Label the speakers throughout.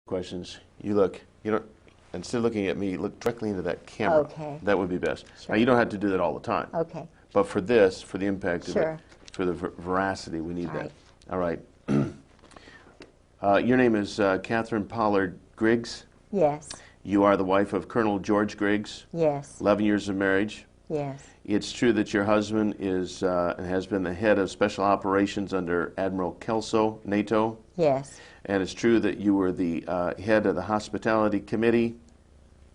Speaker 1: questions, you don't, instead of looking at me, look directly into that camera.
Speaker 2: Okay.
Speaker 1: That would be best.
Speaker 2: Sure.
Speaker 1: Now, you don't have to do that all the time.
Speaker 2: Okay.
Speaker 1: But for this, for the impact of it,
Speaker 2: Sure.
Speaker 1: for the veracity, we need
Speaker 2: All
Speaker 1: that.
Speaker 2: right.
Speaker 1: All right. Your name is Catherine Pollard Griggs.
Speaker 2: Yes.
Speaker 1: You are the wife of Colonel George Griggs.
Speaker 2: Yes.
Speaker 1: 11 years of marriage.
Speaker 2: Yes.
Speaker 1: It's true that your husband is and has been the head of special operations under Admiral Kelso, NATO.
Speaker 2: Yes.
Speaker 1: And it's true that you were the head of the hospitality committee.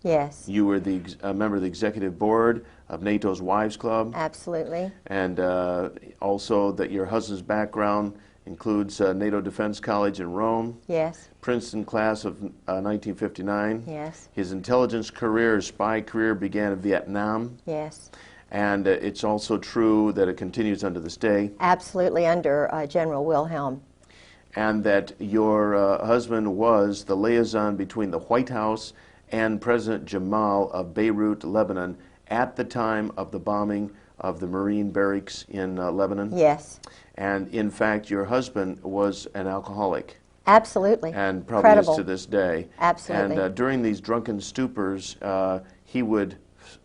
Speaker 2: Yes.
Speaker 1: You were the member of the executive board of NATO's Wives Club.
Speaker 2: Absolutely.
Speaker 1: And also that your husband's background includes NATO Defense College in Rome.
Speaker 2: Yes.
Speaker 1: Princeton class of 1959.
Speaker 2: Yes.
Speaker 1: His intelligence career, his spy career began in Vietnam.
Speaker 2: Yes.
Speaker 1: And it's also true that it continues unto this day.
Speaker 2: Absolutely, under General Wilhelm.
Speaker 1: And that your husband was the liaison between the White House and President Jamal of Beirut, Lebanon, at the time of the bombing of the Marine barracks in Lebanon.
Speaker 2: Yes.
Speaker 1: And in fact, your husband was an alcoholic.
Speaker 2: Absolutely.
Speaker 1: And probably
Speaker 2: Incredible.
Speaker 1: is to this day.
Speaker 2: Absolutely.
Speaker 1: And during these drunken stupors, he would,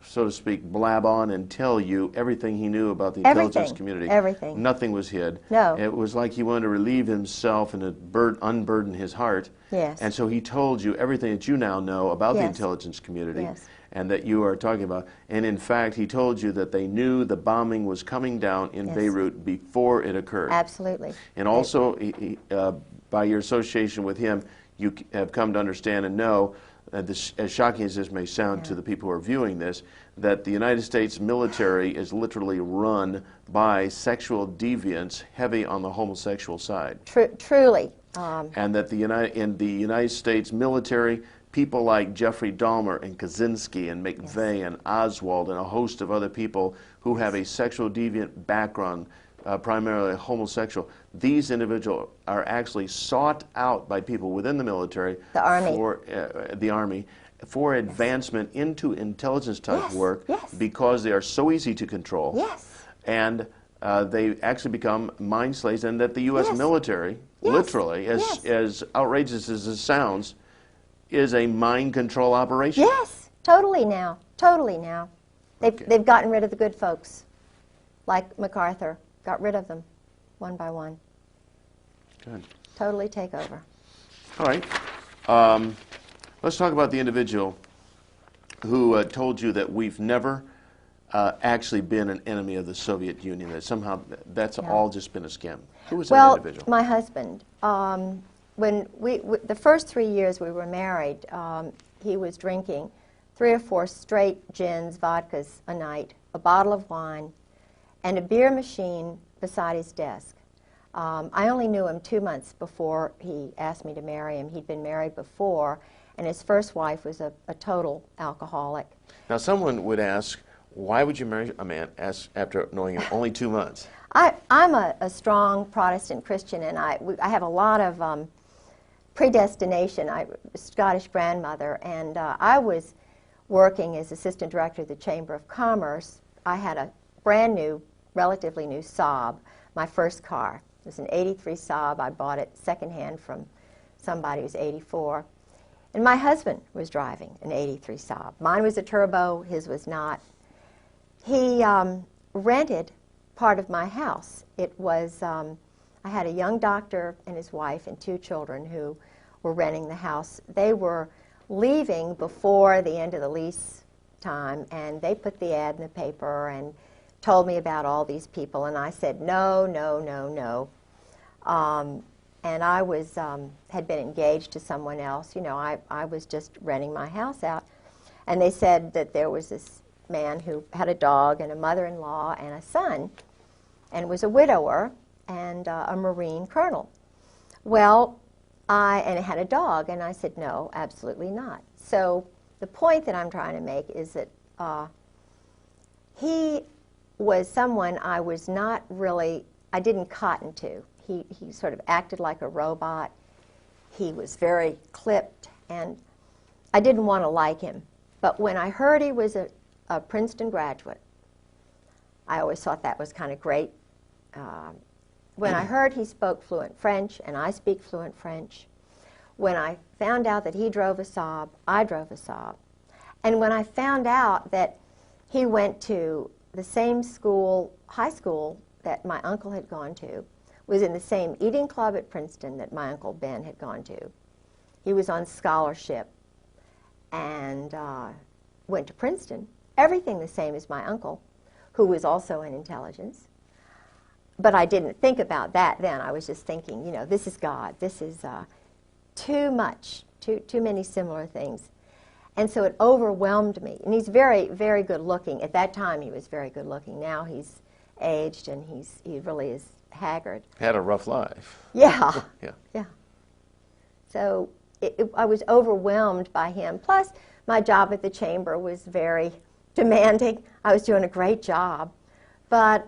Speaker 1: so to speak, blab on and tell you everything he knew about the intelligence community.
Speaker 2: Everything.
Speaker 1: Nothing was hid.
Speaker 2: No.
Speaker 1: It was like he wanted to relieve himself and to unburden his heart.
Speaker 2: Yes.
Speaker 1: And so he told you everything that you now know about the
Speaker 2: Yes.
Speaker 1: intelligence community.
Speaker 2: Yes.
Speaker 1: And that you are talking about. And in fact, he told you that they knew the bombing was coming down in
Speaker 2: Yes.
Speaker 1: Beirut before it occurred.
Speaker 2: Absolutely.
Speaker 1: And also, by your association with him, you have come to understand and know, as shocking as this may sound to the people who are viewing this, that the United States military is literally run by sexual deviants heavy on the homosexual side.
Speaker 2: Truly.
Speaker 1: And that in the United States military, people like Jeffrey Dahmer and Kaczynski and McVeigh and Oswald and a host of other people who have a sexual deviant background, primarily homosexual, these individuals are actually sought out by people within the military,
Speaker 2: The Army.
Speaker 1: for the Army, for advancement into intelligence type work,
Speaker 2: Yes.
Speaker 1: because they are so easy to control.
Speaker 2: Yes.
Speaker 1: And they actually become mind slaves, and that the U.S.
Speaker 2: Yes.
Speaker 1: military,
Speaker 2: Yes.
Speaker 1: literally, as outrageous as it sounds, is a mind control operation.
Speaker 2: Yes. Totally now. Totally now. They've gotten rid of the good folks, like MacArthur. Got rid of them, one by one.
Speaker 1: Good.
Speaker 2: Totally take over.
Speaker 1: All right. Let's talk about the individual who told you that we've never actually been an enemy of the Soviet Union, that somehow that's all just been a scam. Who was that individual?
Speaker 2: My husband. When the first 3 years we were married, he was drinking 3 or 4 straight gins, vodkas a night, a bottle of wine, and a beer machine beside his desk. I only knew him 2 months before he asked me to marry him. He'd been married before, and his first wife was a total alcoholic.
Speaker 1: Now, someone would ask, why would you marry a man after knowing him only 2 months?
Speaker 2: I'm a strong Protestant Christian, and I have a lot of predestination. I'm a Scottish grandmother, and I was working as assistant director of the Chamber of Commerce. I had a brand new, relatively new Saab, my first car. It was an 83 Saab. I bought it secondhand from somebody who's 84. And my husband was driving an 83 Saab. Mine was a turbo, his was not. He rented part of my house. It was, I had a young doctor and his wife and 2 children who were renting the house. They were leaving before the end of the lease time, and they put the ad in the paper and told me about all these people, and I said, no, no, no, no. And I was, had been engaged to someone else. You know, I was just renting my house out. And they said that there was this man who had a dog and a mother-in-law and a son, and was a widower and a Marine colonel. Well, and had a dog, and I said, no, absolutely not. So the point that I'm trying to make is that he was someone I was not really, I didn't cotton to. He sort of acted like a robot. He was very clipped, and I didn't want to like him. But when I heard he was a Princeton graduate, I always thought that was kind of great. When I heard he spoke fluent French, and I speak fluent French, when I found out that he drove a Saab, I drove a Saab. And when I found out that he went to the same school, high school, that my uncle had gone to, was in the same eating club at Princeton that my Uncle Ben had gone to. He was on scholarship and went to Princeton. Everything the same as my uncle, who was also in intelligence. But I didn't think about that then. I was just thinking, you know, this is God. This is too much, too many similar things. And so it overwhelmed me. And he's very, very good looking. At that time, he was very good looking. Now he's aged and he really is haggard.
Speaker 1: Had a rough life.
Speaker 2: Yeah.
Speaker 1: Yeah.
Speaker 2: Yeah. So I was overwhelmed by him. Plus, my job at the chamber was very demanding. I was doing a great job. But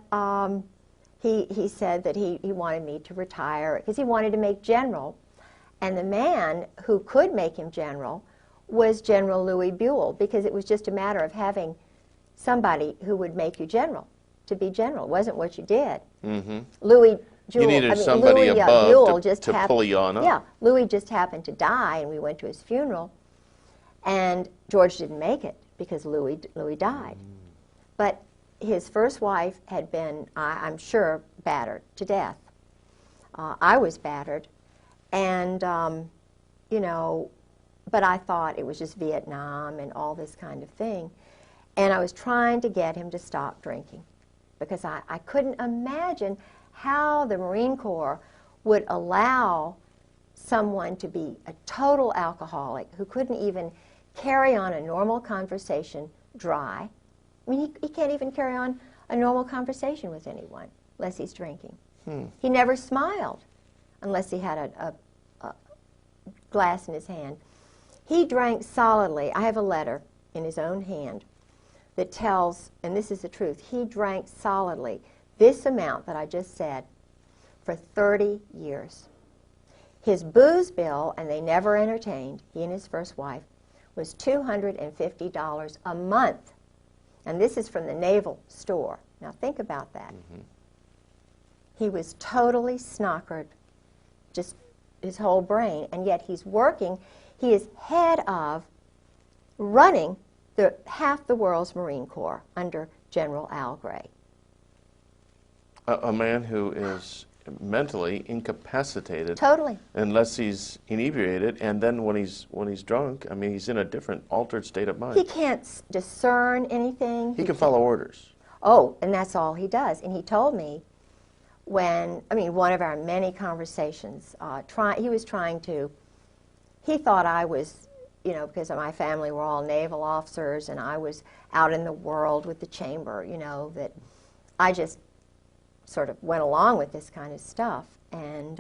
Speaker 2: he said that he wanted me to retire because he wanted to make general. And the man who could make him general was General Louis Buell, because it was just a matter of having somebody who would make you general, to be general. It wasn't what you did.
Speaker 1: Mm-hmm.
Speaker 2: Louis Buell,
Speaker 1: You needed somebody
Speaker 2: Louis,
Speaker 1: above
Speaker 2: Buell
Speaker 1: to pull you on up.
Speaker 2: Yeah, Louis just happened to die, and we went to his funeral, and George didn't make it because Louis died. But his first wife had been, I'm sure, battered to death. I was battered, and, you know, but I thought it was just Vietnam and all this kind of thing. And I was trying to get him to stop drinking because I couldn't imagine how the Marine Corps would allow someone to be a total alcoholic who couldn't even carry on a normal conversation dry. I mean, he can't even carry on a normal conversation with anyone unless he's drinking. He never smiled unless he had a glass in his hand. He drank solidly. I have a letter in his own hand that tells, and this is the truth, he drank solidly this amount that I just said for 30 years. His booze bill, and they never entertained, he and his first wife, was $250 a month. And this is from the Naval Store. Now think about that. Mm-hmm. He was totally snockered, just his whole brain, and yet he's working. He is head of running half the world's Marine Corps under General Al Gray.
Speaker 1: A man who is mentally incapacitated.
Speaker 2: Totally.
Speaker 1: Unless he's inebriated, and then when he's drunk, I mean, he's in a different, altered state of mind.
Speaker 2: He can't discern anything.
Speaker 1: He can follow orders.
Speaker 2: Oh, and that's all he does. And he told me when, I mean, one of our many conversations, he was trying to, he thought I was, you know, because my family were all naval officers and I was out in the world with the chamber, you know, that I just sort of went along with this kind of stuff. And,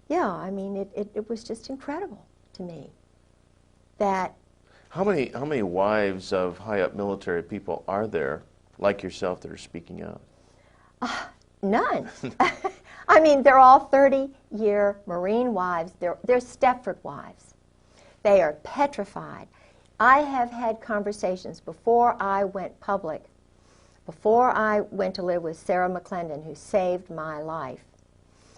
Speaker 2: yeah, I mean, it was just incredible to me that...
Speaker 1: How many wives of high-up military people are there, like yourself, that are speaking out?
Speaker 2: None. I mean, they're all 30-year Marine wives. They're Stepford wives. They are petrified. I have had conversations before I went public, before I went to live with Sarah McClendon, who saved my life.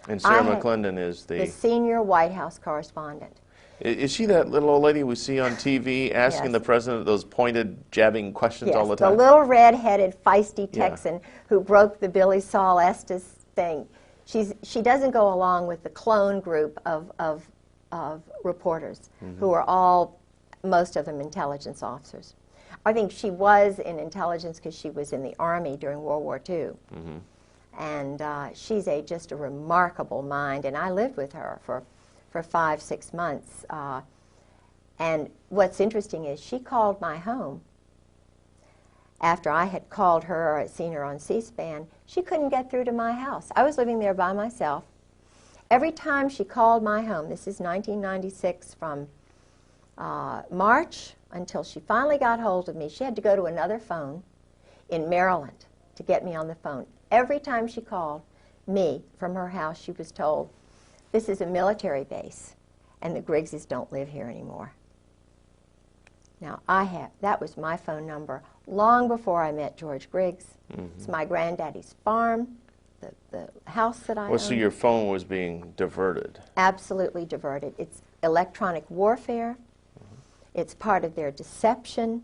Speaker 1: And Sarah McClendon is the
Speaker 2: senior White House correspondent.
Speaker 1: Is she that little old lady we see on TV asking
Speaker 2: Yes.
Speaker 1: the president those pointed, jabbing questions all the time?
Speaker 2: The little red-headed, feisty Texan who broke the Billy Saul Estes thing. She doesn't go along with the clone group of reporters who are all, most of them, intelligence officers. I think she was in intelligence because she was in the Army during World War II. And she's just a remarkable mind, and I lived with her for 5-6 months. And what's interesting is she called my home after I had called her or seen her on C-SPAN. She couldn't get through to my house. I was living there by myself. Every time she called my home, this is 1996, from March until she finally got hold of me, she had to go to another phone in Maryland to get me on the phone. Every time she called me from her house, she was told, "This is a military base, and the Griggses don't live here anymore." Now, that was my phone number long before I met George Griggs. It's my granddaddy's farm. the house that I
Speaker 1: Well, so
Speaker 2: own.
Speaker 1: your phone was being diverted.
Speaker 2: Absolutely diverted. It's electronic warfare. It's part of their deception.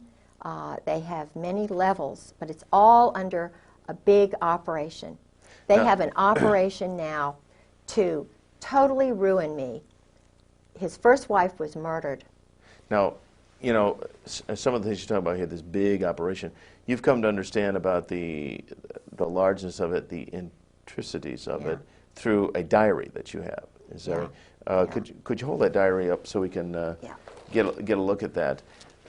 Speaker 2: They have many levels, but it's all under a big operation. They
Speaker 1: Now-
Speaker 2: have an operation now to totally ruin me. His first wife was murdered.
Speaker 1: Now, you know, some of the things you talk about here, this big operation, you've come to understand about the largeness of it, the intricacies of
Speaker 2: Yeah.
Speaker 1: it, through a diary that you have. Is that
Speaker 2: Yeah.
Speaker 1: right?
Speaker 2: Yeah.
Speaker 1: Could you hold that diary up so we can
Speaker 2: Yeah.
Speaker 1: get a look at that?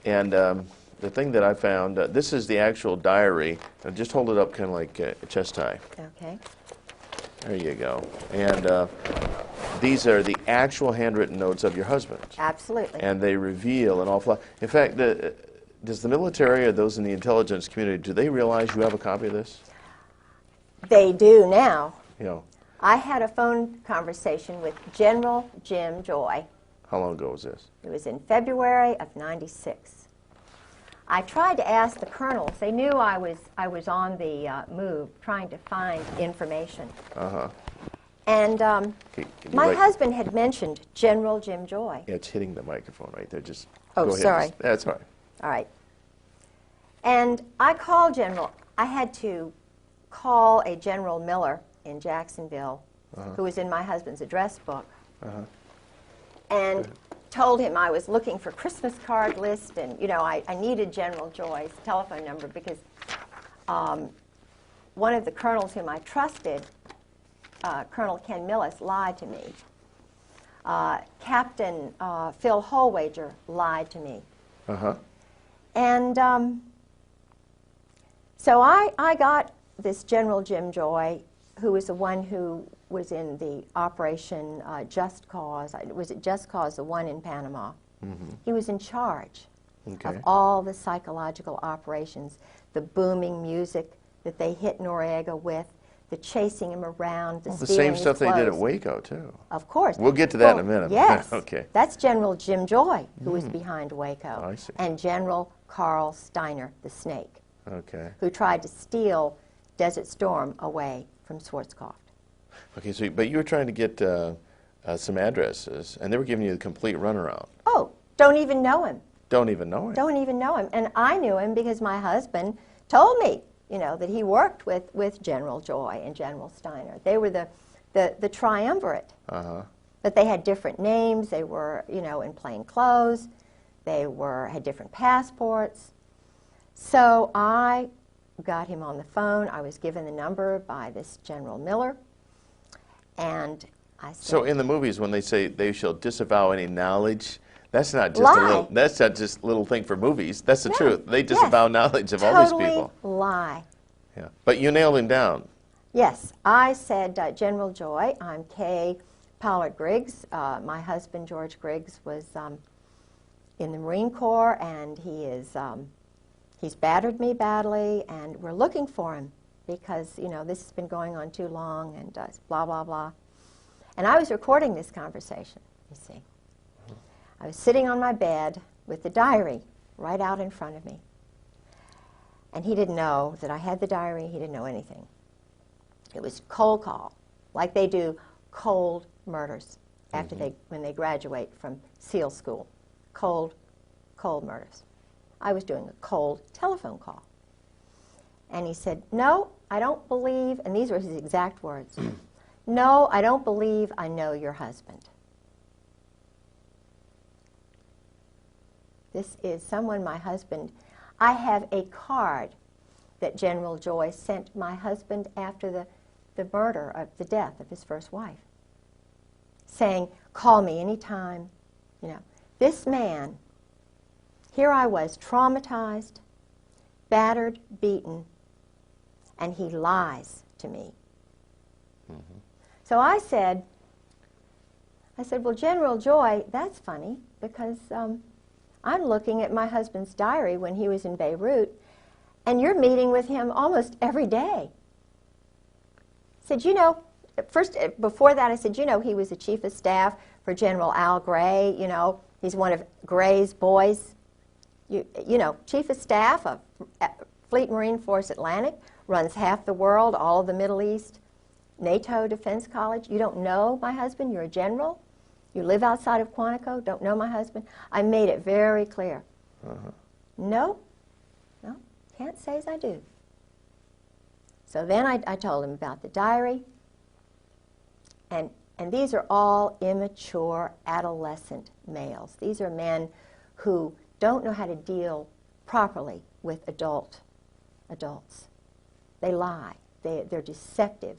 Speaker 1: And the thing that I found, this is the actual diary. Just hold it up kind of like chest high.
Speaker 2: Okay.
Speaker 1: There you go. And these are the actual handwritten notes of your husband.
Speaker 2: Absolutely.
Speaker 1: And they reveal an awful lot. In fact, does the military or those in the intelligence community, do they realize you have a copy of this?
Speaker 2: They do now.
Speaker 1: You know,
Speaker 2: I had a phone conversation with General Jim Joy.
Speaker 1: how long ago was this?
Speaker 2: It was in February of '96. I tried to ask the colonels. They knew I was on the move, trying to find information.
Speaker 1: Uh-huh.
Speaker 2: And
Speaker 1: Can you
Speaker 2: my
Speaker 1: write-
Speaker 2: husband had mentioned General Jim Joy.
Speaker 1: Yeah, it's hitting the microphone right there. Just
Speaker 2: Oh,
Speaker 1: go ahead.
Speaker 2: sorry.
Speaker 1: That's all right.
Speaker 2: All right. And I called General. I had to call a General Miller in Jacksonville, who was in my husband's address book, and told him I was looking for Christmas card list, and you know I needed General Joy's telephone number because one of the colonels whom I trusted, Colonel Ken Millis, lied to me. Captain Phil Holwager lied to me.
Speaker 1: Uh-huh.
Speaker 2: And so I got this General Jim Joy, who was the one who was in the Operation Just Cause. Was it Just Cause, the one in Panama?
Speaker 1: Mm-hmm.
Speaker 2: He was in charge
Speaker 1: Okay.
Speaker 2: of all the psychological operations, the booming music that they hit Noriega with, the chasing him around, the
Speaker 1: Well, the
Speaker 2: stealing
Speaker 1: same
Speaker 2: his
Speaker 1: stuff they did at
Speaker 2: clothes.
Speaker 1: Waco, too.
Speaker 2: Of course.
Speaker 1: We'll get to that in a minute.
Speaker 2: Yes.
Speaker 1: Okay.
Speaker 2: That's General Jim Joy, who was behind Waco.
Speaker 1: I see.
Speaker 2: And General Carl Steiner, the Snake,
Speaker 1: Okay.
Speaker 2: who tried to steal Desert Storm away from Schwarzkopf.
Speaker 1: Okay, so, but you were trying to get some addresses, and they were giving you the complete runaround.
Speaker 2: Oh, don't even know him.
Speaker 1: Don't even know it.
Speaker 2: Don't even know him. And I knew him because my husband told me, you know, that he worked with General Joy and General Steiner. They were the triumvirate.
Speaker 1: Uh-huh.
Speaker 2: But they had different names. They were, you know, in plain clothes. They had different passports. So I got him on the phone. I was given the number by this General Miller. And I said,
Speaker 1: So in the movies, when they say they shall disavow any knowledge, that's not just
Speaker 2: Lie.
Speaker 1: that's not just a little thing for movies. That's the
Speaker 2: No.
Speaker 1: truth. They
Speaker 2: Yes.
Speaker 1: disavow knowledge of all these
Speaker 2: totally
Speaker 1: people.
Speaker 2: lie.
Speaker 1: Yeah. But you nailed him down.
Speaker 2: Yes, I said, General Joy, I'm Kay Pollard Griggs. My husband, George Griggs, was in the Marine Corps, and he's battered me badly, and we're looking for him because, you know, this has been going on too long, and blah, blah, blah. And I was recording this conversation, you see. I was sitting on my bed with the diary right out in front of me. And he didn't know that I had the diary. He didn't know anything. It was cold call, like they do cold murders after when they graduate from SEAL school. Cold murders. I was doing a cold telephone call. And he said, "No, I don't believe," and these were his exact words, "No, I don't believe I know your husband." This is someone my husband, I have a card that General Joy sent my husband after the murder, of the death of his first wife, saying, "Call me anytime." You know, this man, here I was, traumatized, battered, beaten, and he lies to me. So I said, well, General Joy, that's funny, because I'm looking at my husband's diary when he was in Beirut, and you're meeting with him almost every day. I said, you know, first, before that, I said, you know, he was the chief of staff for General Al Gray. You know, he's one of Gray's boys. You know, chief of staff of Fleet Marine Force Atlantic, runs half the world, all of the Middle East. NATO Defense College? You don't know my husband? You're a general? You live outside of Quantico? Don't know my husband? I made it very clear. No, no, can't say as I do. So then I told him about the diary, and these are all immature adolescent males. These are men who don't know how to deal properly with adults. They lie. They're deceptive.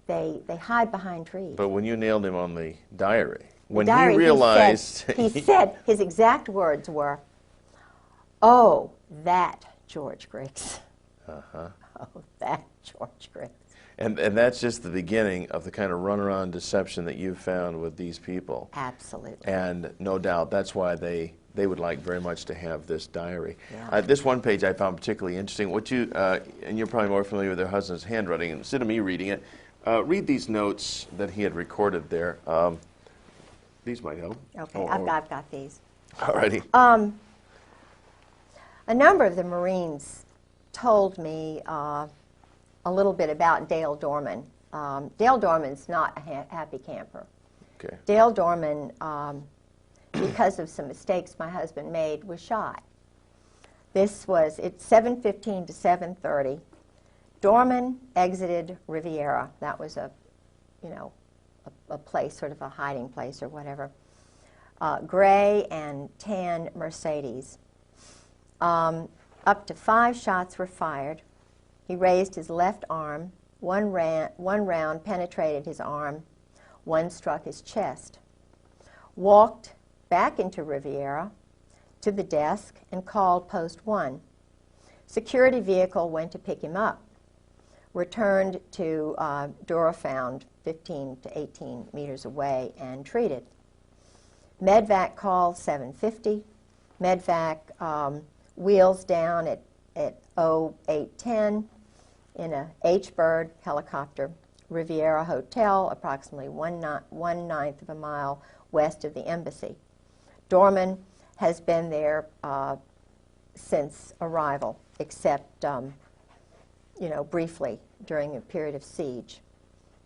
Speaker 2: They hide behind trees.
Speaker 1: But when you nailed him on the diary, when
Speaker 2: diary,
Speaker 1: he realized...
Speaker 2: he said, his exact words were, "Oh, that George Griggs." Oh, that George Griggs.
Speaker 1: And that's just the beginning of the kind of runaround deception that you've found with these people.
Speaker 2: Absolutely.
Speaker 1: And no doubt that's why they would like very much to have this diary.
Speaker 2: Yeah.
Speaker 1: This one page I found particularly interesting. What you and you're probably more familiar with their husband's handwriting. Instead of me reading it, read these notes that he had recorded there. These might help.
Speaker 2: Okay, I've got these.
Speaker 1: Alrighty.
Speaker 2: A number of the Marines told me a little bit about Dale Dorman. Dale Dorman's not a happy camper.
Speaker 1: Okay. Dale
Speaker 2: Dorman, because of some mistakes my husband made, was shot. This was at 7:15 to 7:30. Dorman exited Riviera. That was a place, sort of a hiding place or whatever. Gray and tan Mercedes. Up to 5 shots were fired. He raised his left arm. One round penetrated his arm. One struck his chest. Walked back into Riviera to the desk and called Post 1. Security vehicle went to pick him up. Returned to Durafound, 15 to 18 meters away, and treated. Medvac called 7:50. Medvac wheels down at 08:10 in a H-Bird helicopter. Riviera Hotel, approximately 1/9 of a mile west of the embassy. Dorman has been there since arrival, except briefly during a period of siege.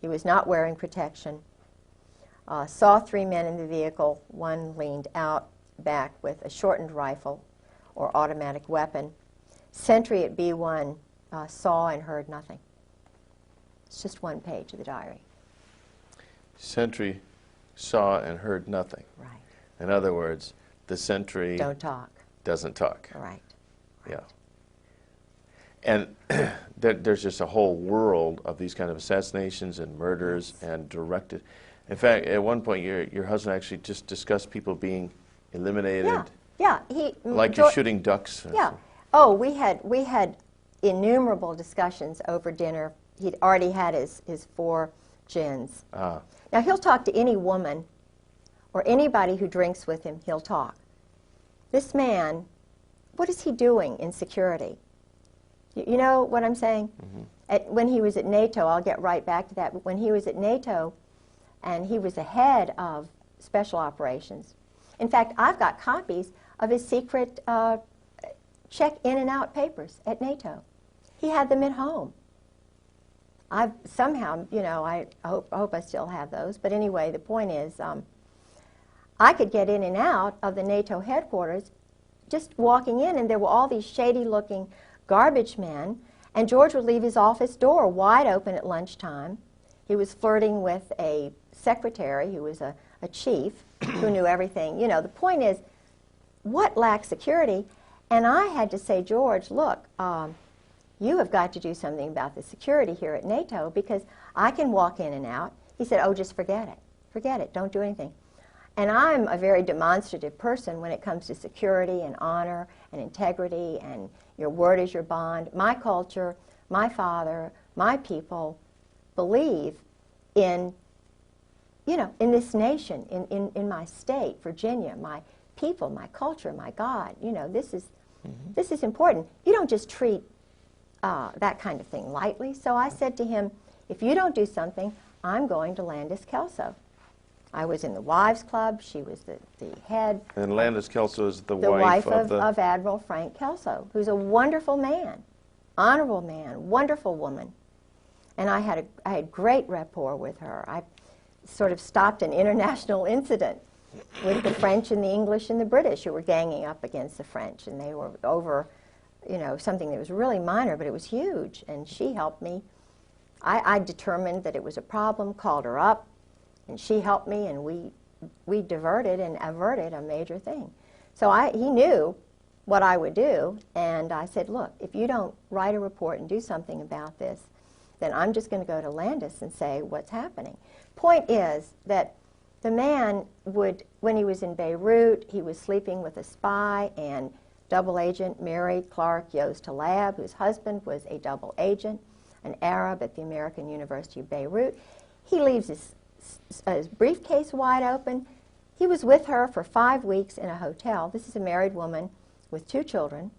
Speaker 2: He was not wearing protection. Saw 3 men in the vehicle. One leaned out back with a shortened rifle or automatic weapon. Sentry at B1 saw and heard nothing. It's just one page of the diary.
Speaker 1: Sentry saw and heard nothing.
Speaker 2: Right.
Speaker 1: In other words, the sentry
Speaker 2: don't talk.
Speaker 1: Doesn't talk.
Speaker 2: Right.
Speaker 1: Yeah. And there's just a whole world of these kind of assassinations and murders and directed. In fact, at one point, your husband actually just discussed people being eliminated.
Speaker 2: Yeah.
Speaker 1: Like you're shooting ducks.
Speaker 2: Yeah. Oh, we had innumerable discussions over dinner. He'd already had his 4 gins.
Speaker 1: Ah.
Speaker 2: Now, he'll talk to any woman or anybody who drinks with him, he'll talk. This man, what is he doing in security? You know what I'm saying? Mm-hmm. When he was at NATO, I'll get right back to that, but when he was at NATO and he was the head of special operations. In fact, I've got copies of his secret check in and out papers at NATO. He had them at home. I've somehow, I hope I still have those, but anyway, the point is I could get in and out of the NATO headquarters just walking in, and there were all these shady-looking garbage men, and George would leave his office door wide open at lunchtime. He was flirting with a secretary who was a chief who knew everything. The point is, what lacked security? And I had to say, George, look, you have got to do something about the security here at NATO because I can walk in and out. He said, oh, just forget it. Forget it. Don't do anything. And I'm a very demonstrative person when it comes to security and honor and integrity and your word is your bond. My culture, my father, my people believe in, in this nation, in my state, Virginia, my people, my culture, my God. This is important. You don't just treat that kind of thing lightly. So I said to him, if you don't do something, I'm going to Landis Kelso. I was in the Wives Club. She was the head.
Speaker 1: And Landis Kelso is the
Speaker 2: wife of Admiral Frank Kelso, who's a wonderful man, honorable man, wonderful woman. And I had great rapport with her. I sort of stopped an international incident with the French and the English and the British who were ganging up against the French, and they were over, you know, something that was really minor, but it was huge, and she helped me. I determined that it was a problem, called her up, and she helped me, and we diverted and averted a major thing. So he knew what I would do, and I said, look, if you don't write a report and do something about this, then I'm just going to go to Landis and say what's happening. Point is that the man would, when he was in Beirut, he was sleeping with a spy and double agent Mary Clark Yost Talab, whose husband was a double agent, an Arab at the American University of Beirut. He leaves his briefcase wide open. He was with her for 5 weeks in a hotel. This is a married woman with 2 children,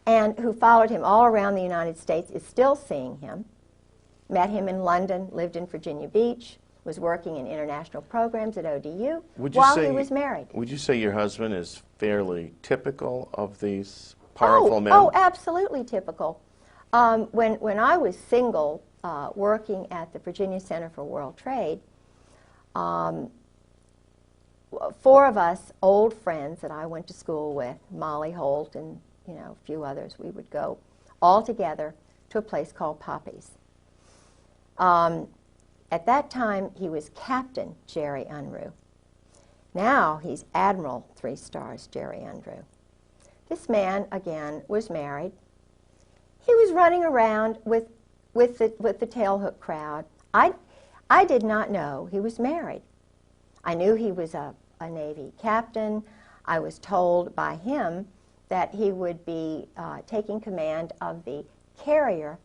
Speaker 2: and who followed him all around the United States, is still seeing him. Met him in London, lived in Virginia Beach, was working in international programs at ODU while he was married.
Speaker 1: Would you say your husband is fairly typical of these powerful men?
Speaker 2: Oh, absolutely typical. When I was single, working at the Virginia Center for World Trade, 4 of us old friends that I went to school with, Molly Holt and a few others, we would go all together to a place called Poppy's. At that time, he was Captain Jerry Unruh. Now he's Admiral 3 stars Jerry Unruh. This man, again, was married. He was running around with the tailhook crowd. I did not know he was married. I knew he was a Navy captain. I was told by him that he would be taking command of the carrier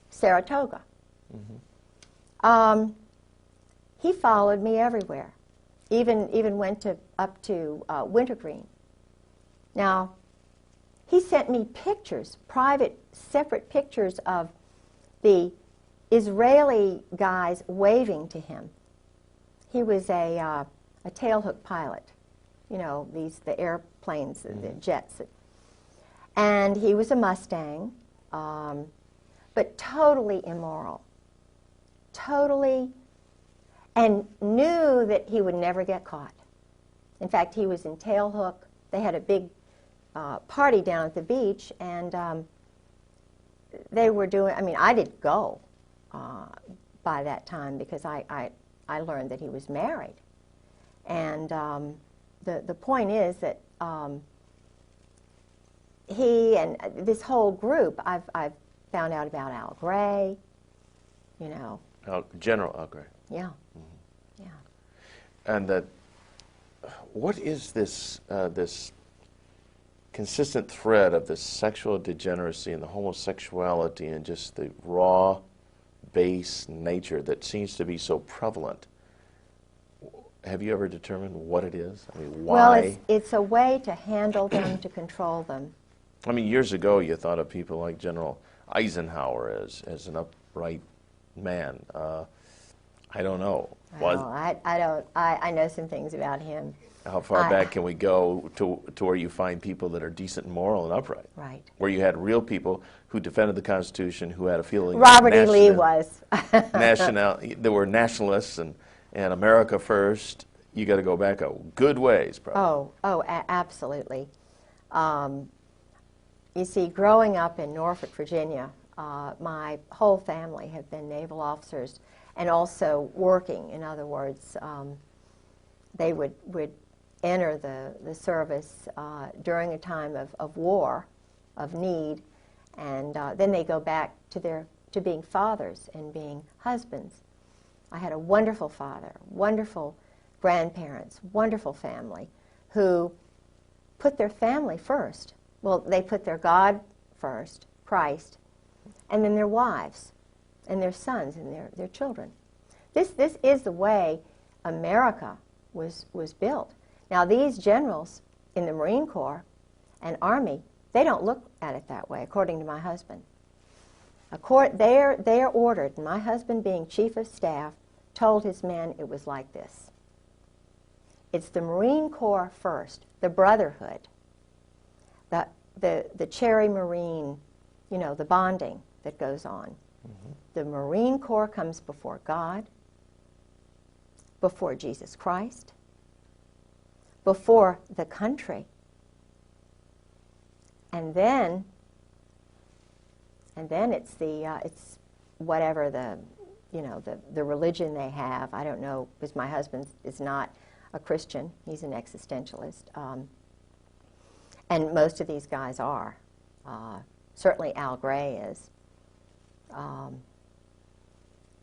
Speaker 2: Saratoga. Mm-hmm. He followed me everywhere, even went up to Wintergreen. Now, he sent me pictures, private, separate pictures of the Israeli guys waving to him. He was a tailhook pilot, the airplanes, the jets. And he was a Mustang, but totally immoral. Totally, and knew that he would never get caught. In fact, he was in tailhook. They had a big party down at the beach, and they were doing, I didn't go by that time because I learned that he was married. And the point is that he and this whole group, I've found out about Al Gray,
Speaker 1: General Al Gray.
Speaker 2: Yeah.
Speaker 1: Mm-hmm. Yeah. And what is this this consistent thread of the sexual degeneracy and the homosexuality and just the raw, base nature that seems to be so prevalent? Have you ever determined what it is? Why?
Speaker 2: Well, it's a way to handle them, to control them.
Speaker 1: Years ago, you thought of people like General Eisenhower as an upright man. I don't know.
Speaker 2: Well, I know some things about him.
Speaker 1: How far back can we go to where you find people that are decent and moral and upright?
Speaker 2: Right.
Speaker 1: Where you had real people who defended the Constitution, who had a feeling.
Speaker 2: Robert E. Lee was.
Speaker 1: There were nationalists and America first. You got to go back a good ways, probably.
Speaker 2: Absolutely. You see, growing up in Norfolk, Virginia, my whole family have been naval officers and also working. In other words, they would enter the service during a time of war, of need, and then they go back to being fathers and being husbands. I had a wonderful father, wonderful grandparents, wonderful family who put their family first. Well, they put their God first, Christ, and then their wives and their sons and their children. This is the way America was built. Now, these generals in the Marine Corps and Army, they don't look at it that way, according to my husband. They're ordered, and my husband, being chief of staff, told his men it was like this. It's the Marine Corps first, the brotherhood, the Cherry Marine, the bonding that goes on. Mm-hmm. the Marine Corps comes before God, before Jesus Christ, before the country, and then it's it's whatever the religion they have. I don't know, because my husband is not a Christian. He's an existentialist, and most of these guys are. Certainly Al Gray is.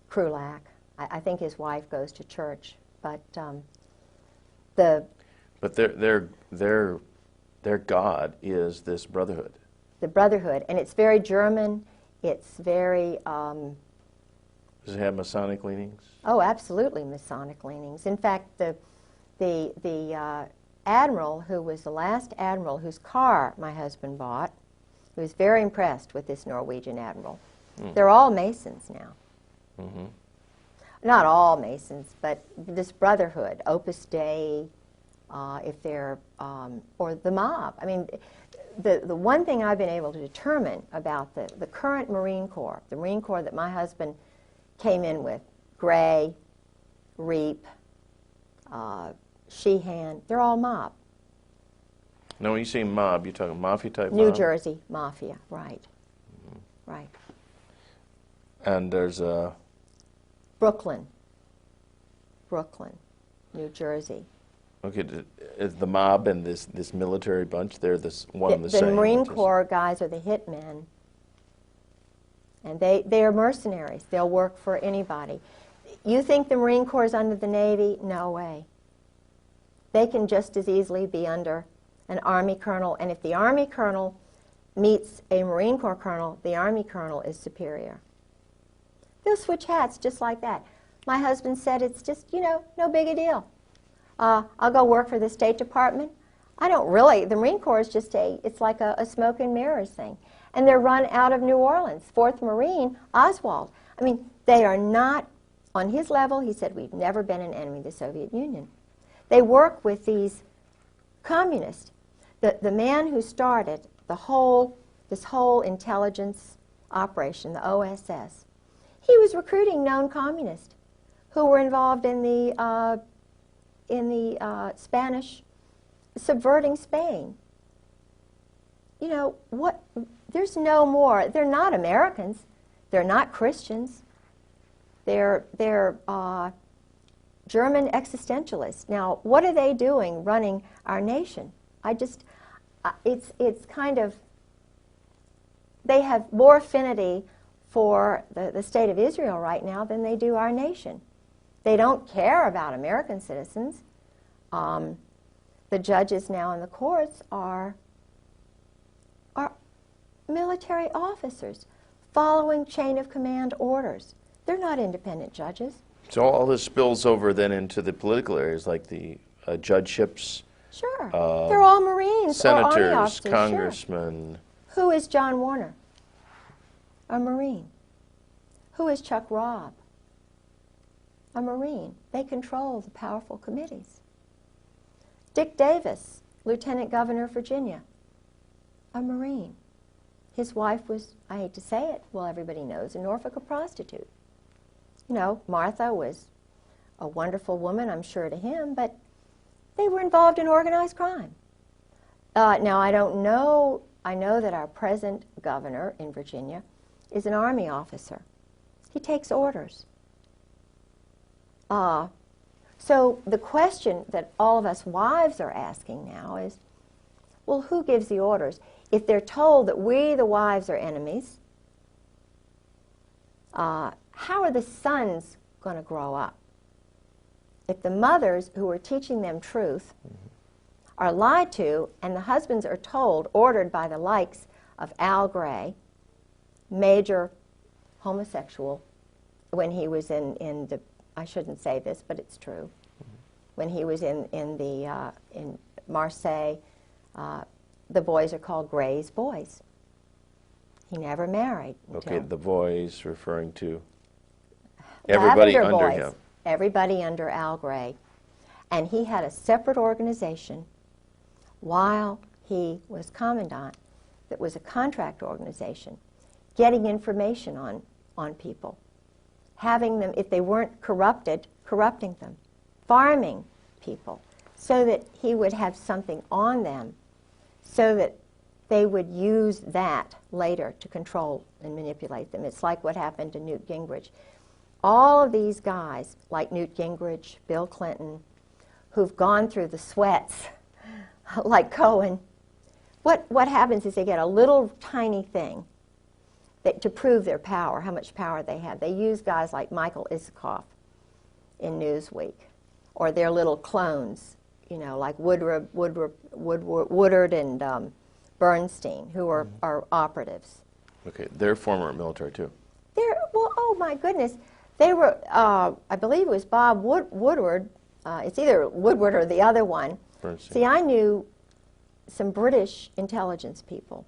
Speaker 2: Krulak. I think his wife goes to church, but
Speaker 1: their God is this brotherhood.
Speaker 2: The brotherhood, and it's very German. It's very.
Speaker 1: Does it have Masonic leanings?
Speaker 2: Oh, absolutely Masonic leanings. In fact, the admiral who was the last admiral whose car my husband bought, he was very impressed with this Norwegian admiral. They're all Masons now.
Speaker 1: Mm-hmm.
Speaker 2: Not all Masons, but this brotherhood, Opus Dei, if they're, or the mob. I mean, the one thing I've been able to determine about the current Marine Corps, the Marine Corps that my husband came in with, Gray, Reap, Sheehan, they're all mob.
Speaker 1: Now, when you say mob, you're talking mafia type
Speaker 2: New
Speaker 1: mob?
Speaker 2: Jersey mafia, right. Mm-hmm. Right.
Speaker 1: And there's a...
Speaker 2: Brooklyn, New Jersey.
Speaker 1: Okay, is the mob and this military bunch, they're one and the same?
Speaker 2: The Marine Corps guys are the hitmen, and they are mercenaries. They'll work for anybody. You think the Marine Corps is under the Navy? No way. They can just as easily be under an Army colonel, and if the Army colonel meets a Marine Corps colonel, the Army colonel is superior. They'll switch hats just like that. My husband said it's just, no big a deal. I'll go work for the State Department. I don't really. The Marine Corps is just it's like a smoke and mirrors thing. And they're run out of New Orleans. 4th Marine, Oswald. I mean, they are not on his level. He said, we've never been an enemy of the Soviet Union. They work with these communists. The man who started this whole intelligence operation, the OSS, he was recruiting known communists who were involved in the Spanish subverting Spain. There's no more. They're not Americans. They're not Christians. They're German existentialists. Now, what are they doing running our nation? It's kind of, they have more affinity for the state of Israel right now than they do our nation. They don't care about American citizens. The judges now in the courts are military officers following chain of command orders. They're not independent judges.
Speaker 1: So all this spills over then into the political areas, like the judgeships.
Speaker 2: Sure. They're all Marines,
Speaker 1: senators,
Speaker 2: or Army officers,
Speaker 1: congressmen.
Speaker 2: Sure. Who is John Warner? A Marine. Who is Chuck Robb? A Marine. They control the powerful committees. Dick Davis, Lieutenant Governor of Virginia, a Marine. His wife was, I hate to say it, well, everybody knows, in Norfolk, a prostitute. Martha was a wonderful woman, I'm sure, to him, but they were involved in organized crime. Now, I don't know, I know that our present governor in Virginia is an Army officer. He takes orders. So the question that all of us wives are asking now is, well, who gives the orders? If they're told that we, the wives, are enemies, how are the sons going to grow up? If the mothers who are teaching them truth are lied to, and the husbands are told, ordered by the likes of Al Gray, major homosexual, when he was in the, I shouldn't say this, but it's true, when he was in Marseille, the boys are called Gray's boys. He never married.
Speaker 1: Okay, the boys referring to everybody under
Speaker 2: boys,
Speaker 1: him.
Speaker 2: Everybody under Al Gray. And he had a separate organization while he was commandant that was a contract organization, getting information on on people, having them, if they weren't corrupted, corrupting them, farming people, so that he would have something on them, so that they would use that later to control and manipulate them. It's like what happened to Newt Gingrich. All of these guys, like Newt Gingrich, Bill Clinton, who've gone through the sweats, like Cohen, what happens is they get a little tiny thing that, to prove their power, how much power they have. They use guys like Michael Isikoff in Newsweek, or their little clones, you know, like Woodward and Bernstein, who are operatives.
Speaker 1: Okay, they're former military too.
Speaker 2: Well, oh my goodness. They were, I believe it was Bob Woodward. It's either Woodward or the other one.
Speaker 1: Bernstein.
Speaker 2: See, I knew some British intelligence people.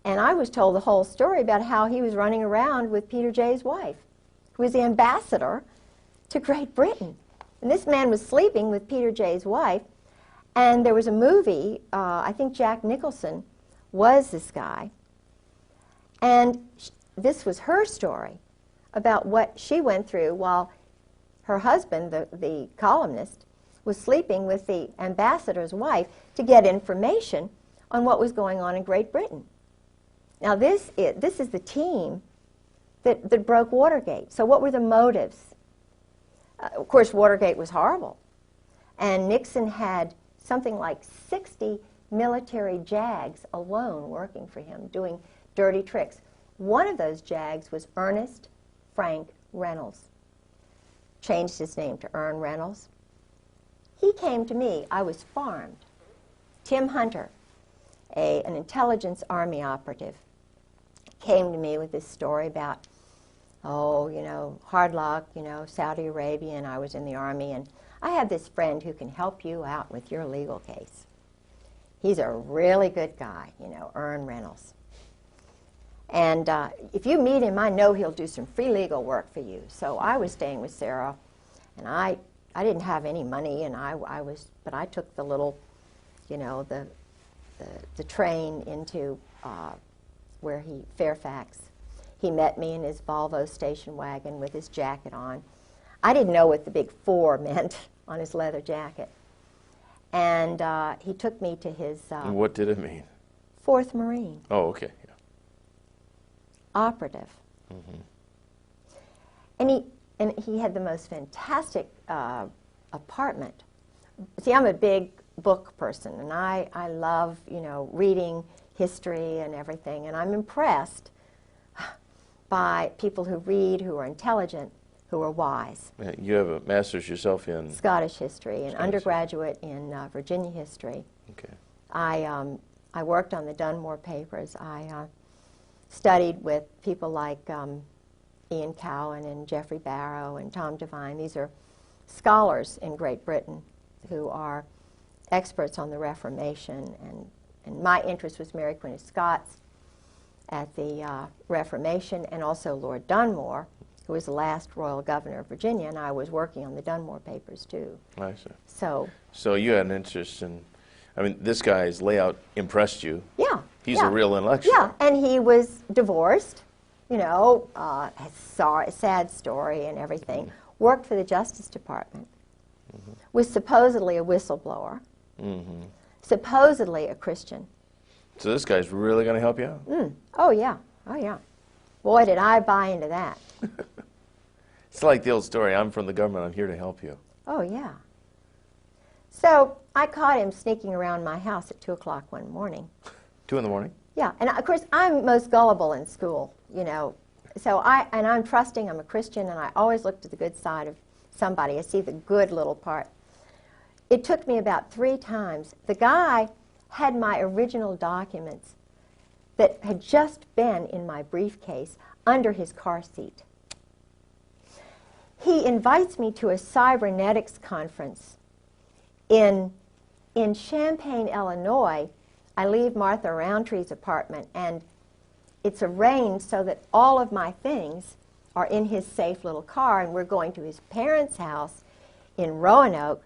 Speaker 2: And I was told the whole story about how he was running around with Peter Jay's wife, who was the ambassador to Great Britain. And this man was sleeping with Peter Jay's wife. And there was a movie, I think Jack Nicholson was this guy. And this was her story about what she went through while her husband, the columnist, was sleeping with the ambassador's wife to get information on what was going on in Great Britain. Now this is the team that broke Watergate. So what were the motives? Of course, Watergate was horrible. And Nixon had something like 60 military JAGs alone working for him, doing dirty tricks. One of those JAGs was Ernest Frank Reynolds. Changed his name to Ern Reynolds. He came to me. I was farmed. Tim Hunter, an intelligence army operative, came to me with this story about, oh, you know, hard luck, you know, Saudi Arabia, and I was in the army, and I have this friend who can help you out with your legal case. He's a really good guy, you know, Ern Reynolds. And if you meet him, I know he'll do some free legal work for you. So I was staying with Sarah, and I didn't have any money, and but I took the little, you know, the train into Fairfax. He met me in his Volvo station wagon with his jacket on. I didn't know what the big 4 meant on his leather jacket. And he took me to his...
Speaker 1: and what did it mean?
Speaker 2: 4th Marine.
Speaker 1: Oh, okay. Yeah.
Speaker 2: Operative.
Speaker 1: Mm-hmm.
Speaker 2: And he had the most fantastic apartment. See, I'm a big book person, and I love, you know, reading history and everything, and I'm impressed by people who read, who are intelligent, who are wise.
Speaker 1: You have a master's yourself in?
Speaker 2: Scottish history, and undergraduate in Virginia history.
Speaker 1: Okay.
Speaker 2: I worked on the Dunmore papers. I studied with people like Ian Cowan and Geoffrey Barrow and Tom Devine. These are scholars in Great Britain who are experts on the Reformation, and my interest was Mary Queen of Scots at the Reformation, and also Lord Dunmore, who was the last royal governor of Virginia, and I was working on the Dunmore papers too.
Speaker 1: I see.
Speaker 2: So
Speaker 1: you had an interest in, I mean, this guy's layout impressed you.
Speaker 2: Yeah.
Speaker 1: He's a real intellectual.
Speaker 2: Yeah, and he was divorced, you know, a sad story and everything. Mm-hmm. Worked for the Justice Department. Mm-hmm. Was supposedly a whistleblower. Mm-hmm. Supposedly a Christian.
Speaker 1: So this guy's really going to help you out?
Speaker 2: Oh, yeah. Oh, yeah. Boy, did I buy into that.
Speaker 1: It's like the old story, I'm from the government, I'm here to help you.
Speaker 2: Oh, yeah. So I caught him sneaking around my house at 2 o'clock one morning.
Speaker 1: 2 in the morning?
Speaker 2: Yeah, and of course I'm most gullible in school, you know. So I'm trusting, I'm a Christian, and I always look to the good side of somebody. I see the good little part. It took me about 3 times. The guy had my original documents that had just been in my briefcase under his car seat. He invites me to a cybernetics conference in Champaign, Illinois. I leave Martha Roundtree's apartment, and it's arranged so that all of my things are in his safe little car, and we're going to his parents' house in Roanoke.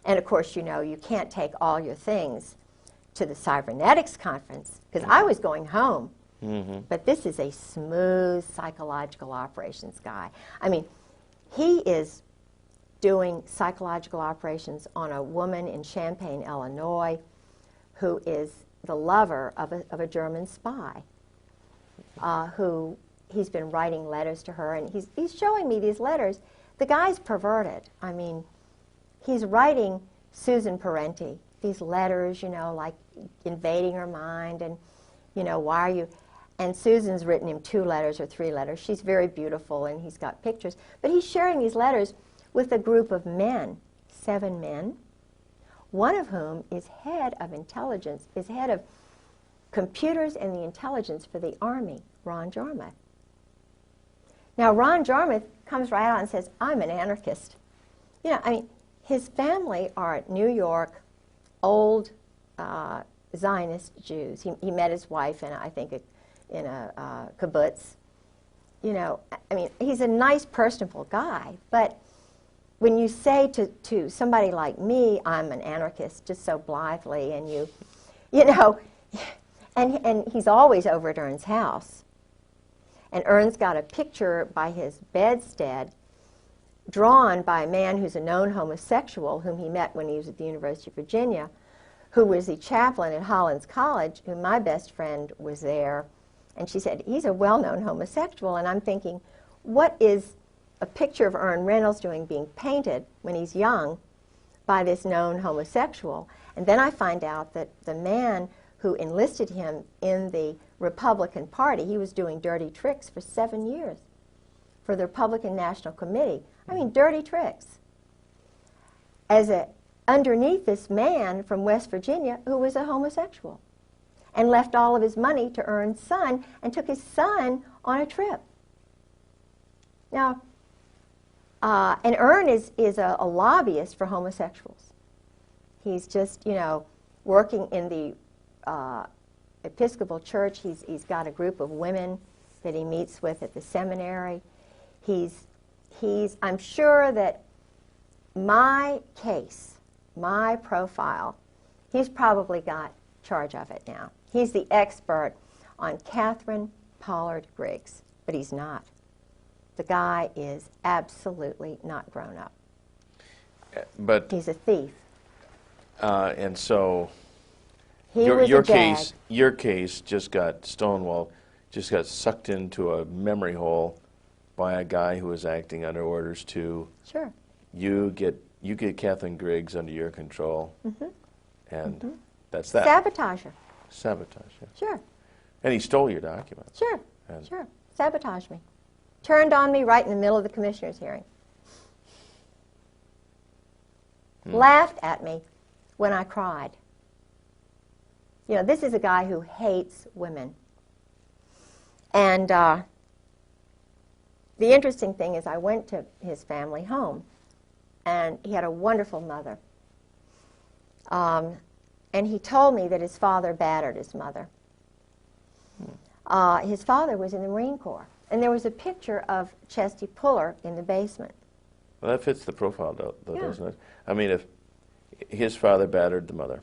Speaker 2: And of course, you know, you can't take all your things to the cybernetics conference, because I was going home. But this is a smooth psychological operations guy. I mean, he is doing psychological operations on a woman in Champaign, Illinois, who is the lover of a German spy, who he's been writing letters to her, and he's showing me these letters. The guy's perverted. I mean, he's writing Susan Parenti these letters, you know, like invading her mind, and, you know, why are you... And Susan's written him 2 letters or 3 letters. She's very beautiful, and he's got pictures. But he's sharing these letters with a group of men, 7 men, one of whom is head of intelligence, is head of computers and the intelligence for the Army, Ron Jarmuth. Now, Ron Jarmuth comes right out and says, I'm an anarchist. You know, I mean, his family are New York, old Zionist Jews. He met his wife in, I think, in a kibbutz. You know, I mean, he's a nice, personable guy, but when you say to somebody like me, I'm an anarchist, just so blithely, and you know, and he's always over at Ern's house. And Ern's got a picture by his bedstead drawn by a man who's a known homosexual whom he met when he was at the University of Virginia, who was the chaplain at Hollins College, who my best friend was there. And she said, he's a well-known homosexual. And I'm thinking, what is a picture of Ern Reynolds doing being painted when he's young by this known homosexual? And then I find out that the man who enlisted him in the Republican Party, he was doing dirty tricks for 7 years for the Republican National Committee. I mean, dirty tricks. Underneath this man from West Virginia who was a homosexual, and left all of his money to Ern's son and took his son on a trip. Now, and Ern is a lobbyist for homosexuals. He's just, you know, working in the Episcopal Church. He's got a group of women that he meets with at the seminary. I'm sure that my case, my profile, he's probably got charge of it now. He's the expert on Catherine Pollard Griggs, but he's not. The guy is absolutely not grown up.
Speaker 1: But
Speaker 2: he's a thief.
Speaker 1: And so
Speaker 2: your
Speaker 1: case just got stonewalled, just got sucked into a memory hole by a guy who was acting under orders to...
Speaker 2: Sure.
Speaker 1: You get Catherine Griggs under your control, and that's that.
Speaker 2: Sabotage her.
Speaker 1: Sabotage, yeah.
Speaker 2: Sure.
Speaker 1: And he stole your documents.
Speaker 2: Sure, sure. Sabotage me. Turned on me right in the middle of the commissioner's hearing. Laughed at me when I cried. You know, this is a guy who hates women. And the interesting thing is I went to his family home, and he had a wonderful mother. And he told me that his father battered his mother. His father was in the Marine Corps. And there was a picture of Chesty Puller in the basement.
Speaker 1: Well, that fits the profile, though, doesn't it? I mean, if his father battered the mother,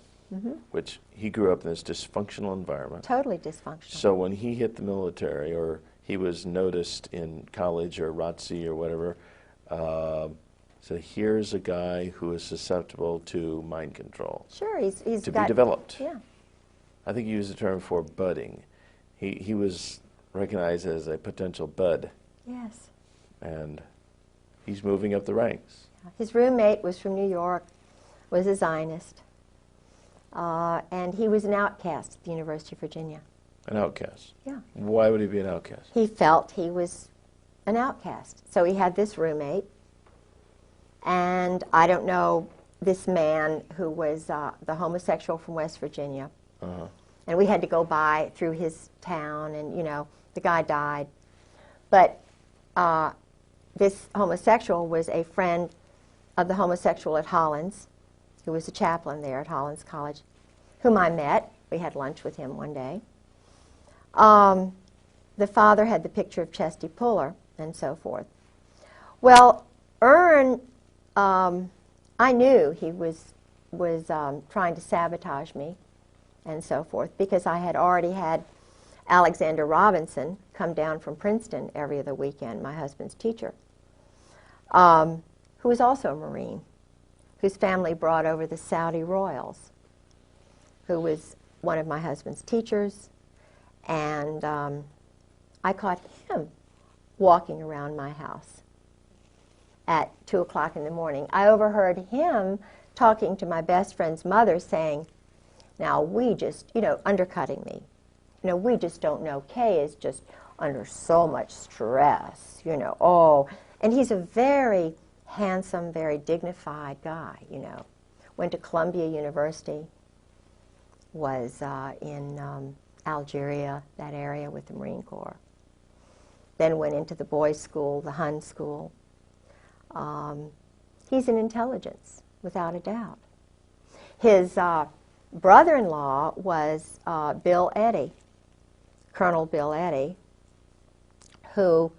Speaker 1: which he grew up in this dysfunctional environment.
Speaker 2: Totally dysfunctional.
Speaker 1: So when he hit the military, or he was noticed in college or ROTC or whatever, so here's a guy who is susceptible to mind control.
Speaker 2: Sure, he's
Speaker 1: to be developed.
Speaker 2: Yeah.
Speaker 1: I think you used the term for budding. He was recognized as a potential bud.
Speaker 2: Yes.
Speaker 1: And he's moving up the ranks.
Speaker 2: His roommate was from New York, was a Zionist, and he was an outcast at the University of Virginia.
Speaker 1: An outcast?
Speaker 2: Yeah.
Speaker 1: Why would he be an outcast?
Speaker 2: He felt he was an outcast. So he had this roommate, and I don't know, this man who was the homosexual from West Virginia. And we had to go by through his town, and, you know, the guy died. But this homosexual was a friend of the homosexual at Hollins, who was a chaplain there at Hollins College, whom I met. We had lunch with him one day. The father had the picture of Chesty Puller, and so forth. Well, Ern, I knew he was trying to sabotage me, and so forth, because I had already had Alexander Robinson come down from Princeton every other weekend, my husband's teacher, who was also a Marine, whose family brought over the Saudi royals, who was one of my husband's teachers, and I caught him walking around my house at 2 o'clock in the morning. I overheard him talking to my best friend's mother saying, now we just, undercutting me. We just don't know. Kay is just under so much stress, oh. And he's a very handsome, very dignified guy, Went to Columbia University, was in Algeria, that area with the Marine Corps. Then went into the boys' school, the Hun school. He's an intelligence, without a doubt. His brother-in-law was Bill Eddy, Colonel Bill Eddy, who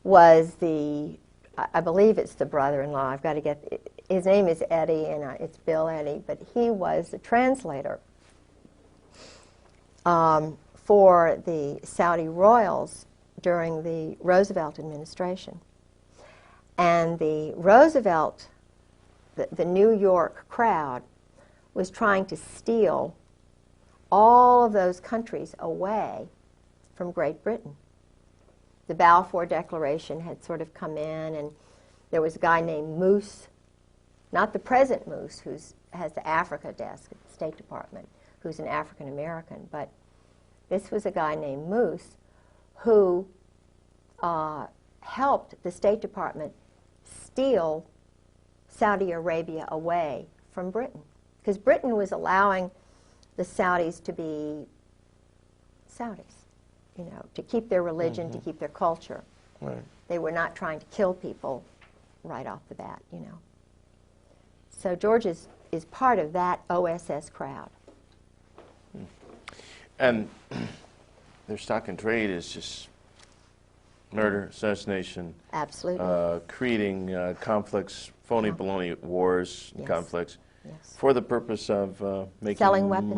Speaker 2: was I believe it's the brother-in-law. I've got to get, his name is Eddy, and it's Bill Eddy, but he was the translator for the Saudi royals during the Roosevelt administration. And the Roosevelt, the New York crowd, was trying to steal all of those countries away from Great Britain. The Balfour Declaration had sort of come in, and there was a guy named Moose, not the present Moose, who has the Africa desk at the State Department, who's an African American, but this was a guy named Moose who helped the State Department steal Saudi Arabia away from Britain, because Britain was allowing the Saudis to be Saudis, to keep their religion, to keep their culture.
Speaker 1: Right.
Speaker 2: They were not trying to kill people right off the bat, So George is part of that OSS crowd.
Speaker 1: And their stock and trade is just murder, assassination,
Speaker 2: Absolutely.
Speaker 1: creating conflicts, phony baloney wars,
Speaker 2: Yes.
Speaker 1: conflicts,
Speaker 2: Yes.
Speaker 1: for the purpose of making
Speaker 2: Selling weapons.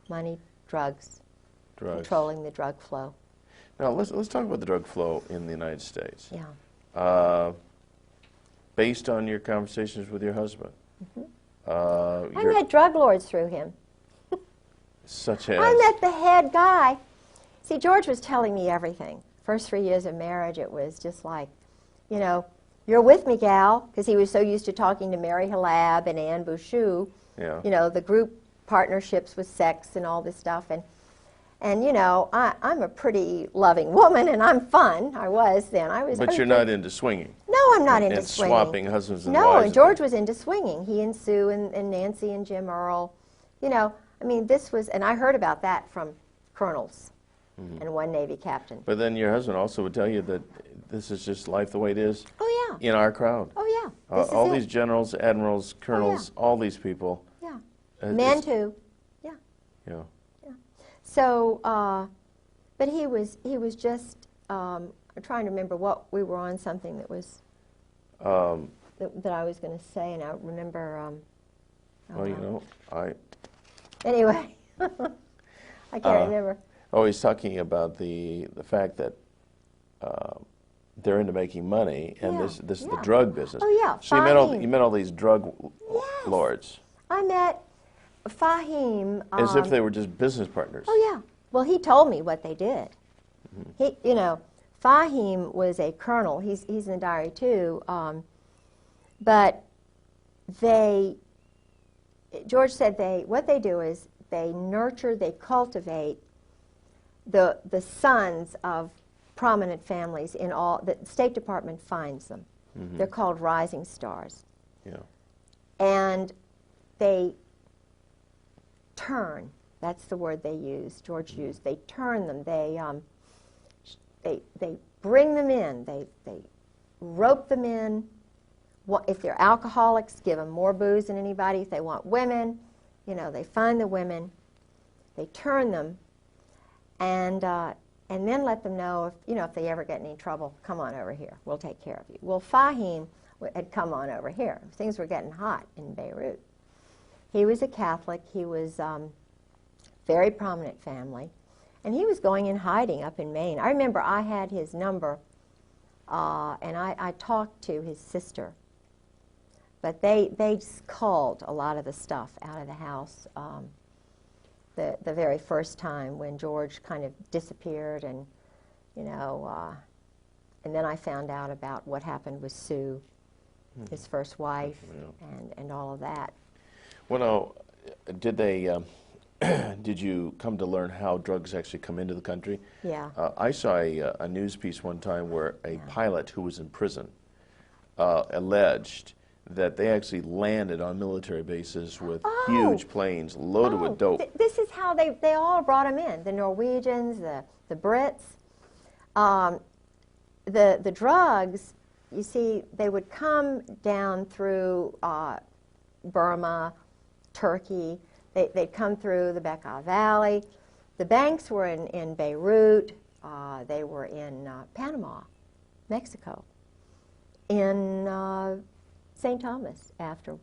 Speaker 1: money,
Speaker 2: Drugs,
Speaker 1: drugs.
Speaker 2: controlling the drug flow.
Speaker 1: Now let's talk about the drug flow in the United States.
Speaker 2: Yeah.
Speaker 1: Based on your conversations with your husband.
Speaker 2: I met drug lords through him.
Speaker 1: Such as?
Speaker 2: I met the head guy. See, George was telling me everything. First 3 years of marriage, it was just like, you're with me, gal, because he was so used to talking to Mary Halab and Anne Bouchou,
Speaker 1: Yeah.
Speaker 2: The group partnerships with sex and all this stuff. And I'm a pretty loving woman, and I'm fun. I was then.
Speaker 1: But you're not into swinging.
Speaker 2: No, I'm not into
Speaker 1: and
Speaker 2: swinging.
Speaker 1: Swapping husbands and
Speaker 2: No,
Speaker 1: wives.
Speaker 2: and George was into swinging. He and Sue and Nancy and Jim Earl. This was, and I heard about that from colonels and one Navy captain.
Speaker 1: But then your husband also would tell you that this is just life the way it is.
Speaker 2: Oh, yeah.
Speaker 1: In our crowd.
Speaker 2: Oh, yeah. This is
Speaker 1: all
Speaker 2: it.
Speaker 1: these generals, admirals, colonels, all these people.
Speaker 2: Yeah.
Speaker 1: it's-
Speaker 2: Men, too. Yeah.
Speaker 1: Yeah.
Speaker 2: So, but he was just, I'm trying to remember what we were on, something that was, that I was going to say, and I remember, anyway, I can't remember.
Speaker 1: Oh, he's talking about the fact that they're into making money, and this is the drug business.
Speaker 2: Oh, yeah.
Speaker 1: So you met all these drug lords.
Speaker 2: I met Fahim.
Speaker 1: As if they were just business partners.
Speaker 2: Oh, yeah. Well, he told me what they did. Fahim was a colonel. He's in the diary, too. But George said what they do is they nurture, they cultivate the sons of prominent families in all, the State Department finds them. They're called rising stars.
Speaker 1: Yeah.
Speaker 2: And they turn, that's the word they use, George used, they turn them, they bring them in, they rope them in. If they're alcoholics, give them more booze than anybody. If they want women, they find the women, they turn them, and then let them know if they ever get in any trouble, come on over here, we'll take care of you. Well, Fahim had come on over here. Things were getting hot in Beirut. He was a Catholic. He was very prominent family, And he was going in hiding up in Maine. I remember I had his number, and I talked to his sister. But they just culled a lot of the stuff out of the house the very first time when George kind of disappeared, and and then I found out about what happened with Sue, his first wife, and all of that.
Speaker 1: Well, now, did they? Did you come to learn how drugs actually come into the country?
Speaker 2: Yeah.
Speaker 1: I saw a news piece one time where a pilot who was in prison alleged that they actually landed on military bases with huge planes loaded with dope.
Speaker 2: This is how they all brought them in, the Norwegians, the Brits. The drugs, you see, they would come down through Burma, Turkey. They'd come through the Bekaa Valley. The banks were in Beirut. They were in Panama, Mexico, in St. Thomas, after,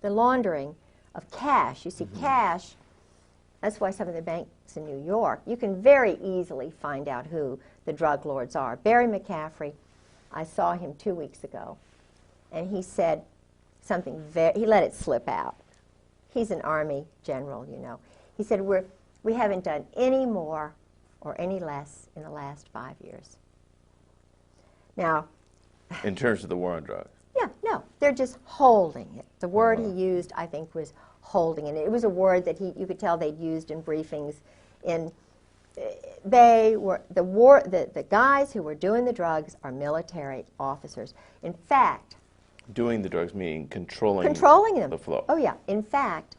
Speaker 2: the laundering of cash. You see, cash, that's why some of the banks in New York, you can very easily find out who the drug lords are. Barry McCaffrey, I saw him 2 weeks ago, and he said something he let it slip out. He's an Army general, He said, we haven't done any more or any less in the last 5 years. Now,
Speaker 1: in terms of the war on drugs?
Speaker 2: Yeah, no, they're just holding it. The word he used, I think, was holding it. It was a word that you could tell they'd used in briefings. They were the guys who were doing the drugs are military officers. In fact,
Speaker 1: doing the drugs meaning controlling
Speaker 2: them.
Speaker 1: The flow.
Speaker 2: Oh yeah. In fact,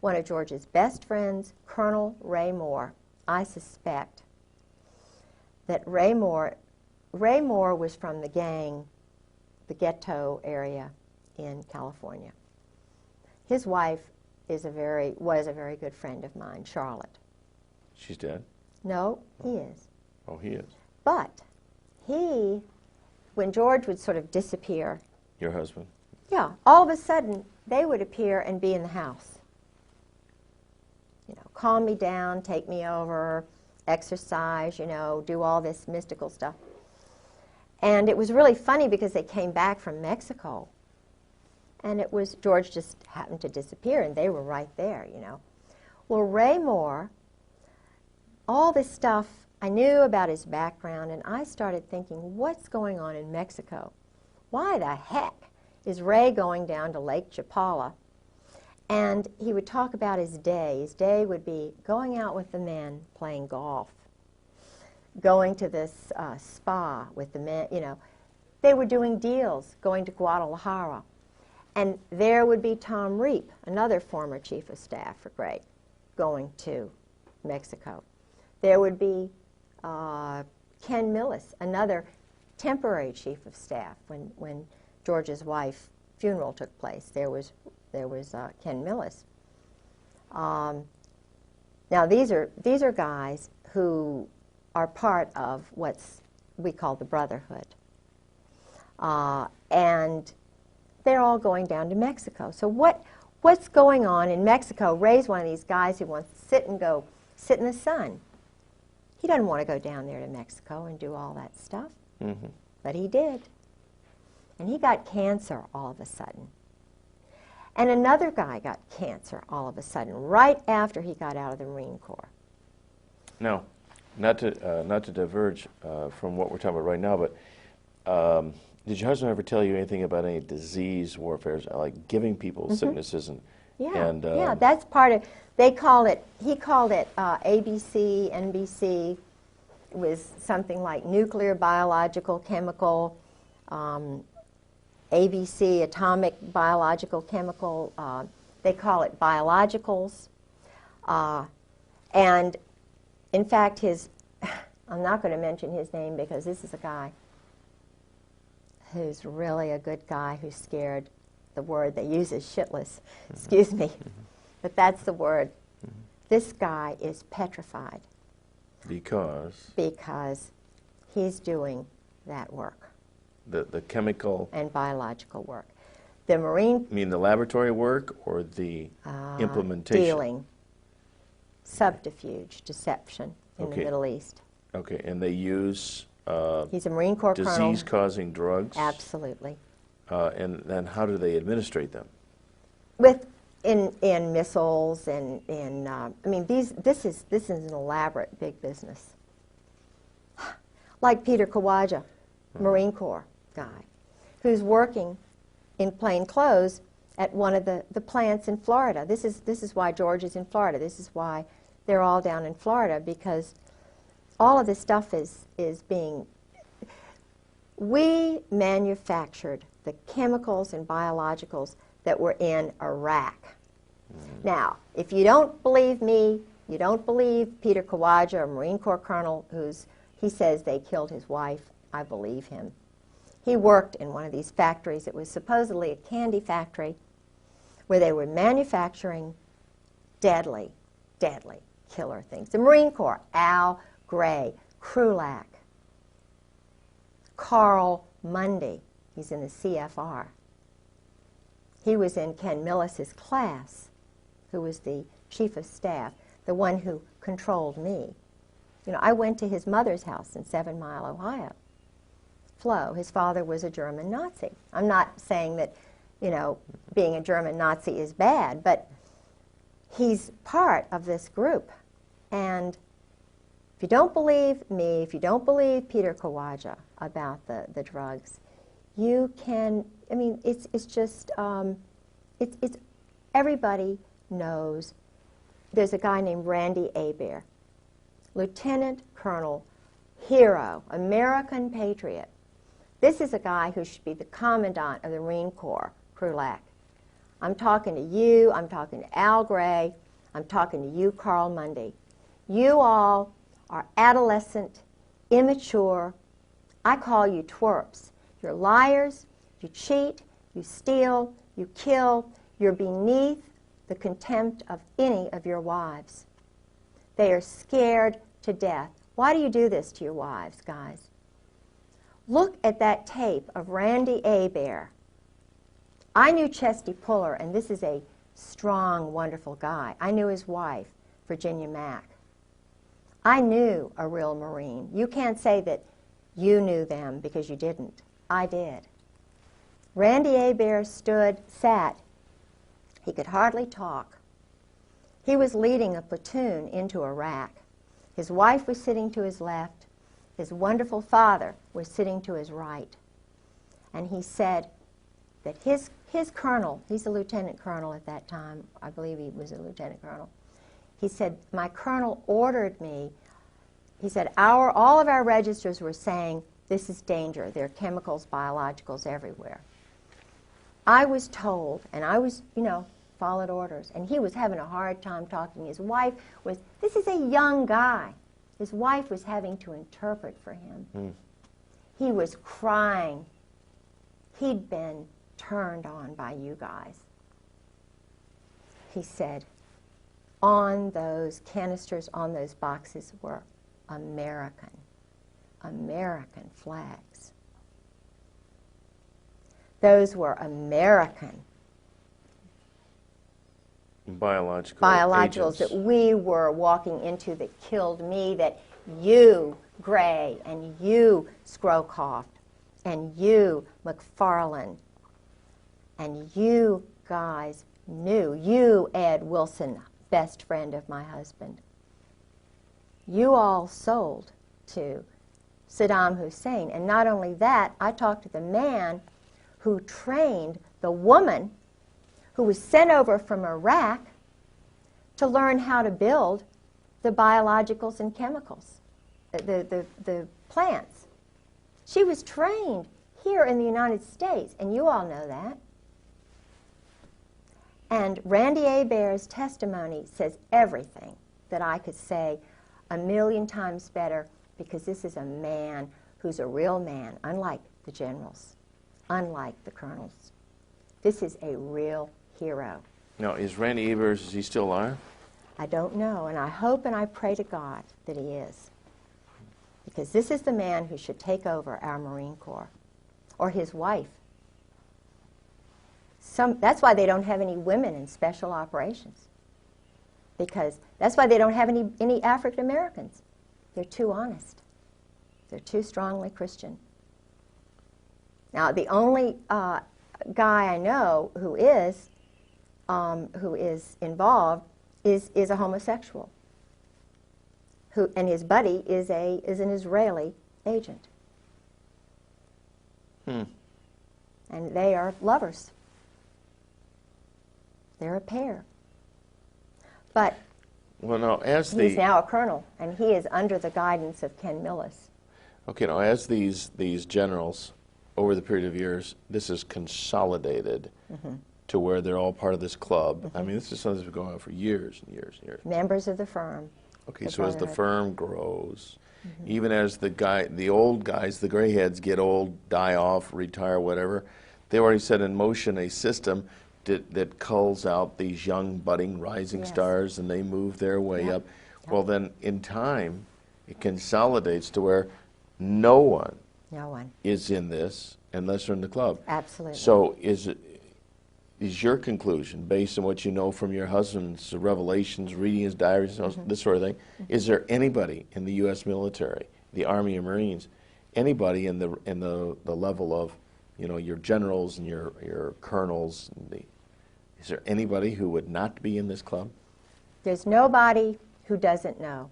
Speaker 2: one of George's best friends, Colonel Ray Moore, I suspect that Ray Moore was from the gang, the ghetto area in California. His wife was a very good friend of mine, Charlotte.
Speaker 1: She's dead?
Speaker 2: No, he is.
Speaker 1: Oh, he is.
Speaker 2: But when George would sort of disappear.
Speaker 1: Your husband?
Speaker 2: Yeah, all of a sudden they would appear and be in the house. Calm me down, take me over, exercise, do all this mystical stuff. And it was really funny because they came back from Mexico, and George just happened to disappear, and they were right there, Well, Ray Moore, all this stuff, I knew about his background, and I started thinking, what's going on in Mexico? Why the heck is Ray going down to Lake Chapala? And he would talk about his day. His day would be going out with the men, playing golf, going to this spa with the men, They were doing deals, going to Guadalajara. And there would be Tom Reap, another former chief of staff for Gray, going to Mexico. There would be Ken Millis, another temporary chief of staff when George's wife's funeral took place. There was Ken Millis. Now these are guys who are part of we call the Brotherhood, and they're all going down to Mexico. So what's going on in Mexico? Ray's one of these guys who wants to sit in the sun. He doesn't want to go down there to Mexico and do all that stuff, but he did, and he got cancer all of a sudden. And another guy got cancer all of a sudden, right after he got out of the Marine Corps.
Speaker 1: Now, not to diverge from what we're talking about right now, but did your husband ever tell you anything about any disease warfare, like giving people sicknesses
Speaker 2: Yeah, that's part of. He called it ABC, NBC. It was something like nuclear, biological, chemical. ABC, atomic, biological, chemical, they call it biologicals. And in fact, I'm not going to mention his name because this is a guy who's really a good guy who's scared. The word they use is shitless, excuse me, but that's the word. This guy is petrified.
Speaker 1: Because
Speaker 2: he's doing that work.
Speaker 1: The chemical
Speaker 2: and biological work. The Marine...
Speaker 1: You mean the laboratory work or the implementation?
Speaker 2: Dealing. subterfuge, deception in the Middle East.
Speaker 1: Okay, and they use
Speaker 2: He's a Marine Corps colonel.
Speaker 1: disease-causing drugs?
Speaker 2: Absolutely.
Speaker 1: And then how do they administrate them?
Speaker 2: In missiles and I mean this is an elaborate big business. Like Peter Kawaja, Marine Corps guy, who's working in plain clothes at one of the plants in Florida. This is why George is in Florida. This is why they're all down in Florida, because all of this stuff is being. We manufactured the chemicals and biologicals that were in Iraq. Now, if you don't believe me, you don't believe Peter Kawaja, a Marine Corps colonel, he says they killed his wife, I believe him. He worked in one of these factories. It was supposedly a candy factory where they were manufacturing deadly, deadly killer things. The Marine Corps, Al Gray, Krulak, Carl Mundy, he's in the CFR. He was in Ken Millis's class, who was the chief of staff, the one who controlled me. You know, I went to his mother's house in 7 Mile, Ohio. Flo, his father was a German Nazi. I'm not saying that, you know, being a German Nazi is bad, but he's part of this group. And if you don't believe me, if you don't believe Peter Kawaja about the drugs, you can, I mean, it's just, it's everybody knows. There's a guy named Randy Hebert, Lieutenant Colonel, hero, American patriot. This is a guy who should be the commandant of the Marine Corps, Krulak. I'm talking to you, I'm talking to Al Gray, I'm talking to you, Carl Mundy. You all are adolescent, immature. I call you twerps. You're liars, you cheat, you steal, you kill. You're beneath the contempt of any of your wives. They are scared to death. Why do you do this to your wives, guys? Look at that tape of Randy Hebert. I knew Chesty Puller, and this is a strong, wonderful guy. I knew his wife, Virginia Mack. I knew a real Marine. You can't say that you knew them because you didn't. I did. Randy Hebert sat. He could hardly talk. He was leading a platoon into Iraq. His wife was sitting to his left. His wonderful father was sitting to his right. And he said that his colonel, he's a lieutenant colonel at that time, I believe he was a lieutenant colonel, he said, my colonel ordered me, he said, all of our registers were saying, this is danger. There are chemicals, biologicals everywhere. I was told, and I was, you know, followed orders, and he was having a hard time talking. His wife was, this is a young guy. His wife was having to interpret for him. He was crying. He'd been turned on by you guys. He said, on those canisters, on those boxes were American flags. Those were American biologicals that we were walking into that killed me, that you, Gray, and you, Scrowcroft, and you, McFarlane, and you guys knew. You, Ed Wilson, best friend of my husband. You all sold to Saddam Hussein. And not only that, I talked to the man who trained the woman who was sent over from Iraq to learn how to build the biologicals and chemicals, the plants. She was trained here in the United States, and you all know that. And Randy Hebert's testimony says everything that I could say 1,000,000 times better, because this is a man who's a real man, unlike the generals, unlike the colonels. This is a real hero.
Speaker 1: Now, is Randy Hebert, is he still alive?
Speaker 2: I don't know, and I hope and I pray to God that he is. Because this is the man who should take over our Marine Corps, or his wife. That's why they don't have any women in special operations. because that's why they don't have any African Americans. They're too honest. They're too strongly Christian. Now, the only guy I know who is involved is a homosexual, and his buddy is an Israeli agent. And they are lovers. They're a pair. But
Speaker 1: well, now,
Speaker 2: he's now a colonel, and he is under the guidance of Ken Millis.
Speaker 1: Okay, now as these generals, over the period of years, this is consolidated to where they're all part of this club. I mean, this is something that's been going on for years and years and years.
Speaker 2: Members of the firm.
Speaker 1: Okay, so as the firm grows, even as the old guys, the gray heads get old, die off, retire, whatever, they already set in motion a system that culls out these young, budding, rising stars, and they move their way up. Well, then, in time, it consolidates to where no one is in this unless they're in the club.
Speaker 2: Absolutely.
Speaker 1: So is your conclusion, based on what you know from your husband's revelations, reading his diaries, this sort of thing, is there anybody in the U.S. military, the Army and Marines, anybody in the level of, your generals and your colonels, is there anybody who would not be in this club?
Speaker 2: There's nobody who doesn't know.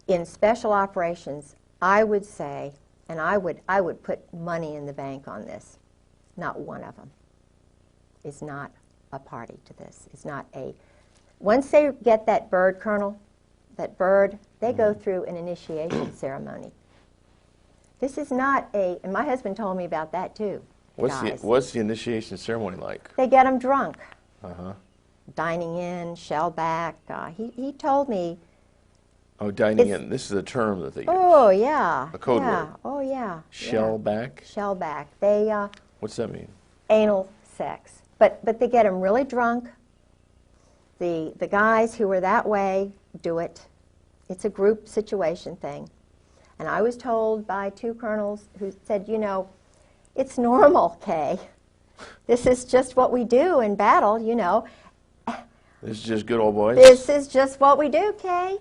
Speaker 2: In special operations, I would say, and I would put money in the bank on this, not one of them is not a party to this. It's not once they get that bird, Colonel, that bird, they go through an initiation ceremony. This is not and my husband told me about that too.
Speaker 1: What's the initiation ceremony like?
Speaker 2: They get them drunk. Dining in, shellback. He told me.
Speaker 1: Oh, dining in. This is a term that they use.
Speaker 2: Oh, yeah.
Speaker 1: A code word.
Speaker 2: Oh, yeah.
Speaker 1: Shellback?
Speaker 2: Shellback. They,
Speaker 1: what's that mean?
Speaker 2: Anal sex. But they get them really drunk. The guys who are that way do it. It's a group situation thing. And I was told by two colonels who said, it's normal, Kay. This is just what we do in battle,
Speaker 1: This is just good old boys?
Speaker 2: This is just what we do, Kay.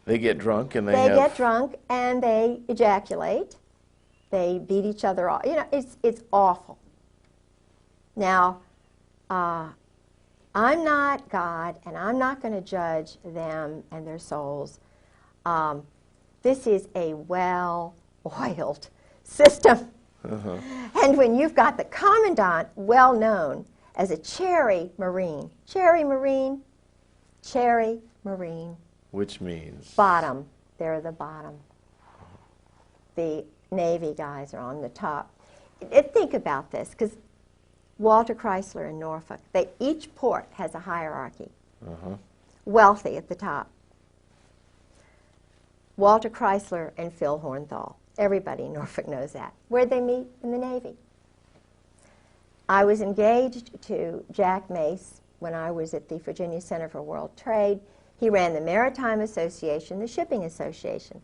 Speaker 1: They get drunk and they
Speaker 2: get drunk and they ejaculate. They beat each other off. It's awful. Now, I'm not God, and I'm not going to judge them and their souls. This is a well-oiled system. And when you've got the commandant well-known as a cherry Marine,
Speaker 1: which means?
Speaker 2: Bottom. They're the bottom. The Navy guys are on the top. Think about this, because Walter Chrysler in Norfolk, each port has a hierarchy. Wealthy at the top. Walter Chrysler and Phil Hornthal. Everybody in Norfolk knows that. Where'd they meet? In the Navy. I was engaged to Jack Mace when I was at the Virginia Center for World Trade. He ran the Maritime Association, the Shipping Association.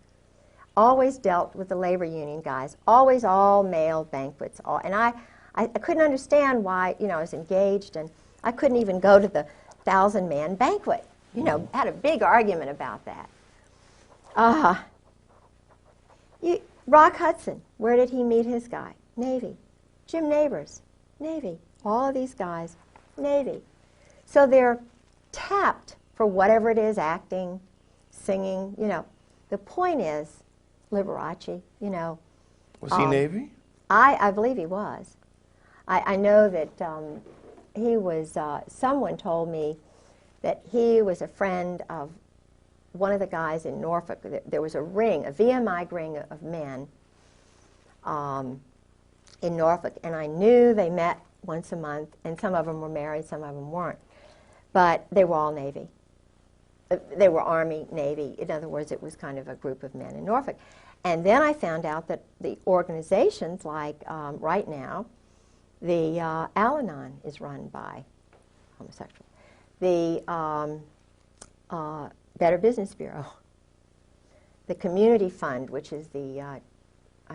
Speaker 2: Always dealt with the labor union guys. Always all male banquets. And I couldn't understand why, I was engaged and I couldn't even go to the 1,000-man banquet. Had a big argument about that. Rock Hudson, where did he meet his guy? Navy. Jim Neighbors, Navy. All of these guys, Navy. So they're tapped for whatever it is, acting, singing, The point is, Liberace,
Speaker 1: Was he Navy?
Speaker 2: I believe he was. I know that he was, someone told me that he was a friend of one of the guys in Norfolk. There was a ring, a VMI ring of men in Norfolk, and I knew they met once a month, and some of them were married, some of them weren't. But they were all Navy. They were Army, Navy. In other words, it was kind of a group of men in Norfolk. And then I found out that the organizations, like right now, the Al-Anon is run by homosexuals. The Better Business Bureau. The Community Fund, which is the, I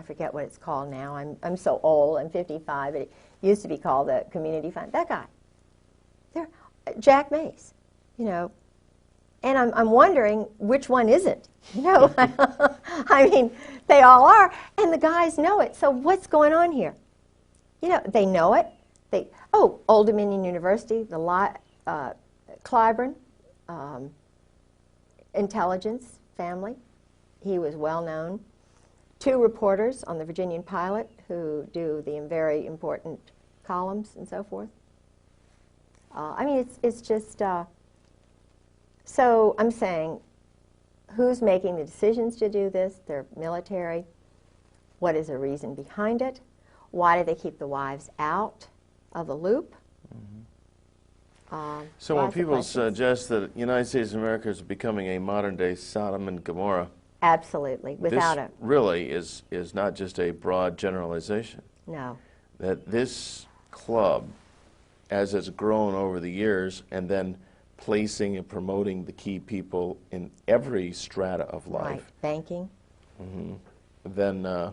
Speaker 2: forget what it's called now. I'm so old, I'm 55, but it used to be called the Community Fund. That guy. Jack Mace. you know, and I'm wondering which one isn't, you know. I mean, they all are, and the guys know it. So what's going on here? You know, they know it. Old Dominion University, Clyburn, intelligence family. He was well known. 2 reporters on the Virginian Pilot who do the very important columns and so forth. I mean, it's just, so I'm saying, who's making the decisions to do this? They're military. What is the reason behind it? Why do they keep the wives out of the loop?
Speaker 1: So when people suggest that the United States of America is becoming a modern-day Sodom and Gomorrah,
Speaker 2: absolutely, without
Speaker 1: this really is not just a broad generalization.
Speaker 2: No.
Speaker 1: That this club, as it's grown over the years, and then placing and promoting the key people in every strata of life.
Speaker 2: Right, banking.
Speaker 1: Then the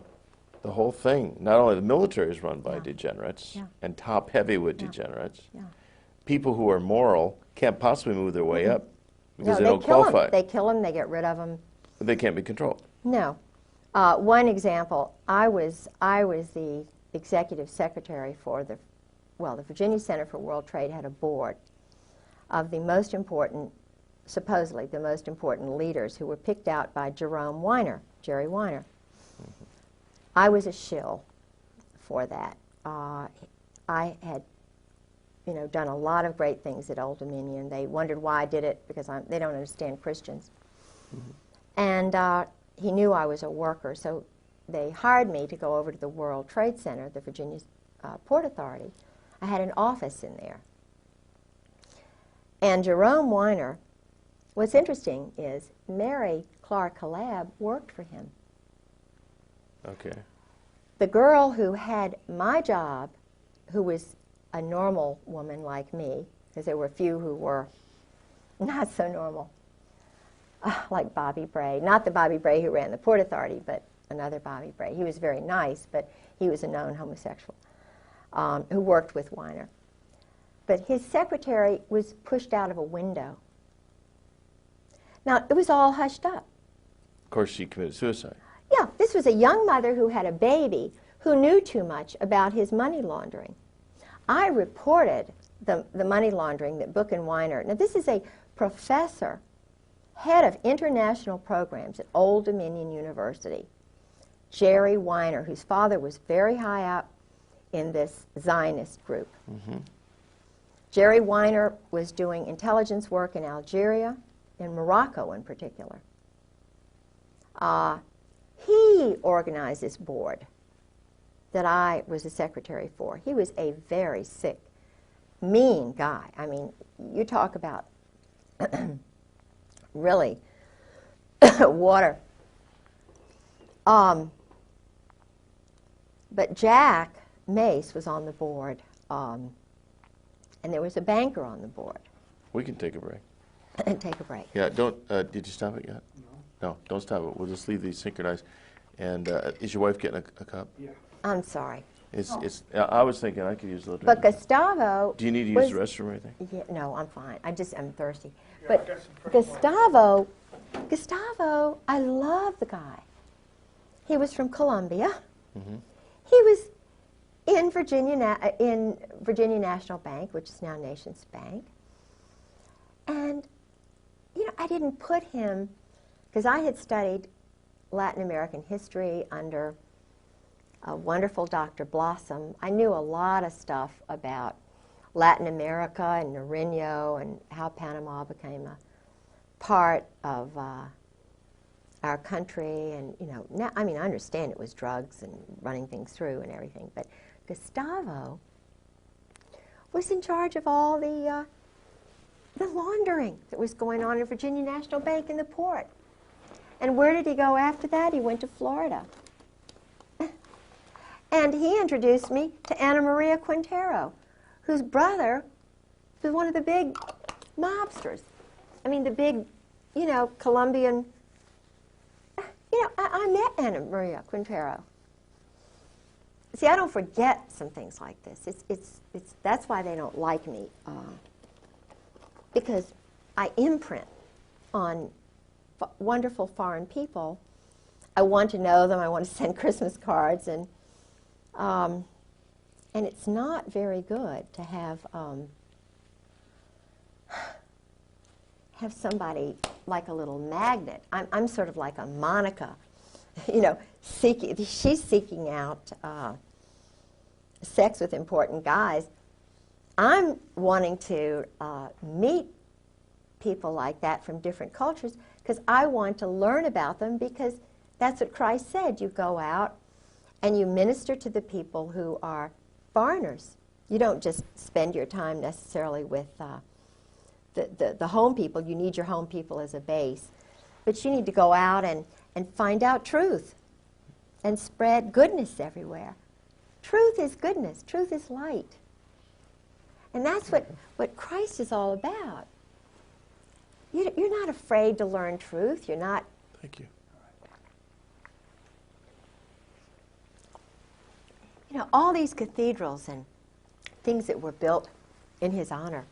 Speaker 1: whole thing, not only the military is run by degenerates and top heavyweight degenerates. People who are moral can't possibly move their way up because they don't qualify.
Speaker 2: They kill them, they get rid of them.
Speaker 1: But they can't be controlled.
Speaker 2: No. One example, I was the executive secretary for the Virginia Center for World Trade had a board of the most important, supposedly the most important leaders who were picked out by Jerome Weiner, Jerry Weiner. I was a shill for that. I had, you know, done a lot of great things at Old Dominion. They wondered why I did it because they don't understand Christians. And he knew I was a worker, so they hired me to go over to the World Trade Center, the Virginia Port Authority. I had an office in there. And Jerome Weiner, what's interesting is Mary Clark Collab worked for him.
Speaker 1: Okay.
Speaker 2: The girl who had my job, who was a normal woman like me, because there were a few who were not so normal, like Bobby Bray. Not the Bobby Bray who ran the Port Authority, but another Bobby Bray. He was very nice, but he was a known homosexual who worked with Weiner. But his secretary was pushed out of a window. Now, it was all hushed up.
Speaker 1: Of course, she committed suicide.
Speaker 2: Yeah, this was a young mother who had a baby who knew too much about his money laundering. I reported the money laundering that Book and Weiner. Now, this is a professor, head of international programs at Old Dominion University, Jerry Weiner, whose father was very high up in this Zionist group. Jerry Weiner was doing intelligence work in Algeria, in Morocco in particular. He organized this board that I was the secretary for. He was a very sick, mean guy. I mean, you talk about really water. But Jack Mace was on the board, and there was a banker on the board.
Speaker 1: We can take a break.
Speaker 2: And take a break.
Speaker 1: Yeah, don't, did you stop it yet? No, don't stop it. We'll just leave these synchronized. And is your wife getting a cup?
Speaker 2: Yeah. I'm sorry.
Speaker 1: I was thinking I could use a little
Speaker 2: But
Speaker 1: drink.
Speaker 2: Gustavo...
Speaker 1: Do you need to use the restroom or anything?
Speaker 2: Yeah, no, I'm fine. I'm thirsty. But Gustavo, I love the guy. He was from Columbia. He was in Virginia National Bank, which is now Nations Bank. And, you know, I didn't put him, because I had studied Latin American history under a wonderful Dr. Blossom. I knew a lot of stuff about Latin America and Nariño and how Panama became a part of our country. And, you know, now, I mean, I understand it was drugs and running things through and everything, but Gustavo was in charge of all the laundering that was going on in Virginia National Bank in the port. And where did he go after that? He went to Florida. And he introduced me to Ana Maria Quintero, whose brother was one of the big mobsters. I mean, the big, you know, Colombian. You know, I met Ana Maria Quintero. See, I don't forget some things like this. That's why they don't like me, because I imprint on wonderful foreign people. I want to know them. I want to send Christmas cards, and it's not very good to have somebody like a little magnet. I'm sort of like a Monica, you know, she's seeking out sex with important guys. I'm wanting to meet people like that from different cultures because I want to learn about them, because that's what Christ said. You go out and you minister to the people who are foreigners. You don't just spend your time necessarily with the home people. You need your home people as a base. But you need to go out and find out truth and spread goodness everywhere. Truth is goodness. Truth is light. And that's what Christ is all about. You're not afraid to learn truth. You're not.
Speaker 1: Thank you.
Speaker 2: You know, all these cathedrals and things that were built in his honor.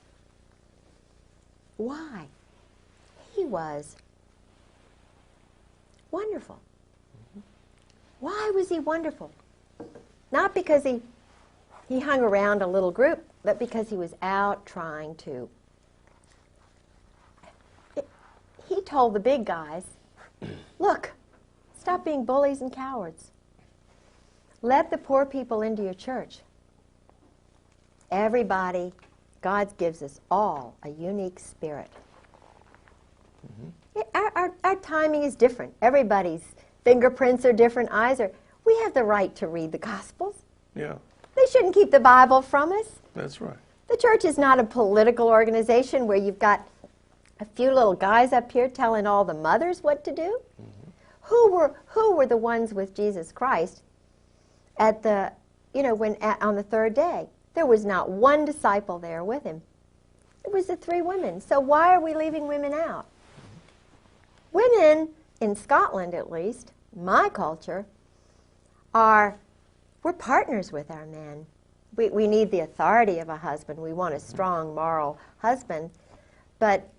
Speaker 2: Why? He was wonderful. Why was he wonderful? Not because he hung around a little group, but because he was out trying to. He told the big guys, look, stop being bullies and cowards. Let the poor people into your church. Everybody, God gives us all a unique spirit. Our timing is different. Everybody's fingerprints are different, eyes are. We have the right to read the Gospels.
Speaker 1: Yeah.
Speaker 2: They shouldn't keep the Bible from us.
Speaker 1: That's right.
Speaker 2: The church is not a political organization where you've got a few little guys up here telling all the mothers what to do. Who were the ones with Jesus Christ at the, on the third day? There was not one disciple there with him. It was the three women. So why are we leaving women out? Women, in Scotland at least, my culture, we're partners with our men. We need the authority of a husband. We want a strong moral husband. But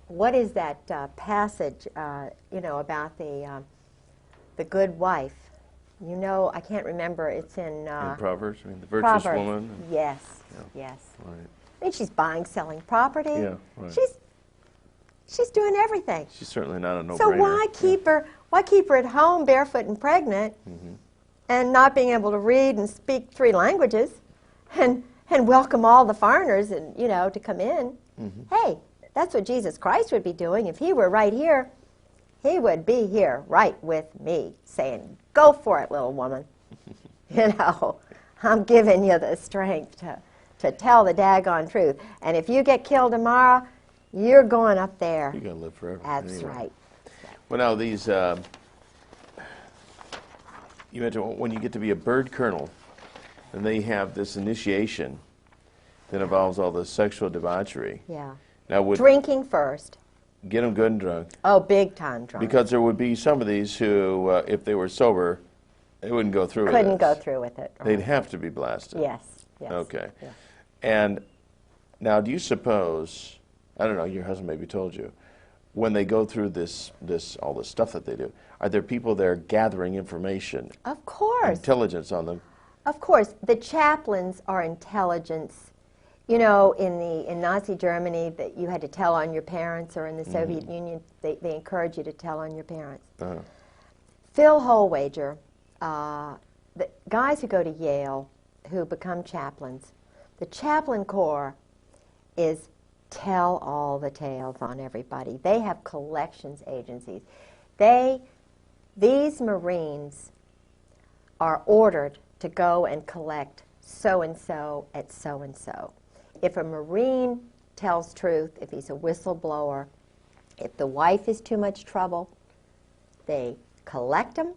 Speaker 2: what is that passage, about the good wife? I can't remember. It's in
Speaker 1: Proverbs. I mean, the virtuous
Speaker 2: Proverbs.
Speaker 1: woman.
Speaker 2: Yes,
Speaker 1: Yeah.
Speaker 2: yes.
Speaker 1: Right.
Speaker 2: I mean, she's buying, selling property.
Speaker 1: Yeah, right.
Speaker 2: She's doing everything.
Speaker 1: She's certainly not a no-brainer.
Speaker 2: So why keep her? Why keep her at home, barefoot and pregnant, and not being able to read and speak 3 languages, and welcome all the foreigners and to come in? Hey, that's what Jesus Christ would be doing if he were right here. He would be here right with me, saying, "Go for it, little woman." I'm giving you the strength to tell the daggone truth. And if you get killed tomorrow, you're going up there.
Speaker 1: You're going to live forever.
Speaker 2: That's
Speaker 1: anyway.
Speaker 2: right.
Speaker 1: Well, now these, you mentioned when you get to be a bird colonel, and they have this initiation that involves all the sexual debauchery.
Speaker 2: Yeah.
Speaker 1: Now, would
Speaker 2: Drinking first.
Speaker 1: get them good and drunk.
Speaker 2: Oh, big time drunk.
Speaker 1: Because there would be some of these who, if they were sober, they wouldn't go through with it.
Speaker 2: Couldn't go through with it.
Speaker 1: They'd have to be blasted.
Speaker 2: Yes. Yes.
Speaker 1: Okay.
Speaker 2: Yes.
Speaker 1: And now, do you suppose, I don't know, your husband maybe told you, when they go through all this stuff that they do, are there people there gathering information?
Speaker 2: Of course.
Speaker 1: Intelligence on them?
Speaker 2: Of course. The chaplains are intelligence. In Nazi Germany, that you had to tell on your parents, or in the Soviet Union, they encourage you to tell on your parents. Phil Holwager, the guys who go to Yale, who become chaplains, the chaplain corps is tell all the tales on everybody. They have collections agencies. These Marines are ordered to go and collect so-and-so at so-and-so. If a Marine tells truth, if he's a whistleblower, if the wife is too much trouble, they collect them,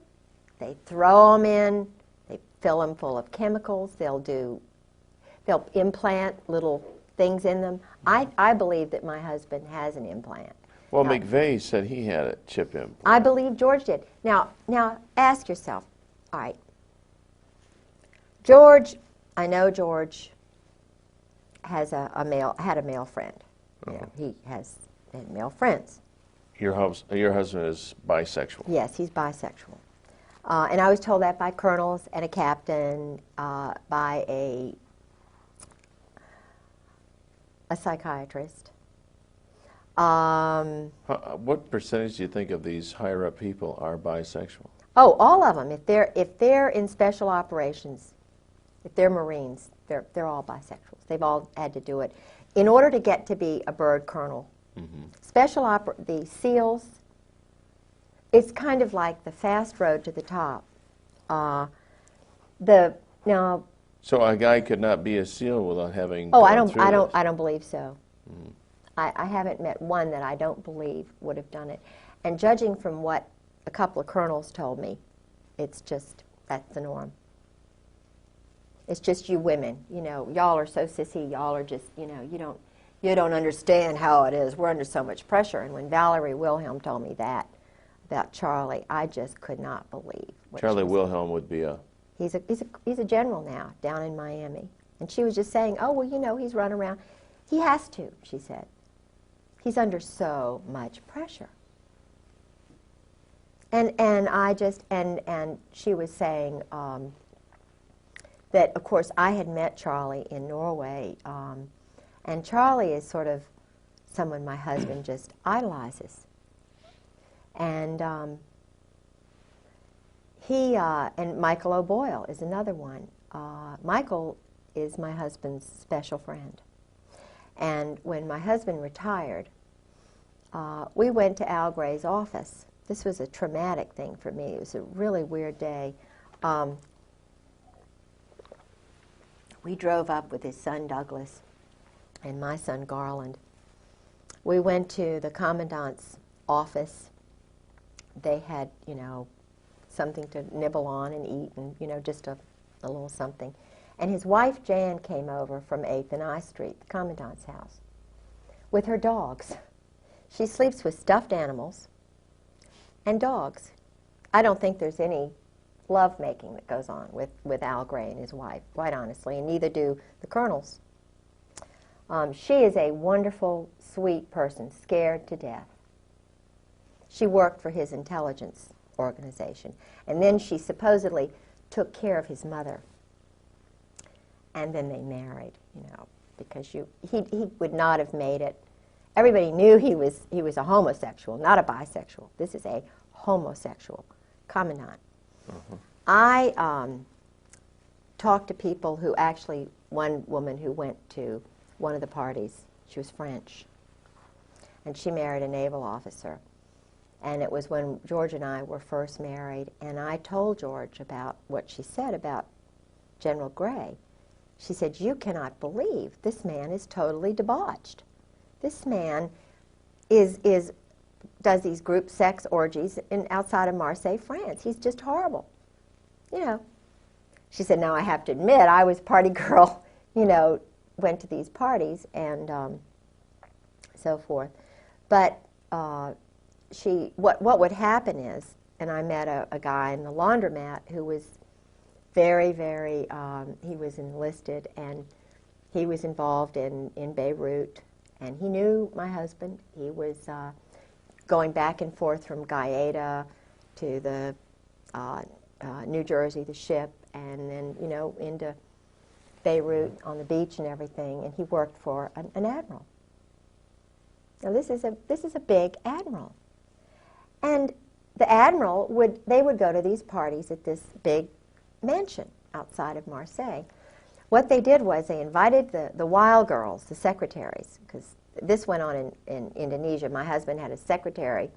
Speaker 2: they throw them in, they fill them full of chemicals, they'll implant little things in them. I believe that my husband has an implant.
Speaker 1: Well, McVeigh said he had a chip implant.
Speaker 2: I believe George did. Now ask yourself, all right, I know George had a male friend. You know, he has male friends.
Speaker 1: Your husband is bisexual.
Speaker 2: Yes, he's bisexual. And I was told that by colonels and a captain, by a psychiatrist.
Speaker 1: What percentage do you think of these higher up people are bisexual?
Speaker 2: Oh, all of them. If they're in special operations, if they're Marines, they're all bisexuals. They've all had to do it in order to get to be a bird colonel. The SEALs, it's kind of like the fast road to the top.
Speaker 1: So a guy could not be a SEAL without having.
Speaker 2: Oh, I don't believe so. I haven't met one that I don't believe would have done it. And judging from what a couple of colonels told me, it's just, that's the norm. It's just you women, you know, y'all are so sissy, y'all are just, you know, you don't understand how it is. We're under so much pressure. And when Valerie Wilhelm told me that about Charlie, I just could not believe what
Speaker 1: Charlie Wilhelm would be a...
Speaker 2: He's a general now down in Miami. And she was just saying, oh, well, you know, he's run around. He has to, she said. He's under so much pressure. And she was saying that, of course, I had met Charlie in Norway, and Charlie is sort of someone my husband just idolizes. And and Michael O'Boyle is another one. Michael is my husband's special friend. And when my husband retired, we went to Al Gray's office. This was a traumatic thing for me. It was a really weird day. We drove up with his son Douglas and my son Garland. We went to the commandant's office. They had, you know, something to nibble on and eat, and, you know, just a little something. And his wife Jan came over from 8th and I Street, the commandant's house, with her dogs. She sleeps with stuffed animals and dogs. I don't think there's any love-making that goes on with Al Gray and his wife, quite honestly, and neither do the colonels. She is a wonderful, sweet person, scared to death. She worked for his intelligence organization, and then she supposedly took care of his mother. And then they married, you know, because he would not have made it. Everybody knew he was a homosexual, not a bisexual. This is a homosexual commandant. I talked to people who actually, one woman who went to one of the parties, she was French, and she married a naval officer. And it was when George and I were first married, and I told George about what she said about General Gray. She said, you cannot believe this man is totally debauched. This man does these group sex orgies outside of Marseille, France. He's just horrible. You know. She said, now I have to admit, I was party girl, you know, went to these parties and so forth. But what would happen is, and I met a guy in the laundromat who was very, very, he was enlisted, and he was involved in Beirut, and he knew my husband. He was going back and forth from Gaeta to the New Jersey, the ship, and then, you know, into Beirut on the beach and everything, and he worked for an admiral. Now this is a big admiral. And the admiral would go to these parties at this big mansion outside of Marseille. What they did was they invited the wild girls, the secretaries, because this went on in Indonesia. My husband had a secretary.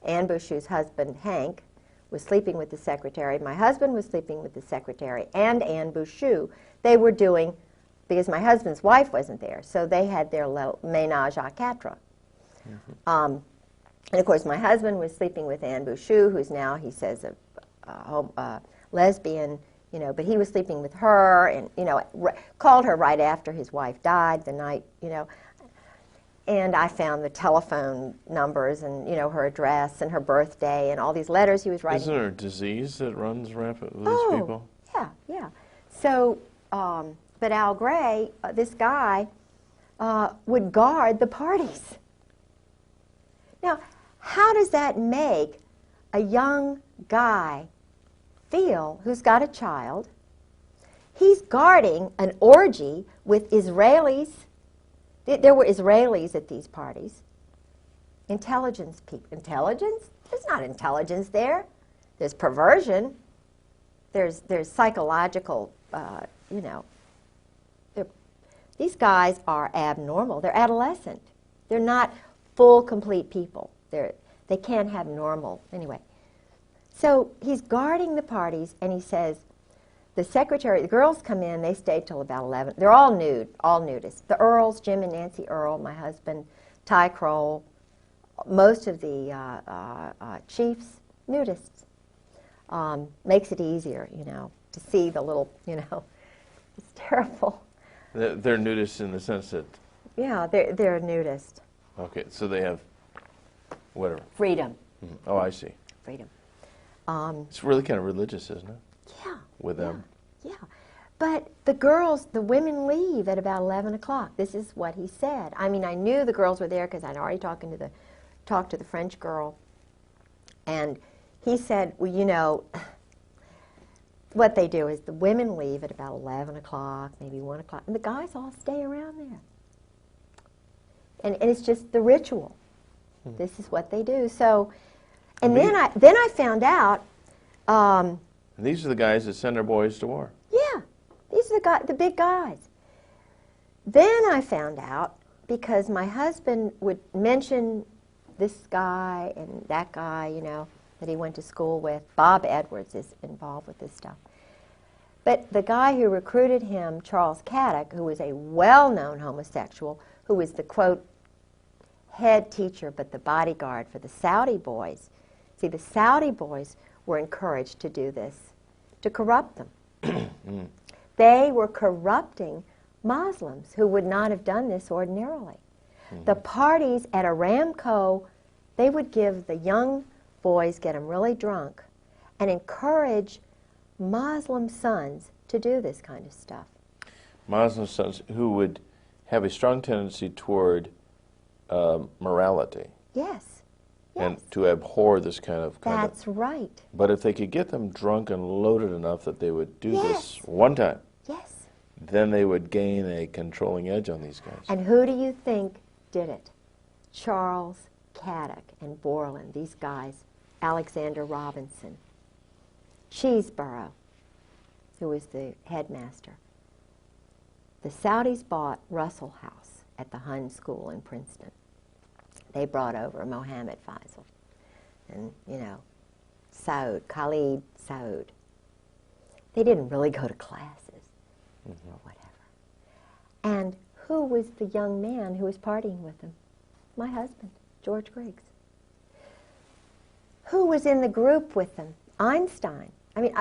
Speaker 2: Anne Bouchou's husband, Hank, was sleeping with the secretary. My husband was sleeping with the secretary and Anne Bouchou. They were doing, because my husband's wife wasn't there, so they had their little ménage à quatre. And of course, my husband was sleeping with Anne Bouchou, who's now, he says, a lesbian, you know, but he was sleeping with her, and, you know, called her right after his wife died, the night, you know. And I found the telephone numbers and, you know, her address and her birthday and all these letters he was writing.
Speaker 1: Isn't there a disease that runs rampant with these people?
Speaker 2: Yeah, yeah. So, but Al Gray, this guy, would guard the parties. Now, how does that make a young guy feel who's got a child? He's guarding an orgy with Israelis. There were Israelis at these parties. Intelligence people. Intelligence? There's not intelligence there. There's perversion. There's psychological, you know. These guys are abnormal. They're adolescent. They're not full, complete people. They can't have normal. Anyway. So he's guarding the parties, and he says, the secretary, the girls come in, they stay till about 11. They're all nude, all nudists. The Earls, Jim and Nancy Earl, my husband, Ty Kroll, most of the chiefs, nudists. Makes it easier, you know, to see the little, you know, it's terrible.
Speaker 1: They're nudists in the sense that...
Speaker 2: Yeah, they're nudists.
Speaker 1: Okay, so they have whatever.
Speaker 2: Freedom.
Speaker 1: Mm-hmm. Oh, I see.
Speaker 2: Freedom.
Speaker 1: It's really kind of religious, isn't it?
Speaker 2: Yeah.
Speaker 1: With them.
Speaker 2: Yeah. But the girls, the women leave at about 11 o'clock. This is what he said. I mean, I knew the girls were there because I'd already talked to the French girl. And he said, well, you know, what they do is the women leave at about 11 o'clock, maybe 1 o'clock, and the guys all stay around there. And it's just the ritual. This is what they do. So, and then I found out.
Speaker 1: These are the guys that send their boys to war.
Speaker 2: Yeah, these are the big guys. Then I found out, because my husband would mention this guy and that guy, you know, that he went to school with. Bob Edwards is involved with this stuff. But the guy who recruited him, Charles Caddick, who was a well-known homosexual, who was the, quote, head teacher but the bodyguard for the Saudi boys. See, the Saudi boys were encouraged to do this, to corrupt them. They were corrupting Muslims who would not have done this ordinarily. The parties at Aramco, they would give the young boys, get them really drunk, and encourage Muslim sons to do this kind of stuff.
Speaker 1: Muslim sons who would have a strong tendency toward morality.
Speaker 2: Yes. Yes.
Speaker 1: And to abhor this kind of conduct.
Speaker 2: That's right.
Speaker 1: But if they could get them drunk and loaded enough that they would do
Speaker 2: Yes.
Speaker 1: this one time,
Speaker 2: Yes.
Speaker 1: then they would gain a controlling edge on these guys.
Speaker 2: And who do you think did it? Charles Caddick and Borland, these guys, Alexander Robinson, Cheeseborough, who was the headmaster. The Saudis bought Russell House at the Hun School in Princeton. They brought over Mohammed Faisal and, you know, Khalid Saud. They didn't really go to classes or whatever. And who was the young man who was partying with them? My husband, George Griggs. Who was in the group with them? Einstein. I mean,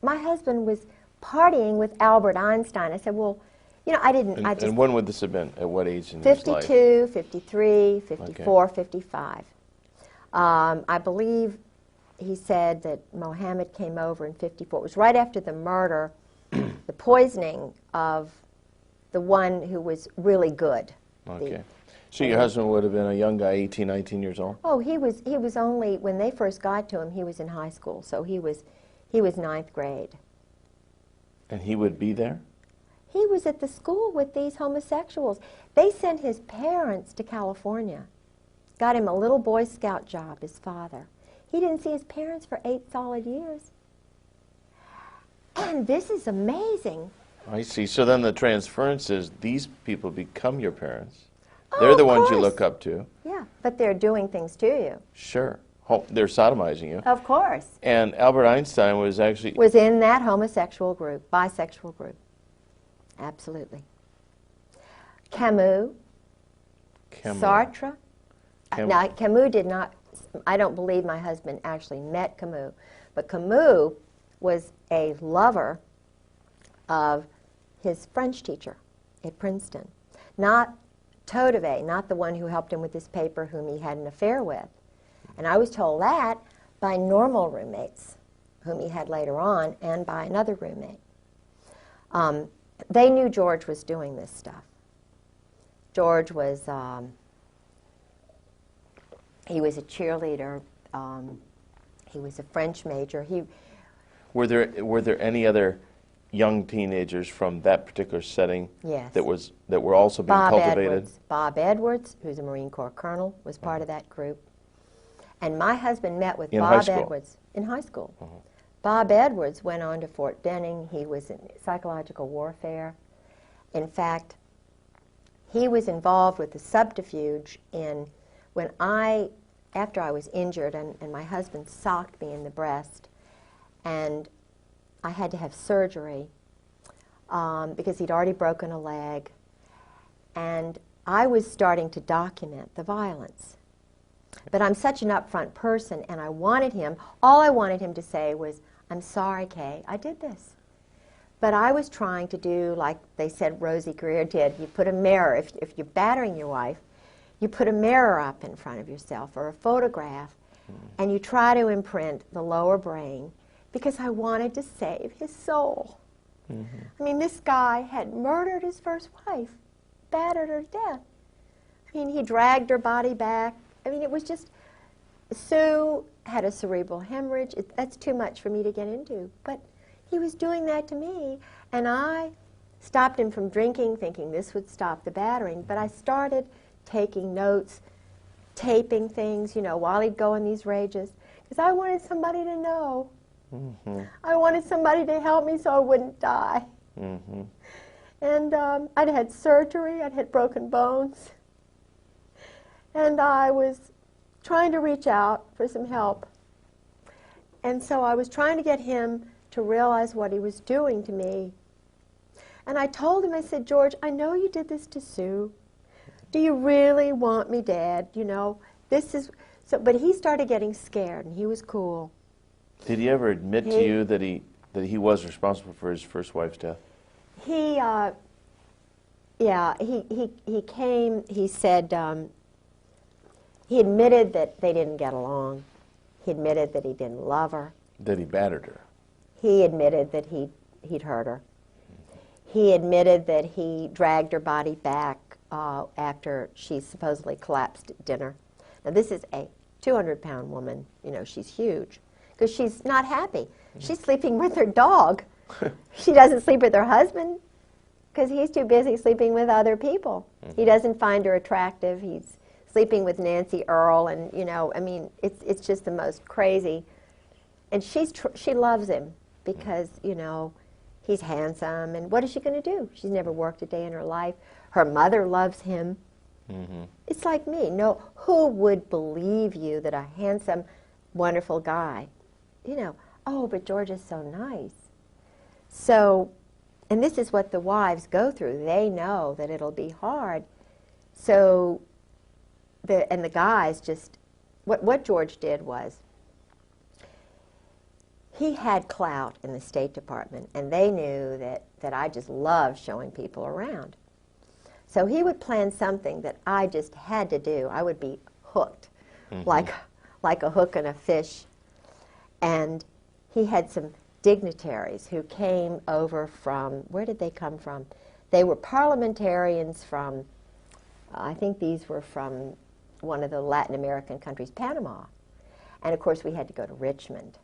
Speaker 2: my husband was partying with Albert Einstein. I said, well, you know,
Speaker 1: And when would this have been? At what age in his life?
Speaker 2: 52, 53, 54,
Speaker 1: Okay.
Speaker 2: 55. I believe he said that Mohammed came over in 54. It was right after the murder, the poisoning of the one who was really good.
Speaker 1: Okay. So your husband would have been a young guy, 18, 19 years old?
Speaker 2: Oh, he was only, when they first got to him, he was in high school, so he was ninth grade.
Speaker 1: And he would be there?
Speaker 2: He was at the school with these homosexuals. They sent his parents to California. Got him a little Boy Scout job, his father. He didn't see his parents for 8 solid years. And this is amazing.
Speaker 1: I see. So then the transference is these people become your parents. They're the ones you look up to.
Speaker 2: Yeah, but they're doing things to you.
Speaker 1: Sure. They're sodomizing you.
Speaker 2: Of course.
Speaker 1: And Albert Einstein was actually...
Speaker 2: Was in that homosexual group, bisexual group. Absolutely. Camus. Sartre. Now, Camus did not, I don't believe my husband actually met Camus, but Camus was a lover of his French teacher at Princeton. Not Todeve, not the one who helped him with his paper whom he had an affair with. And I was told that by normal roommates, whom he had later on, and by another roommate. They knew George was doing this stuff. George was, he was a cheerleader. He was a French major.
Speaker 1: Were there any other young teenagers from that particular setting
Speaker 2: Yes.
Speaker 1: that were also being cultivated?
Speaker 2: Bob Edwards, who's a Marine Corps colonel, was part of that group. And my husband met with Bob Edwards in high school. Bob Edwards went on to Fort Benning. He was in psychological warfare. In fact, he was involved with the subterfuge after I was injured and my husband socked me in the breast, and I had to have surgery because he'd already broken a leg, and I was starting to document the violence. But I'm such an upfront person, and all I wanted him to say was, "I'm sorry, Kay, I did this." But I was trying to do like they said Rosie Greer did. You put a mirror, if you're battering your wife, you put a mirror up in front of yourself or a photograph, and you try to imprint the lower brain, because I wanted to save his soul. I mean, this guy had murdered his first wife, battered her to death. I mean, he dragged her body back. I mean, it was just, Sue had a cerebral hemorrhage. That's too much for me to get into. But he was doing that to me, and I stopped him from drinking, thinking this would stop the battering. But I started taking notes, taping things, while he'd go in these rages, because I wanted somebody to know. I wanted somebody to help me so I wouldn't die. And I'd had surgery, I'd had broken bones, and I was trying to reach out for some help. And so I was trying to get him to realize what he was doing to me. And I told him, I said, "George, I know you did this to Sue. Do you really want me dead? This is..." But he started getting scared, and he was cool.
Speaker 1: Did he ever admit to you that he was responsible for his first wife's death?
Speaker 2: He came, he said, he admitted that they didn't get along. He admitted that he didn't love her.
Speaker 1: That he battered her.
Speaker 2: He admitted that he'd hurt her. He admitted that he dragged her body back after she supposedly collapsed at dinner. Now, this is a 200-pound woman. She's huge. Because she's not happy. She's sleeping with her dog. She doesn't sleep with her husband because he's too busy sleeping with other people. He doesn't find her attractive. He's sleeping with Nancy Earl, and I mean, it's just the most crazy. And she loves him because he's handsome. And what is she going to do? She's never worked a day in her life. Her mother loves him. It's like me. No, who would believe you that a handsome, wonderful guy? Oh, but George is so nice. So, and this is what the wives go through. They know that it'll be hard. So, the guys just, what George did was, he had clout in the State Department, and they knew that I just loved showing people around. So he would plan something that I just had to do. I would be hooked, like a hook in a fish. And he had some dignitaries who came over from, where did they come from? They were parliamentarians from, I think these were from one of the Latin American countries, Panama. And of course we had to go to Richmond.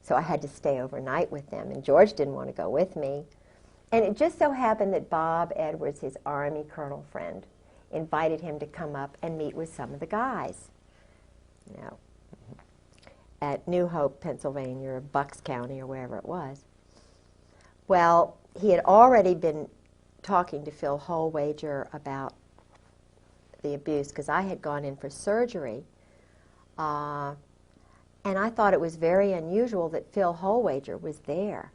Speaker 2: So I had to stay overnight with them, and George didn't want to go with me. And it just so happened that Bob Edwards, his Army colonel friend, invited him to come up and meet with some of the guys. At New Hope, Pennsylvania, or Bucks County, or wherever it was. Well, he had already been talking to Phil Holwager about the abuse, because I had gone in for surgery, and I thought it was very unusual that Phil Holwager was there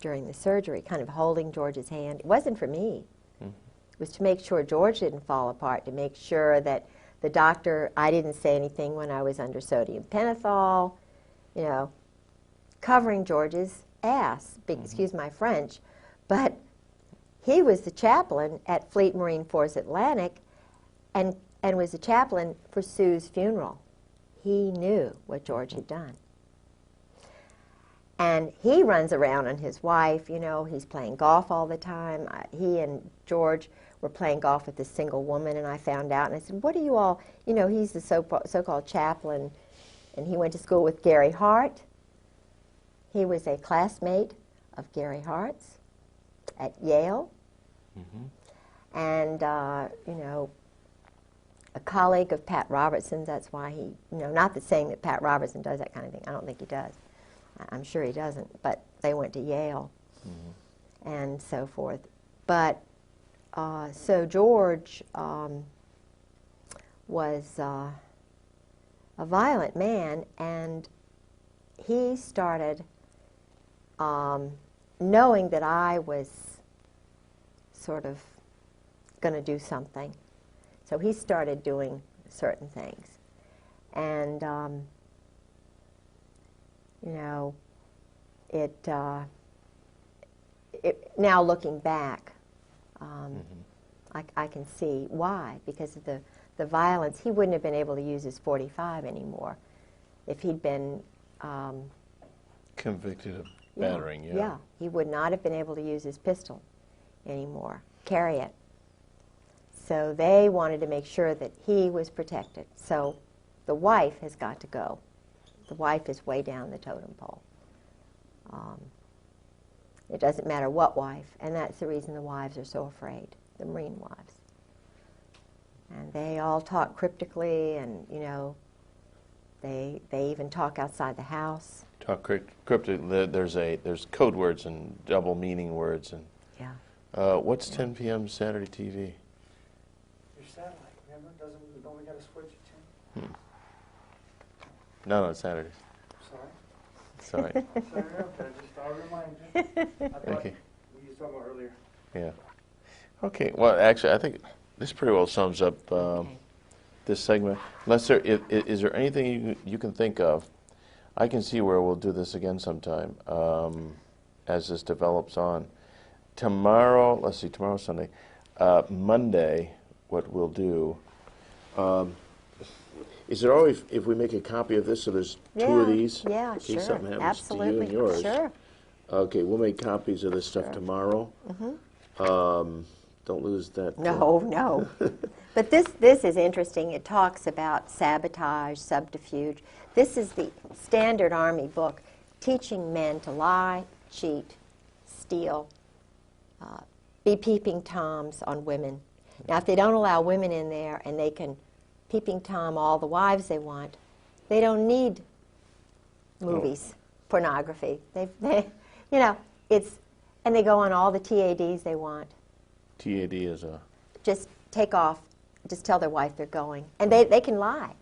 Speaker 2: during the surgery, kind of holding George's hand. It wasn't for me. It was to make sure George didn't fall apart, to make sure that the doctor, I didn't say anything when I was under sodium pentothal, covering George's ass, excuse my French. But he was the chaplain at Fleet Marine Force Atlantic and was the chaplain for Sue's funeral. He knew what George had done. And he runs around on his wife, you know, he's playing golf all the time. He and George were playing golf with this single woman, and I found out, and I said, what do you all, you know, he's the so-called chaplain, and he went to school with Gary Hart. He was a classmate of Gary Hart's at Yale, and, you know, a colleague of Pat Robertson's. That's why he, you know, not that saying that Pat Robertson does that kind of thing. I don't think he does. I'm sure he doesn't, but they went to Yale and so forth. But so George was a violent man, and he started knowing that I was sort of going to do something. So he started doing certain things. And you know, now looking back, I can see why. Because of the violence, he wouldn't have been able to use his .45 anymore if he'd been
Speaker 1: convicted of battering.
Speaker 2: Yeah, he would not have been able to use his pistol anymore, carry it. So they wanted to make sure that he was protected. So the wife has got to go. The wife is way down the totem pole. It doesn't matter what wife, and that's the reason the wives are so afraid, the Marine wives. And they all talk cryptically, and, you know, they even talk outside the house.
Speaker 1: Talk cryptically. There's code words and double meaning words. And
Speaker 2: yeah.
Speaker 1: What's 10 p.m. Saturday TV?
Speaker 3: Your satellite, remember? Don't we got to switch it to?
Speaker 1: Not on Saturdays.
Speaker 3: Sorry.
Speaker 1: Sorry.
Speaker 3: Sorry, okay, just thought I'd remind you. I thought
Speaker 1: Okay.
Speaker 3: we was talking about earlier.
Speaker 1: Yeah. Okay. Well, actually, I think this pretty well sums up this segment. Unless is there anything you can think of? I can see where we'll do this again sometime as this develops on. Tomorrow, let's see, tomorrow's Sunday. Monday, what we'll do. Is it always if we make a copy of this, so there's two of these?
Speaker 2: Yeah,
Speaker 1: in case
Speaker 2: sure.
Speaker 1: something happens
Speaker 2: Absolutely.
Speaker 1: to you and yours.
Speaker 2: Sure.
Speaker 1: Okay, we'll make copies of this stuff tomorrow. Don't lose that.
Speaker 2: No, no. But this is interesting. It talks about sabotage, subterfuge. This is the standard Army book teaching men to lie, cheat, steal, be peeping toms on women. Now, if they don't allow women in there and they can peeping tom all the wives they want, they don't need movies, pornography. They, you know, and they go on all the TADs they want.
Speaker 1: TAD is a...
Speaker 2: Just take off, just tell their wife they're going. And they can lie,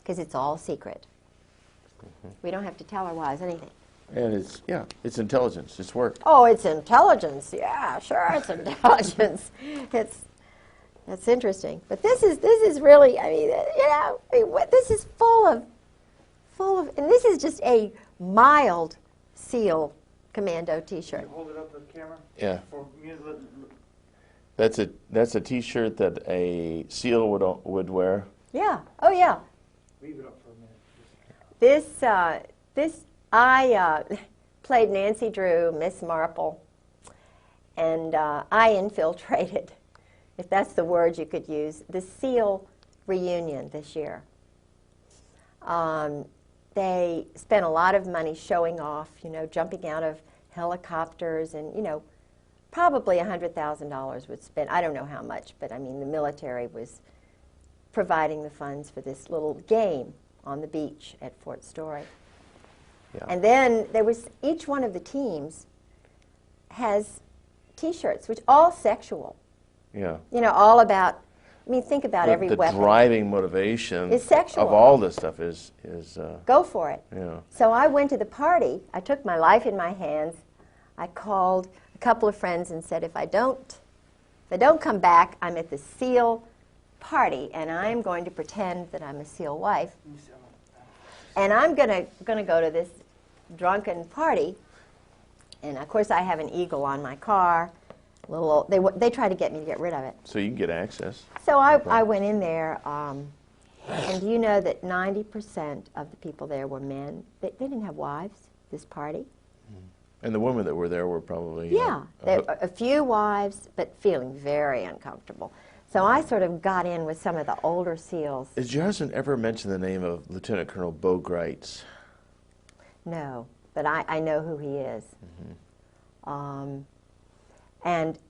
Speaker 2: because it's all secret. We don't have to tell our wives anything.
Speaker 1: And it's intelligence, it's work.
Speaker 2: Oh, it's intelligence. Yeah, sure, it's intelligence. That's interesting. But this is really, I mean, you know, this is full of, and this is just a mild SEAL commando T-shirt.
Speaker 3: Can you hold it up to the camera?
Speaker 1: Yeah.
Speaker 3: For me to look.
Speaker 1: That's a T-shirt that a SEAL would wear.
Speaker 2: Yeah. Oh, yeah.
Speaker 3: Leave it up for a minute.
Speaker 2: I played Nancy Drew, Miss Marple, and I infiltrated, if that's the word you could use, the SEAL reunion this year. They spent a lot of money showing off, you know, jumping out of helicopters, and, you know, probably $100,000 was spent. I don't know how much, but I mean, the military was providing the funds for this little game on the beach at Fort Story.
Speaker 1: Yeah.
Speaker 2: And then there was, each one of the teams has T-shirts, which all sexual.
Speaker 1: Yeah.
Speaker 2: You know, all about, I mean, think about every
Speaker 1: the
Speaker 2: weapon.
Speaker 1: The driving motivation
Speaker 2: is sexual.
Speaker 1: of all this stuff is
Speaker 2: go for it.
Speaker 1: Yeah.
Speaker 2: So I went to the party. I took my life in my hands. I called a couple of friends and said, if I don't come back, I'm at the SEAL party, and I'm going to pretend that I'm a SEAL wife. And I'm going to go to this drunken party. And of course, I have an Eagle on my car. They try to get me to get rid of it.
Speaker 1: So you can get access.
Speaker 2: So I went in there, and do you know that 90% of the people there were men? They didn't have wives, this party.
Speaker 1: And the women that were there were probably...
Speaker 2: Yeah, a few wives, but feeling very uncomfortable. So I sort of got in with some of the older SEALs.
Speaker 1: Did your husband ever mention the name of Lieutenant Colonel Bo Greitz?
Speaker 2: No, but I know who he is.
Speaker 1: Mm-hmm.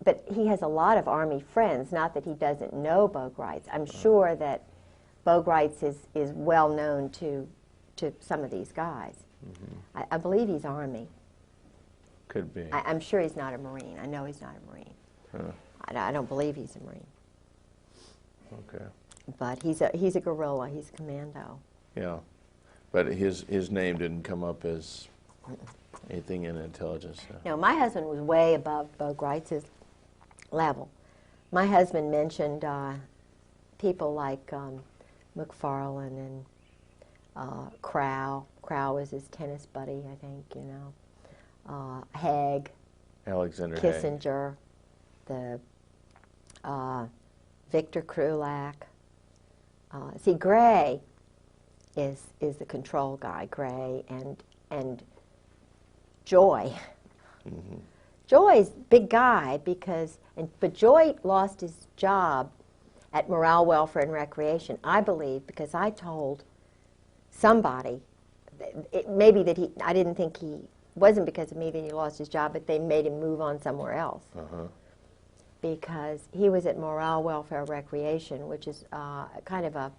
Speaker 2: But he has a lot of Army friends, not that he doesn't know Bo Greitz. I'm sure that Bo Greitz is well known to some of these guys.
Speaker 1: Mm-hmm.
Speaker 2: I believe he's Army.
Speaker 1: Could be.
Speaker 2: I'm sure he's not a Marine. I know he's not a Marine.
Speaker 1: Huh.
Speaker 2: I don't believe he's a Marine.
Speaker 1: Okay.
Speaker 2: But he's a guerrilla. He's a commando.
Speaker 1: Yeah. But his name didn't come up as anything in intelligence.
Speaker 2: No, my husband was way above Bo Greitz's level. My husband mentioned people like McFarlane and Crow. Crow was his tennis buddy, I think, you know. Haig.
Speaker 1: Alexander Haig.
Speaker 2: Kissinger. The Victor Krulak. See, Gray is the control guy, Gray, and Joy.
Speaker 1: Mm-hmm.
Speaker 2: Joy's big guy but Joy lost his job at Morale, Welfare, and Recreation, I believe, because I told somebody, maybe that I didn't think wasn't because of me that he lost his job, but they made him move on somewhere else.
Speaker 1: Uh-huh.
Speaker 2: Because he was at Morale, Welfare, Recreation, which is kind of a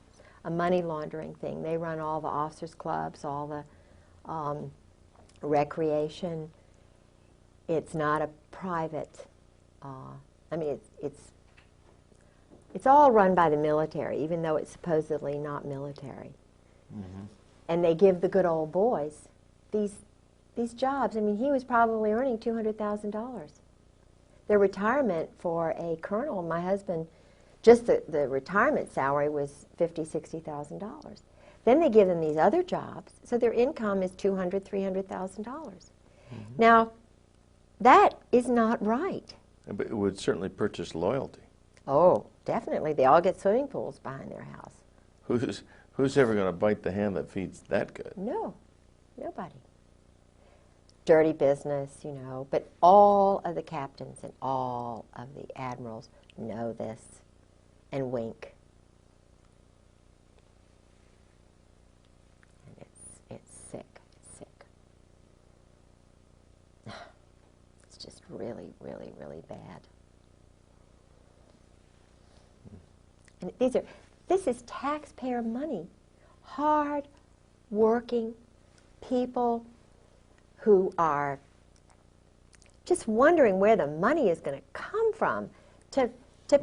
Speaker 2: money laundering thing. They run all the officers' clubs, all the recreation. It's not a private. I mean, it's all run by the military, even though it's supposedly not military.
Speaker 1: Mm-hmm. And
Speaker 2: they give the good old boys these jobs. I mean, he was probably earning $200,000. Their retirement for a colonel, my husband, just the retirement salary was $50,000, $60,000. Then they give them these other jobs, so their income is $200,000, $300,000. Mm-hmm. Now, that is not right.
Speaker 1: But it would certainly purchase loyalty.
Speaker 2: Oh, definitely. They all get swimming pools behind their house.
Speaker 1: Who's ever going to bite the hand that feeds that good?
Speaker 2: No, nobody. Dirty business, you know, but all of the captains and all of the admirals know this and wink. And it's sick. It's sick. It's just really, really, really bad. And this is taxpayer money. Hard working people who are just wondering where the money is going to come from to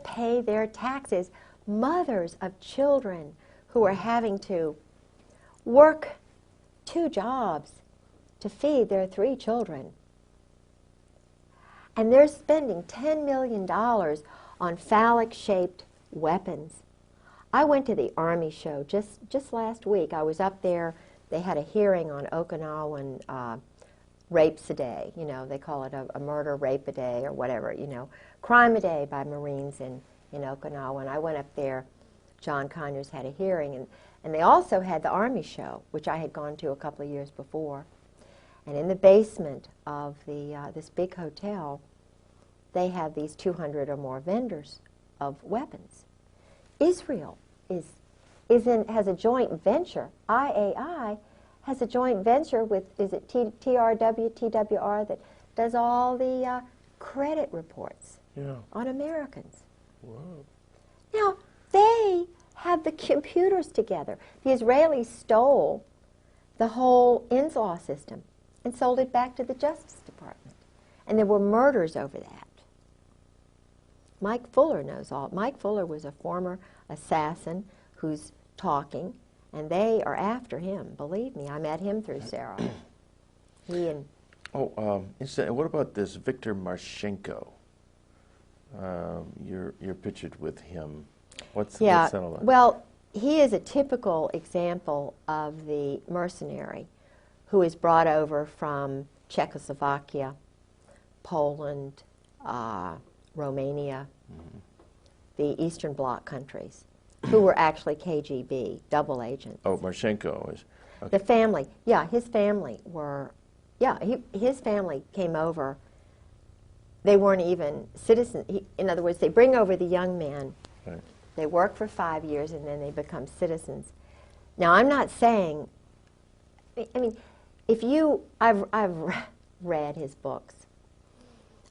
Speaker 2: pay their taxes. Mothers of children who are having to work 2 jobs to feed their 3 children. And they're spending $10 million on phallic-shaped weapons. I went to the Army show just last week. I was up there. They had a hearing on Okinawan rapes a day. You know, they call it a murder rape a day or whatever, you know. Crime a day by Marines in Okinawa. And I went up there. John Conyers had a hearing. And they also had the Army show, which I had gone to a couple of years before. And in the basement of this big hotel, they have these 200 or more vendors of weapons. Israel has a joint venture. IAI has a joint venture with, is it TWR, that does all the credit reports on Americans.
Speaker 1: Whoa.
Speaker 2: Now, they have the computers together. The Israelis stole the whole INSLAW system and sold it back to the Justice Department. And there were murders over that. Mike Fuller knows all. Mike Fuller was a former assassin who's talking, and they are after him. Believe me, I met him through Sarah. He and...
Speaker 1: what about this Victor Marchenko? You're pictured with him. What's that all about?
Speaker 2: Well, he is a typical example of the mercenary who is brought over from Czechoslovakia, Poland, Romania, the Eastern Bloc countries, who were actually KGB, double agents.
Speaker 1: Oh, Marchenko is... Okay.
Speaker 2: The family, his family were Yeah, his family came over. They weren't even citizens. In other words, they bring over the young man.
Speaker 1: Right.
Speaker 2: They work for 5 years, and then they become citizens. Now, I'm not saying, I mean, I've read his books.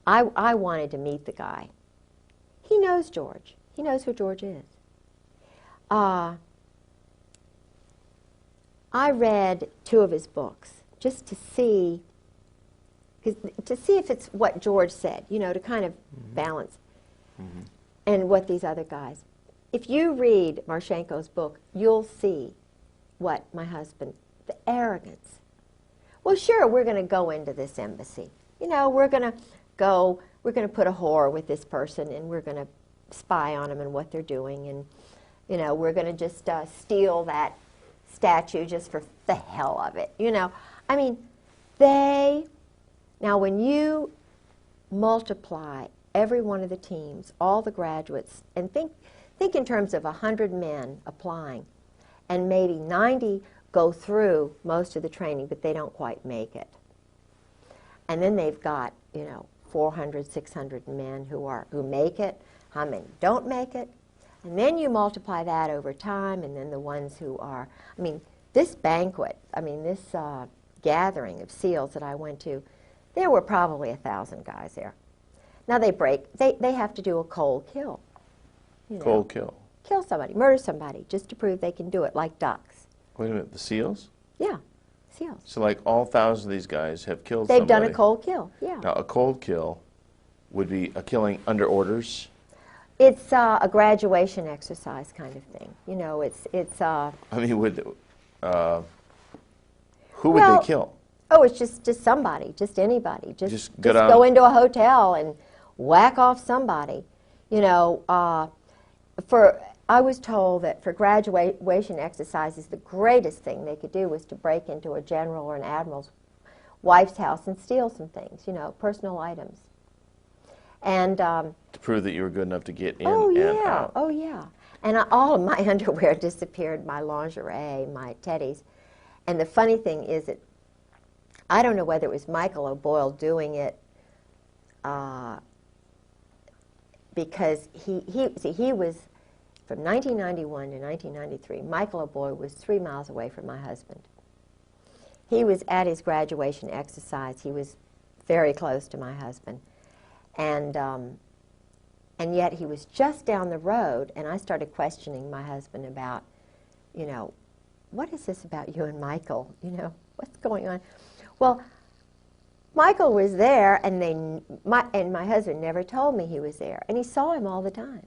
Speaker 2: I wanted to meet the guy. He knows George. He knows who George is. I read 2 of his books just to see if it's what George said, you know, to kind of balance, and what these other guys. If you read Marchenko's book, you'll see what my husband, the arrogance. Well, sure, we're going to go into this embassy. You know, we're going to put a whore with this person, and we're going to spy on them and what they're doing, and, you know, we're going to just steal that statue just for the hell of it, you know. I mean, now when you multiply every one of the teams, all the graduates, and think in terms of 100 men applying, and maybe 90 go through most of the training, but they don't quite make it. And then they've got, you know, 400, 600 men who make it, how many don't make it, and then you multiply that over time, and then the ones who are, I mean, this banquet, I mean, this gathering of SEALs that I went to, there were probably 1,000 guys there. Now they have to do a cold kill. You know,
Speaker 1: Cold kill.
Speaker 2: Kill somebody, murder somebody, just to prove they can do it, like ducks.
Speaker 1: Wait a minute, the SEALs?
Speaker 2: Yeah, SEALs.
Speaker 1: So like all 1,000 of these guys have killed
Speaker 2: They've
Speaker 1: somebody.
Speaker 2: done a cold kill, yeah.
Speaker 1: Now a cold kill would be a killing under orders?
Speaker 2: It's a graduation exercise kind of thing. You know, it's
Speaker 1: I mean, who would they kill?
Speaker 2: Oh, it's just somebody, just anybody. Just
Speaker 1: go
Speaker 2: go into a hotel and whack off somebody. You know, I was told that for graduation exercises, the greatest thing they could do was to break into a general or an admiral's wife's house and steal some things, you know, personal items. And
Speaker 1: to prove that you were good enough to get in
Speaker 2: and
Speaker 1: out.
Speaker 2: Oh, yeah. And all of my underwear disappeared, my lingerie, my teddies. And the funny thing is that I don't know whether it was Michael O'Boyle doing it because he was, from 1991 to 1993, Michael O'Boyle was 3 miles away from my husband. He was at his graduation exercise. He was very close to my husband. And yet he was just down the road, and I started questioning my husband about, you know, what is this about you and Michael? You know, what's going on? Well, Michael was there, and my husband never told me he was there, and he saw him all the time.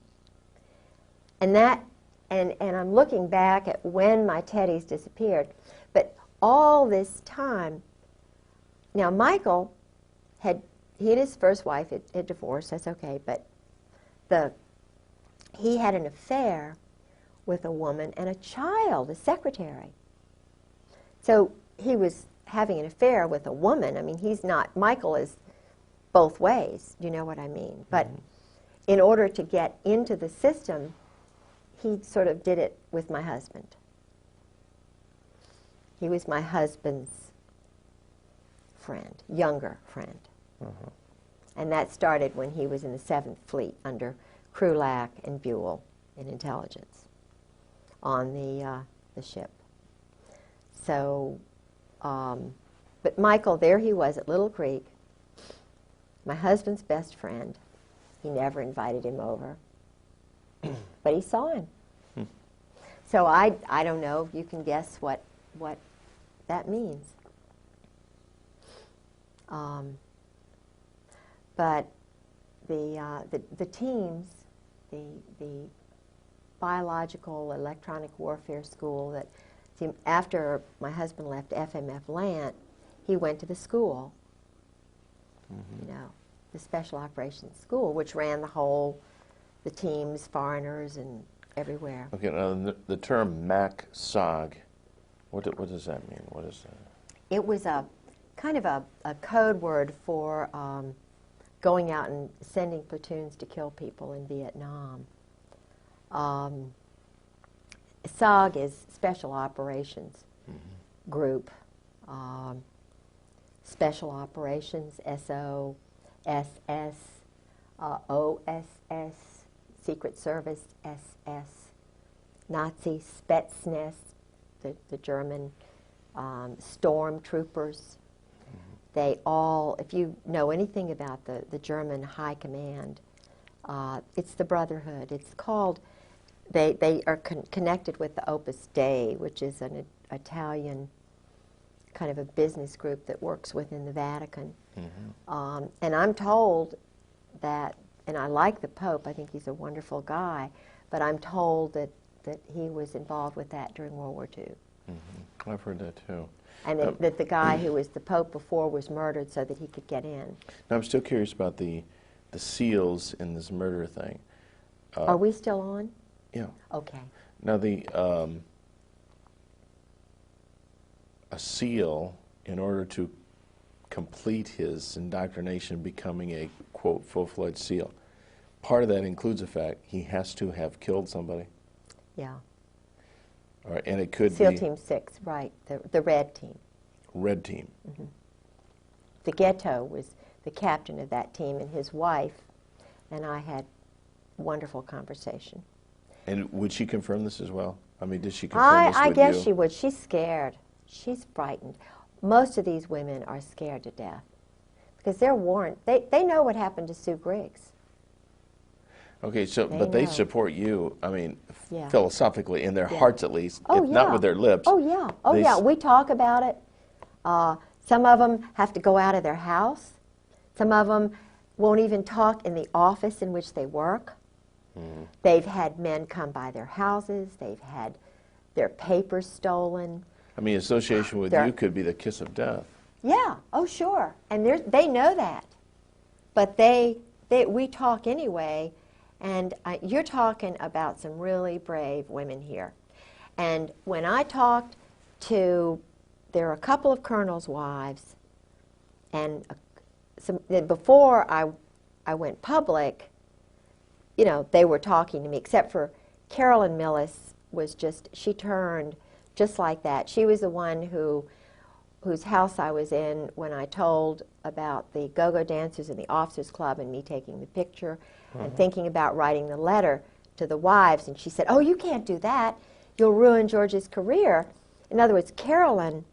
Speaker 2: And I'm looking back at when my teddies disappeared, but all this time, now Michael he and his first wife had divorced, that's okay, but he had an affair with a woman and a child, a secretary. So he was having an affair with a woman. I mean, Michael is both ways, you know what I mean? But in order to get into the system, he sort of did it with my husband. He was my husband's friend, younger friend. And that started when he was in the 7th Fleet under Krulak and Buell in intelligence on the ship. So, but Michael, there he was at Little Creek, my husband's best friend. He never invited him over, but he saw him. So I don't know if you can guess what that means. But the teams, the biological electronic warfare school that after my husband left FMF Lant, he went to the school, you know, the Special Operations School, which ran the teams, foreigners, and everywhere.
Speaker 1: Okay, now the term MAC-SOG, what does that mean? What is that? It
Speaker 2: was a kind of a code word for going out and sending platoons to kill people in Vietnam. SOG is Special Operations Group. Special Operations, SO, SS, OSS, Secret Service, SS, Nazi Spetsnaz, the German stormtroopers. They all, if you know anything about the German High Command, it's the Brotherhood. It's called, they are connected with the Opus Dei, which is an Italian kind of a business group that works within the Vatican. And I'm told that, and I like the Pope, I think he's a wonderful guy, but I'm told that he was involved with that during World War II.
Speaker 1: I've heard that too.
Speaker 2: And that the guy who was the Pope before was murdered so that he could get in.
Speaker 1: Now, I'm still curious about the SEALs in this murder thing.
Speaker 2: Are we still on?
Speaker 1: Yeah.
Speaker 2: Okay.
Speaker 1: Now, a SEAL, in order to complete his indoctrination, becoming a, quote, full-fledged SEAL, part of that includes the fact he has to have killed somebody.
Speaker 2: Yeah.
Speaker 1: All right, and it could
Speaker 2: SEAL
Speaker 1: be
Speaker 2: Team 6, right, the red team.
Speaker 1: Red team.
Speaker 2: The Ghetto was the captain of that team, and his wife and I had wonderful conversation.
Speaker 1: And would she confirm this as well? I mean, did she confirm this
Speaker 2: I
Speaker 1: with
Speaker 2: guess
Speaker 1: you?
Speaker 2: she would. She's scared. She's frightened. Most of these women are scared to death because they're warned. They know what happened to Sue Griggs.
Speaker 1: Okay, so
Speaker 2: They
Speaker 1: but they
Speaker 2: know.
Speaker 1: support you. I mean,
Speaker 2: Yeah.
Speaker 1: philosophically, in their
Speaker 2: Yeah.
Speaker 1: hearts at least,
Speaker 2: Oh,
Speaker 1: if not
Speaker 2: yeah.
Speaker 1: with their lips.
Speaker 2: Oh, yeah. Oh,
Speaker 1: they
Speaker 2: yeah.
Speaker 1: s-
Speaker 2: We talk about it. Some of them have to go out of their house. Some of them won't even talk in the office in which they work. They've had men come by their houses. They've had their papers stolen.
Speaker 1: I mean, association with
Speaker 2: They're-
Speaker 1: you could be the kiss of death.
Speaker 2: Yeah. Oh, sure. And they know that. But we talk anyway. And you're talking about some really brave women here. And when I talked to, there are a couple of colonels' wives, and before I went public, you know, they were talking to me, except for Carolyn Millis she turned just like that. She was the one whose house I was in when I told about the go-go dancers in the officers club and me taking the picture and thinking about writing the letter to the wives. And she said, "Oh, you can't do that. You'll ruin George's career." In other words, Carolyn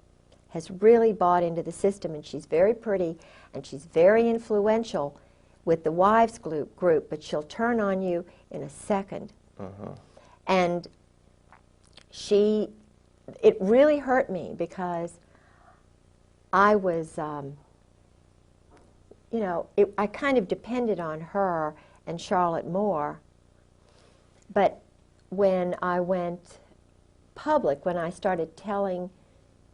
Speaker 2: has really bought into the system, and she's very pretty and she's very influential with the wives group, but she'll turn on you in a second. And it really hurt me because I was, you know, I kind of depended on her and Charlotte Moore. But when I went public, when I started telling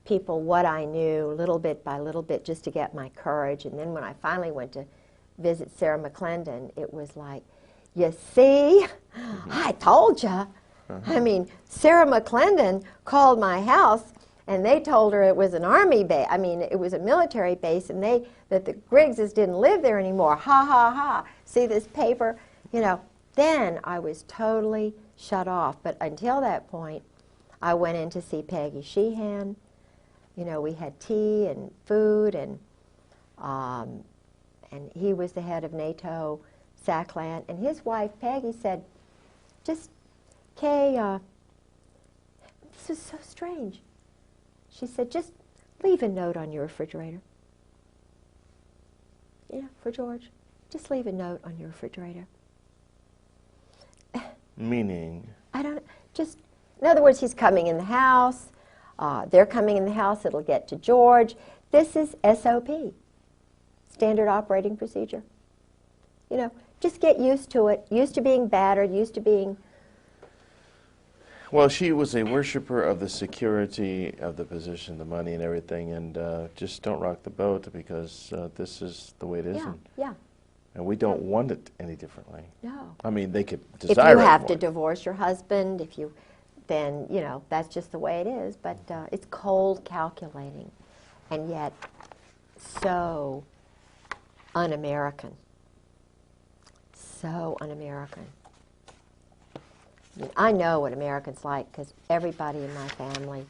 Speaker 2: people what I knew little bit by little bit just to get my courage, and then when I finally went to visit Sarah McClendon, it was like, you see, I told you. I mean, Sarah McClendon called my house and they told her it was an army base. I mean, it was a military base, and that the Griggses didn't live there anymore. Ha, ha, ha. See this paper? You know, then I was totally shut off. But until that point, I went in to see Peggy Sheehan. You know, we had tea and food, and he was the head of NATO SACLAN. And his wife, Peggy, said, just, Kay, this is so strange. She said, just leave a note on your refrigerator. You know, for George. Just leave a note on your refrigerator.
Speaker 1: Meaning?
Speaker 2: I don't, just, in other words, he's coming in the house. They're coming in the house. It'll get to George. This is SOP, Standard Operating Procedure. You know, just get used to it, used to being battered, used to being...
Speaker 1: Well, she was a worshiper of the security of the position, the money and everything, and just don't rock the boat because this is the way it is.
Speaker 2: Yeah, yeah.
Speaker 1: And we don't want it any differently.
Speaker 2: No.
Speaker 1: I mean, they could
Speaker 2: If
Speaker 1: desire
Speaker 2: you
Speaker 1: it
Speaker 2: have
Speaker 1: more.
Speaker 2: to divorce your husband, then, you know, that's just the way it is. But it's cold calculating, and yet so un-American. So un-American. I mean, I know what Americans like because everybody in my family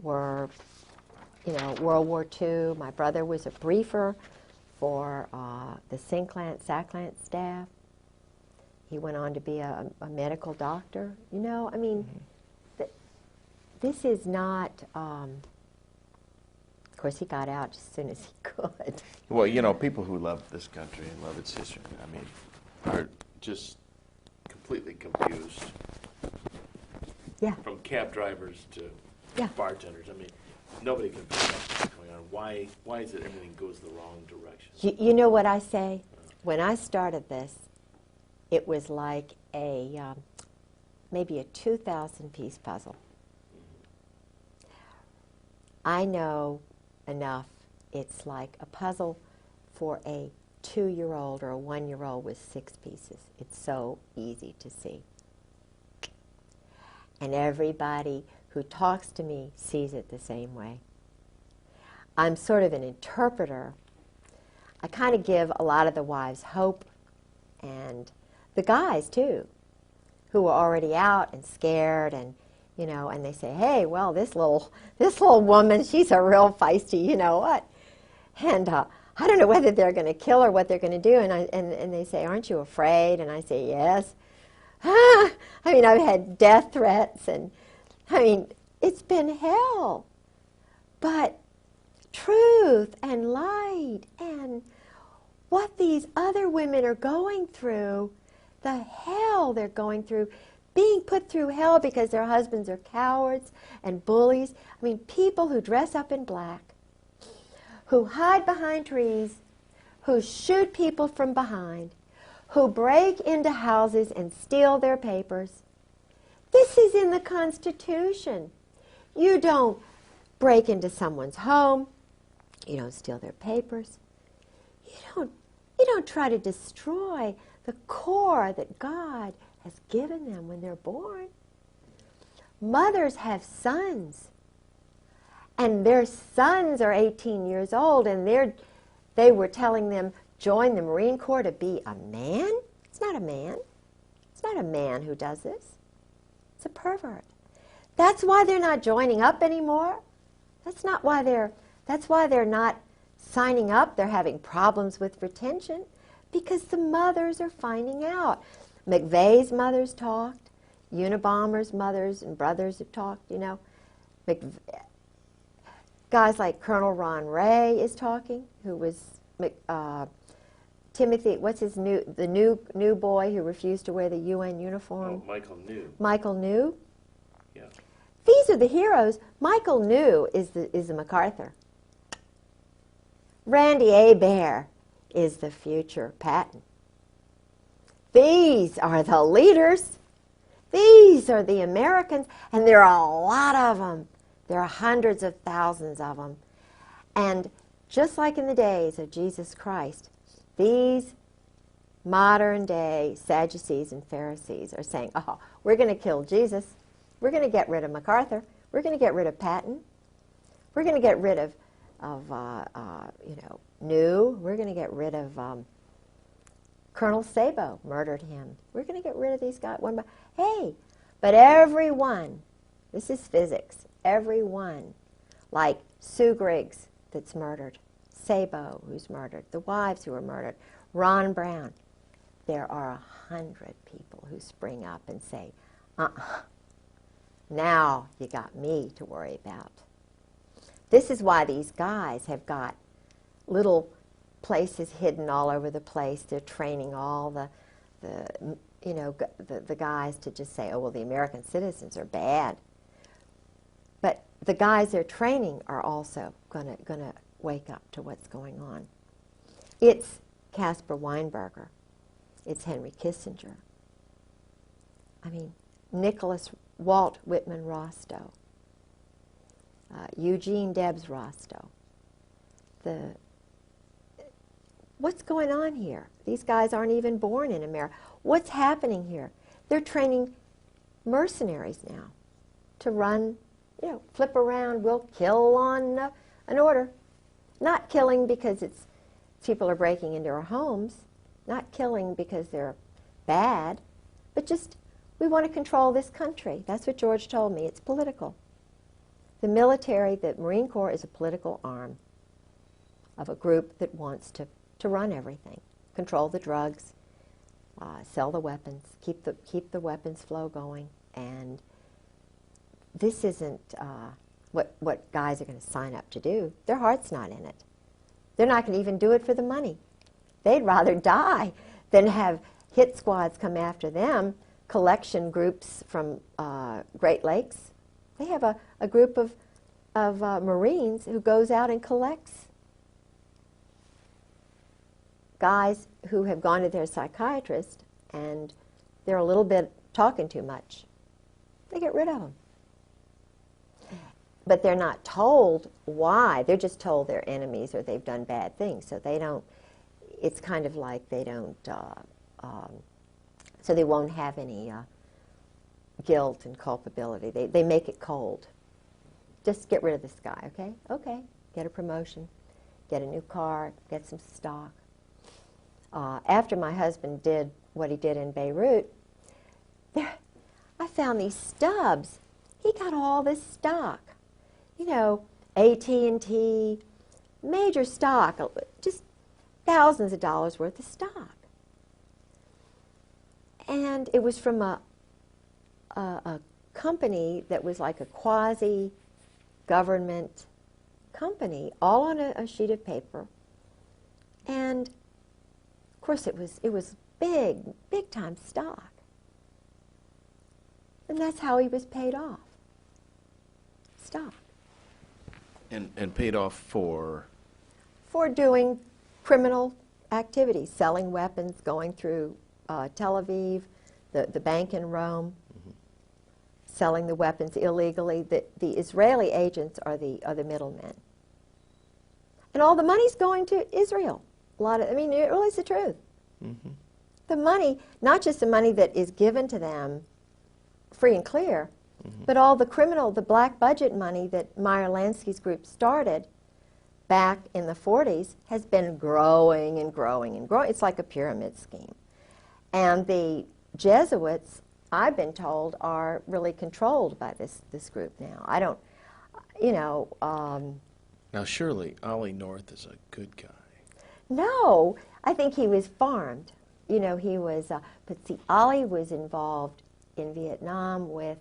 Speaker 2: were, World War II. My brother was a briefer for the SACLANT staff. He went on to be a medical doctor. This is not, of course he got out as soon as he could.
Speaker 1: Well, people who love this country and love its history, are just completely confused.
Speaker 2: Yeah.
Speaker 1: From cab drivers to
Speaker 2: Yeah.
Speaker 1: bartenders. Nobody can figure out what's going on. Why is it everything goes the wrong direction?
Speaker 2: You know what I say? When I started this, it was like maybe a 2,000-piece puzzle. I know enough. It's like a puzzle for a 2-year-old or a 1-year-old with 6 pieces. It's so easy to see. And everybody who talks to me sees it the same way. I'm sort of an interpreter. I kind of give a lot of the wives hope, and the guys too, who are already out and scared, and and they say, hey, well, this little woman, she's a real feisty, what? And I don't know whether they're going to kill her, what they're going to do, and they say, aren't you afraid? And I say, yes. I've had death threats, and it's been hell. But truth and light and what these other women are going through, the hell they're going through, being put through hell because their husbands are cowards and bullies. People who dress up in black, who hide behind trees, who shoot people from behind, who break into houses and steal their papers. This is in the Constitution. You don't break into someone's home. You don't steal their papers. You don't try to destroy the core that God has given them when they're born. Mothers have sons, and their sons are 18 years old, and they were telling them, join the Marine Corps to be a man? It's not a man. It's not a man who does this. It's a pervert. That's why they're not joining up anymore. That's why they're not signing up. They're having problems with retention because the mothers are finding out. McVeigh's mothers talked. Unabomber's mothers and brothers have talked, Guys like Colonel Ron Ray is talking, who was Timothy, what's his the new boy who refused to wear the UN uniform?
Speaker 1: Oh, Michael New.
Speaker 2: Michael New?
Speaker 1: Yeah.
Speaker 2: These are the heroes. Michael New is the MacArthur. Randy Hebert is the future Patton. These are the leaders. These are the Americans, and there are a lot of them. There are hundreds of thousands of them. And just like in the days of Jesus Christ, these modern-day Sadducees and Pharisees are saying, oh, we're going to kill Jesus. We're going to get rid of MacArthur. We're going to get rid of Patton. We're going to get rid of New. We're going to get rid of Colonel Sabo, murdered him. We're going to get rid of these guys one by hey, but everyone, this is physics, everyone, like Sue Griggs that's murdered, Sabo who's murdered, the wives who were murdered, Ron Brown, there are 100 people who spring up and say, now you got me to worry about. This is why these guys have got little places hidden all over the place. They're training all the guys to just say, oh, well, the American citizens are bad. But the guys they're training are also going to wake up to what's going on. It's Caspar Weinberger. It's Henry Kissinger. Nicholas Walt Whitman Rostow. Eugene Debs Rostow. What's going on here? These guys aren't even born in America. What's happening here? They're training mercenaries now to run, flip around, we'll kill on an order. Not killing because people are breaking into our homes, not killing because they're bad, but just we want to control this country. That's what George told me. It's political. The military, the Marine Corps is a political arm of a group that wants to run everything, control the drugs, sell the weapons, keep the weapons flow going. And this isn't what guys are going to sign up to do. Their heart's not in it. They're not going to even do it for the money. They'd rather die than have hit squads come after them, collection groups from Great Lakes. They have a group of Marines who goes out and collects guys who have gone to their psychiatrist and they're a little bit talking too much. They get rid of them. But they're not told why. They're just told they're enemies or they've done bad things. So they don't, it's kind of like they don't, so they won't have any guilt and culpability. They make it cold. Just get rid of this guy, okay? Okay, get a promotion, get a new car, get some stock. After my husband did what he did in Beirut, I found these stubs. He got all this stock. You know, AT&T, major stock, just thousands of dollars worth of stock. And it was from a company that was like a quasi-government company, all on a sheet of paper. And of course it was big time stock. And that's how he was paid off. Stock.
Speaker 1: And paid off for?
Speaker 2: For doing criminal activities, selling weapons, going through Tel Aviv, the bank in Rome, selling the weapons illegally. The Israeli agents are the middlemen. And all the money's going to Israel. A lot of, I mean, it really is the truth. Mm-hmm. The money, not just the money that is given to them free and clear, but all the criminal, the black budget money that Meyer Lansky's group started back in the 40s has been growing and growing and growing. It's like a pyramid scheme. And the Jesuits, I've been told, are really controlled by this group now. I don't, you know...
Speaker 1: now, surely Ollie North is a good guy.
Speaker 2: No, I think he was farmed. You know, he was... but see, Ollie was involved in Vietnam with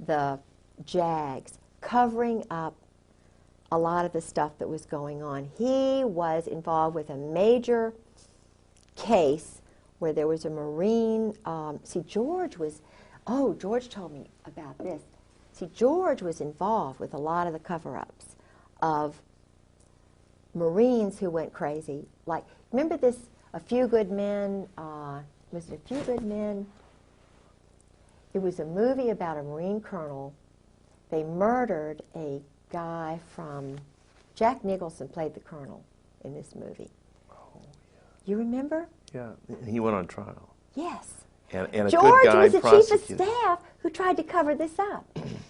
Speaker 2: the JAGs, covering up a lot of the stuff that was going on. He was involved with a major case where there was a Marine, see, George told me about this. See, George was involved with a lot of the cover-ups of Marines who went crazy. Like, remember this, A Few Good Men, was it A Few Good Men? It was a movie about a Marine colonel. They murdered a guy from... Jack Nicholson played the colonel in this movie. Oh, yeah. You remember?
Speaker 1: Yeah, he went on trial.
Speaker 2: Yes.
Speaker 1: And a
Speaker 2: George
Speaker 1: good guy
Speaker 2: was the chief of
Speaker 1: prosecuted.
Speaker 2: staff who tried to cover this up.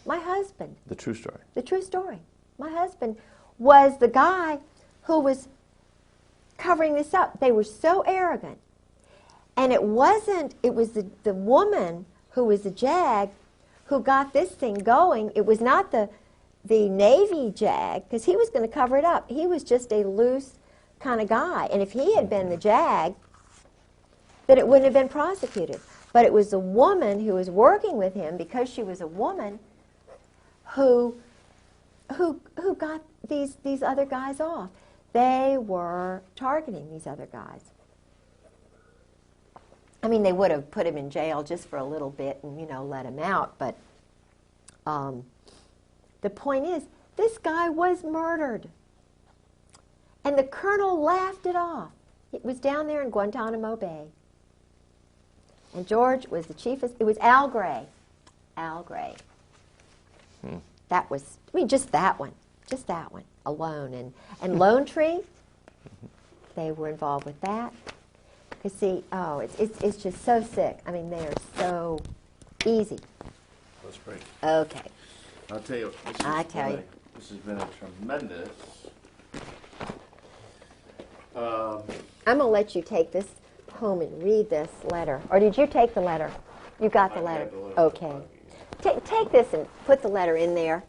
Speaker 2: My husband.
Speaker 1: The true story.
Speaker 2: The true story. My husband was the guy who was covering this up. They were so arrogant. And it was the woman who was the JAG who got this thing going. It was not the Navy JAG, because he was going to cover it up. He was just a loose kind of guy. And if he had been the JAG, then it wouldn't have been prosecuted. But it was the woman who was working with him, because she was a woman, who got these other guys off. They were targeting these other guys. I mean, they would have put him in jail just for a little bit and, you know, let him out. But the point is, this guy was murdered. And the colonel laughed it off. It was down there in Guantanamo Bay. And George was the chief of... It was Al Gray. Al Gray. That was... I mean, just that one. Just that one alone. And Lone Tree, they were involved with that. Because, see, it's just so sick. I mean, they are so easy.
Speaker 1: Let's break.
Speaker 2: Okay.
Speaker 1: I'll tell you, this has been a tremendous...
Speaker 2: I'm going to let you take this home and read this letter. Or did you take the letter? You got the letter. Okay. Take this and put the letter in there.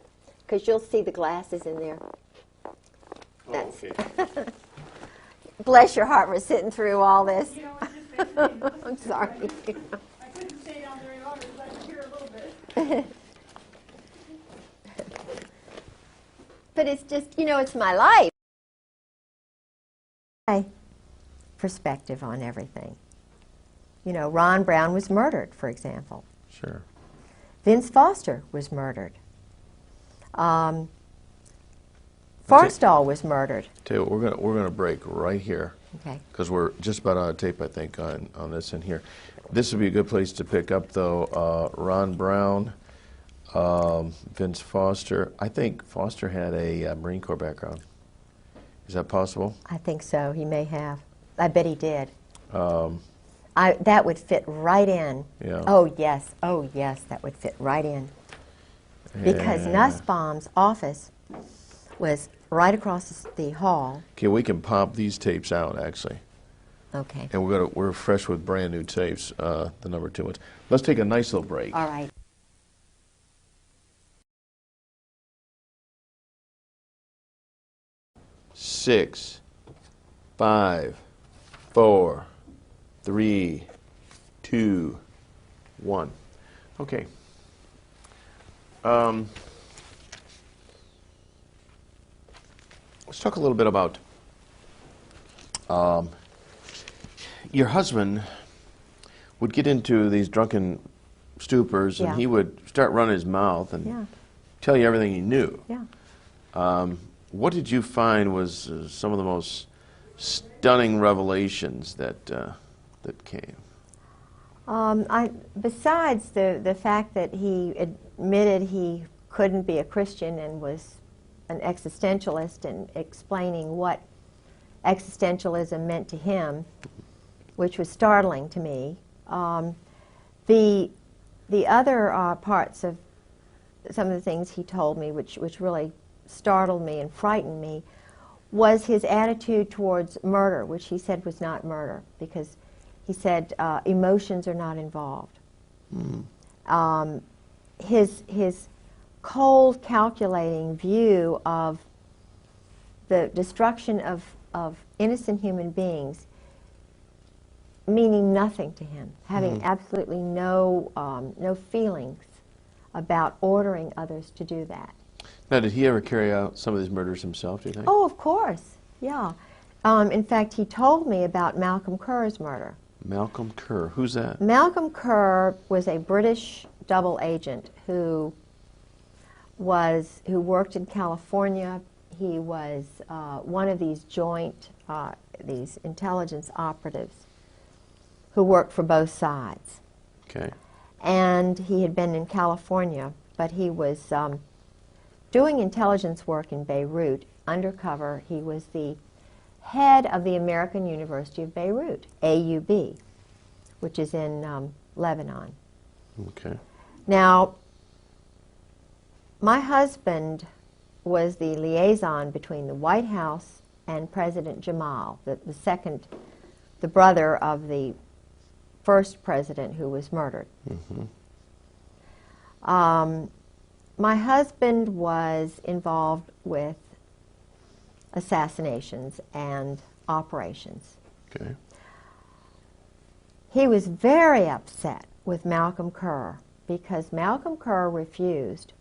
Speaker 2: because you'll see the glasses in there.
Speaker 1: That's
Speaker 2: Bless your heart for sitting through all this.
Speaker 3: You know, it just makes me
Speaker 2: I'm sorry.
Speaker 3: I couldn't stay down very long, but I could hear a little bit.
Speaker 2: But it's just, you know, it's my life. My perspective on everything. You know, Ron Brown was murdered, for example.
Speaker 1: Sure.
Speaker 2: Vince Foster was murdered. Forstall was murdered.
Speaker 1: Tell you what, we're gonna break right here.
Speaker 2: Okay.
Speaker 1: Because we're just about out of tape, I think, on this in here. This would be a good place to pick up, though. Ron Brown, Vince Foster. I think Foster had a Marine Corps background. Is that possible?
Speaker 2: I think so. He may have. I bet he did. That would fit right in.
Speaker 1: Yeah.
Speaker 2: Oh, yes. Oh, yes, that would fit right in. Because Nussbaum's office was right across the hall.
Speaker 1: Okay, we can pop these tapes out, actually.
Speaker 2: Okay.
Speaker 1: And we're fresh with brand new tapes, the number 2 ones. Let's take a nice little break.
Speaker 2: All right.
Speaker 1: Six, 5, 4, 3, 2, 1. Okay. Let's talk a little bit about your husband would get into these drunken stupors, and
Speaker 2: Yeah.
Speaker 1: he would start running his mouth and
Speaker 2: Yeah.
Speaker 1: tell you everything he knew.
Speaker 2: Yeah.
Speaker 1: What did you find was some of the most stunning revelations that that came?
Speaker 2: Besides the fact that he admitted he couldn't be a Christian and was an existentialist and explaining what existentialism meant to him, which was startling to me. The other parts of some of the things he told me, which really startled me and frightened me, was his attitude towards murder, which he said was not murder, because he said emotions are not involved. His cold, calculating view of the destruction of innocent human beings meaning nothing to him, having absolutely no feelings about ordering others to do that.
Speaker 1: Now, did he ever carry out some of these murders himself, do you think?
Speaker 2: Oh, of course, yeah. In fact, he told me about Malcolm Kerr's murder.
Speaker 1: Malcolm Kerr, who's that?
Speaker 2: Malcolm Kerr was a British double agent who worked in California. He was one of these joint, these intelligence operatives who worked for both sides.
Speaker 1: Okay.
Speaker 2: And he had been in California, but he was doing intelligence work in Beirut, undercover. He was the head of the American University of Beirut, AUB, which is in Lebanon.
Speaker 1: Okay.
Speaker 2: Now, my husband was the liaison between the White House and President Jamal, the brother of the first president who was murdered. My husband was involved with assassinations and operations.
Speaker 1: Okay.
Speaker 2: He was very upset with Malcolm Kerr because Malcolm Kerr refused,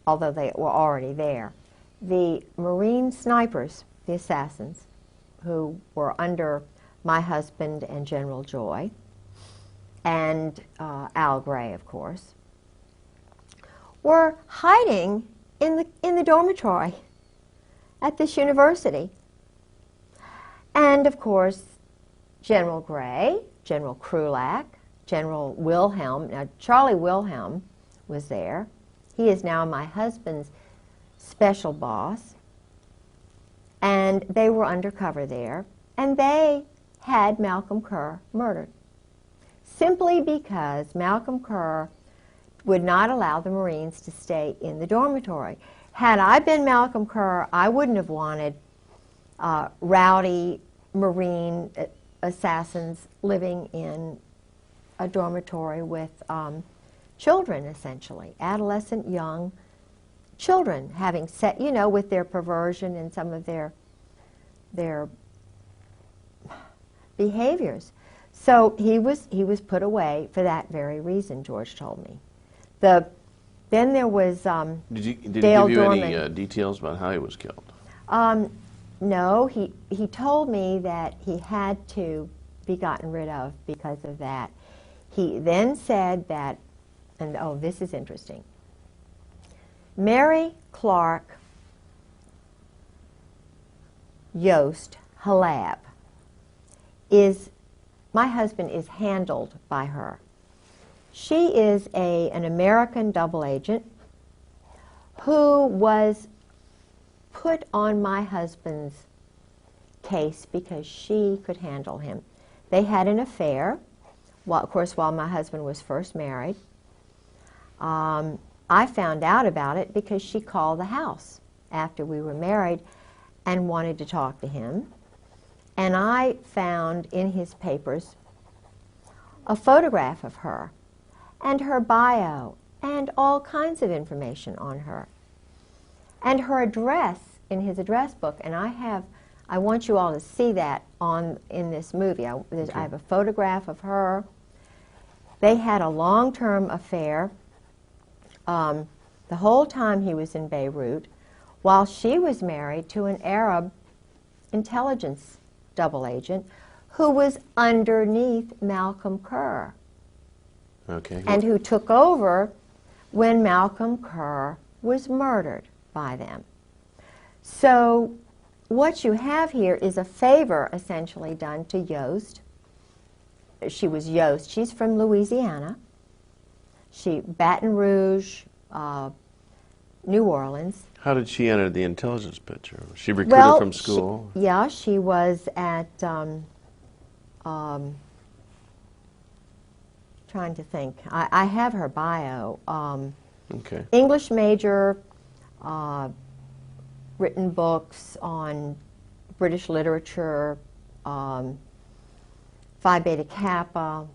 Speaker 2: although they were already there, the Marine snipers, the assassins, who were under my husband and General Joy, and Al Gray, of course, were hiding in the dormitory at this university. And, of course, General Gray, General Krulak, General Wilhelm, now Charlie Wilhelm was there. He is now my husband's special boss. And they were undercover there. And they had Malcolm Kerr murdered, simply because Malcolm Kerr would not allow the Marines to stay in the dormitory. Had I been Malcolm Kerr, I wouldn't have wanted rowdy Marine assassins living in a dormitory with children, essentially, adolescent young children having set, you know, with their perversion and some of their behaviors. So he was put away for that very reason, George told me. Then there was
Speaker 1: Did he
Speaker 2: Dale
Speaker 1: give you
Speaker 2: Dorman.
Speaker 1: any details about how he was killed?
Speaker 2: No, he told me that he had to be gotten rid of because of that. He then said that, and oh, this is interesting, Mary Clark Yost Halab my husband is handled by her. She is an American double agent who was put on my husband's case because she could handle him. They had an affair, of course, while my husband was first married. I found out about it because she called the house after we were married and wanted to talk to him. And I found in his papers a photograph of her and her bio and all kinds of information on her. And her address in his address book, and I want you all to see that in this movie. I have a photograph of her. They had a long-term affair the whole time he was in Beirut, while she was married to an Arab intelligence double agent who was underneath Malcolm Kerr.
Speaker 1: Okay.
Speaker 2: And who took over when Malcolm Kerr was murdered by them. So what you have here is a favor essentially done to Yost. She was Yost. She's from Louisiana. Baton Rouge, New Orleans.
Speaker 1: How did she enter the intelligence picture? Was she recruited from school?
Speaker 2: She was at, trying to think. I have her bio.
Speaker 1: Okay.
Speaker 2: English major, written books on British literature, Phi Beta Kappa.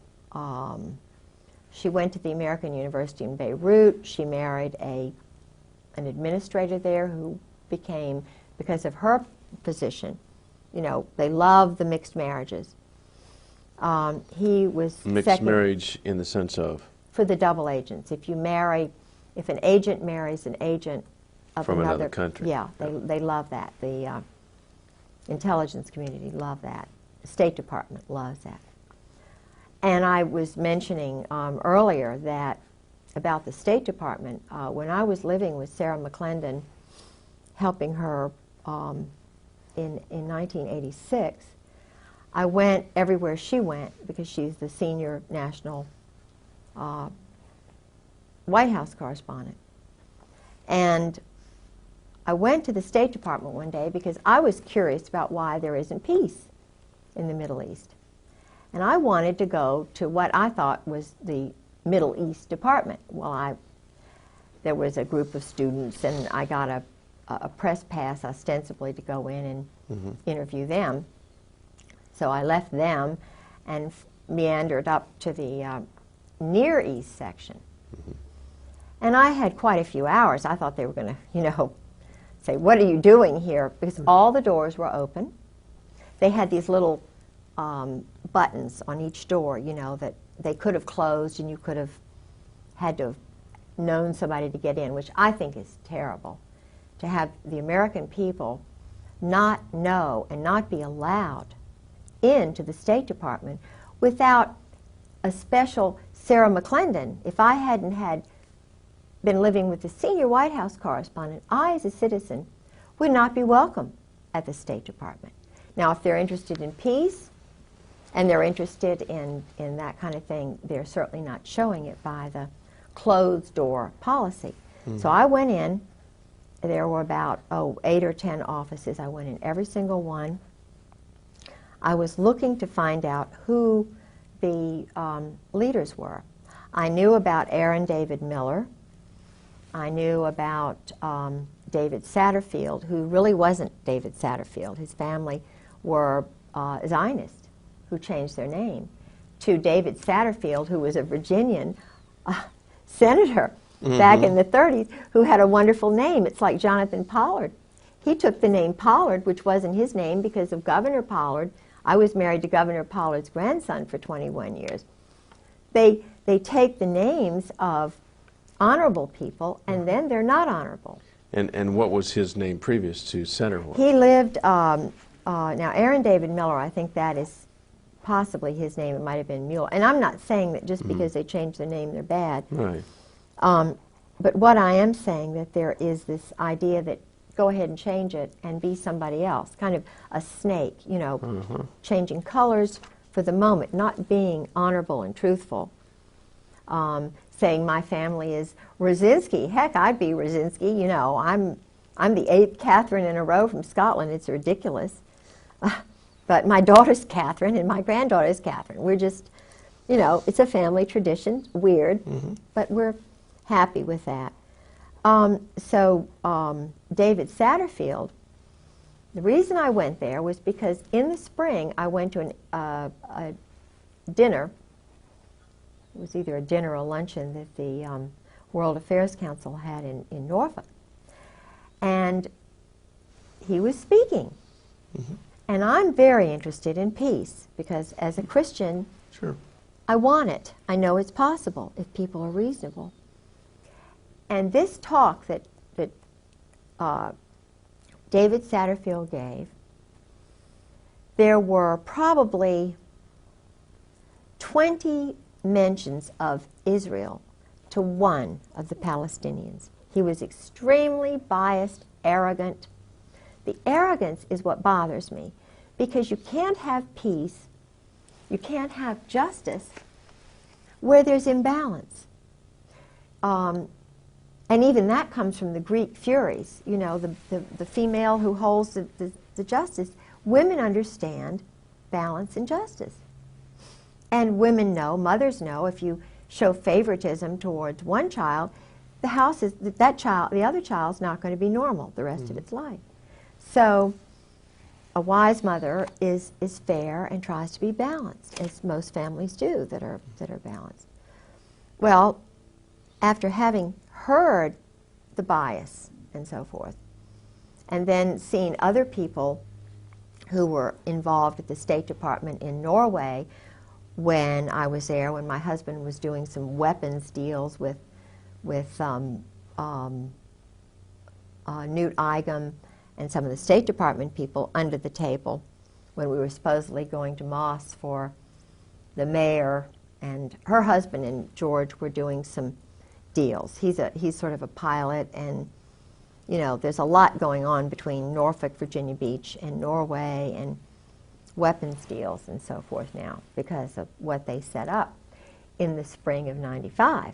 Speaker 2: She went to the American University in Beirut. She married an administrator there who became, because of her position, you know, they love the mixed marriages. He was
Speaker 1: mixed marriage in the sense of?
Speaker 2: For the double agents. If an agent marries an agent of
Speaker 1: from another country.
Speaker 2: Yeah, they love that. The intelligence community love that. The State Department loves that. And I was mentioning earlier that about the State Department, when I was living with Sarah McClendon, helping her in 1986, I went everywhere she went because she's the senior national White House correspondent. And I went to the State Department one day because I was curious about why there isn't peace in the Middle East. And I wanted to go to what I thought was the Middle East Department. Well, there was a group of students, and I got a press pass ostensibly to go in and interview them. So I left them and meandered up to the Near East section. And I had quite a few hours. I thought they were going to, say, what are you doing here? Because all the doors were open. They had these little buttons on each door, that they could have closed and you could have had to have known somebody to get in, which I think is terrible. To have the American people not know and not be allowed into the State Department without a special Sarah McClendon. If I hadn't been living with the senior White House correspondent, I, as a citizen, would not be welcome at the State Department. Now, if they're interested in peace and they're interested in that kind of thing, they're certainly not showing it by the closed door policy. So I went in. There were about 8 or 10 offices. I went in every single one. I was looking to find out who the leaders were. I knew about Aaron David Miller. I knew about David Satterfield, who really wasn't David Satterfield. His family were Zionists who changed their name to David Satterfield, who was a Virginian senator back in the 30s who had a wonderful name. It's like Jonathan Pollard. He took the name Pollard, which wasn't his name because of Governor Pollard. I was married to Governor Pollard's grandson for 21 years. They take the names of honorable people, and then they're not honorable.
Speaker 1: And what was his name previous to Senator Hoyle?
Speaker 2: He lived, now Aaron David Miller, I think that is possibly his name. It might have been Mueller. And I'm not saying that just because they changed their name, they're bad.
Speaker 1: Right.
Speaker 2: But what I am saying that there is this idea that go ahead and change it and be somebody else, kind of a snake, you know, changing colors for the moment, not being honorable and truthful. Saying my family is Rosinski. Heck, I'd be Rosinski. You know, I'm the 8th Catherine in a row from Scotland. It's ridiculous. But my daughter's Catherine and my granddaughter's Catherine. We're just, you know, it's a family tradition. Weird, but we're happy with that. David Satterfield, the reason I went there was because in the spring I went to a dinner. It was either a dinner or a luncheon that the World Affairs Council had in Norfolk. And he was speaking. And I'm very interested in peace because as a Christian, I want it. I know it's possible if people are reasonable. And this talk that David Satterfield gave, there were probably 20 mentions of Israel to one of the Palestinians. He was extremely biased, arrogant. The arrogance is what bothers me because you can't have peace, you can't have justice where there's imbalance. And even that comes from the Greek Furies, you know, the female who holds the justice. Women understand balance and justice. And women know, mothers know, if you show favoritism towards one child, the other child's not going to be normal the rest of its life. So a wise mother is fair and tries to be balanced, as most families do that are balanced. Well, after having heard the bias and so forth, and then seeing other people who were involved at the State Department in Norway when I was there, when my husband was doing some weapons deals with Newt Eigum and some of the State Department people under the table when we were supposedly going to Moss for the mayor, and her husband and George were doing some deals. He's sort of a pilot, and you know, there's a lot going on between Norfolk, Virginia Beach, and Norway, and weapons deals and so forth now because of what they set up in the spring of '95.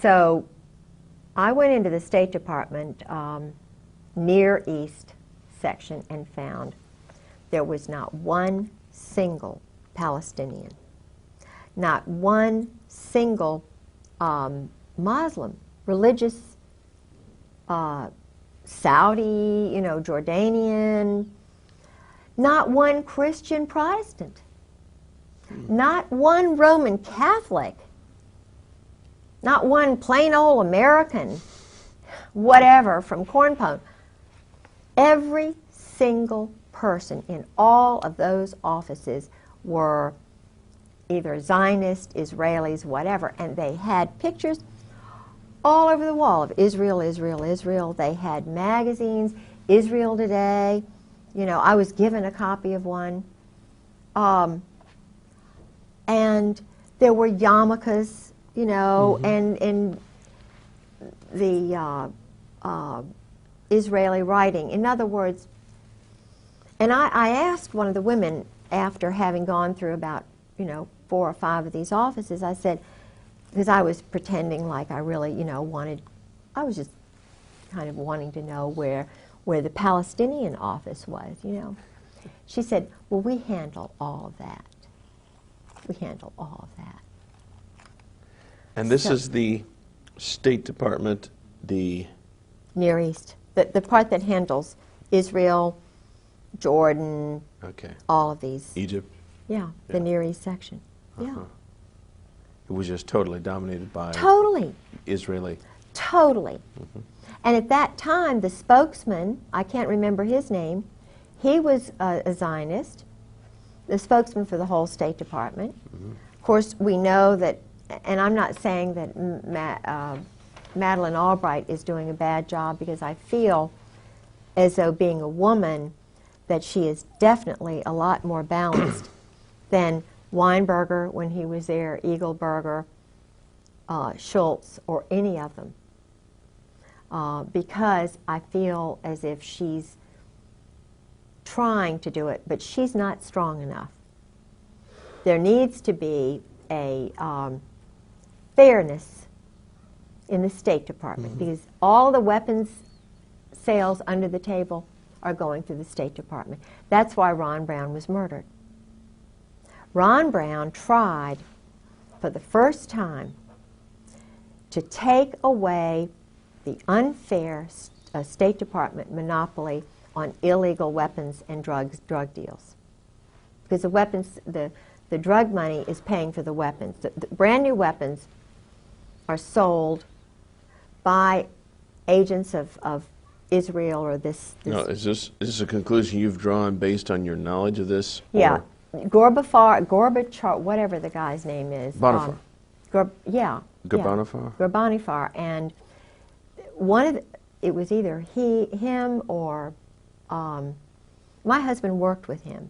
Speaker 2: So I went into the State Department Near East section and found there was not one single Palestinian, not one single Muslim, religious, Saudi, you know, Jordanian, not one Christian Protestant, not one Roman Catholic, not one plain old American, whatever, from Corn Pone. Every single person in all of those offices were either Zionist, Israelis, whatever, and they had pictures all over the wall of Israel, Israel, Israel. They had magazines, Israel Today. You know, I was given a copy of one. And there were yarmulkes, you know, and the Israeli writing. In other words, and I asked one of the women after having gone through about, you know, 4 or 5 of these offices, I said, because I was pretending like I really, you know, I was just kind of wanting to know where the Palestinian office was, you know. She said, well, we handle all of that. We handle all of that.
Speaker 1: And this is the State Department, the
Speaker 2: Near East, the part that handles Israel, Jordan, all of these.
Speaker 1: Egypt?
Speaker 2: Yeah, the Near East section. Yeah.
Speaker 1: It was just totally dominated by
Speaker 2: Totally.
Speaker 1: Israeli.
Speaker 2: Totally. And at that time, the spokesman, I can't remember his name, he was a Zionist, the spokesman for the whole State Department. Of course, we know that, and I'm not saying that Madeleine Albright is doing a bad job, because I feel as though, being a woman, that she is definitely a lot more balanced than Weinberger when he was there, Eagleberger, Schultz, or any of them. Because I feel as if she's trying to do it, but she's not strong enough. There needs to be a fairness in the State Department, because all the weapons sales under the table are going through the State Department. That's why Ron Brown was murdered. Ron Brown tried for the first time to take away the unfair State Department monopoly on illegal weapons and drug deals. Because the weapons, the drug money is paying for the weapons. The brand new weapons are sold by agents of Israel or this.
Speaker 1: No, is this a conclusion you've drawn based on your knowledge of this?
Speaker 2: Yeah, Gorbachev, whatever the guy's name is.
Speaker 1: Bonifar.
Speaker 2: Gorbanifar. Gorbanifar, and it was either him or my husband worked with him.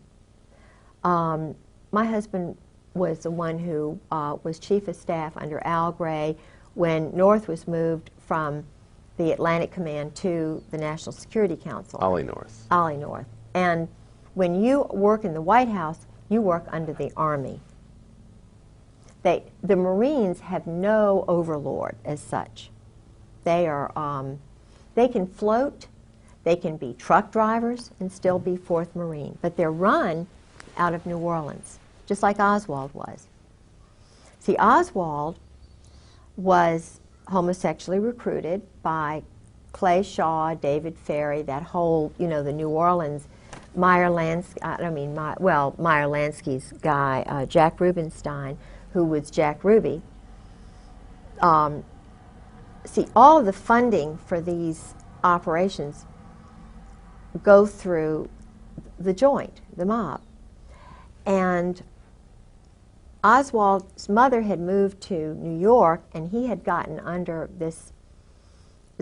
Speaker 2: My husband was the one who was chief of staff under Al Gray when North was moved from the Atlantic Command to the National Security Council.
Speaker 1: Ollie North.
Speaker 2: Ollie North. And when you work in the White House, you work under the Army. The Marines have no overlord as such. They can float, they can be truck drivers and still be 4th Marine, but they're run out of New Orleans, just like Oswald was. See, Oswald was homosexually recruited by Clay Shaw, David Ferry, that whole, the New Orleans, Meyer Lansky's guy, Jack Rubenstein, who was Jack Ruby. See, all of the funding for these operations go through the joint, the mob. And Oswald's mother had moved to New York, and he had gotten under this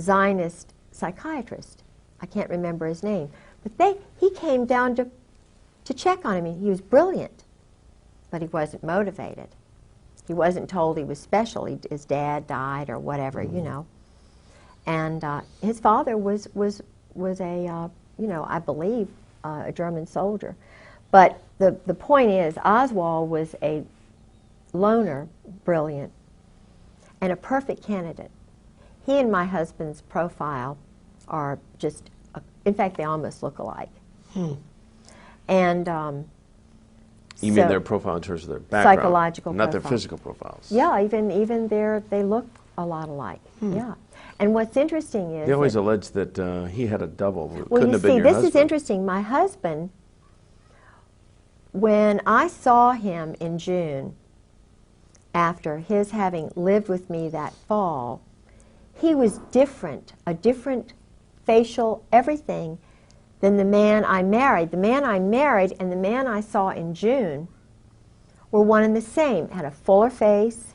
Speaker 2: Zionist psychiatrist. I can't remember his name. But he came down to check on him. He was brilliant, but he wasn't motivated. He wasn't told he was special. His dad died or whatever, And his father was a, I believe, a German soldier. But the point is, Oswald was a loner, brilliant, and a perfect candidate. He and my husband's profile are just, in fact, they almost look alike. And
Speaker 1: you mean their profile in terms of their background?
Speaker 2: Psychological
Speaker 1: not
Speaker 2: profile.
Speaker 1: Their physical profiles.
Speaker 2: Yeah, even they look a lot alike. Yeah. And what's interesting is
Speaker 1: they always allege that he had a double.
Speaker 2: Well,
Speaker 1: Couldn't
Speaker 2: you
Speaker 1: have been
Speaker 2: see,
Speaker 1: your
Speaker 2: this
Speaker 1: husband.
Speaker 2: is interesting. My husband, when I saw him in June, after his having lived with me that fall, he was different, a different facial, everything, than the man I married. The man I married and the man I saw in June were one and the same. Had a fuller face.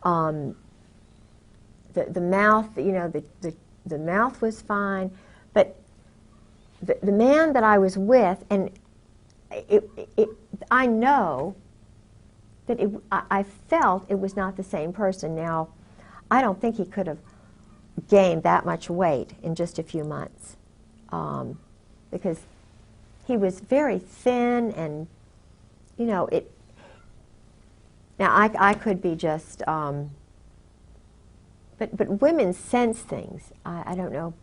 Speaker 2: The mouth, the mouth was fine, but the man that I was with, and I know that I felt it was not the same person. Now, I don't think he could have gained that much weight in just a few months, because he was very thin, and Now I could be just. But women sense things. I don't know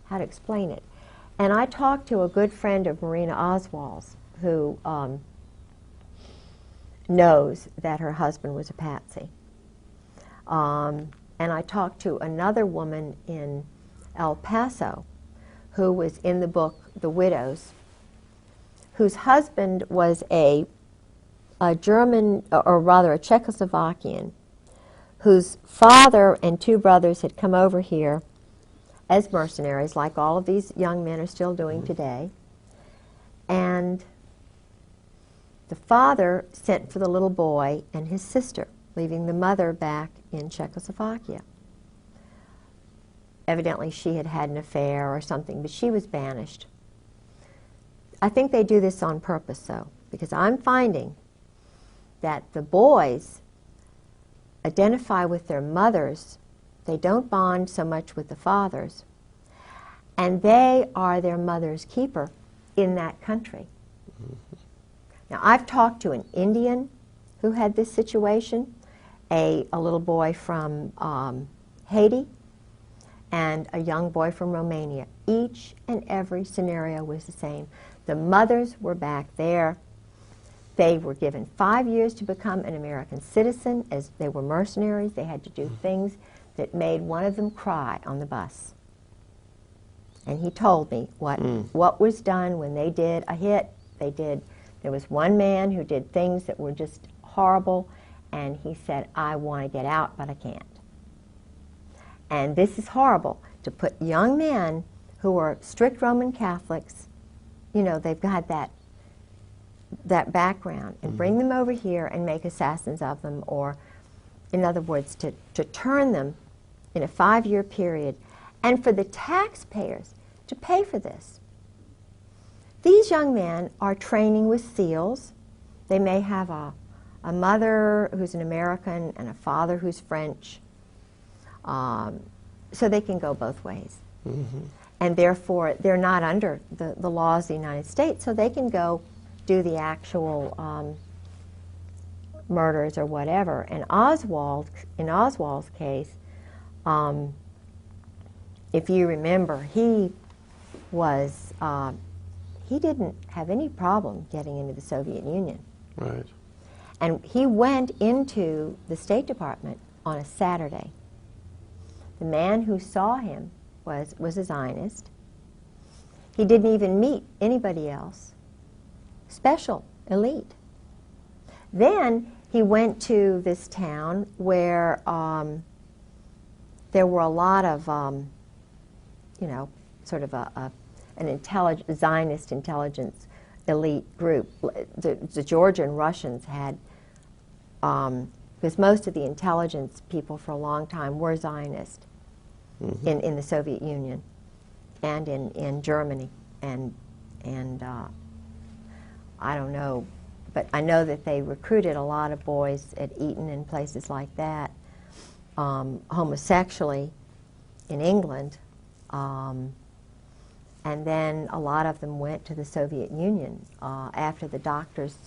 Speaker 2: how to explain it. And I talked to a good friend of Marina Oswald's who knows that her husband was a patsy. And I talked to another woman in El Paso who was in the book The Widows, whose husband was a a German, or rather a Czechoslovakian, whose father and two brothers had come over here as mercenaries, like all of these young men are still doing today. And the father sent for the little boy and his sister, leaving the mother back in Czechoslovakia. Evidently she had had an affair or something, but she was banished. I think they do this on purpose, though, because I'm finding that the boys identify with their mothers. They don't bond so much with the fathers, and they are their mother's keeper in that country. Now, I've talked to an Indian who had this situation, a little boy from Haiti, and a young boy from Romania. Each and every scenario was the same. The mothers were back there. They were given 5 years to become an American citizen. As they were mercenaries, they had to do things that made one of them cry on the bus. And he told me what was done when they did a hit. There was one man who did things that were just horrible, and he said, I want to get out, but I can't. And this is horrible, to put young men who are strict Roman Catholics, you know, they've got that background, and bring them over here and make assassins of them, or, in other words, to turn them in a 5-year period, and for the taxpayers to pay for this. These young men are training with SEALs. They may have a mother who's an American and a father who's French, so they can go both ways. And therefore, they're not under the laws of the United States, so they can go do the actual murders or whatever. And in Oswald's case, if you remember, he didn't have any problem getting into the Soviet Union.
Speaker 1: Right.
Speaker 2: And he went into the State Department on a Saturday. The man who saw him was a Zionist. He didn't even meet anybody else. Special, elite. Then he went to this town where there were a lot of, you know, sort of an Zionist intelligence elite group. The Georgian Russians had, because most of the intelligence people for a long time were Zionist in the Soviet Union and in Germany. And I don't know, but I know that they recruited a lot of boys at Eton and places like that, homosexually in England. And then a lot of them went to the Soviet Union after the doctors'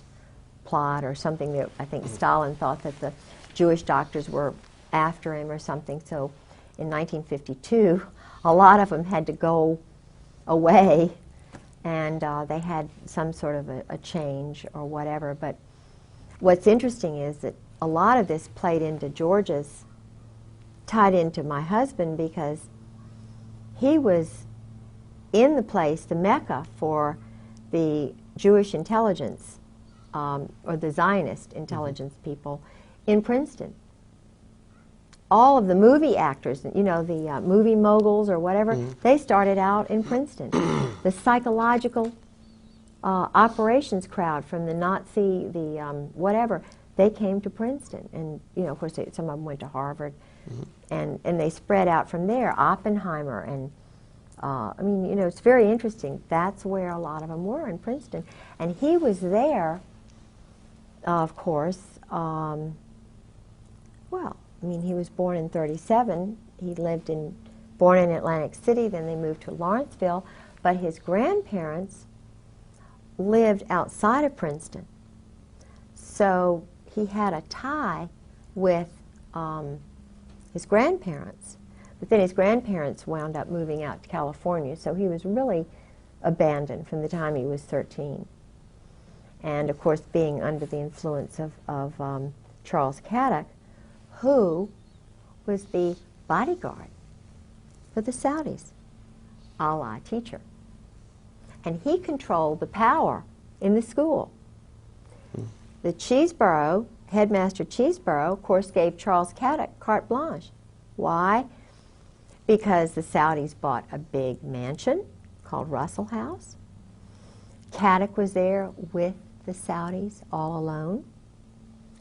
Speaker 2: plot or something that I think Stalin thought that the Jewish doctors were after him or something. So in 1952, a lot of them had to go away, and they had some sort of a change or whatever. But what's interesting is that a lot of this played into George's, tied into my husband, because he was in the place, the Mecca for the Jewish intelligence, or the Zionist intelligence people in Princeton. All of the movie actors, you know, the movie moguls or whatever, they started out in Princeton. The psychological operations crowd from the Nazi, the whatever, they came to Princeton. And, you know, of course, some of them went to Harvard. And they spread out from there. Oppenheimer and I mean, you know, it's very interesting. That's where a lot of them were, in Princeton. And he was there, of course, well, I mean, he was born in 1937. He born in Atlantic City, then they moved to Lawrenceville. But his grandparents lived outside of Princeton. So he had a tie with his grandparents. But then his grandparents wound up moving out to California, so he was really abandoned from the time he was 13. And of course, being under the influence of Charles Caddock, who was the bodyguard for the Saudis, Allah teacher. And he controlled the power in the school. the Cheeseborough, headmaster Cheeseborough, of course, gave Charles Caddock carte blanche. Why? Because the Saudis bought a big mansion called Russell House. Caddock was there with the Saudis all alone,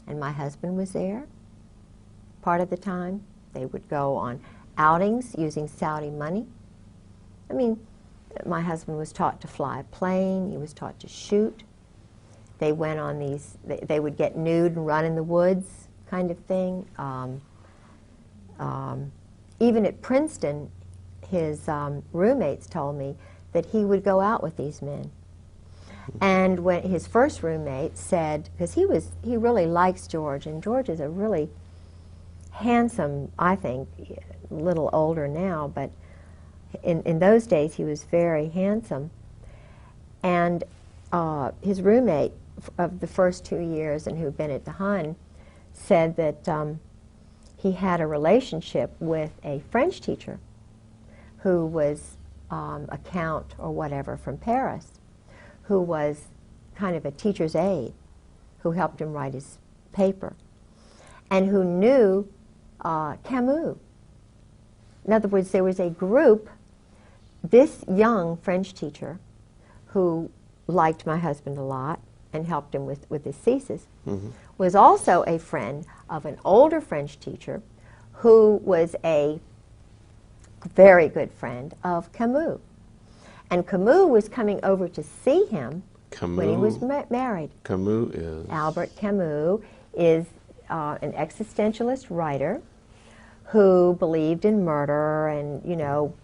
Speaker 2: and my husband was there part of the time. They would go on outings using Saudi money. I mean, my husband was taught to fly a plane. He was taught to shoot. They went on these, they would get nude and run in the woods kind of thing. Even at Princeton, his roommates told me that he would go out with these men. And when his first roommate said, because he really likes George, and George is a really handsome, I think, a little older now, but in those days he was very handsome. And his roommate of the first 2 years, and who'd been at the Hun, said that he had a relationship with a French teacher who was a count or whatever from Paris, who was kind of a teacher's aide, who helped him write his paper, and who knew Camus. In other words, there was a group, this young French teacher, who liked my husband a lot and helped him with his thesis, was also a friend of an older French teacher who was a very good friend of Camus. And Camus was coming over to see him when he was married.
Speaker 1: Camus is?
Speaker 2: Albert Camus is an existentialist writer who believed in murder and, you know,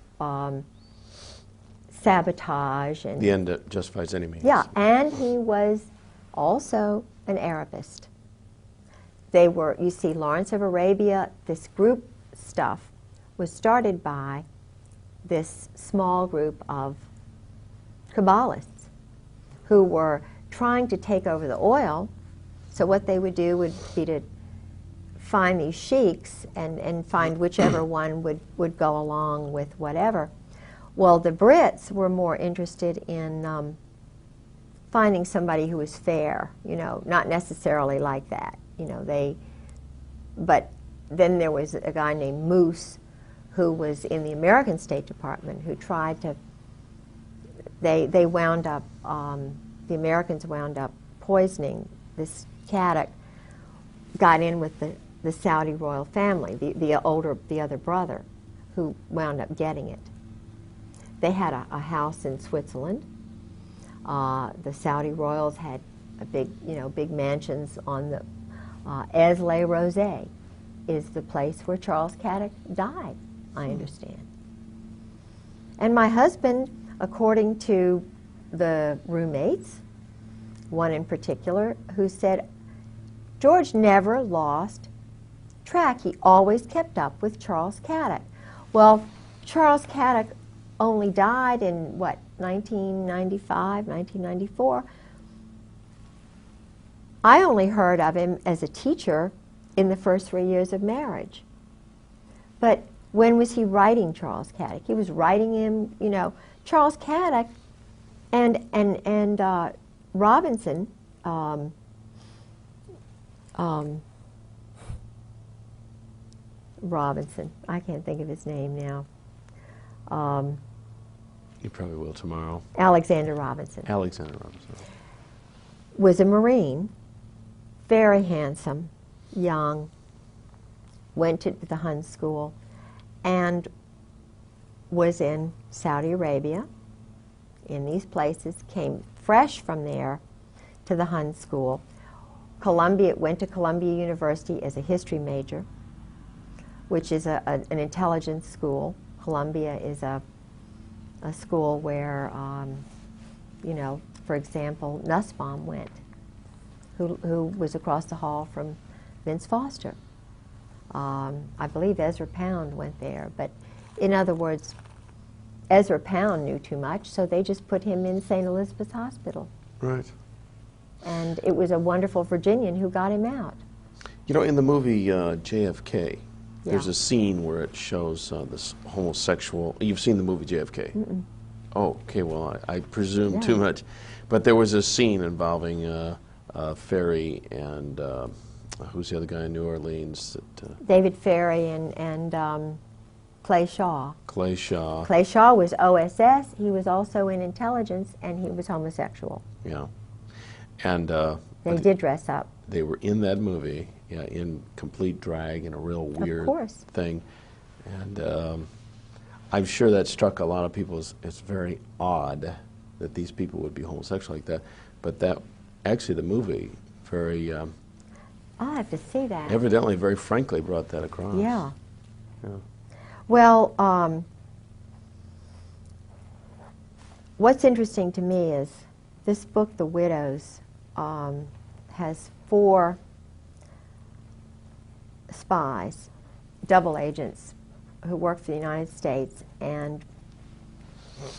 Speaker 2: sabotage. And
Speaker 1: the end that justifies any means.
Speaker 2: yeah, and he was also an Arabist. They were, you see, Lawrence of Arabia, this group stuff was started by this small group of Kabbalists who were trying to take over the oil. So what they would do would be to find these sheiks and find whichever one would go along with whatever. Well, the Brits were more interested in finding somebody who was fair, you know, not necessarily like that, you know, but then there was a guy named Moose who was in the American State Department who tried to, they wound up, the Americans wound up poisoning this Caddock, got in with the Saudi royal family, the other brother, who wound up getting it. They had a house in Switzerland. The Saudi royals had a big mansions on the Aix-les-Rosés is the place where Charles Caddock died, I understand. And my husband, according to the roommates, one in particular, who said, George never lost track. He always kept up with Charles Caddock. Well, Charles Caddock only died in, what, 1995, 1994. I only heard of him as a teacher in the first 3 years of marriage. But when was he writing Charles Caddock? He was writing him, you know, Charles Caddock and Robinson, Robinson, I can't think of his name now.
Speaker 1: You probably will tomorrow.
Speaker 2: Alexander Robinson.
Speaker 1: Alexander Robinson.
Speaker 2: Was a Marine, very handsome, young, went to the Hun school, and was in Saudi Arabia, in these places, came fresh from there to the Hun school. Went to Columbia University as a history major, which is an intelligence school. Columbia is a school where, you know, for example, Nussbaum went, who was across the hall from Vince Foster. I believe Ezra Pound went there, but in other words, Ezra Pound knew too much, so they just put him in St. Elizabeth's Hospital.
Speaker 1: Right.
Speaker 2: And it was a wonderful Virginian who got him out.
Speaker 1: You know, in the movie JFK, there's
Speaker 2: Yeah.
Speaker 1: a scene where it shows this homosexual. You've seen the movie JFK?
Speaker 2: Mm-mm.
Speaker 1: Oh, okay. Well, I presume
Speaker 2: Yeah.
Speaker 1: too much, but there was a scene involving Ferry and who's the other guy in New Orleans? That,
Speaker 2: David Ferry and Clay Shaw.
Speaker 1: Clay Shaw.
Speaker 2: Clay Shaw was OSS. He was also in intelligence, and he was homosexual.
Speaker 1: Yeah. And
Speaker 2: They did dress up.
Speaker 1: they were in that movie, yeah, in complete drag and a real weird
Speaker 2: course.
Speaker 1: thing. And I'm sure that struck a lot of people as it's very odd that these people would be homosexual like that. But that, actually the movie, very,
Speaker 2: I'll have to see that.
Speaker 1: evidently very frankly brought that across.
Speaker 2: Yeah.
Speaker 1: Yeah.
Speaker 2: Well, what's interesting to me is this book, The Widows, has 4 spies, double agents, who worked for the United States and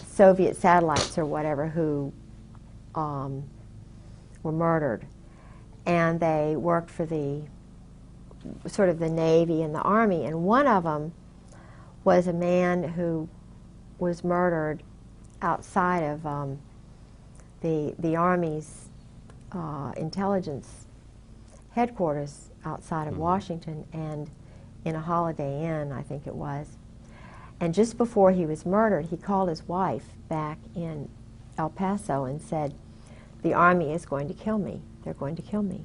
Speaker 2: Soviet satellites or whatever who were murdered. And they worked for the sort of the Navy and the Army, and one of them was a man who was murdered outside of the Army's intelligence headquarters outside of Washington, and in a Holiday Inn, I think it was. And just before he was murdered, he called his wife back in El Paso and said, "The Army is going to kill me. They're going to kill me."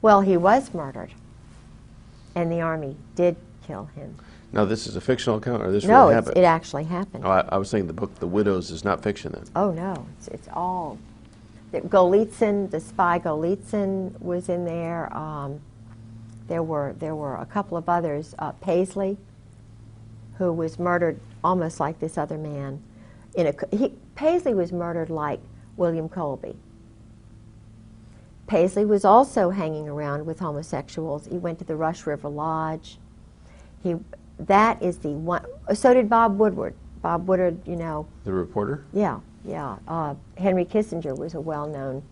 Speaker 2: Well, he was murdered, and the Army did kill him.
Speaker 1: Now, this is a fictional account, or this
Speaker 2: No,
Speaker 1: really happened?
Speaker 2: it actually happened.
Speaker 1: Oh, I was thinking the book The Widows is not fiction then.
Speaker 2: Oh no, it's all. Golitsyn, the spy Golitsyn was in there. There were a couple of others. Paisley, who was murdered almost like this other man. Paisley was murdered like William Colby. Paisley was also hanging around with homosexuals. He went to the Rush River Lodge. That is the one. So did Bob Woodward. Bob Woodward, you know.
Speaker 1: The reporter?
Speaker 2: Yeah, yeah. Henry Kissinger was a well-known,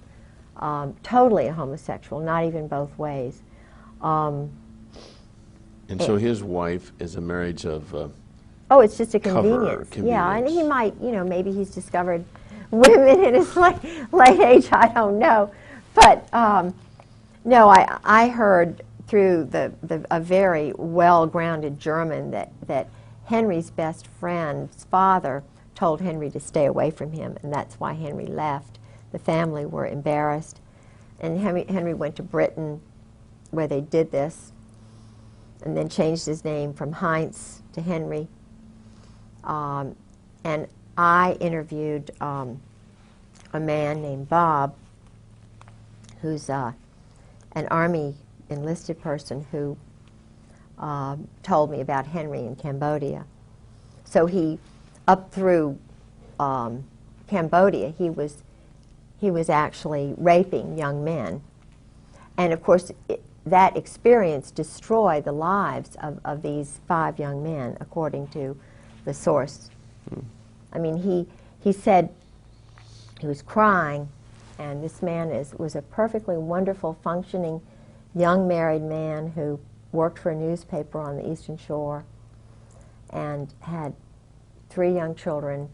Speaker 2: totally a homosexual, not even both ways.
Speaker 1: And so his wife is a marriage of
Speaker 2: Oh, it's just a
Speaker 1: cover
Speaker 2: convenience. Yeah, and he
Speaker 1: convenience.
Speaker 2: might, you know, maybe he's discovered women in his late age, I don't know. But no, I heard through a very well-grounded German that Henry's best friend's father told Henry to stay away from him, and that's why Henry left. The family were embarrassed, and Henry went to Britain, where they did this, and then changed his name from Heinz to Henry. And I interviewed a man named Bob, who's an Army enlisted person who told me about Henry in Cambodia. So he, up through Cambodia, he was actually raping young men. And of course, that experience destroyed the lives of these 5 young men, according to the source. I mean, he said he was crying, and this man was a perfectly wonderful, functioning, young married man who worked for a newspaper on the Eastern Shore and had 3 young children,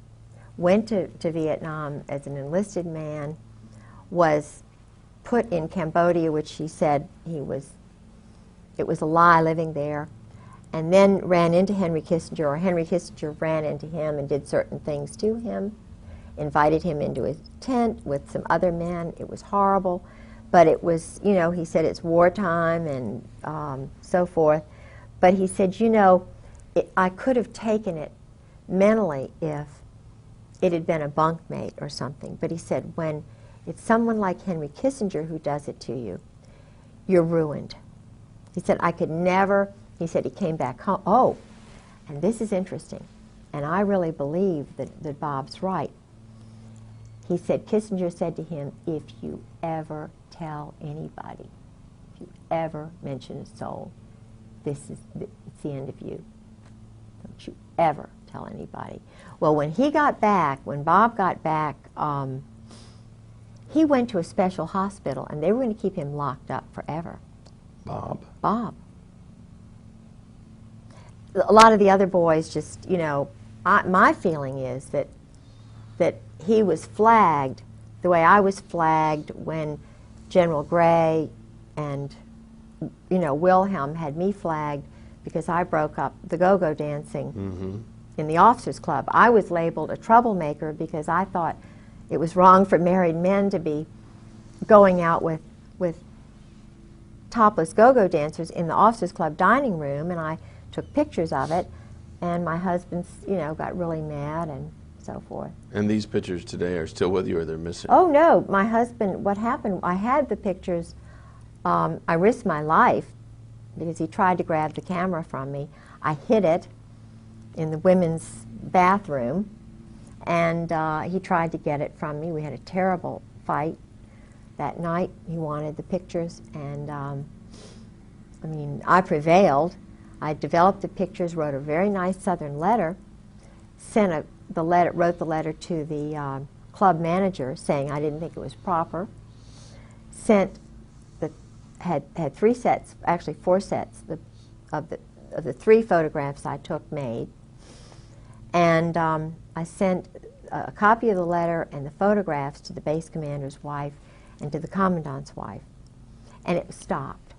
Speaker 2: went to Vietnam as an enlisted man, was put in Cambodia, which he said it was a lie living there, and then ran into Henry Kissinger, or Henry Kissinger ran into him and did certain things to him, invited him into his tent with some other men. It was horrible, but it was, you know, he said it's wartime and so forth. But he said, you know, I could have taken it mentally if it had been a bunkmate or something. But he said, when it's someone like Henry Kissinger who does it to you, you're ruined. He said, I could never, he said he came back home. Oh, and this is interesting, and I really believe that Bob's right. He said, Kissinger said to him, if you ever tell anybody, if you ever mention a soul, it's the end of you. Don't you ever tell anybody. Well, when Bob got back, he went to a special hospital, and they were going to keep him locked up forever.
Speaker 1: Bob.
Speaker 2: Bob. A lot of the other boys just, you know, my feeling is that he was flagged the way I was flagged when General Gray and, you know, Wilhelm had me flagged because I broke up the go-go dancing in the officers' club. I was labeled a troublemaker because I thought it was wrong for married men to be going out with topless go-go dancers in the officers' club dining room, and I took pictures of it, and my husband, you know, got really mad and so forth.
Speaker 1: And these pictures today are still with you, or they're missing?
Speaker 2: Oh, no. My husband, what happened, I had the pictures. I risked my life because he tried to grab the camera from me. I hid it in the women's bathroom, and he tried to get it from me. We had a terrible fight that night. He wanted the pictures, and I mean, I prevailed. I developed the pictures, wrote a very nice Southern letter, wrote the letter to the club manager saying I didn't think it was proper. Had 3 sets, actually 4 sets of the 3 photographs I took made, and I sent a copy of the letter and the photographs to the base commander's wife and to the commandant's wife, and it stopped.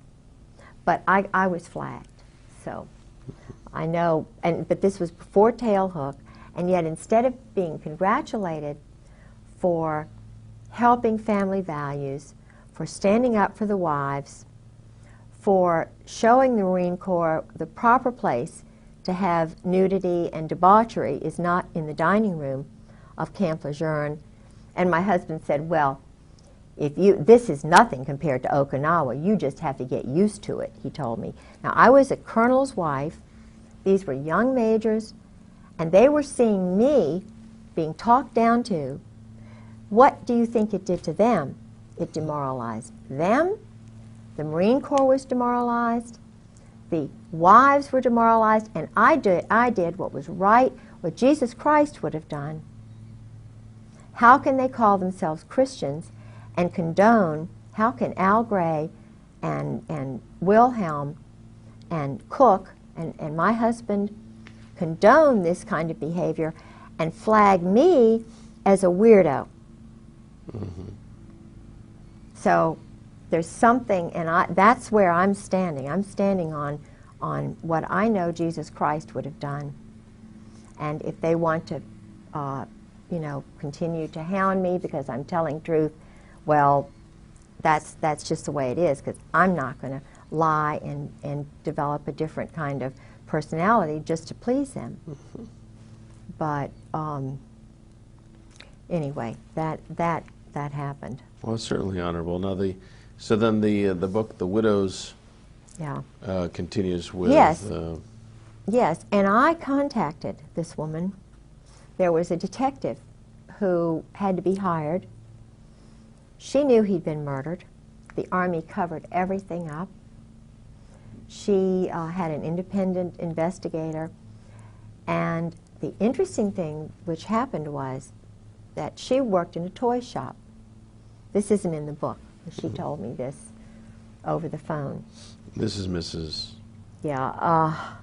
Speaker 2: But I was flagged, so I know. But this was before Tailhook, and yet instead of being congratulated for helping family values, for standing up for the wives, for showing the Marine Corps the proper place to have nudity and debauchery is not in the dining room of Camp Lejeune. And my husband said, well, this is nothing compared to Okinawa. You just have to get used to it, he told me. Now, I was a colonel's wife. These were young majors, and they were seeing me being talked down to. What do you think it did to them? It demoralized them. The Marine Corps was demoralized. The wives were demoralized, and I did what was right, what Jesus Christ would have done. How can they call themselves Christians and condone, how can Al Gray and Wilhelm and Cook and my husband condone this kind of behavior and flag me as a weirdo? So there's something, and that's where I'm standing. I'm standing on what I know Jesus Christ would have done. And if they want to, you know, continue to hound me because I'm telling truth, well, that's just the way it is, because I'm not going to lie and develop a different kind of personality just to please them. But anyway, that happened.
Speaker 1: Well, it's certainly honorable. Now, so then the book, The Widows, continues with...
Speaker 2: Yes. Yes, and I contacted this woman. There was a detective who had to be hired. She knew he'd been murdered. The Army covered everything up. She had an independent investigator. And the interesting thing which happened was that she worked in a toy shop. This isn't in the book. She told me this over the phone.
Speaker 1: This is Mrs.
Speaker 2: Yeah,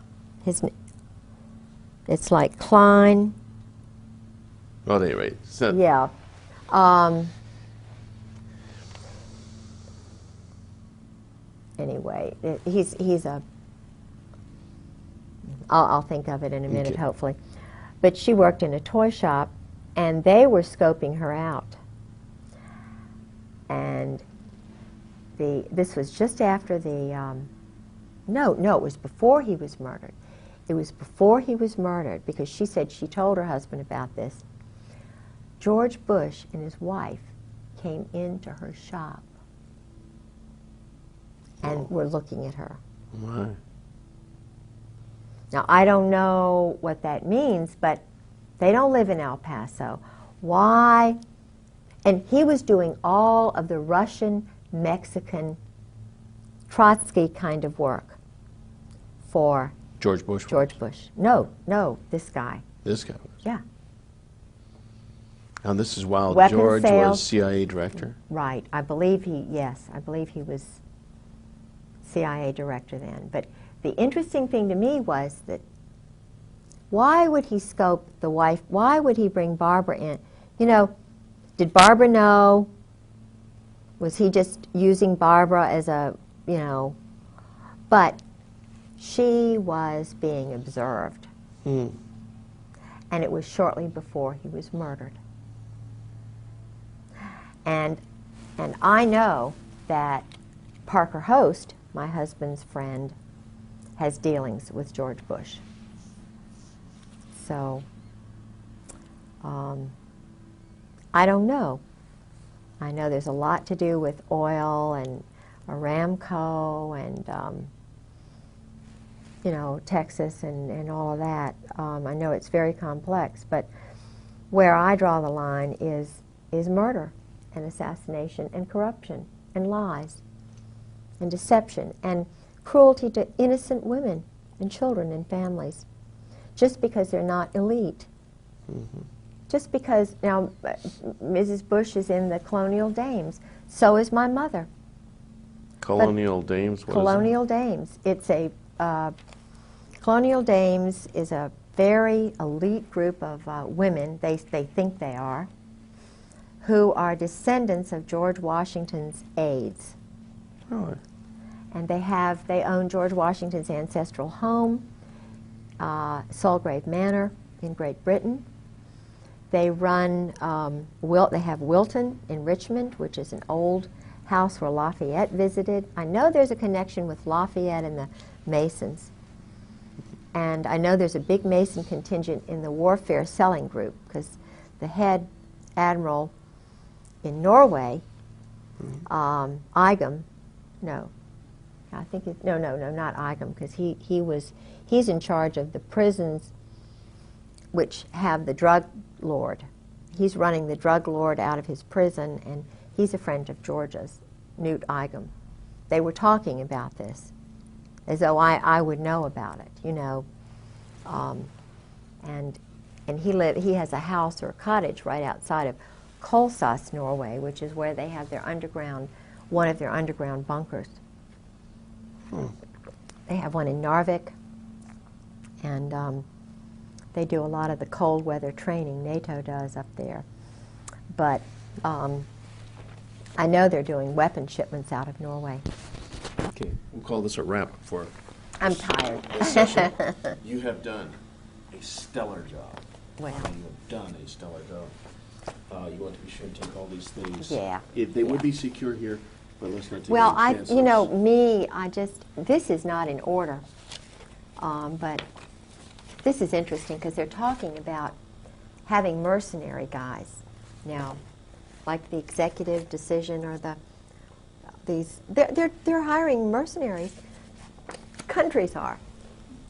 Speaker 2: it's like Klein.
Speaker 1: Oh, at any rate. So
Speaker 2: Yeah. Anyway, he's a... I'll think of it in a minute,
Speaker 1: Okay.
Speaker 2: hopefully. But she worked in a toy shop, and they were scoping her out. And this was just after the... No, it was before he was murdered. It was before he was murdered, because she said she told her husband about this. George Bush and his wife came into her shop and were looking at her.
Speaker 1: My.
Speaker 2: Now, I don't know what that means, but they don't live in El Paso. Why? And he was doing all of the Russian, Mexican, Trotsky kind of work for
Speaker 1: George Bush?
Speaker 2: George Bush. No, this guy.
Speaker 1: This guy was.
Speaker 2: Yeah.
Speaker 1: Now, this is while
Speaker 2: Weapons
Speaker 1: George
Speaker 2: sales.
Speaker 1: was CIA director?
Speaker 2: Right. I believe he was CIA director then. But the interesting thing to me was that why would he scope the wife? Why would he bring Barbara in? You know, Did Barbara know? Was he just using Barbara as a, but she was being observed.
Speaker 1: Mm.
Speaker 2: And it was shortly before he was murdered. And I know that Parker Host, my husband's friend, has dealings with George Bush. So, I don't know. I know there's a lot to do with oil and Aramco and, Texas and all of that. I know it's very complex, but where I draw the line is murder and assassination and corruption and lies and deception and cruelty to innocent women and children and families, just because they're not elite.
Speaker 1: Mm-hmm.
Speaker 2: Just because, now, Mrs. Bush is in the Colonial Dames. So is my mother.
Speaker 1: Colonial Dames? What
Speaker 2: Colonial Dames. It's a, Colonial Dames is a very elite group of women, they think they are, who are descendants of George Washington's aides.
Speaker 1: Oh.
Speaker 2: And they own George Washington's ancestral home, Solgrave Manor in Great Britain. They run, they have Wilton in Richmond, which is an old house where Lafayette visited. I know there's a connection with Lafayette and the Masons. And I know there's a big Mason contingent in the Warfare Selling Group, because the head admiral in Norway, Igam, not Igam, because he's in charge of the prisons which have the drug lord. He's running the drug lord out of his prison, and he's a friend of George's, Newt Igam. They were talking about this, as though I would know about it, and he has a house or a cottage right outside of Kolsås, Norway, which is where they have one of their underground bunkers. They have one in Narvik, and they do a lot of the cold weather training NATO does up there. But I know they're doing weapon shipments out of Norway.
Speaker 1: Okay, we'll call this a wrap for
Speaker 2: I'm tired.
Speaker 1: this session. You have done a stellar job.
Speaker 2: Well.
Speaker 1: You have done a stellar job. You want to be sure and take all these things.
Speaker 2: Yeah.
Speaker 1: They would be secure here, but let's not take
Speaker 2: Well,
Speaker 1: any chances.
Speaker 2: this is not in order, but this is interesting because they're talking about having mercenary guys now, like the executive decision or they're hiring mercenaries. Countries are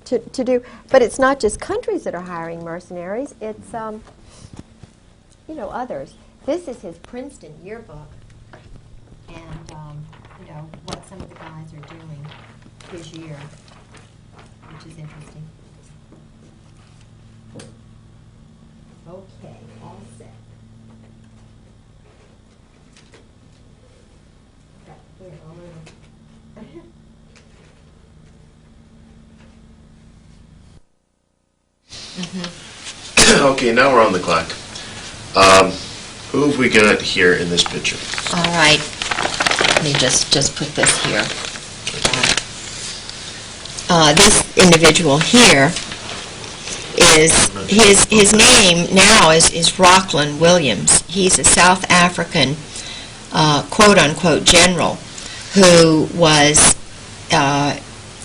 Speaker 2: to do, but it's not just countries that are hiring mercenaries. It's others. This is his Princeton yearbook, and what some of the guys are doing this year, which is interesting. Okay, all set. Here, I'll move.
Speaker 1: Okay, now we're on the clock. Who have we got here in this picture?
Speaker 2: All right. Let me just put this here. This individual here is his name now is Rockland Williams. He's a South African quote unquote general who was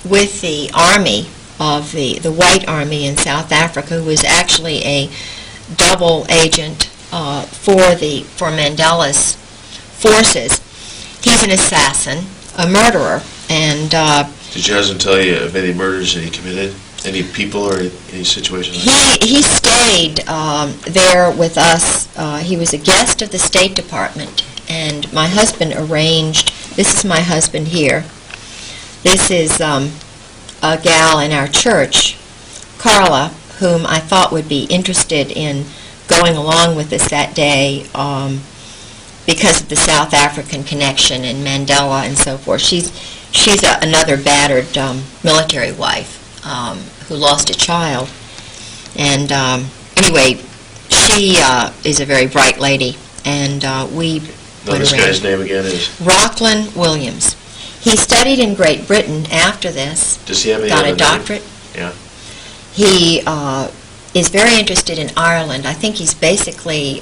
Speaker 2: with the army of the White Army in South Africa, who was actually a double agent for Mandela's forces. He's an assassin, a murderer, and
Speaker 1: Did your husband tell you of any murders that he committed? Any people or any situations like that?
Speaker 2: he stayed there with us. He was a guest of the State Department, and my husband arranged. This is my husband here. This is a gal in our church, Carla, whom I thought would be interested in going along with us that day because of the South African connection and Mandela and so forth. She's another battered military wife who lost a child. And anyway, she is a very bright lady, and we
Speaker 1: Now,
Speaker 2: went
Speaker 1: this
Speaker 2: around.
Speaker 1: guy's name again is?
Speaker 2: Rockland Williams. He studied in Great Britain after this.
Speaker 1: Does he have any
Speaker 2: Got
Speaker 1: other
Speaker 2: a doctorate.
Speaker 1: name? Yeah.
Speaker 2: He is very interested in Ireland. I think he's basically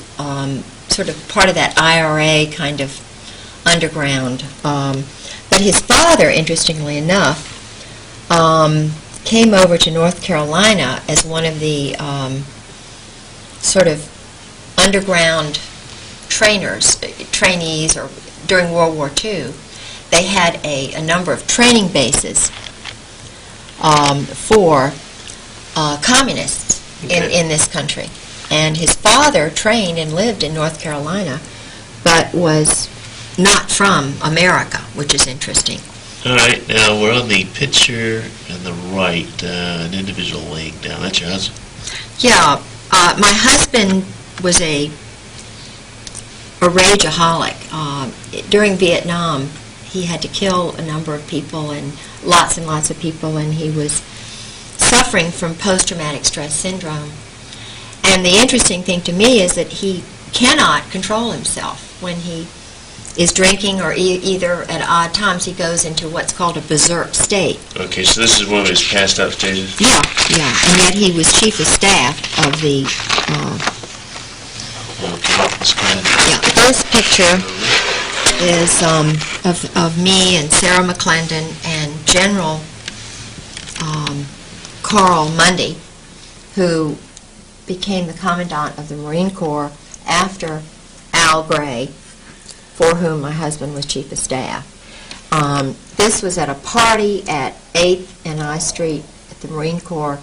Speaker 2: sort of part of that IRA kind of underground. But his father, interestingly enough, came over to North Carolina as one of the sort of underground trainees, or during World War II. They had a number of training bases for communists in this country. And his father trained and lived in North Carolina, but was not from America, which is interesting.
Speaker 1: All right, now we're on the picture on the right, an individual laying down. That's your husband?
Speaker 2: Yeah, my husband was a rageaholic. During Vietnam, he had to kill a number of people, and lots of people, and he was suffering from post-traumatic stress syndrome. And the interesting thing to me is that he cannot control himself when he is drinking, or either at odd times he goes into what's called a berserk state.
Speaker 1: Okay, so this is one of his passed out stages?
Speaker 2: Yeah, and yet he was chief of staff of the...
Speaker 1: Okay, let's go ahead.
Speaker 2: Yeah, this picture is of me and Sarah McClendon and General Carl Mundy, who became the Commandant of the Marine Corps after Al Gray, for whom my husband was Chief of Staff. This was at a party at 8th and I Street at the Marine Corps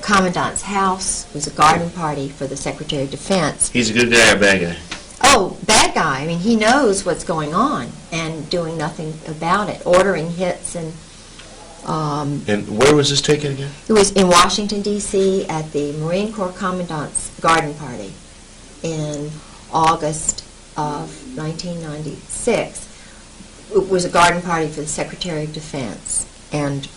Speaker 2: Commandant's house. It was a garden party for the Secretary of Defense.
Speaker 1: He's a good guy or a bad guy?
Speaker 2: Oh, bad guy. I mean, he knows what's going on and doing nothing about it, ordering hits and...
Speaker 1: And where was this taken again?
Speaker 2: It was in Washington, D.C. at the Marine Corps Commandant's garden party in August of 1996. It was a garden party for the Secretary of Defense and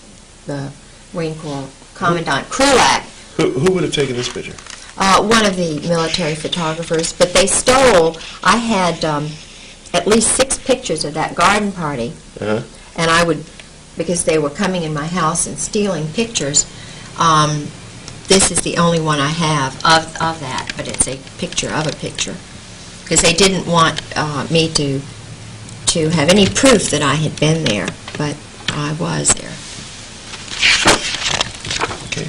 Speaker 2: the Marine Corps Commandant Krulak.
Speaker 1: Who would have taken this picture?
Speaker 2: One of the military photographers, but they stole, I had at least 6 pictures of that garden party, and I would, because they were coming in my house and stealing pictures, this is the only one I have of that, but it's a picture of a picture, because they didn't want me to have any proof that I had been there, but I was there.
Speaker 1: Okay.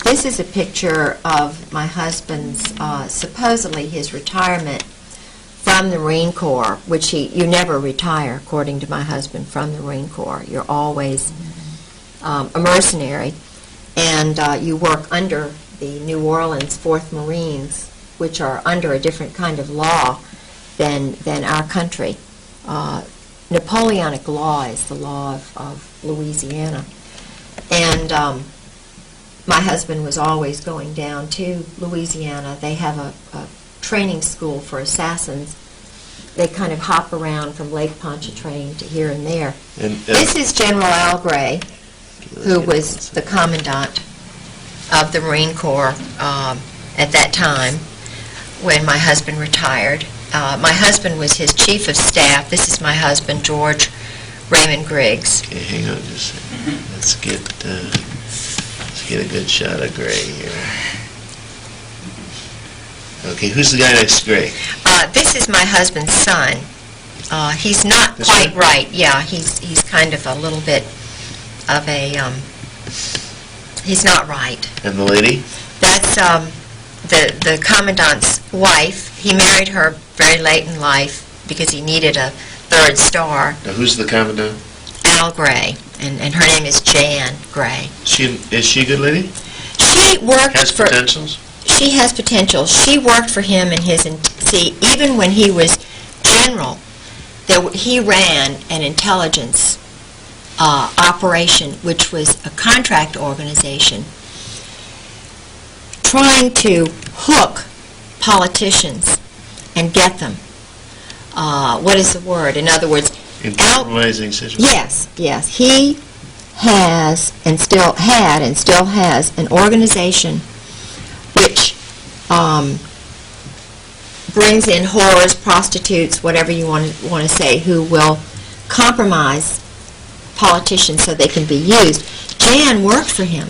Speaker 2: This is a picture of my husband's, supposedly his retirement from the Marine Corps, which you never retire, according to my husband, from the Marine Corps. You're always a mercenary, and you work under the New Orleans 4th Marines, which are under a different kind of law than our country. Napoleonic law is the law of Louisiana. And my husband was always going down to Louisiana. They have a training school for assassins. They kind of hop around from Lake Pontchartrain to here and there. This is General Al Gray, who was the commandant of the Marine Corps at that time when my husband retired. My husband was his chief of staff. This is my husband, George Raymond Griggs.
Speaker 1: Okay, hang on just a second. Let's get a good shot of Gray here. Okay, who's the guy next to Gray?
Speaker 2: This is my husband's son. He's not
Speaker 1: This
Speaker 2: quite
Speaker 1: one?
Speaker 2: right. Yeah, he's kind of a little bit of a, he's not right.
Speaker 1: And the lady?
Speaker 2: That's the commandant's wife. He married her very late in life because he needed a 3rd star.
Speaker 1: Now, who's the commandant?
Speaker 2: Al Gray, and her name is Jan Gray.
Speaker 1: Is she a good lady?
Speaker 2: She worked
Speaker 1: Has
Speaker 2: for...
Speaker 1: potentials?
Speaker 2: She has potential. She worked for him in his... See, even when he was general, he ran an intelligence operation, which was a contract organization, trying to hook politicians and get them. What is the word? In other words...
Speaker 1: In compromising situations?
Speaker 2: Yes. He has and still had and still has an organization which brings in whores, prostitutes, whatever you want to say, who will compromise politicians so they can be used. Jan worked for him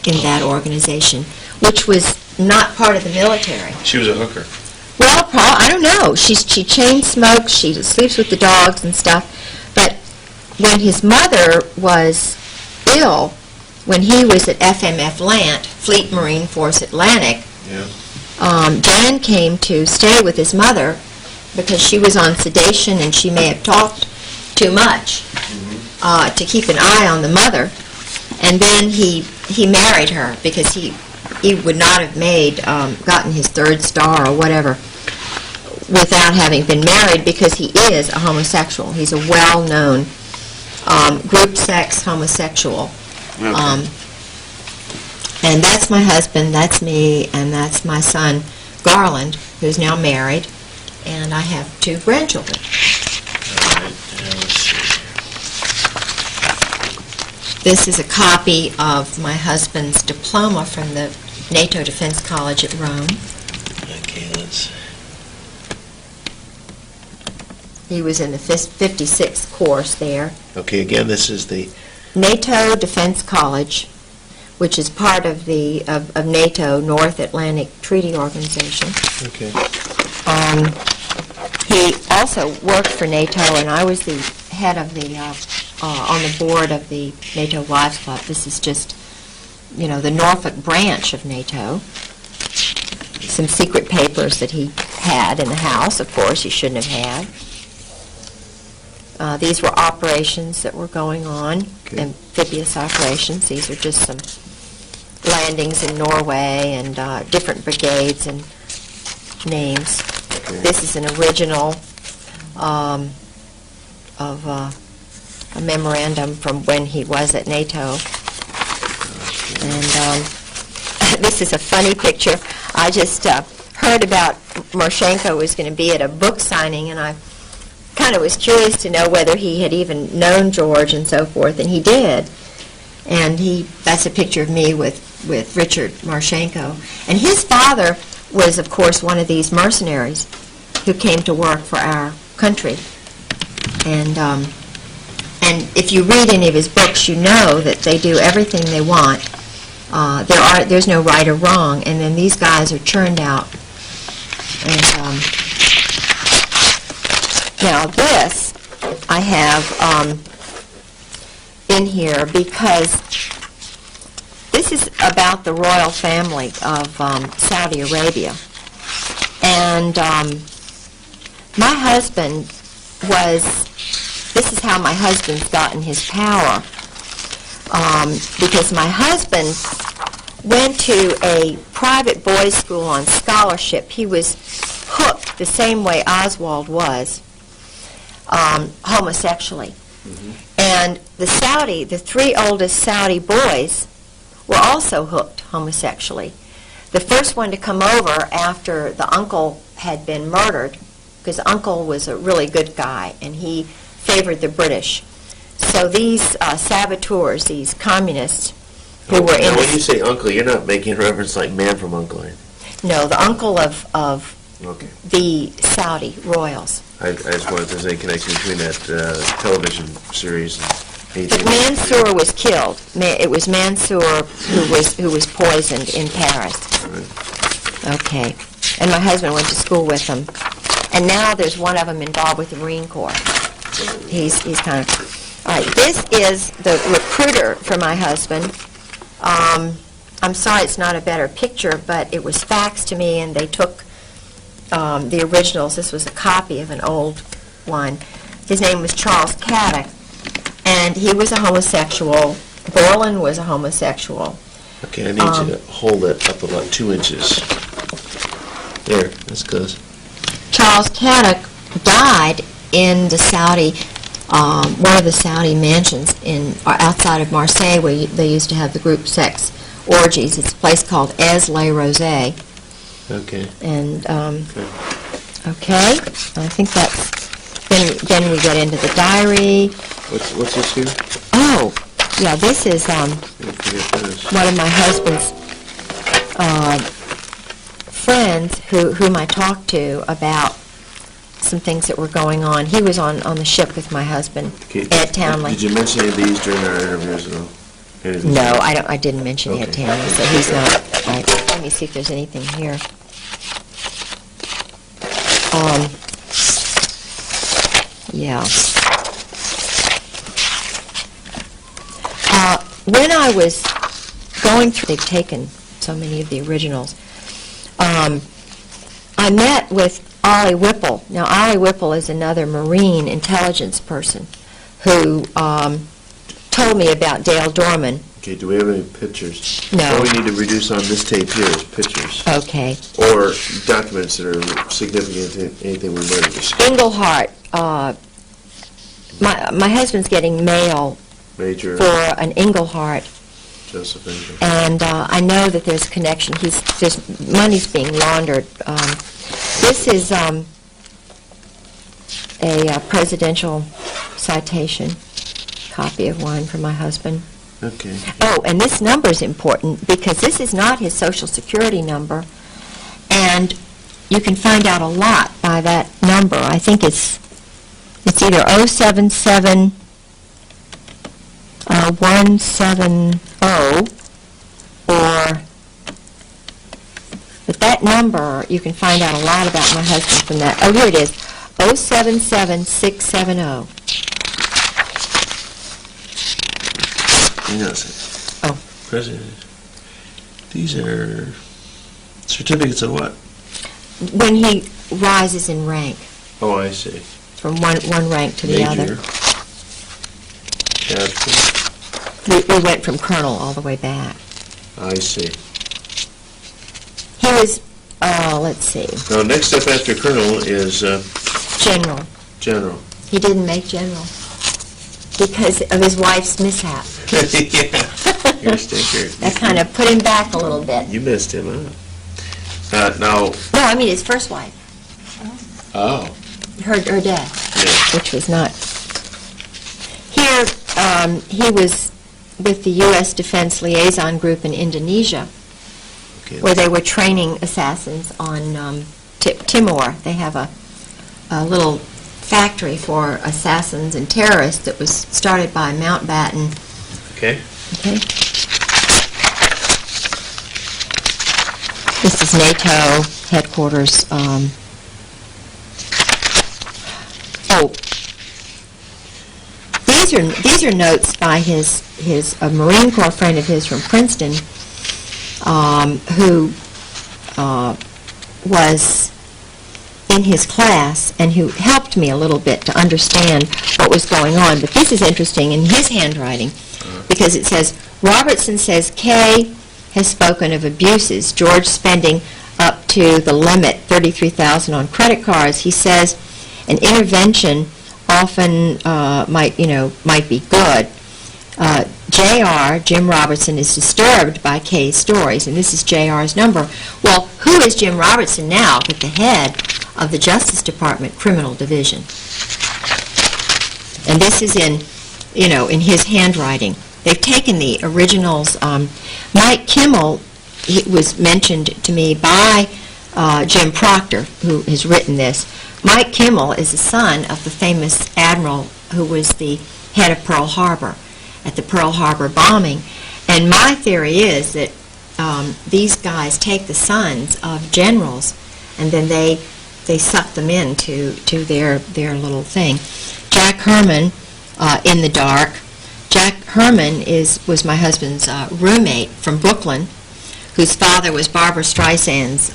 Speaker 2: in that organization, which was not part of the military.
Speaker 1: She was a hooker.
Speaker 2: Well, I don't know. She chain smokes, she sleeps with the dogs and stuff. But when his mother was ill, when he was at FMF Lant, Fleet Marine Force Atlantic, Jan came to stay with his mother because she was on sedation and she may have talked too much to keep an eye on the mother. And then he married her because he would not have gotten his third star or whatever without having been married, because he is a homosexual. He's a well-known group sex homosexual.
Speaker 1: Okay.
Speaker 2: And that's my husband, that's me, and that's my son, Garland, who's now married, and I have 2 grandchildren.
Speaker 1: All right. Now let's see.
Speaker 2: This is a copy of my husband's diploma from the NATO Defense College at Rome.
Speaker 1: Okay, let's...
Speaker 2: He was in the 56th course there.
Speaker 1: Okay, again, this is the...
Speaker 2: NATO Defense College, which is part of the of NATO, North Atlantic Treaty Organization.
Speaker 1: Okay.
Speaker 2: He also worked for NATO, and I was the head of the on the board of the NATO Wives Club. This is just, the Norfolk branch of NATO. Some secret papers that he had in the house, of course, he shouldn't have had. These were operations that were going on, amphibious operations. These are just some landings in Norway and different brigades and names.
Speaker 1: Okay.
Speaker 2: This is an original of a memorandum from when he was at NATO. And this is a funny picture. I just heard about Marchenko was going to be at a book signing, and I kind of was curious to know whether he had even known George and so forth, and he did. And that's a picture of me with Richard Marchenko. And his father was, of course, one of these mercenaries who came to work for our country. And if you read any of his books, you know that they do everything they want. There's no right or wrong, and then these guys are churned out. And now this I have in here because this is about the royal family of Saudi Arabia. And my husband this is how my husband's gotten his power. Because my husband went to a private boys' school on scholarship. He was hooked the same way Oswald was, homosexually. And the 3 oldest Saudi boys were also hooked homosexually. The first one to come over after the uncle had been murdered, because uncle was a really good guy, and he favored the British. So these saboteurs, these communists who were in...
Speaker 1: Now, when you say uncle, you're not making reference like Man from U.N.C.L.E.
Speaker 2: No, the uncle of
Speaker 1: Okay.
Speaker 2: the Saudi royals.
Speaker 1: I just wanted to say connection between that television series and
Speaker 2: But Mansour was killed. It was Mansour who was poisoned in Paris. Okay. And my husband went to school with them. And now there's one of them involved with the Marine Corps. He's kind of... All right, this is the recruiter for my husband. I'm sorry it's not a better picture, but it was faxed to me, and they took the originals. This was a copy of an old one. His name was Charles Caddick, and he was a homosexual. Borland was a homosexual.
Speaker 1: Okay, I need you to hold it up about 2 inches. There, that's close.
Speaker 2: Charles Caddick died in the Saudi, one of the Saudi mansions outside of Marseille, where they used to have the group sex orgies. It's a place called Aix-les-Rosés.
Speaker 1: Okay.
Speaker 2: And okay, I think that's. Then we get into the diary.
Speaker 1: What's this here?
Speaker 2: Oh, yeah, this is
Speaker 1: Forget this.
Speaker 2: one of my husband's friends whom I talked to about some things that were going on. He was on the ship with my husband,
Speaker 1: Okay.
Speaker 2: Ed Townley.
Speaker 1: Did you mention any of these during our interviews at all? Anything?
Speaker 2: No, I didn't mention Ed
Speaker 1: Okay.
Speaker 2: Townley, so he's not. Right. Let me see if there's anything here. Yeah. When I was going through, they've taken so many of the originals, I met with Ollie Whipple. Now, Ollie Whipple is another Marine intelligence person who told me about Dale Dorman.
Speaker 1: Okay, do we have any pictures?
Speaker 2: No.
Speaker 1: All we need to reduce on this tape here is pictures.
Speaker 2: Okay.
Speaker 1: Or documents that are significant to anything we might have discussed.
Speaker 2: Englehart. My husband's getting mail
Speaker 1: Major
Speaker 2: for an Englehart,
Speaker 1: Joseph Angel.
Speaker 2: and I know that there's a connection. There's money's being laundered. This is a presidential citation, copy of one for my husband.
Speaker 1: Okay.
Speaker 2: Oh, and this number is important because this is not his Social Security number, and you can find out a lot by that number. I think it's either 077 170 or, but that number, you can find out a lot about my husband from that. Oh, here it is, 077670.
Speaker 1: Hang on a second.
Speaker 2: Oh.
Speaker 1: President, these are certificates of what?
Speaker 2: When he rises in rank
Speaker 1: Oh, I see.
Speaker 2: from one rank to the other.
Speaker 1: Major. Captain.
Speaker 2: We went from colonel all the way back.
Speaker 1: I see.
Speaker 2: He was, let's see,
Speaker 1: Now, next step after colonel is
Speaker 2: general.
Speaker 1: general.
Speaker 2: He didn't make general because of his wife's mishap.
Speaker 1: Yeah. You're a stinker.
Speaker 2: That kind of put him back a little bit.
Speaker 1: You missed him, huh? Now,
Speaker 2: No, I mean his first wife,
Speaker 1: oh,
Speaker 2: her death,
Speaker 1: yeah.
Speaker 2: which was not. Here, he was with the U.S. Defense Liaison Group in Indonesia,
Speaker 1: Okay.
Speaker 2: where they were training assassins on Timor. They have a little factory for assassins and terrorists that was started by Mountbatten.
Speaker 1: Okay.
Speaker 2: Okay. This is NATO headquarters. These are notes by his a Marine Corps friend of his from Princeton, who was in his class and who helped me a little bit to understand what was going on. But this is interesting in his handwriting because it says, Robertson says Kay has spoken of abuses, George spending up to the limit, $33,000 on credit cards. He says an intervention often might be good. J.R., Jim Robertson, is disturbed by Kay's stories, and this is J.R.'s number. Well, who is Jim Robertson now but the head of the Justice Department Criminal Division? And this is in his handwriting. They've taken the originals. Mike Kimmel was mentioned to me by Jim Proctor, who has written this. Mike Kimmel is the son of the famous admiral who was the head of Pearl Harbor at the Pearl Harbor bombing. And my theory is that these guys take the sons of generals and then they suck them into their little thing. Jack Herman, in the dark. Jack Herman was my husband's roommate from Brooklyn, whose father was Barbara Streisand's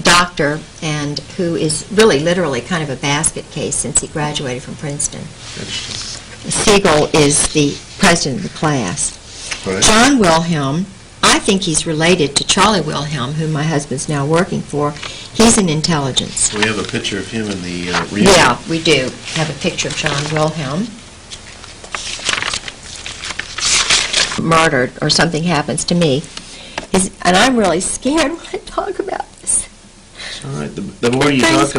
Speaker 2: doctor, and who is really literally kind of a basket case since he graduated from Princeton. Siegel is the president of the class.
Speaker 1: Right.
Speaker 2: John Wilhelm, I think he's related to Charlie Wilhelm, whom my husband's now working for. He's in intelligence.
Speaker 1: We have a picture of him in the reunion.
Speaker 2: Yeah, we do have a picture of John Wilhelm. Murdered or something happens to me, and I'm really scared when I talk about this.
Speaker 1: It's all right. The more you talk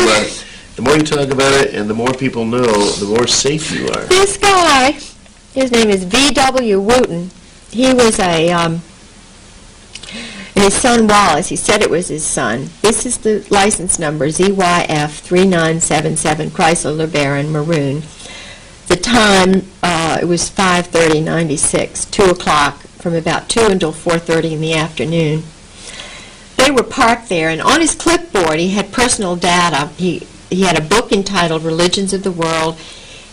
Speaker 1: about it, and the more people know, the more safe you are.
Speaker 2: This guy, his name is V.W. Wooten. He was in And his son Wallace, he said it was his son. This is the license number, ZYF3977, Chrysler LeBaron Maroon. The time, it was 5:30:96, 2 o'clock, from about 2 until 4:30 in the afternoon. They were parked there, and on his clipboard he had personal data. He had a book entitled Religions of the World.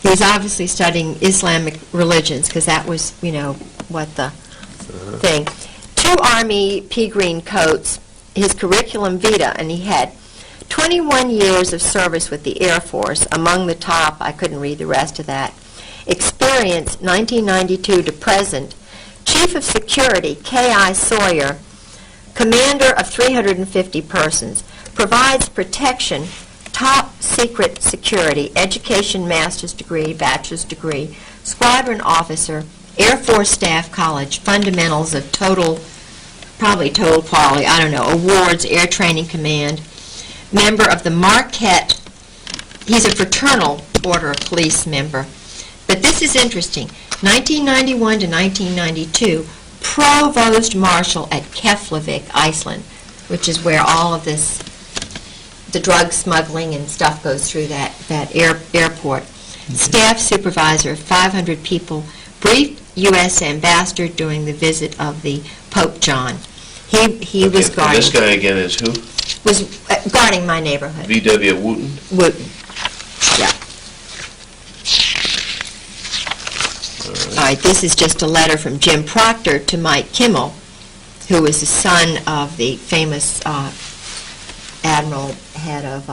Speaker 2: He was obviously studying Islamic religions, because that was, you know, what the thing. 2 Army pea green coats, his curriculum vitae, and he had 21 years of service with the Air Force. Among the top, I couldn't read the rest of that. Experience, 1992 to present. Chief of Security, K.I. Sawyer, commander of 350 persons, provides protection, top secret security, education, master's degree, bachelor's degree, squadron officer, Air Force Staff College, fundamentals of probably total quality, I don't know, awards, Air Training Command, member of the Marquette, he's a fraternal order of police member. But this is interesting, 1991 to 1992, Provost Marshal at Keflavik, Iceland, which is where all of this, the drug smuggling and stuff goes through that airport. Staff supervisor of 500 people, brief U.S. ambassador during the visit of the Pope John. He was guarding.
Speaker 1: This guy again is who?
Speaker 2: Was guarding my neighborhood.
Speaker 1: V.W. Wooten?
Speaker 2: Wooten, yeah. All right, this is just a letter from Jim Proctor to Mike Kimmel, who was the son of the famous admiral, head of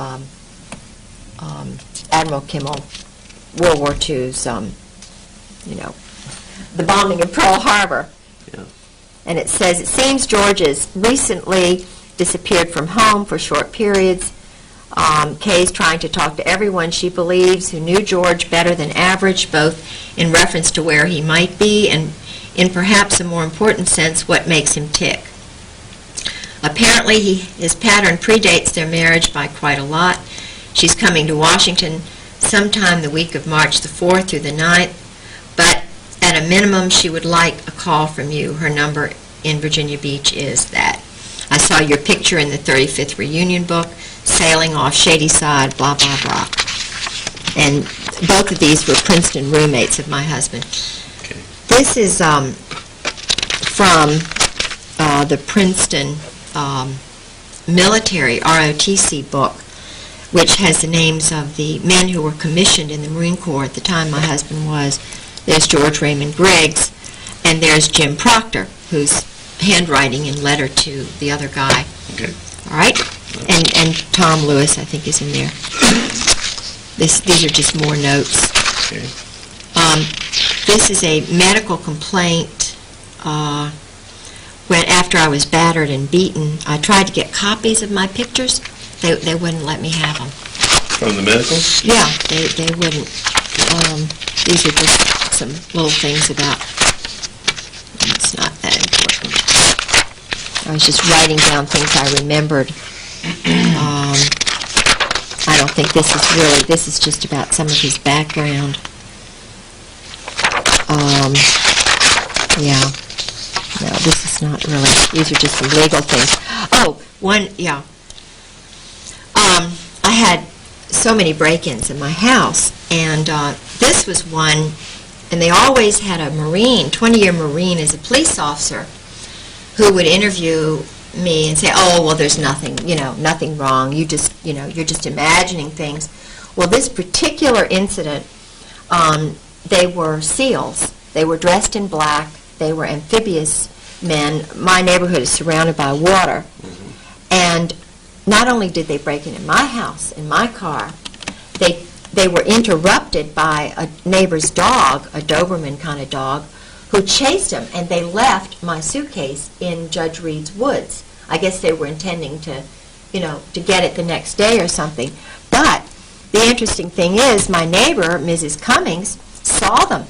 Speaker 2: Admiral Kimmel, World War II's, the bombing of Pearl Harbor.
Speaker 1: Yeah.
Speaker 2: And it says, it seems George has recently disappeared from home for short periods. Kay's trying to talk to everyone she believes who knew George better than average, both in reference to where he might be and in perhaps a more important sense, what makes him tick. Apparently, his pattern predates their marriage by quite a lot. She's coming to Washington sometime the week of March the 4th through the 9th, but at a minimum, she would like a call from you. Her number in Virginia Beach is that. I saw your picture in the 35th reunion book, sailing off Shady Side, blah, blah, blah. And both of these were Princeton roommates of my husband.
Speaker 1: Okay.
Speaker 2: This is from the Princeton military ROTC book, which has the names of the men who were commissioned in the Marine Corps at the time my husband was. There's George Raymond Griggs, and there's Jim Proctor, who's handwriting in letter to the other guy.
Speaker 1: Okay.
Speaker 2: All right? And Tom Lewis, I think, is in there. These are just more notes.
Speaker 1: Okay.
Speaker 2: This is a medical complaint. When after I was battered and beaten, I tried to get copies of my pictures. They wouldn't let me have them.
Speaker 1: From the medical?
Speaker 2: Yeah, they wouldn't. These are just some little things about. It's not that important. I was just writing down things I remembered. I don't think this is just about some of his background. Yeah. No, this is not really. These are just some legal things. Oh, yeah. I had so many break-ins in my house, and this was one, and they always had a Marine, 20-year Marine as a police officer, who would interview me and say, oh, well, there's nothing, nothing wrong. You just, you're just imagining things. Well, this particular incident, they were SEALs. They were dressed in black. They were amphibious men. My neighborhood is surrounded by water. Mm-hmm. And not only did they break into my house, in my car, they were interrupted by a neighbor's dog, a Doberman kind of dog, who chased them, and they left my suitcase in Judge Reed's woods. I guess they were intending to, to get it the next day or something. But the interesting thing is, my neighbor, Mrs. Cummings, saw them,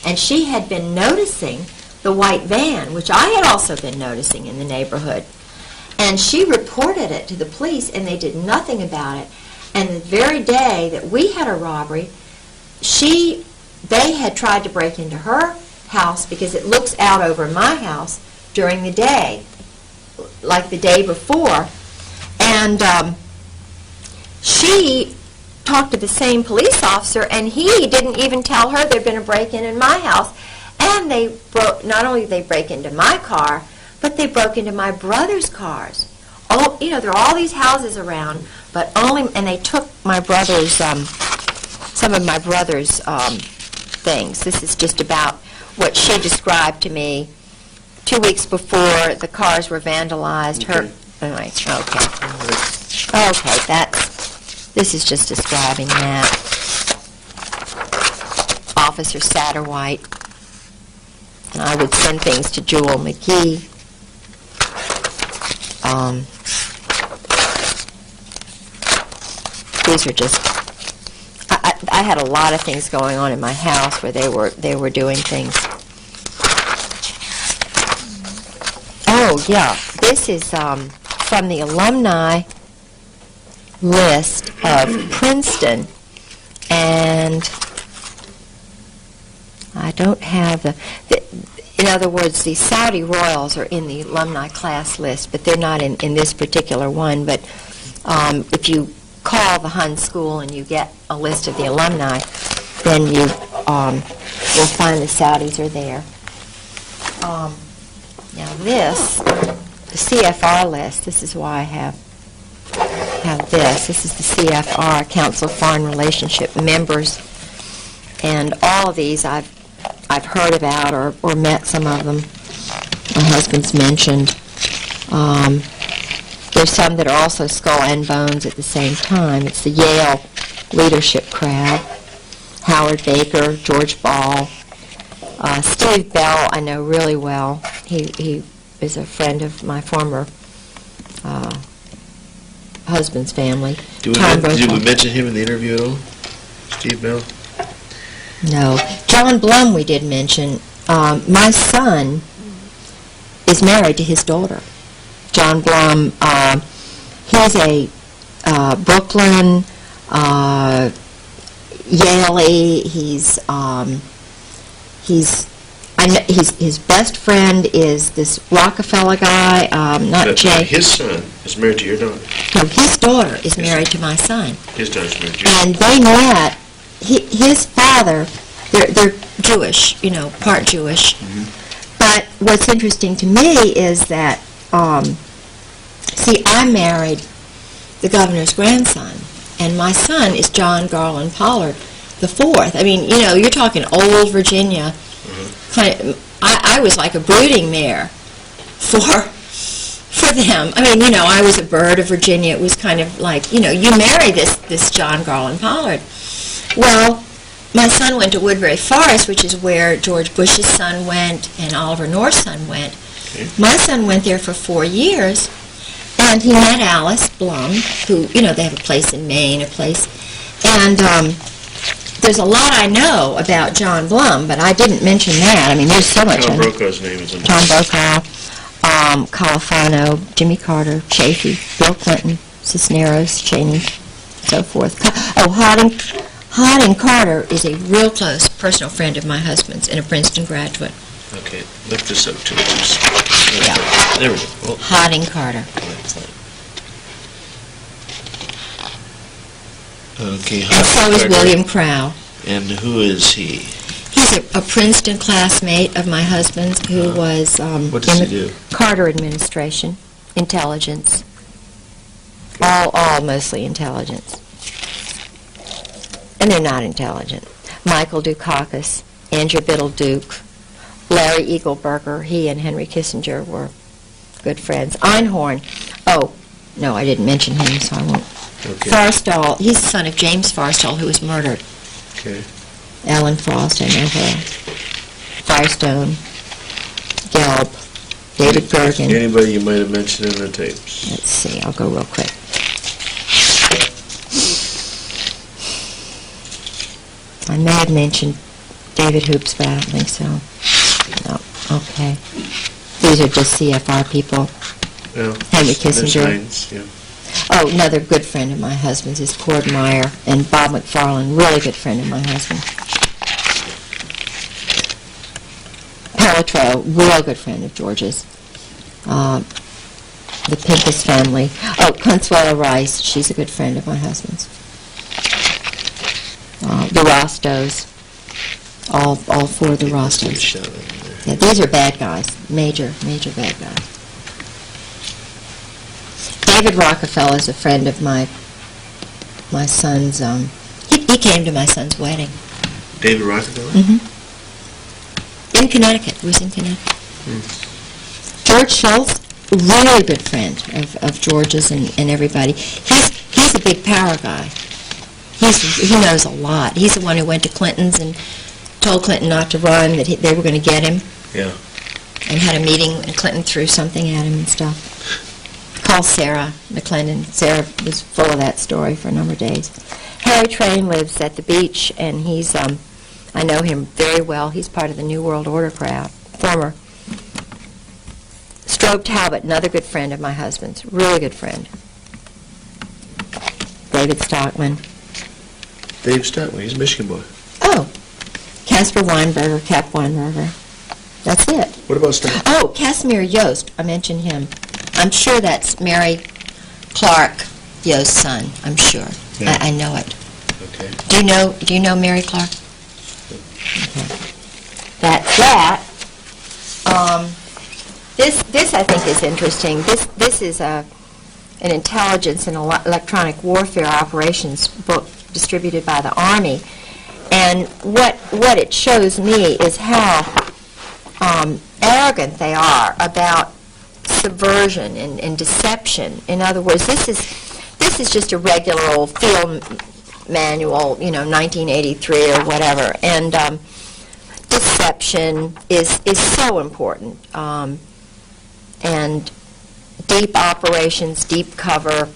Speaker 2: and she had been noticing the white van, which I had also been noticing in the neighborhood. And she reported it to the police, and they did nothing about it. And the very day that we had a robbery, they had tried to break into her house because it looks out over my house during the day. like the day before, and she talked to the same police officer, and he didn't even tell her there'd been a break-in in my house. And they not only did they break into my car, but they broke into my brother's cars. Oh, you know, there are all these houses around, but and they took my brother's, some of my brother's things. This is just about what she described to me 2 weeks before the cars were vandalized.
Speaker 1: Okay.
Speaker 2: Anyway, okay, this is just describing that. Officer Satterwhite. And I would send things to Jewel McGee. These are just, I had a lot of things going on in my house where they were doing things. Oh yeah, this is from the alumni list of Princeton, and I don't have in other words, the Saudi Royals are in the alumni class list, but they're not in this particular one. But if you call the Hun School and you get a list of the alumni, then you will find the Saudis are there. Now this, the CFR list, this is why I have this. This is the CFR, Council of Foreign Relationship members. And all of these I've heard about or met some of them. My husband's mentioned. There's some that are also skull and bones at the same time. It's the Yale leadership crowd. Howard Baker, George Ball. Steve Bell I know really well. He is a friend of my former husband's family.
Speaker 4: Did we mention him in the interview at all? Steve Bell?
Speaker 2: No. John Blum we did mention. My son is married to his daughter. John Blum, he's a Brooklyn, Yale-y. His best friend is this Rockefeller guy, not Jay.
Speaker 4: His son is married to your daughter.
Speaker 2: No, his daughter is married to my son.
Speaker 4: His daughter's married to you.
Speaker 2: And they met. His father, they're Jewish, part Jewish.
Speaker 4: Mm-hmm.
Speaker 2: But what's interesting to me is that, see, I married the governor's grandson, and my son is John Garland Pollard the fourth. I mean, you're talking old Virginia. Mm-hmm. I was like a brooding mare for them. I mean, I was a bird of Virginia. It was kind of like, you marry this John Garland Pollard. Well, my son went to Woodbury Forest, which is where George Bush's son went and Oliver North's son went. Okay. My son went there for 4 years, and he met Alice Blum, who, they have a place in Maine, and there's a lot I know about John Blum, but I didn't mention that. I mean, there's so much.
Speaker 4: Tom Brokaw's name is in
Speaker 2: Tom Brokaw, Califano, Jimmy Carter, Chafee, Bill Clinton, Cisneros, Cheney, so forth. Harding Carter is a real close personal friend of my husband's and a Princeton graduate.
Speaker 4: Okay, lift this up to it.
Speaker 2: Yeah.
Speaker 4: There we go. Oh.
Speaker 2: Harding Carter.
Speaker 4: Okay.
Speaker 2: And so is William Crow.
Speaker 4: And who is he?
Speaker 2: He's a Princeton classmate of my husband's who was
Speaker 4: what does
Speaker 2: in
Speaker 4: he
Speaker 2: the
Speaker 4: do?
Speaker 2: Carter administration, intelligence. Okay. All mostly intelligence. And they're not intelligent. Michael Dukakis, Andrew Biddle Duke, Larry Eagleburger, he and Henry Kissinger were good friends. Einhorn, no, I didn't mention him, so I won't.
Speaker 4: Okay.
Speaker 2: Forstall, he's the son of James Forstall, who was murdered.
Speaker 4: Okay.
Speaker 2: Ellen Frost, I know her. Firestone, Gelb, David Gergen.
Speaker 4: Anybody you might have mentioned in the tapes?
Speaker 2: Let's see, I'll go real quick. I may have mentioned David Hoops, but I don't think so. No, okay. These are just CFR people.
Speaker 4: Yeah.
Speaker 2: Henry Kissinger.
Speaker 4: Signs, yeah.
Speaker 2: Oh, another good friend of my husband's is Cord Meyer, and Bob McFarland, really good friend of my husband. Pelletreau, real good friend of George's. the Pincus family. Oh, Consuelo Rice, she's a good friend of my husband's. The Rostos, all four of the Rostos. Yeah, these are bad guys, major bad guys. David Rockefeller is a friend of my son's. He came to my son's wedding.
Speaker 4: David Rockefeller?
Speaker 2: Mm-hmm. In Connecticut. He was in Connecticut. George Schultz, really good friend of George's and everybody. He's a big power guy. He knows a lot. He's the one who went to Clinton's and told Clinton not to run, that they were going to get him.
Speaker 4: Yeah.
Speaker 2: And had a meeting, and Clinton threw something at him and stuff. Called Sarah McClendon. Sarah was full of that story for a number of days. Harry Train lives at the beach, and he's, I know him very well. He's part of the New World Order crowd, former. Strobe Talbot, another good friend of my husband's, really good friend. David Stockman.
Speaker 4: Dave Stockman, he's a Michigan boy.
Speaker 2: Oh, Caspar Weinberger, Cap Weinberger. That's it.
Speaker 4: What about Stockman?
Speaker 2: Oh, Casimir Yost, I mentioned him. I'm sure that's Mary Clark Yost's son, I'm sure.
Speaker 4: Yeah.
Speaker 2: I know it.
Speaker 4: Okay.
Speaker 2: Do you know Mary Clark? Okay. That's that. This I think is interesting. This is an intelligence and electronic warfare operations book distributed by the Army, and what it shows me is how arrogant they are about subversion and deception. In other words, this is just a regular old field manual, 1983 or whatever, and deception is so important. And deep operations, deep cover.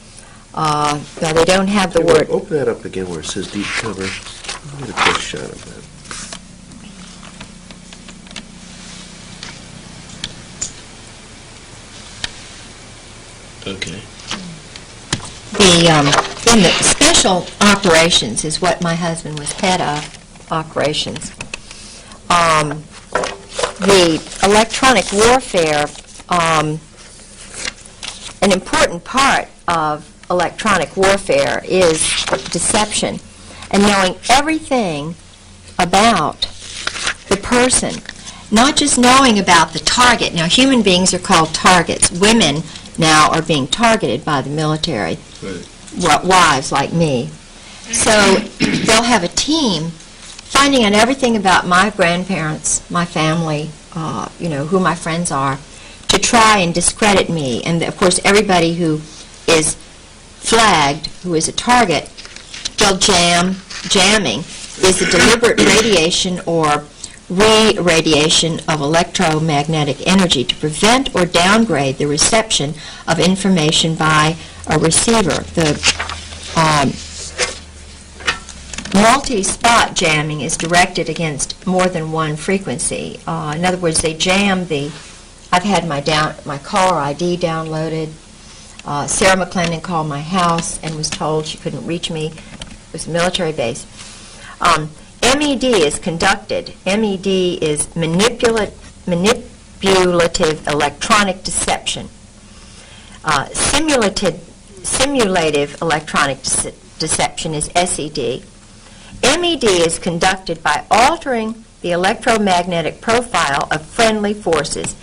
Speaker 2: They don't have the word.
Speaker 4: Open that up again where it says deep cover. I'll get a quick shot of that. Okay.
Speaker 2: In the special operations is what my husband was head of, operations. The electronic warfare, an important part of electronic warfare is deception and knowing everything about the person, not just knowing about the target. Now, human beings are called targets. Women now are being targeted by the military, wives like me. So they'll have a team finding out everything about my grandparents, my family, who my friends are, to try and discredit me. And of course, everybody who is flagged, who is a target, they'll jamming is the deliberate radiation or re-radiation of electromagnetic energy to prevent or downgrade the reception of information by a receiver. The multi-spot jamming is directed against more than one frequency. In other words, they jam I've had my caller ID downloaded. Sarah McClendon called my house and was told she couldn't reach me. It was a military base. MED is conducted. MED is manipulative electronic deception. Simulative electronic deception is SED. MED is conducted by altering the electromagnetic profile of friendly forces.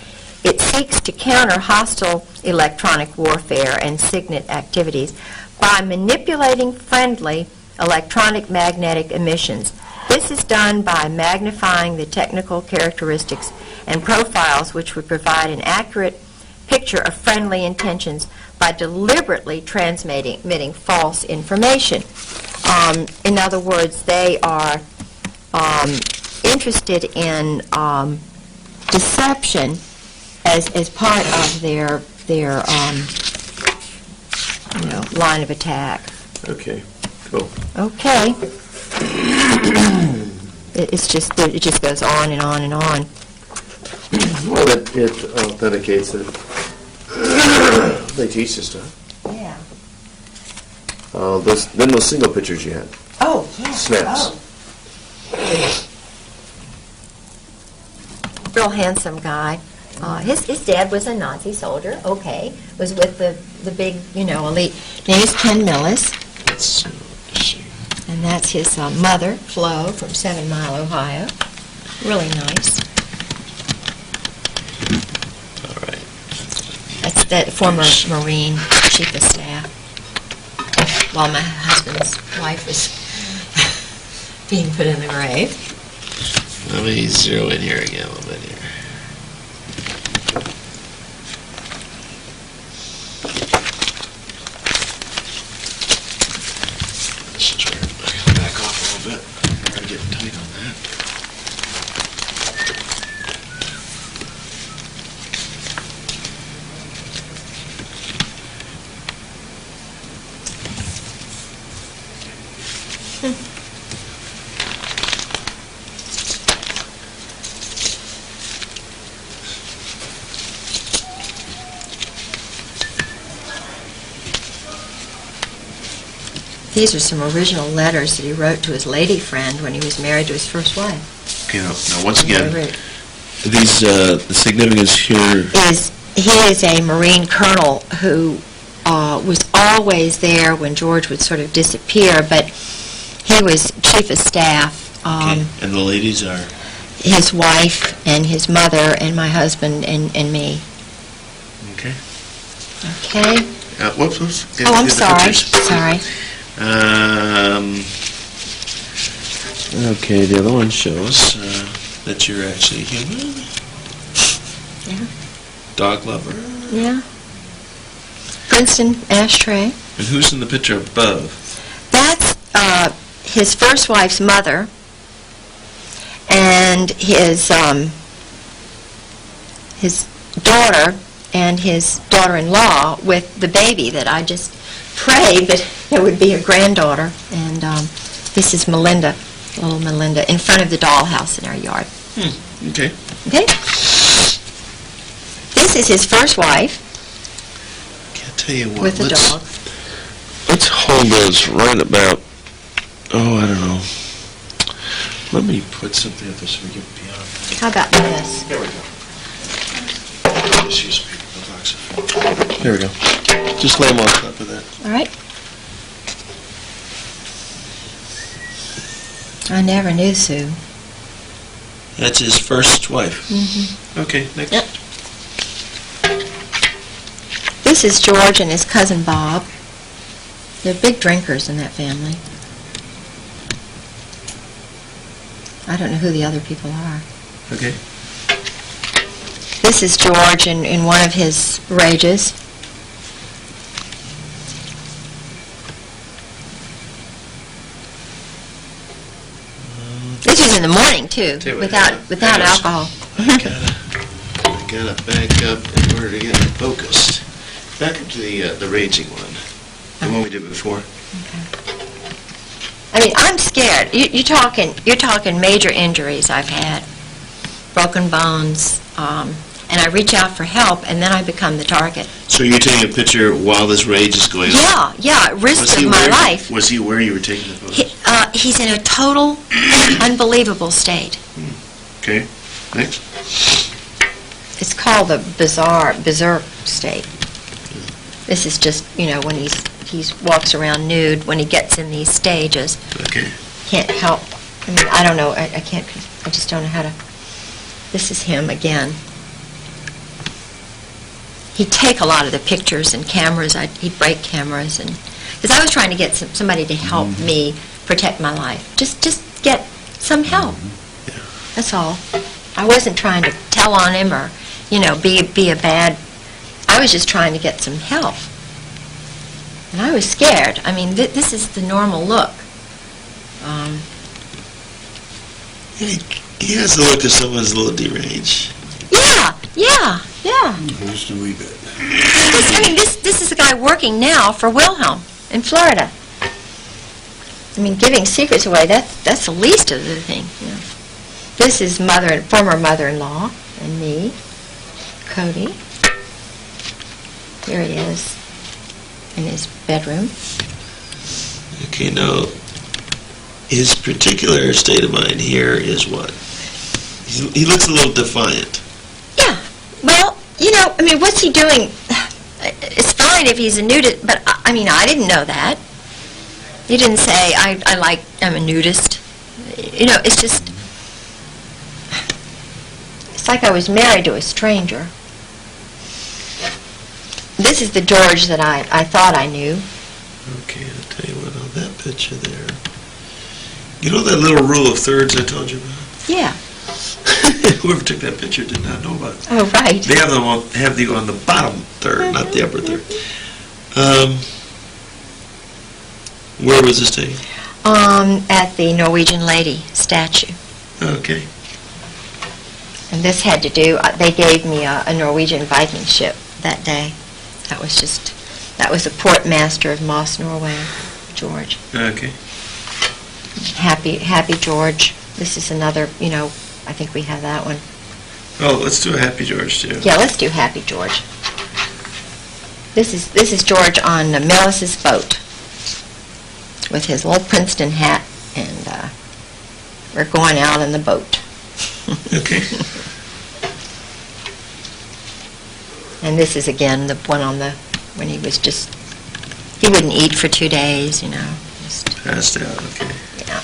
Speaker 2: It seeks to counter hostile electronic warfare and SIGINT activities by manipulating friendly electronic magnetic emissions. This is done by magnifying the technical characteristics and profiles which would provide an accurate picture of friendly intentions by deliberately transmitting false information. In other words, they are interested in deception as part of their line of attack.
Speaker 4: Okay, cool.
Speaker 2: Okay. It just goes on and on and on.
Speaker 4: Well, it authenticates it. They teach this stuff.
Speaker 2: Yeah.
Speaker 4: Then those single pictures you had.
Speaker 2: Oh, yeah.
Speaker 4: Snaps.
Speaker 2: Oh. Real handsome guy. His dad was a Nazi soldier, okay, was with the big, elite. Name is Ken Millis. And that's his mother, Flo, from 7 Mile, Ohio. Really nice.
Speaker 4: All right.
Speaker 2: That's the former Marine Chief of Staff. While my husband's wife was being put in the grave.
Speaker 4: Let me zero in here again a little bit here. Let's try to back off a little bit. Try to get tight on that.
Speaker 2: These are some original letters that he wrote to his lady friend when he was married to his first wife.
Speaker 4: Okay, now once again, these the significance here
Speaker 2: He is a Marine colonel who was always there when George would sort of disappear, but he was chief of staff.
Speaker 4: Okay. And the ladies are?
Speaker 2: His wife and his mother and my husband and me.
Speaker 4: Okay.
Speaker 2: Okay.
Speaker 4: Whoops.
Speaker 2: Oh, I'm sorry. Sorry.
Speaker 4: Okay, the other one shows that you're actually human.
Speaker 2: Yeah.
Speaker 4: Dog lover.
Speaker 2: Yeah. Princeton ashtray.
Speaker 4: And who's in the picture above?
Speaker 2: That's his first wife's mother and his daughter and his daughter-in-law with the baby that I just prayed that there would be a granddaughter. And this is Melinda, little Melinda, in front of the dollhouse in our yard.
Speaker 4: Okay.
Speaker 2: Okay? This is his first wife.
Speaker 4: Can't tell you what.
Speaker 2: With a dog.
Speaker 4: Let's hold those right about, I don't know. Let me put something up there so we get beyond.
Speaker 2: How about this?
Speaker 4: There we go. Just use a paper box. There we go. Just lay them on top of that.
Speaker 2: All right. I never knew Sue.
Speaker 4: That's his first wife.
Speaker 2: Mm-hmm.
Speaker 4: Okay, next.
Speaker 2: Yep. This is George and his cousin Bob. They're big drinkers in that family. I don't know who the other people are.
Speaker 4: Okay.
Speaker 2: This is George in one of his rages. This was in the morning too, without alcohol.
Speaker 4: I gotta back up in order to get it focused. Back up to the raging one, the one we did before.
Speaker 2: Okay. I mean, I'm scared. You're talking major injuries I've had, broken bones, and I reach out for help, and then I become the target.
Speaker 4: So you're taking a picture while this rage is going on?
Speaker 2: Yeah, risk of my life.
Speaker 4: Was he where you were taking the photo?
Speaker 2: He's in a total, unbelievable state.
Speaker 4: Okay, next.
Speaker 2: It's called the berserk state. This is just, when he walks around nude when he gets in these stages.
Speaker 4: Okay.
Speaker 2: Can't help. I mean, I don't know. I just don't know how to. This is him again. He'd take a lot of the pictures and cameras. He'd break cameras, and because I was trying to get somebody to help me protect my life. Just get some help.
Speaker 4: Yeah.
Speaker 2: That's all. I wasn't trying to tell on him or, be a bad. I was just trying to get some help. And I was scared. I mean, this is the normal look.
Speaker 4: He has the look of someone's a little deranged.
Speaker 2: Yeah.
Speaker 5: Just a wee bit.
Speaker 2: This is a guy working now for Wilhelm in Florida. I mean, giving secrets away, that's the least of the thing. This is former mother-in-law and me, Cody. Here he is in his bedroom.
Speaker 4: Okay, now, his particular state of mind here is what? He looks a little defiant.
Speaker 2: Yeah. Well, I mean, what's he doing? It's fine if he's a nudist, but I mean, I didn't know that. He didn't say, I'm a nudist. It's just, it's like I was married to a stranger. This is the George that I thought I knew.
Speaker 4: Okay, I'll tell you what, on that picture there. You know that little rule of thirds I told you about?
Speaker 2: Yeah.
Speaker 4: Whoever took that picture did not know about it.
Speaker 2: Oh, right.
Speaker 4: They have them on the bottom third, not the upper third. Where was this taken?
Speaker 2: At the Norwegian lady statue.
Speaker 4: Okay.
Speaker 2: And this had to do, they gave me a Norwegian Viking ship that day. That was the port master of Moss, Norway, George.
Speaker 4: Okay.
Speaker 2: Happy George. This is another, I think we have that one.
Speaker 4: Oh, let's do a Happy George, too.
Speaker 2: Yeah, let's do Happy George. This is George on Melis's boat with his little Princeton hat, and we're going out in the boat.
Speaker 4: Okay.
Speaker 2: And this is again the one when he was he wouldn't eat for 2 days, just,
Speaker 4: Passed out, okay.
Speaker 2: yeah.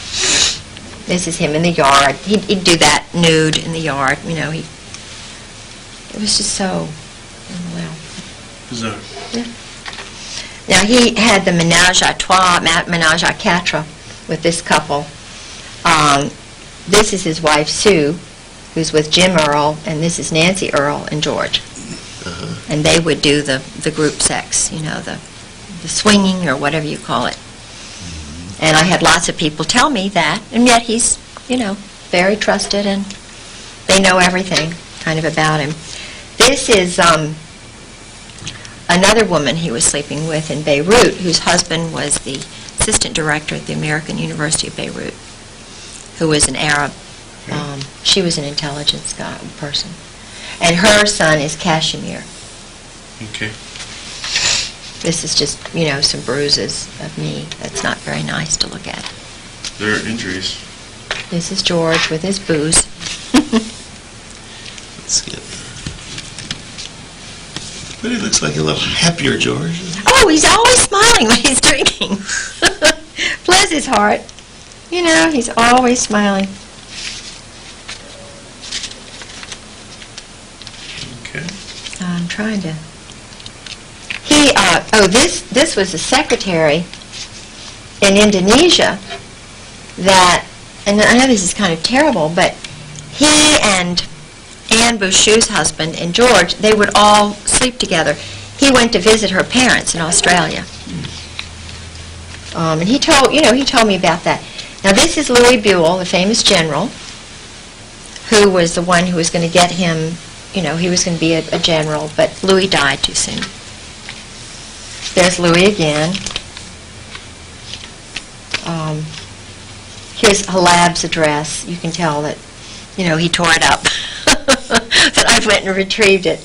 Speaker 2: This is him in the yard. He'd do that nude in the yard, it was just so, well.
Speaker 4: Bizarre.
Speaker 2: Yeah. Now he had the menage a trois, menage a quatre with this couple. This is his wife Sue, who's with Jim Earl, and this is Nancy Earl and George. And they would do the group sex, the swinging or whatever you call it. And I had lots of people tell me that, and yet he's, very trusted, and they know everything kind of about him. This is another woman he was sleeping with in Beirut, whose husband was the assistant director at the American University of Beirut, who was an Arab. She was an intelligence person. And her son is Kashmir.
Speaker 4: Okay.
Speaker 2: This is just, some bruises of me. That's not very nice to look at.
Speaker 4: There are injuries.
Speaker 2: This is George with his booze.
Speaker 4: Let's see it. But he looks like a little happier George.
Speaker 2: Oh, he's always smiling when he's drinking. Bless his heart. He's always smiling.
Speaker 4: Okay.
Speaker 2: I'm trying to... this was a secretary in Indonesia that, and I know this is kind of terrible, but he and Anne Bouchou's husband and George, they would all sleep together. He went to visit her parents in Australia. And he told me about that. Now this is Louis Buell, the famous general, who was the one who was going to get him, he was going to be a general, but Louis died too soon. There's Louis again. Here's Halab's address. You can tell that, he tore it up. But I went and retrieved it.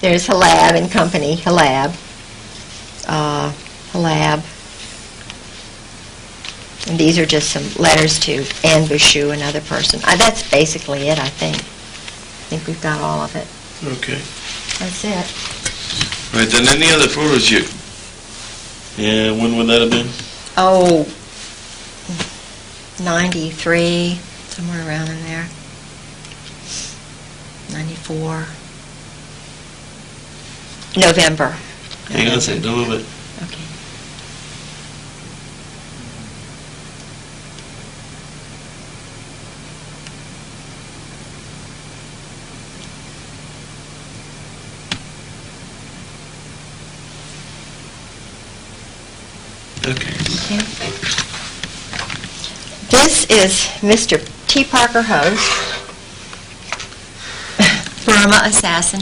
Speaker 2: There's Halab and company, Halab. And these are just some letters to Anne Bouchou, another person. That's basically it, I think. I think we've got all of it.
Speaker 4: Okay.
Speaker 2: That's it.
Speaker 4: All right, then any other photos you... Yeah, when would that have been?
Speaker 2: Oh, 93, somewhere around in there. 94. November.
Speaker 4: Hang on a second, don't move it.
Speaker 2: Okay.
Speaker 4: Okay.
Speaker 2: Okay. This is Mr. T. Parker Host, Burma assassin,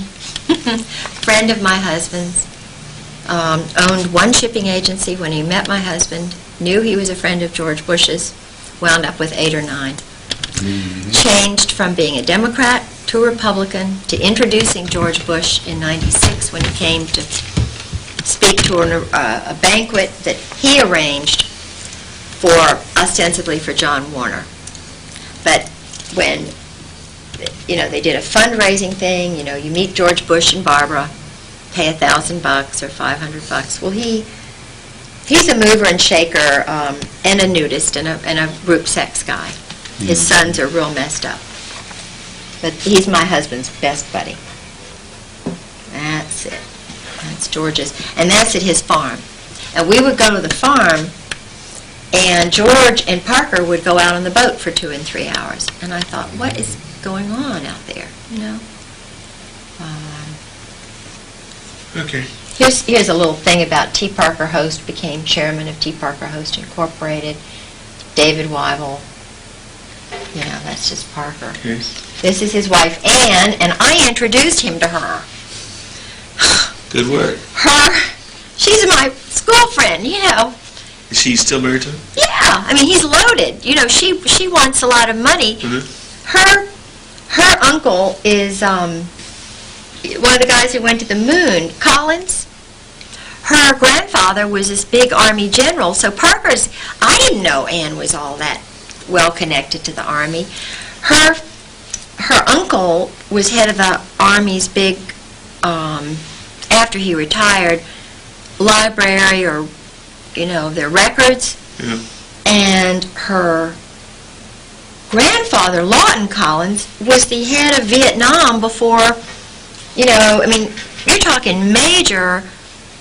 Speaker 2: friend of my husband's, owned one shipping agency when he met my husband, knew he was a friend of George Bush's, wound up with 8 or 9. Changed from being a Democrat to a Republican to introducing George Bush in '96 when he came to speak to a banquet that he arranged ostensibly for John Warner. But when you know, they did a fundraising thing. You know, you meet George Bush and Barbara, pay $1,000 or $500. Well, he's a mover and shaker and a nudist and a group sex guy. His sons are real messed up. But he's my husband's best buddy. That's it. That's George's. And that's at his farm. And we would go to the farm, and George and Parker would go out on the boat for 2 and 3 hours. And I thought, what is going on out there, you know?
Speaker 4: Okay.
Speaker 2: Here's a little thing about T. Parker Host, became chairman of T. Parker Host Incorporated. David Weibel. You know, that's just Parker.
Speaker 4: Okay.
Speaker 2: This is his wife, Ann, and I introduced him to her.
Speaker 4: Good work.
Speaker 2: She's my school friend, you know.
Speaker 4: Is she still married to him?
Speaker 2: Yeah, I mean, he's loaded. You know, she wants a lot of money. Her uncle is one of the guys who went to the moon, Collins. Her grandfather was this big Army general, so I didn't know Ann was all that well connected to the Army. Her uncle was head of the Army's big, after he retired, library, or, you know, their records.
Speaker 4: Yeah.
Speaker 2: And her grandfather, Lawton Collins, was the head of Vietnam before, you know, I mean, you're talking major,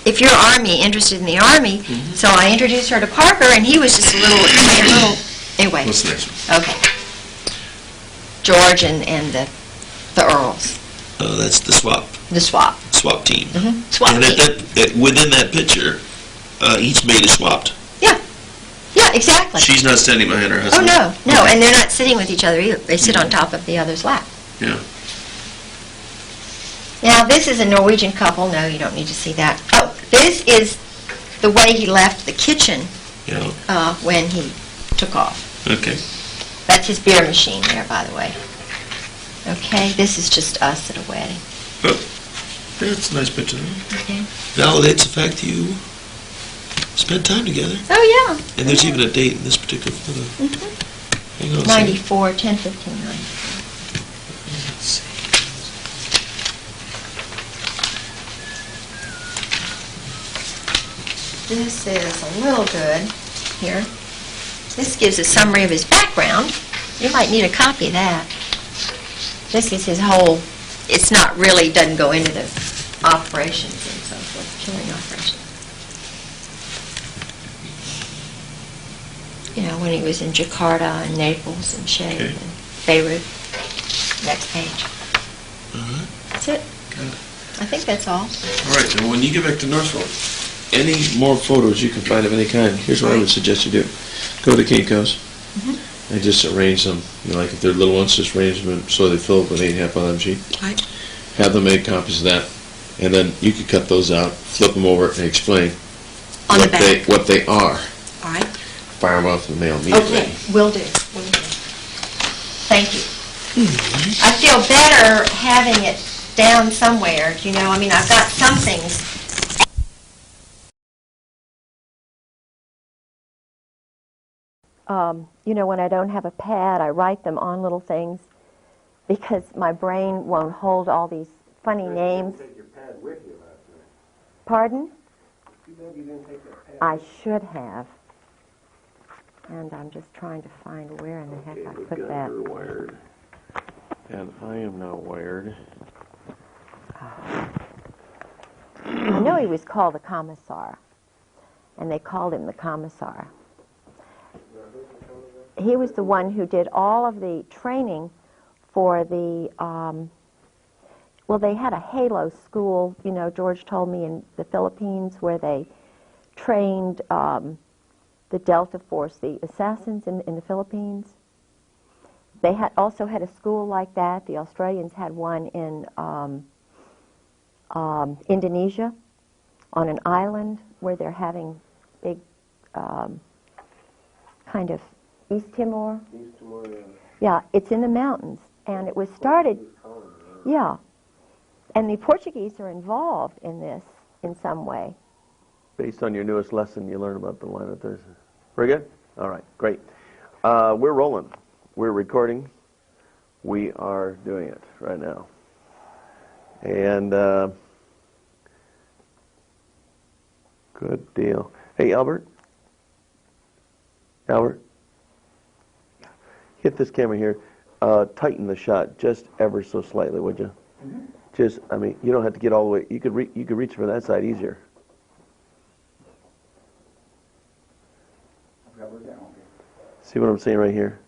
Speaker 2: if you're Army, interested in the Army. So I introduced her to Parker, and he was just a little anyway.
Speaker 4: What's the next one?
Speaker 2: Okay. George and the Earls.
Speaker 4: Oh, that's the swap.
Speaker 2: The swap.
Speaker 4: Swap team.
Speaker 2: Swap
Speaker 4: And
Speaker 2: team.
Speaker 4: within that picture, each maid is swapped.
Speaker 2: Yeah. Yeah, exactly.
Speaker 4: She's not standing behind her
Speaker 2: Oh,
Speaker 4: husband.
Speaker 2: no, and they're not sitting with each other either. They sit on top of the other's lap.
Speaker 4: Yeah.
Speaker 2: Now, this is a Norwegian couple. No, you don't need to see that. Oh, this is the way he left the kitchen
Speaker 4: Yeah.
Speaker 2: when he took off.
Speaker 4: Okay.
Speaker 2: That's his beer machine there, by the way. Okay, this is just us at a wedding.
Speaker 4: Oh, that's a nice picture.
Speaker 2: Okay.
Speaker 4: Validates the fact that you spent time together.
Speaker 2: Oh, yeah.
Speaker 4: And there's even a date in this particular photo. Hang on a second.
Speaker 2: 94, 10/15, 94.
Speaker 4: Let's see.
Speaker 2: This is a little good here. This gives a summary of his background. You might need a copy of that. This is his whole, it's not really, doesn't go into the operations and so forth, killing operations. You know, when he was in Jakarta and Naples and Shea
Speaker 4: Okay.
Speaker 2: and Beirut. Next page.
Speaker 4: All right.
Speaker 2: That's it.
Speaker 4: Got it.
Speaker 2: I think that's all.
Speaker 4: All right, and when you get back to Northville, any more photos you can find of any kind, here's what I would suggest you do. Go to Kinko's and just arrange them. You know, like if they're little ones, just arrange them so they fill up with 8.5 on them sheet.
Speaker 2: Right.
Speaker 4: Have them make copies of that, and then you could cut those out, flip them over, and explain
Speaker 2: On the back.
Speaker 4: what they are.
Speaker 2: All right.
Speaker 4: Fire them off in the mail immediately.
Speaker 2: Okay, will do. Will do. Thank you. I feel better having it down somewhere, you know. I mean, I've got some things. You know, when I don't have a pad, I write them on little things because my brain won't hold all these funny names.
Speaker 3: You didn't take your pad with you last night.
Speaker 2: Pardon?
Speaker 3: Too bad you didn't take that pad.
Speaker 2: I should have. And I'm just trying to find where in the heck I put that.
Speaker 1: Are wired. And I am not wired.
Speaker 2: I know he was called the Commissar, and they called him the Commissar. He was the one who did all of the training for the, well, they had a Halo school, you know, George told me, in the Philippines, where they trained the Delta Force, the assassins in the Philippines. They also had a school like that. The Australians had one in Indonesia, on an island where they're having big kind of East Timor.
Speaker 3: East Timor, yeah.
Speaker 2: Yeah, it's in the mountains, and it was started. Yeah, and the Portuguese are involved in this in some way.
Speaker 1: Based on your newest lesson, you learn about the line of Thursday. Very good? All right, great. We're rolling. We're recording. We are doing it right now. And good deal. Hey, Albert. Albert, hit this camera here. Tighten the shot just ever so slightly, would you?
Speaker 3: Mm-hmm.
Speaker 1: Just, I mean, you don't have to get all the way. You could reach for that side easier. See what I'm saying right here?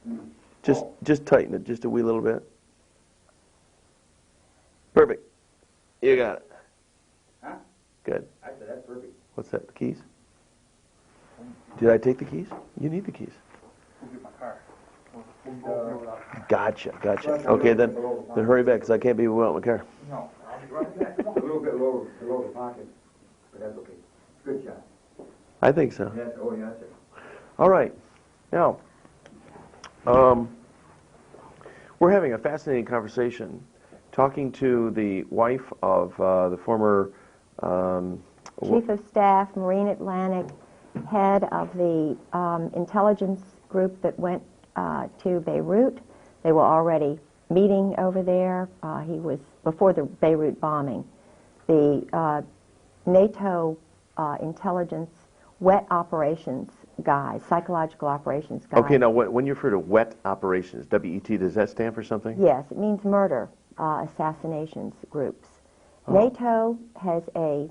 Speaker 1: Just tighten it just a wee little bit. Perfect. You got it.
Speaker 3: Huh?
Speaker 1: Good.
Speaker 3: I said that's perfect.
Speaker 1: What's that? The keys? Did I take the keys? You need the keys.
Speaker 3: We'll get my car.
Speaker 1: Gotcha. Okay, then hurry back because I can't be without my car.
Speaker 3: No, I'll be right back. A little bit lower below the pocket, but that's okay. Good shot.
Speaker 1: I think so.
Speaker 3: Yes, oh yes, sir.
Speaker 1: All right. Now, we're having a fascinating conversation talking to the wife of the former
Speaker 2: Chief of Staff, Marine Atlantic, head of the intelligence group that went to Beirut. They were already meeting over there. He was, before the Beirut bombing, the NATO intelligence wet operations guys, psychological operations guys.
Speaker 1: Okay, now when you refer to wet operations, W-E-T, does that stand for something?
Speaker 2: Yes, it means murder, assassinations groups.
Speaker 1: Oh.
Speaker 2: NATO has a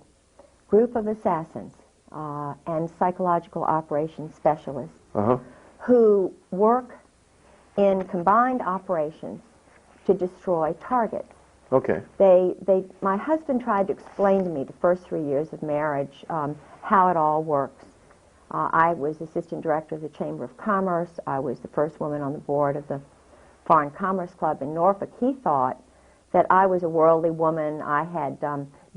Speaker 2: group of assassins and psychological operations specialists who work in combined operations to destroy targets.
Speaker 1: Okay.
Speaker 2: My husband tried to explain to me the first 3 years of marriage how it all works. I was assistant director of the Chamber of Commerce. I was the first woman on the board of the Foreign Commerce Club in Norfolk. He thought that I was a worldly woman. I had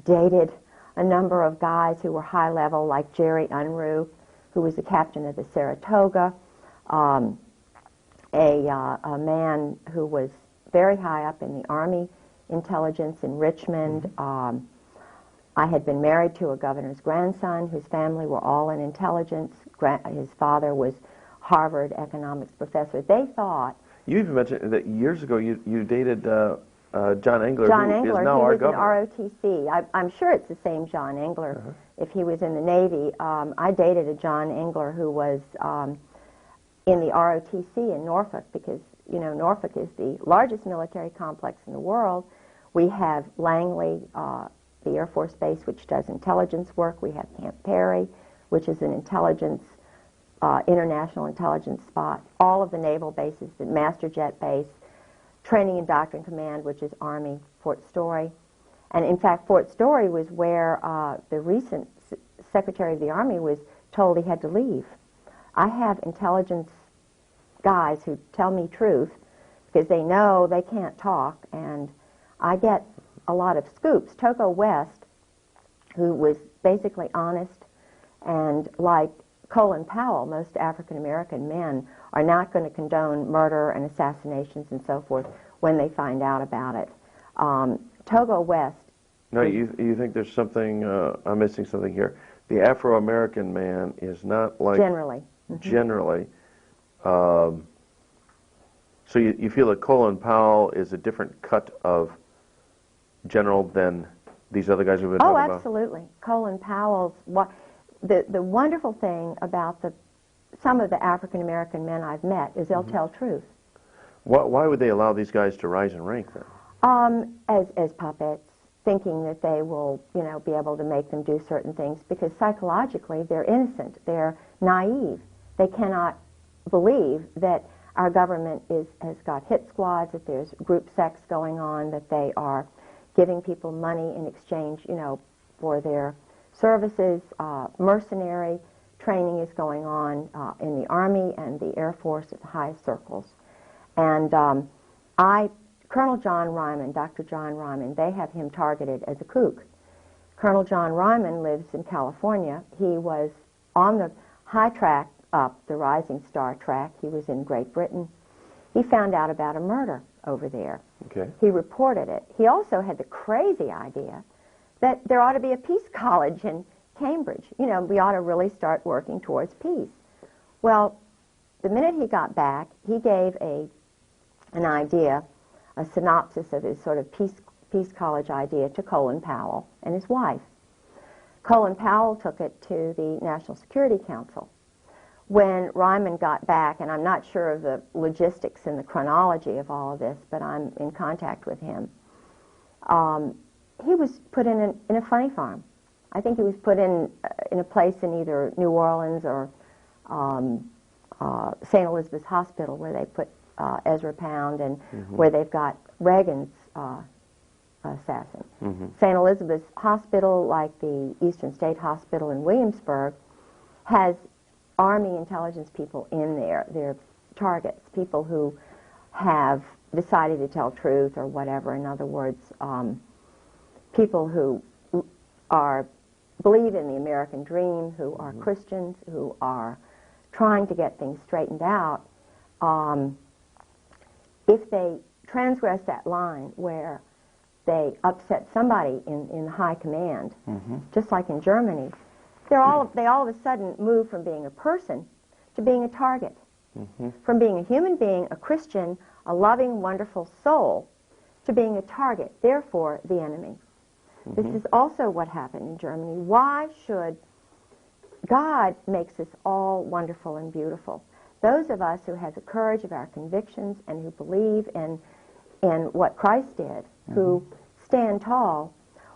Speaker 2: dated a number of guys who were high level, like Jerry Unruh, who was the captain of the Saratoga, a man who was very high up in the Army intelligence in Richmond. I had been married to a governor's grandson whose family were all in intelligence. His father was Harvard economics professor. They thought...
Speaker 1: You even mentioned that years ago you dated John Engler,
Speaker 2: John
Speaker 1: who
Speaker 2: Engler,
Speaker 1: is now our
Speaker 2: he was
Speaker 1: governor.
Speaker 2: in ROTC. I'm sure it's the same John Engler if he was in the Navy. I dated a John Engler who was in the ROTC in Norfolk because, you know, Norfolk is the largest military complex in the world. We have Langley, the Air Force Base, which does intelligence work. We have Camp Perry, which is an intelligence, international intelligence spot. All of the naval bases, the Master Jet Base, Training and Doctrine Command, which is Army, Fort Story. And in fact, Fort Story was where the recent Secretary of the Army was told he had to leave. I have intelligence guys who tell me truth because they know they can't talk, and I get a lot of scoops. Togo West, who was basically honest, and like Colin Powell, most African-American men are not going to condone murder and assassinations and so forth when they find out about it. Togo West...
Speaker 1: No, you think there's something, I'm missing something here. The Afro-American man is not like...
Speaker 2: Generally.
Speaker 1: Generally. So you feel that Colin Powell is a different cut of general than these other guys we've been talking about?
Speaker 2: Oh, absolutely. Colin Powell's... The wonderful thing about some of the African-American men I've met is they'll tell truth.
Speaker 1: Why would they allow these guys to rise in rank then?
Speaker 2: As puppets, thinking that they will, you know, be able to make them do certain things because psychologically they're innocent, they're naive. They cannot believe that our government has got hit squads, that there's group sex going on, that they are giving people money in exchange, you know, for their services. Mercenary training is going on in the Army and the Air Force at the highest circles. And Colonel John Ryman, Dr. John Ryman, they have him targeted as a kook. Colonel John Ryman lives in California. He was on the high track up, the Rising Star track. He was in Great Britain. He found out about a murder over there.
Speaker 1: Okay.
Speaker 2: He reported it. He also had the crazy idea that there ought to be a peace college in Cambridge. You know, we ought to really start working towards peace. Well, the minute he got back, he gave an idea a synopsis of his sort of Peace College idea to Colin Powell and his wife. Colin Powell took it to the National Security Council. When Ryman got back, and I'm not sure of the logistics and the chronology of all of this, but I'm in contact with him, he was put in a funny farm. I think he was put in a place in either New Orleans or St. Elizabeth's Hospital, where they put Ezra Pound, and where they've got Reagan's assassin. St. Elizabeth's Hospital, like the Eastern State Hospital in Williamsburg, has Army intelligence people in there. They're targets, people who have decided to tell truth or whatever. In other words, people who believe in the American dream, who are Christians, who are trying to get things straightened out. If they transgress that line where they upset somebody in high command, just like in Germany, they all of a sudden move from being a person to being a target, from being a human being, a Christian, a loving, wonderful soul, to being a target, therefore the enemy. This is also what happened in Germany. Why should God makes us all wonderful and beautiful? Those of us who have the courage of our convictions and who believe in what Christ did, who stand tall,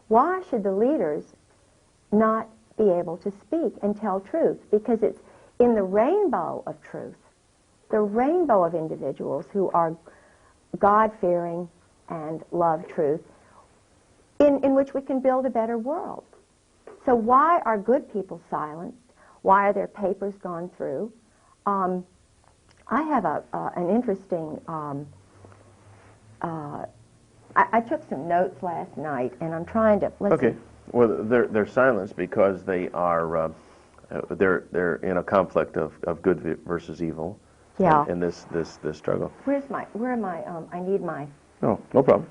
Speaker 2: why should the leaders not be able to speak and tell truth? Because it's in the rainbow of truth, the rainbow of individuals who are God-fearing and love truth, in which we can build a better world. So why are good people silenced? Why are their papers gone through? I have an interesting, I took some notes last night, and I'm trying to,
Speaker 1: Okay. Well, they're silenced because they are, they're in a conflict of good versus evil.
Speaker 2: Yeah.
Speaker 1: In this struggle.
Speaker 2: Where am I? I need my.
Speaker 1: No problem.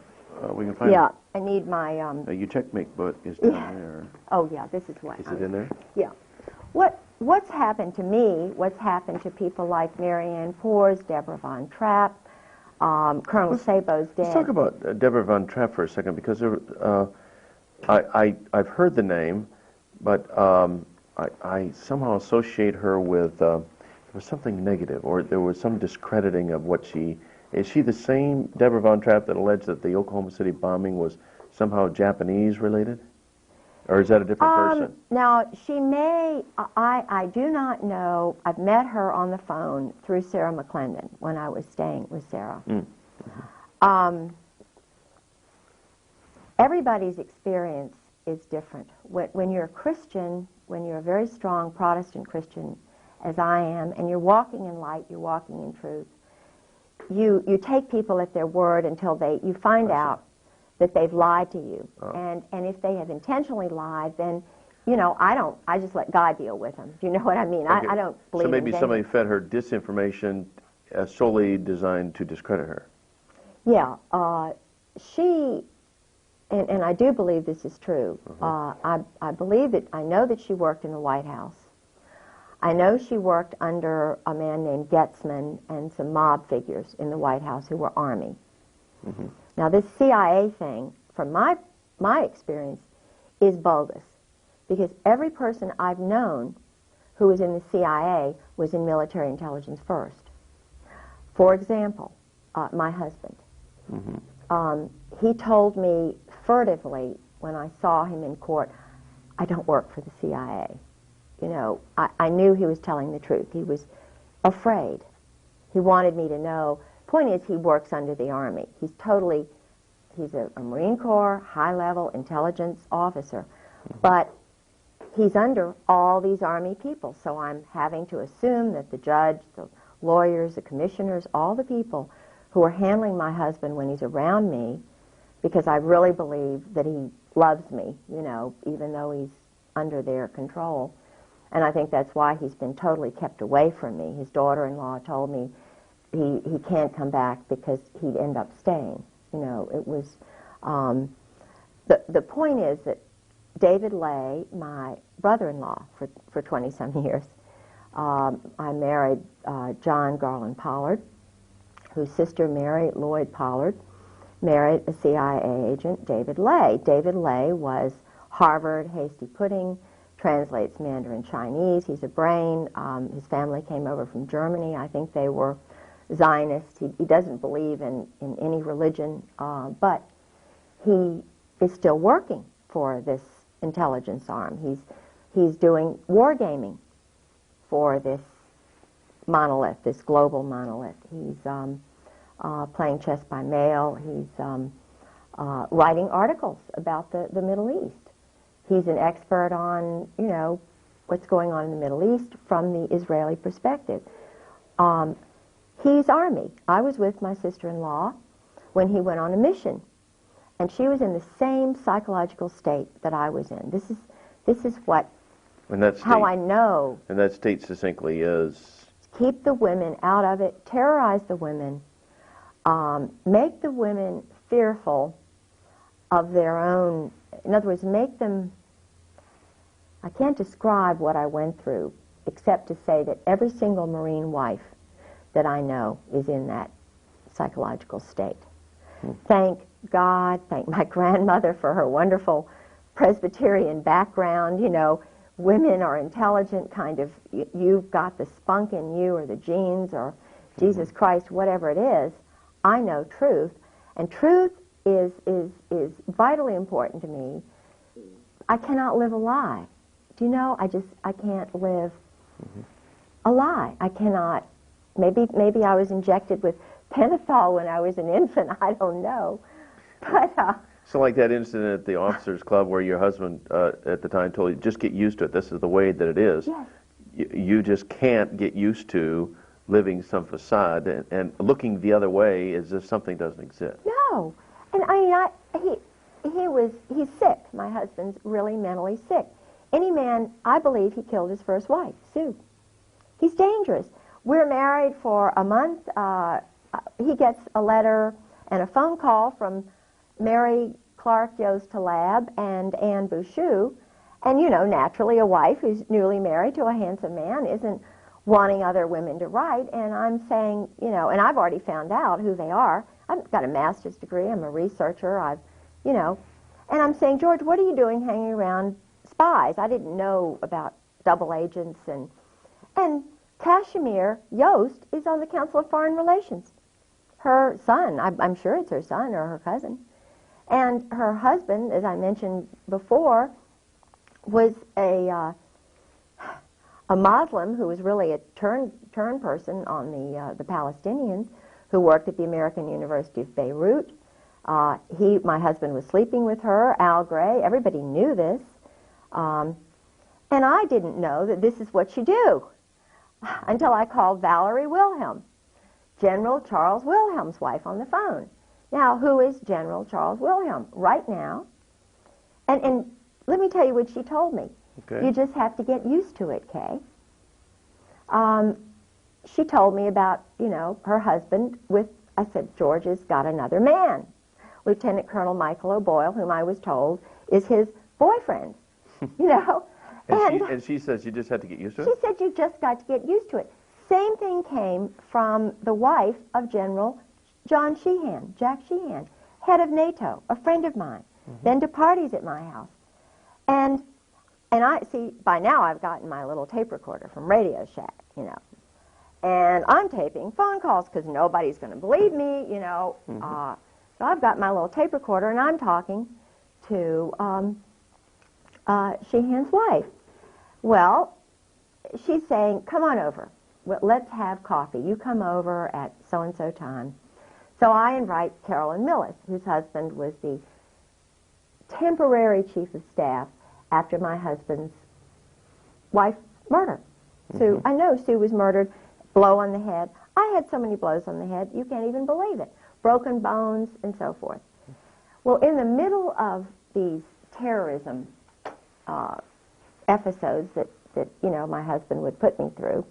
Speaker 1: We can find it.
Speaker 2: Yeah, I need my.
Speaker 1: Your checkmate book is down there.
Speaker 2: Oh yeah, this is what.
Speaker 1: Is it in there?
Speaker 2: Yeah. What's happened to me? What's happened to people like Marianne Poors, Deborah Von Trapp, Colonel Sabo's dead.
Speaker 1: Let's talk about Deborah Von Trapp for a second, because I've heard the name, but I somehow associate her with there was something negative, or there was some discrediting of what she. Is she the same Deborah Von Trapp that alleged that the Oklahoma City bombing was somehow Japanese related? Or is that a different person?
Speaker 2: Now, she may, I do not know. I've met her on the phone through Sarah McClendon when I was staying with Sarah. Everybody's experience is different. When you're a Christian, when you're a very strong Protestant Christian, as I am, and you're walking in light, you're walking in truth, you take people at their word until you find out that they've lied to you. And if they have intentionally lied, then, I just let God deal with them. Do you know what I mean?
Speaker 1: Okay.
Speaker 2: I don't believe
Speaker 1: So maybe
Speaker 2: in
Speaker 1: somebody fed her disinformation solely designed to discredit her.
Speaker 2: Yeah. She, and I do believe this is true, I know that she worked in the White House. I know she worked under a man named Getzman and some mob figures in the White House who were Army. Now, this CIA thing, from my experience, is bogus, because every person I've known who was in the CIA was in military intelligence first. For example, my husband. He told me furtively when I saw him in court, I don't work for the CIA. I knew he was telling the truth. He was afraid. He wanted me to know. Point is, he works under the Army. He's a Marine Corps, high-level intelligence officer. But he's under all these Army people, so I'm having to assume that the judge, the lawyers, the commissioners, all the people who are handling my husband when he's around me, because I really believe that he loves me, even though he's under their control. And I think that's why he's been totally kept away from me. His daughter-in-law told me he can't come back because he'd end up staying. It was, the point is that David Lay, my brother-in-law for 20-some years, I married John Garland Pollard, whose sister Mary Lloyd Pollard married a CIA agent, David Lay. David Lay was Harvard, hasty pudding, translates Mandarin Chinese. He's a brain. His family came over from Germany. I think they were Zionists. He doesn't believe in any religion, but he is still working for this intelligence arm. He's doing wargaming for this monolith, this global monolith. He's playing chess by mail. He's writing articles about the Middle East. He's an expert on, you know, what's going on in the Middle East from the Israeli perspective. He's Army. I was with my sister-in-law when he went on a mission, and she was in the same psychological state that I was in. This is what,
Speaker 1: And that state,
Speaker 2: how I know.
Speaker 1: And that state succinctly is?
Speaker 2: Keep the women out of it, terrorize the women, make the women fearful of their own, in other words, make them, I can't describe what I went through except to say that every single Marine wife that I know is in that psychological state. Thank God, thank my grandmother for her wonderful Presbyterian background. You know, women are intelligent, kind of, you've got the spunk in you or the genes or Jesus Christ, whatever it is. I know truth, and truth is vitally important to me. I cannot live a lie. Do you know, I can't live a lie. I cannot. Maybe I was injected with pentothal when I was an infant. I don't know. But
Speaker 1: So like that incident at the officers' club where your husband at the time told you, just get used to it. This is the way that it is.
Speaker 2: yes,
Speaker 1: You just can't get used to living some facade and looking the other way as if something doesn't exist.
Speaker 2: no. And I mean, he's sick. My husband's really mentally sick. Any man, I believe he killed his first wife, Sue. He's dangerous. We're married for a month. He gets a letter and a phone call from Mary Clark Yost Talab and Anne Bouchou. And, you know, naturally a wife who's newly married to a handsome man isn't wanting other women to write. And I'm saying, you know, and I've already found out who they are. I've got a master's degree. I'm a researcher. You know, and I'm saying, George, what are you doing hanging around spies? I didn't know about double agents. And Kashmir Yost is on the Council of Foreign Relations. Her son, I'm sure it's her son or her cousin. And her husband, as I mentioned before, was a Muslim who was really a turn person on the Palestinians, who worked at the American University of Beirut. My husband was sleeping with her, Al Gray. Everybody knew this. And I didn't know that this is what you do until I called Valerie Wilhelm, General Charles Wilhelm's wife, on the phone. Now, who is General Charles Wilhelm? Right now. And let me tell you what she told me.
Speaker 1: Okay.
Speaker 2: You just have to get used to it, Kay. She told me about, you know, her husband I said, George has got another man. Lieutenant Colonel Michael O'Boyle, whom I was told is his boyfriend, you know.
Speaker 1: And she says you just have to get used to it?
Speaker 2: She said you just got to get used to it. Same thing came from the wife of General John Sheehan, Jack Sheehan, head of NATO, a friend of mine, then to parties at my house. And I see, by now I've gotten my little tape recorder from Radio Shack, you know. And I'm taping phone calls because nobody's going to believe me, you know. So I've got my little tape recorder, and I'm talking to Sheehan's wife. Well, she's saying, come on over. Well, let's have coffee. You come over at so-and-so time. So I invite Carolyn Millis, whose husband was the temporary chief of staff after my husband's wife's murder. Sue, I know Sue was murdered, blow on the head. I had so many blows on the head, you can't even believe it. Broken bones and so forth. Well, in the middle of these terrorism episodes that you know, my husband would put me through,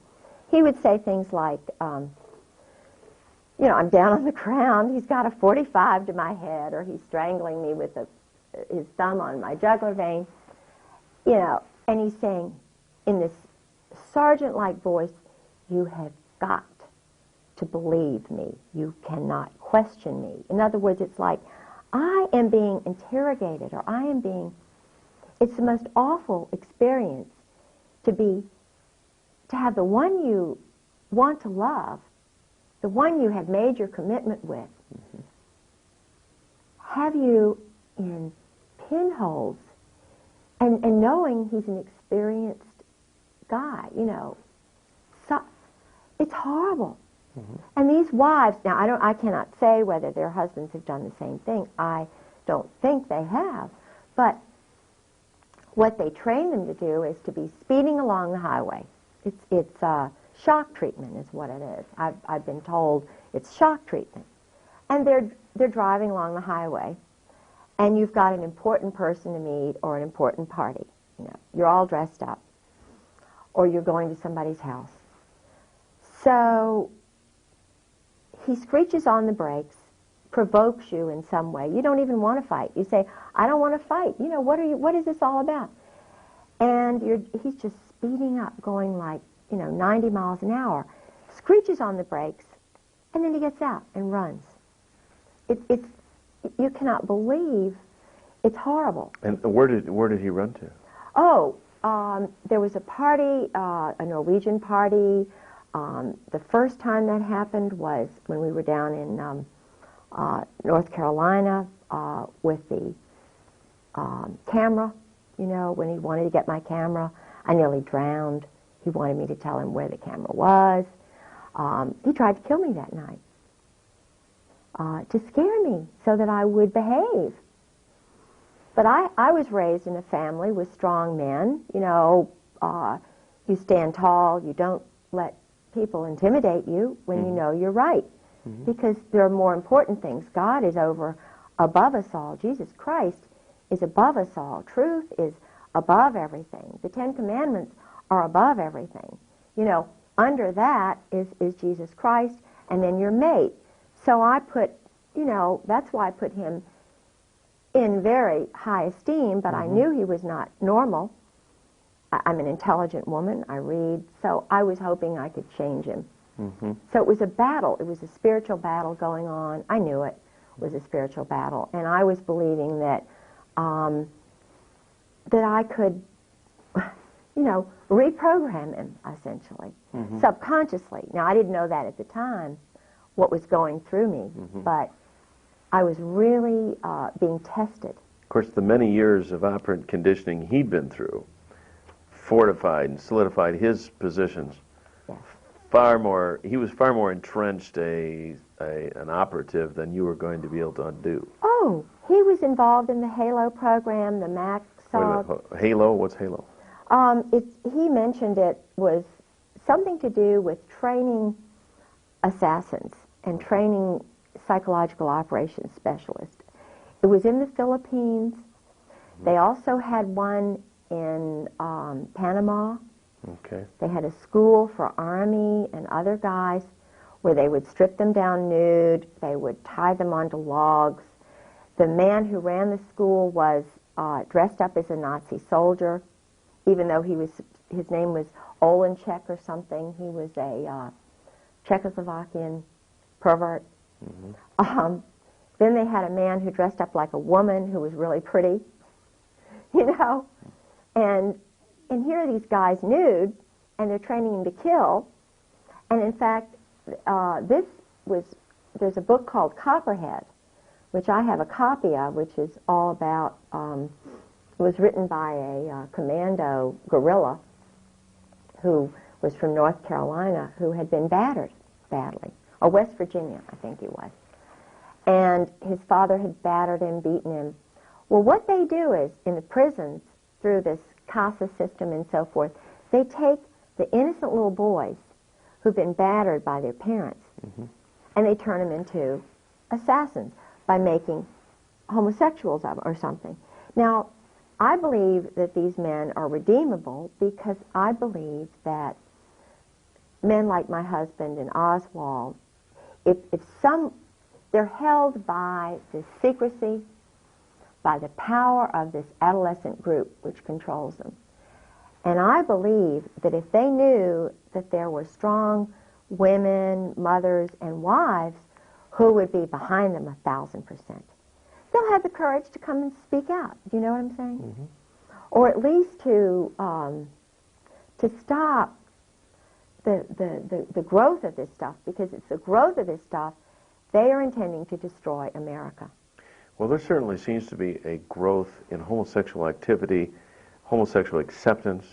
Speaker 2: he would say things like, you know, I'm down on the ground, he's got a .45 to my head, or he's strangling me with his thumb on my jugular vein, you know, and he's saying in this sergeant-like voice, you have got to believe me. You cannot question me. In other words, it's like I am being interrogated, or I am being, it's the most awful experience to have the one you want to love, the one you have made your commitment with, have you in pinholes, and knowing he's an experienced guy, you know. So, it's horrible. And these wives, now I cannot say whether their husbands have done the same thing. I don't think they have. But what they train them to do is to be speeding along the highway. It's shock treatment is what it is. I've been told it's shock treatment. And they're driving along the highway, and you've got an important person to meet or an important party. You know, you're all dressed up, or you're going to somebody's house. So he screeches on the brakes, provokes you in some way. You don't even want to fight. You say, I don't want to fight. You know, what is this all about? And he's just speeding up, going like, 90 miles an hour, screeches on the brakes, and then he gets out and runs. You cannot believe, it's horrible.
Speaker 1: And where did he run to?
Speaker 2: Oh, there was a party, a Norwegian party. The first time that happened was when we were down in North Carolina with the camera, when he wanted to get my camera. I nearly drowned. He wanted me to tell him where the camera was. He tried to kill me that night to scare me so that I would behave. But I was raised in a family with strong men. You stand tall. You don't let people intimidate you when you know you're right. Because there are more important things. God is above us all. Jesus Christ is above us all. Truth is above everything. The Ten Commandments are above everything. Under that is Jesus Christ, and then your mate. So I put, that's why I put him in very high esteem, but I knew he was not normal. I'm an intelligent woman. I read. So I was hoping I could change him. So it was a battle. It was a spiritual battle going on. I knew it was a spiritual battle. And I was believing that that I could, reprogram him, essentially, subconsciously. Now, I didn't know that at the time, what was going through me, but I was really being tested.
Speaker 1: Of course, the many years of operant conditioning he'd been through fortified and solidified his positions.
Speaker 2: Yes.
Speaker 1: He was far more entrenched an operative than you were going to be able to undo.
Speaker 2: Oh, he was involved in the HALO program, the MAC SOG.
Speaker 1: HALO? What's HALO?
Speaker 2: He mentioned it was something to do with training assassins and training psychological operations specialists. It was in the Philippines. They also had one in Panama.
Speaker 1: Okay.
Speaker 2: They had a school for Army and other guys where they would strip them down nude. They would tie them onto logs. The man who ran the school was dressed up as a Nazi soldier, even though his name was Olenchek or something. He was a Czechoslovakian pervert. Then they had a man who dressed up like a woman who was really pretty, and here are these guys nude, and they're training them to kill. And in fact, there's a book called Copperhead, which I have a copy of, which is all about, it was written by a commando guerrilla who was from North Carolina, who had been battered badly, or West Virginia, I think he was. And his father had battered him, beaten him. Well, what they do is, in the prisons, through this CASA system and so forth, they take the innocent little boys who've been battered by their parents, and they turn them into assassins by making homosexuals of them or something. Now, I believe that these men are redeemable because I believe that men like my husband and Oswald, they're held by the secrecy, by the power of this adolescent group which controls them. And I believe that if they knew that there were strong women, mothers, and wives who would be behind them 1,000%. They'll have the courage to come and speak out. Do you know what I'm saying?
Speaker 1: Mm-hmm.
Speaker 2: Or at least to stop the growth of this stuff, because it's the growth of this stuff they are intending to destroy America.
Speaker 1: Well, there certainly seems to be a growth in homosexual activity, homosexual acceptance,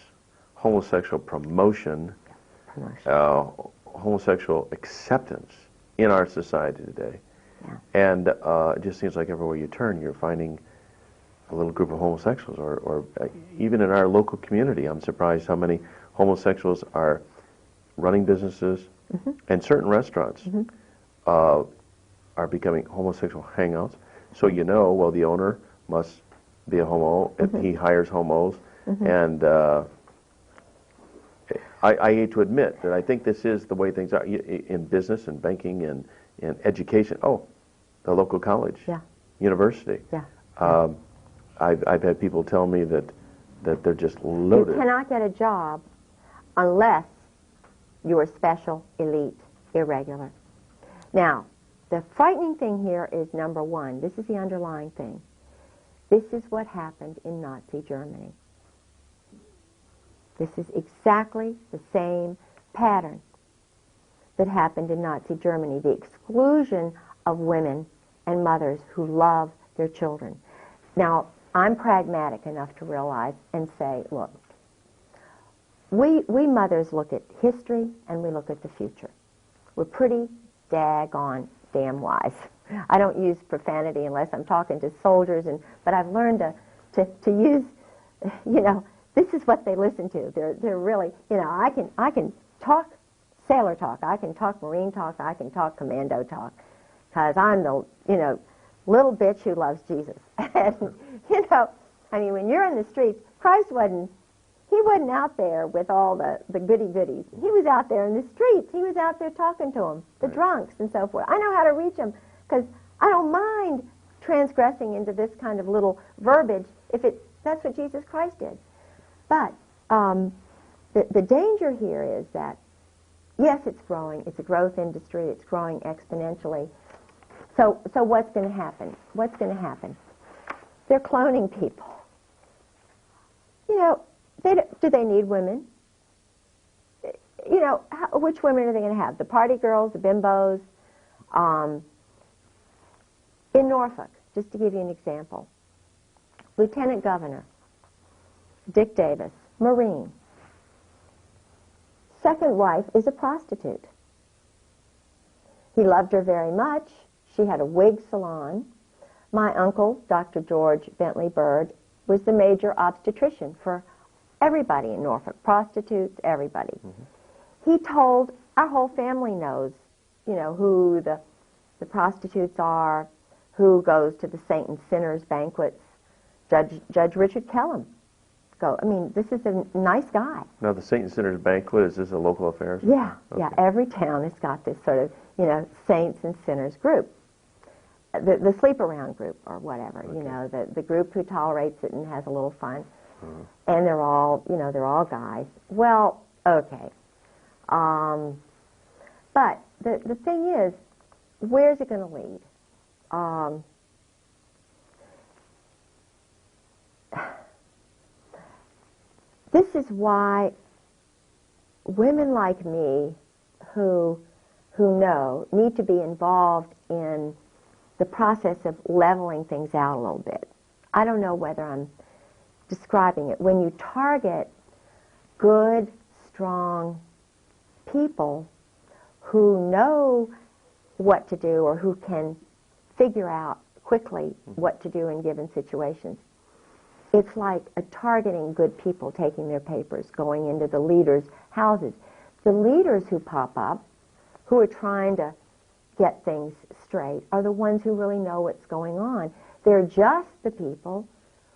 Speaker 1: homosexual promotion, homosexual acceptance in our society today.
Speaker 2: Yeah.
Speaker 1: And it just seems like everywhere you turn, you're finding a little group of homosexuals, or even in our local community, I'm surprised how many homosexuals are running businesses,
Speaker 2: Mm-hmm.
Speaker 1: and certain restaurants
Speaker 2: Mm-hmm.
Speaker 1: are becoming homosexual hangouts. So you know, well, the owner must be a homo,
Speaker 2: Mm-hmm.
Speaker 1: he hires homos,
Speaker 2: Mm-hmm.
Speaker 1: and I hate to admit that I think this is the way things are in business and banking and in education. Oh, the local college,
Speaker 2: Yeah.
Speaker 1: university.
Speaker 2: Yeah.
Speaker 1: I've had people tell me that they're just loaded.
Speaker 2: You cannot get a job unless you are special, elite, irregular. Now, the frightening thing here is, number one, this is the underlying thing. This is what happened in Nazi Germany. This is exactly the same pattern that happened in Nazi Germany, the exclusion of women and mothers who love their children. Now, I'm pragmatic enough to realize and say, look, we mothers look at history and we look at the future. We're pretty daggone damn wise. I don't use profanity unless I'm talking to soldiers, but I've learned to use, this is what they listen to. They're really, I can talk sailor talk, I can talk Marine talk, I can talk commando talk, because I'm the, little bitch who loves Jesus. And, when you're in the streets, Christ he wasn't out there with all the goody-goodies. He was out there in the streets. He was out there talking to them, the drunks and so forth. I know how to reach them, because I don't mind transgressing into this kind of little verbiage if that's what Jesus Christ did. But the danger here is that, yes, it's growing. It's a growth industry. It's growing exponentially. So what's going to happen? What's going to happen? They're cloning people. Do they need women? Which women are they going to have? The party girls, the bimbos? In Norfolk, just to give you an example, Lieutenant Governor Dick Davis, Marine. Second wife is a prostitute. He loved her very much. She had a wig salon. My uncle, Dr. George Bentley Bird, was the major obstetrician for everybody in Norfolk, prostitutes, everybody. Mm-hmm. He told, our whole family knows, who the prostitutes are, who goes to the Saint and Sinners banquets. Judge Richard Kellum. This is a nice guy.
Speaker 1: Now, the Saint and Sinners banquet, is this a local affair?
Speaker 2: Yeah,
Speaker 1: okay.
Speaker 2: Yeah. Every town has got this sort of, Saints and Sinners group. The sleep around group or whatever,
Speaker 1: okay.
Speaker 2: The group who tolerates it and has a little fun. And they're all, they're all guys. Well, okay. But the thing is, where's it going to lead? This is why women like me who know need to be involved in the process of leveling things out a little bit. I don't know whether I'm describing it. When you target good, strong people who know what to do or who can figure out quickly what to do in given situations, it's like targeting good people, taking their papers, going into the leaders' houses. The leaders who pop up, who are trying to get things straight, are the ones who really know what's going on. They're just the people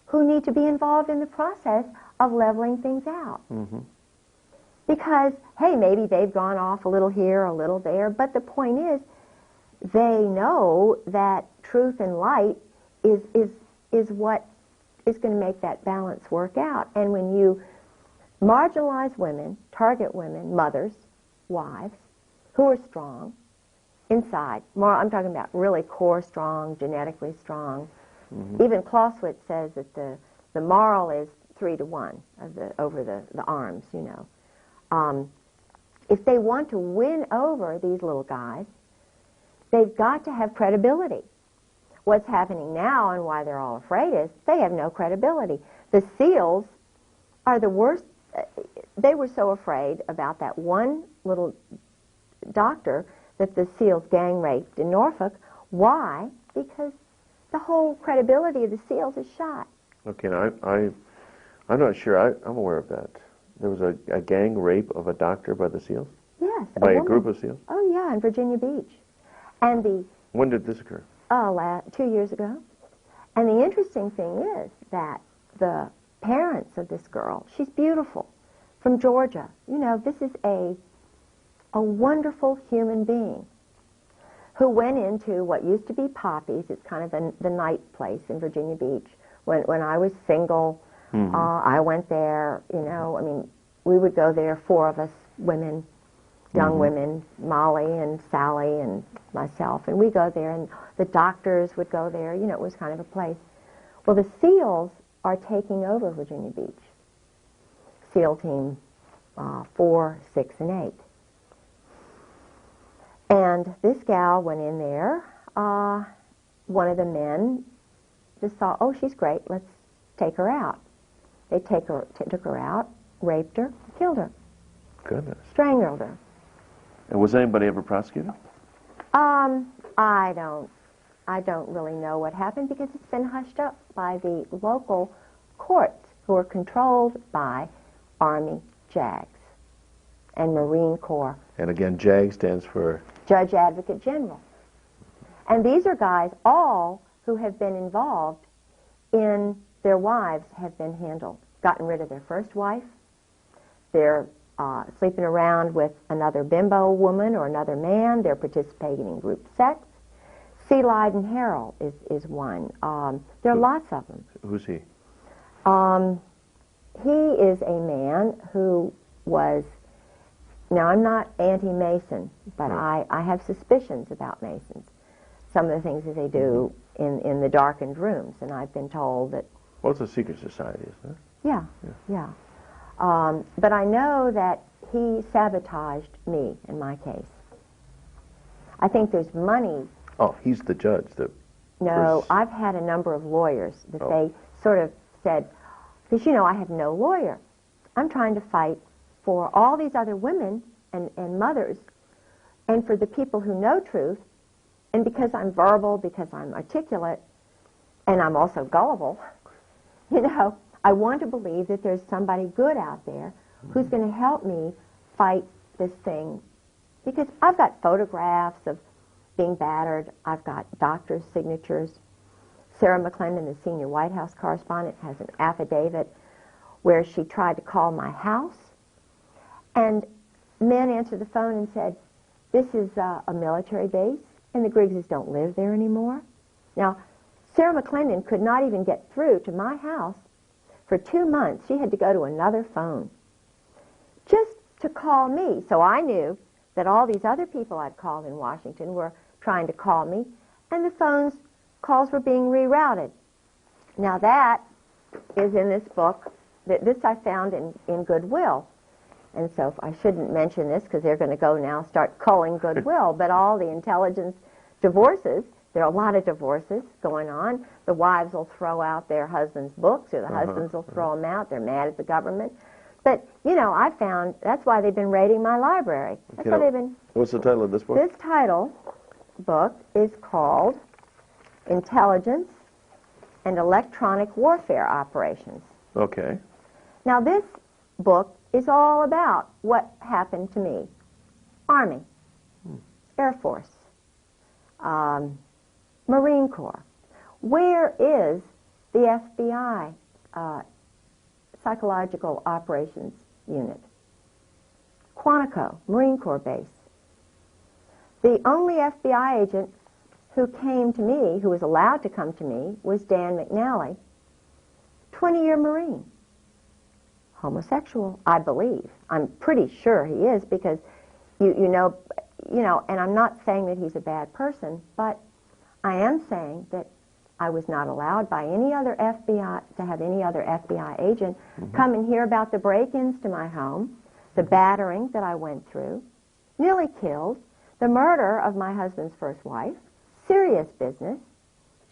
Speaker 2: who need to be involved in the process of leveling things out. Mm-hmm. Because, hey, maybe they've gone off a little here, a little there, but the point is, they know that truth and light is what is going to make that balance work out. And when you marginalize women, target women, mothers, wives, who are strong inside. More, I'm talking about really core strong, genetically strong. Even Clausewitz says that the moral is 3-to-1 over the arms, you know. If they want to win over these little guys, they've got to have credibility. What's happening now and why they're all afraid is they have no credibility. The SEALs are the worst. They were so afraid about that one little doctor that the SEALs gang raped in Norfolk. Why? Because the whole credibility of the SEALs is shot.
Speaker 1: Okay, now I'm not sure. I'm aware of that. There was a gang rape of a doctor by the SEALs?
Speaker 2: Yes.
Speaker 1: By a
Speaker 2: woman.
Speaker 1: group of SEALs?
Speaker 2: Oh, yeah, in Virginia Beach. And
Speaker 1: When did this occur?
Speaker 2: 2 years ago. And the interesting thing is that the parents of this girl, she's beautiful, from Georgia. You know, this is a wonderful human being who went into what used to be Poppy's. It's kind of the night place in Virginia Beach. When I was single, I went there, you know. I mean, we would go there, 4 of us women, young women, Molly and Sally and myself, and we go there, and the doctors would go there. You know, it was kind of a place. Well, the SEALs are taking over Virginia Beach. SEAL Team 4, 6, and 8. And this gal went in there. One of the men just thought, oh, she's great, let's take her out. They took her out, raped her, killed her.
Speaker 1: Goodness.
Speaker 2: Strangled her.
Speaker 1: And was anybody ever prosecuted?
Speaker 2: I don't really know what happened because it's been hushed up by the local courts who are controlled by Army JAGs and Marine Corps.
Speaker 1: And again, JAG stands for?
Speaker 2: Judge Advocate General. And these are guys, all who have been involved in their wives have been handled, gotten rid of their first wife. They're sleeping around with another bimbo woman or another man. They're participating in group sex. C. Lyden Harrell is one. There are lots of them.
Speaker 1: Who's he?
Speaker 2: He is a man who was, now I'm not anti-Mason, but I have suspicions about Masons. Some of the things that they do in the darkened rooms, and I've been told that...
Speaker 1: Well, it's a secret society, isn't it?
Speaker 2: Yeah. But I know that he sabotaged me in my case. I think there's money.
Speaker 1: Oh, he's the judge.
Speaker 2: No, I've had a number of lawyers that they sort of said, because, you know, I have no lawyer. I'm trying to fight for all these other women and mothers and for the people who know truth. And because I'm verbal, because I'm articulate, and I'm also gullible, you know, I want to believe that there's somebody good out there who's going to help me fight this thing. Because I've got photographs of being battered. I've got doctors' signatures. Sarah McClendon, the senior White House correspondent, has an affidavit where she tried to call my house. And men answered the phone and said, this is a military base, and the Griggses don't live there anymore. Now, Sarah McClendon could not even get through to my house. For 2 months, she had to go to another phone just to call me. So I knew that all these other people I'd called in Washington were trying to call me, and the calls were being rerouted. Now that is in this book. This I found in Goodwill. And so I shouldn't mention this because they're going to go now start calling Goodwill, but all the intelligence divorces, there are a lot of divorces going on. The wives will throw out their husbands' books, or the husbands will throw them out. They're mad at the government. But, you know, I found that's why they've been raiding my library. That's why they've been...
Speaker 1: What's the title of this book?
Speaker 2: This book is called Intelligence and Electronic Warfare Operations.
Speaker 1: Okay.
Speaker 2: Now, this book is all about what happened to me. Army, Air Force, Marine Corps. Where is the FBI Psychological Operations Unit? Quantico, Marine Corps base. The only FBI agent who came to me, who was allowed to come to me, was Dan McNally, 20-year Marine. Homosexual, I believe. I'm pretty sure he is because, you know, you know, and I'm not saying that he's a bad person, but I am saying that I was not allowed by any other FBI to have any other FBI agent come and hear about the break-ins to my home, the battering that I went through, nearly killed, the murder of my husband's first wife, serious business.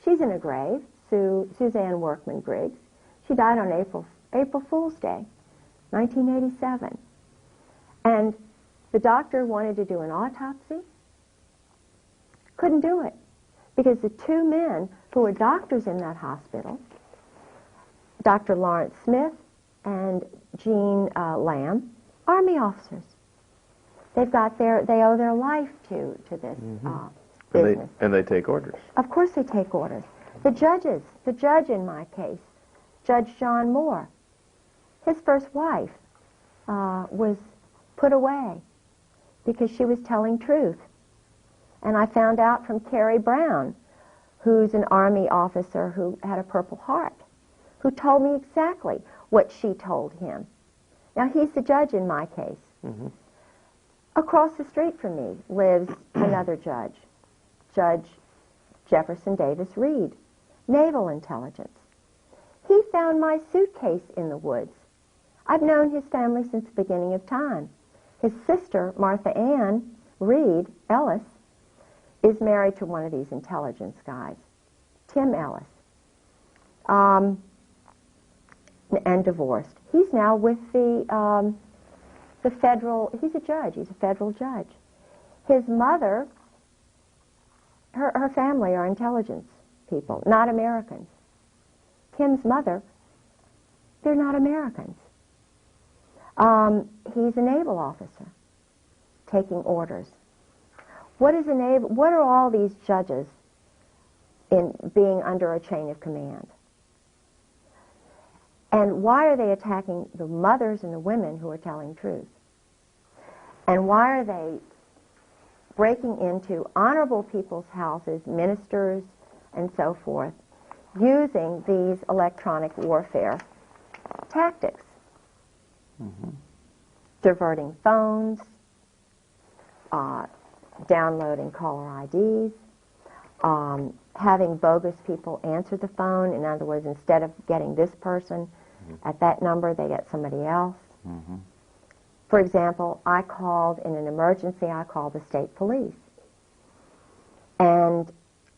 Speaker 2: She's in a grave, Suzanne Workman Griggs. She died on April Fool's Day, 1987. And the doctor wanted to do an autopsy. Couldn't do it because the two men who were doctors in that hospital, Dr. Lawrence Smith and Jean Lamb, Army officers. They owe their life to this business.
Speaker 1: And they take orders.
Speaker 2: Of course they take orders. The judge in my case, Judge John Moore, his first wife was put away because she was telling truth. And I found out from Carrie Brown, who's an Army officer who had a Purple Heart, who told me exactly what she told him. Now, he's the judge in my case. Across the street from me lives another judge, Judge Jefferson Davis Reed, Naval Intelligence. He found my suitcase in the woods. I've known his family since the beginning of time. His sister, Martha Ann Reed Ellis, is married to one of these intelligence guys, Tim Ellis, and divorced. He's now with the federal, he's a judge, he's a federal judge. His mother, her family are intelligence people, not Americans. Tim's mother, they're not Americans. He's a naval officer taking orders. What are all these judges in being under a chain of command? And why are they attacking the mothers and the women who are telling truth? And why are they breaking into honorable people's houses, ministers, and so forth, using these electronic warfare tactics? Diverting phones, downloading caller IDs, having bogus people answer the phone. In other words, instead of getting this person at that number, they get somebody else. For example, I called in an emergency, I called the state police. And